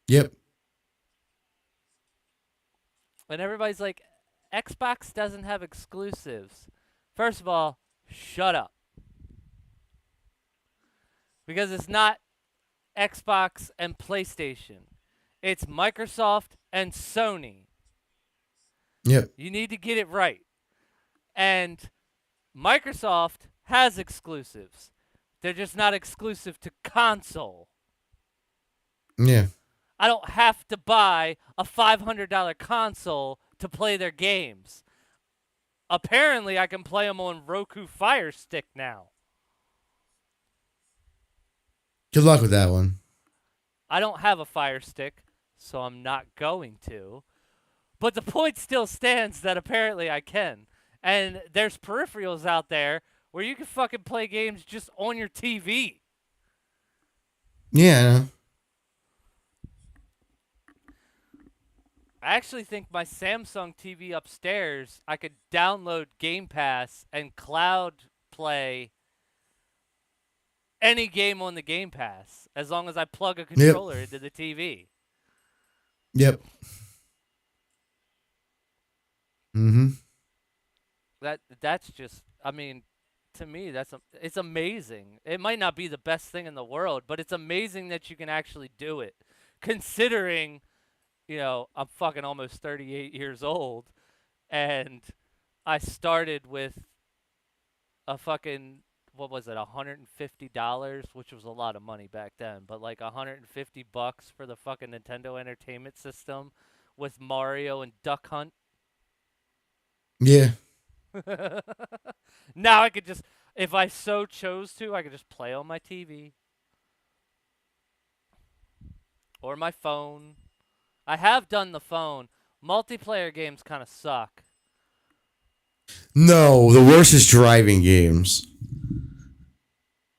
Yep. And everybody's like, Xbox doesn't have exclusives. First of all, shut up. Because it's not Xbox and PlayStation. It's Microsoft and Sony. Yep. You need to get it right. And Microsoft has exclusives. They're just not exclusive to console. Yeah. I don't have to buy a $500 console to play their games. Apparently, I can play them on Roku Fire Stick now. Good luck with that one. I don't have a Fire Stick, so I'm not going to. But the point still stands that apparently I can. And there's peripherals out there where you can fucking play games just on your TV. Yeah, I know. I actually think my Samsung TV upstairs, I could download Game Pass and cloud play any game on the Game Pass as long as I plug a controller into the TV. Yep. Mm-hmm. That's just, I mean, to me, it's amazing. It might not be the best thing in the world, but it's amazing that you can actually do it, considering, I'm fucking almost 38 years old, and I started with a fucking, what was it, $150, which was a lot of money back then, but like $150 for the fucking Nintendo Entertainment System with Mario and Duck Hunt. Yeah. Now I could just, if I so chose to, I could just play on my TV or my phone. I have done the phone. Multiplayer games kind of suck. No, the worst is driving games.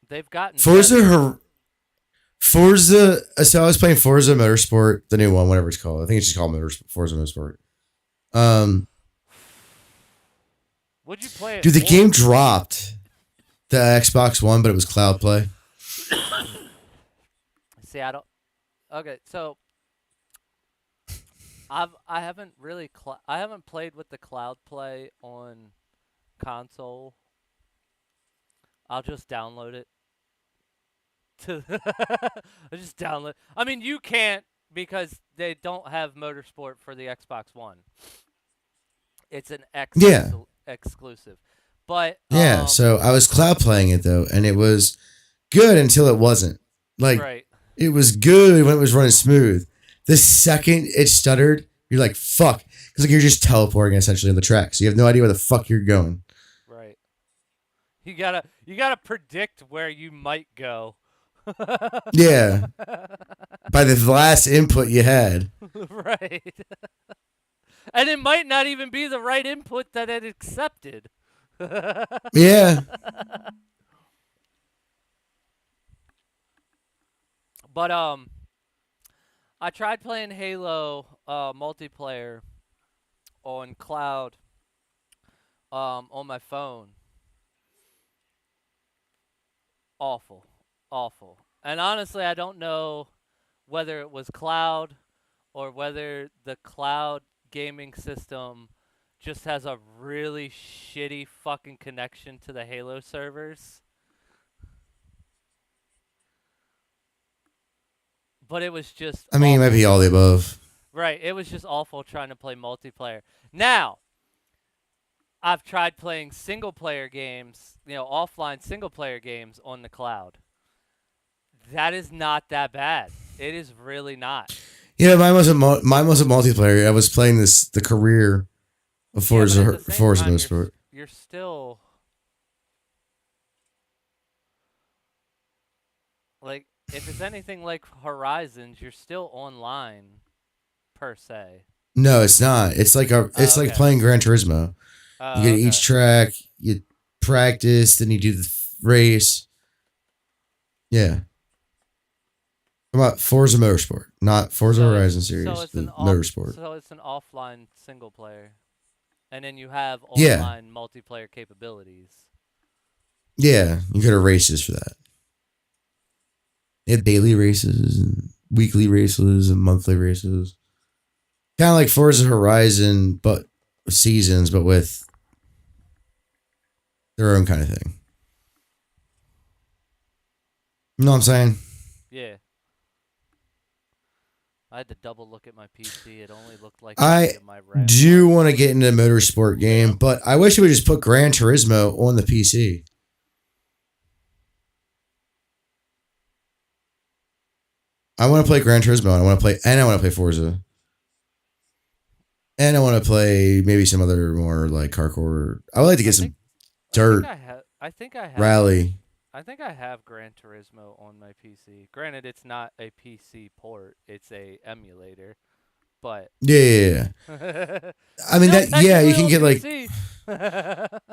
They've gotten Forza. So I was playing Forza Motorsport, the new one, whatever it's called. I think it's just called Forza Motorsport. Would you play it? Dude, the game dropped the Xbox One, but it was cloud play. See, I don't. Okay, so I haven't really I haven't played with the cloud play on console. I'll just download it. I just download. I mean, you can't because they don't have Motorsport for the Xbox One. It's an exclusive. But yeah, so I was cloud playing it though, and it was good until it wasn't. Like right. It was good when it was running smooth. The second it stuttered, you're like, fuck. Because like you're just teleporting essentially on the track. So you have no idea where the fuck you're going. Right. You gotta predict where you might go. Yeah. By the last input you had. Right. And it might not even be the right input that it accepted. Yeah. But I tried playing Halo multiplayer on cloud on my phone. Awful. And honestly, I don't know whether it was cloud or whether the cloud gaming system just has a really shitty fucking connection to the Halo servers. But it was just I mean, it might be all the above. Right, it was just awful trying to play multiplayer. Now, I've tried playing single-player games, offline single-player games on the cloud. That is not that bad. It is really not. Yeah, mine wasn't multiplayer. I was playing the career of Forza Motorsport. You're still like, if it's anything like Horizons, you're still online per se. No, it's not. It's like like playing Gran Turismo. You get each track, you practice, then you do the race. Yeah. About Forza Motorsport, not Forza Horizon series, Motorsport. So it's an offline single player. And then you have online multiplayer capabilities. Yeah, you go to races for that. They have daily races and weekly races and monthly races. Kind of like Forza Horizon, but seasons, but with their own kind of thing. You know what I'm saying? Yeah. I had to double look at my PC. It only looked like I do want to get into a motorsport game, but I wish it would just put Gran Turismo on the PC. I want to play Gran Turismo. I want to play Forza. And I want to play maybe some other more like hardcore. I would like to get some dirt. I think I have rally. I think I have Gran Turismo on my PC. Granted, it's not a PC port; it's a emulator. But yeah. I mean that. Yeah, you can get like,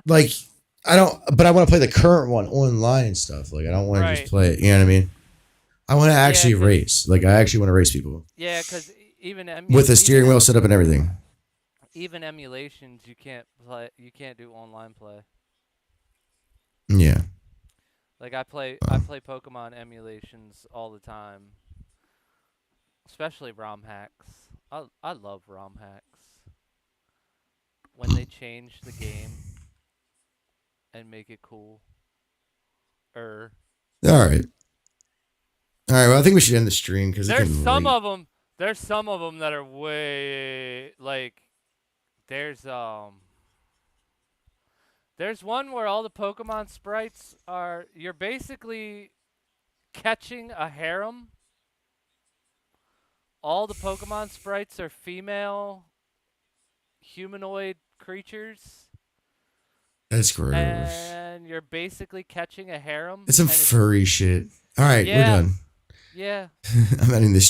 like but I want to play the current one online and stuff. Like I don't want to just play it. You know what I mean? I want to actually race. Like I actually want to race people. Yeah, because with a steering wheel set up and everything. Even emulations, you can't play. You can't do online play. Yeah. Like I play Pokemon emulations all the time, especially ROM hacks. I love ROM hacks. When they change the game and make it cool. All right. Well, I think we should end the stream because there's some of them. There's some of them that are way like. There's one where all the Pokemon sprites are. You're basically catching a harem. All the Pokemon sprites are female humanoid creatures. That's gross. And you're basically catching a harem. It's some furry shit. All right, we're done. Yeah. I'm ending this.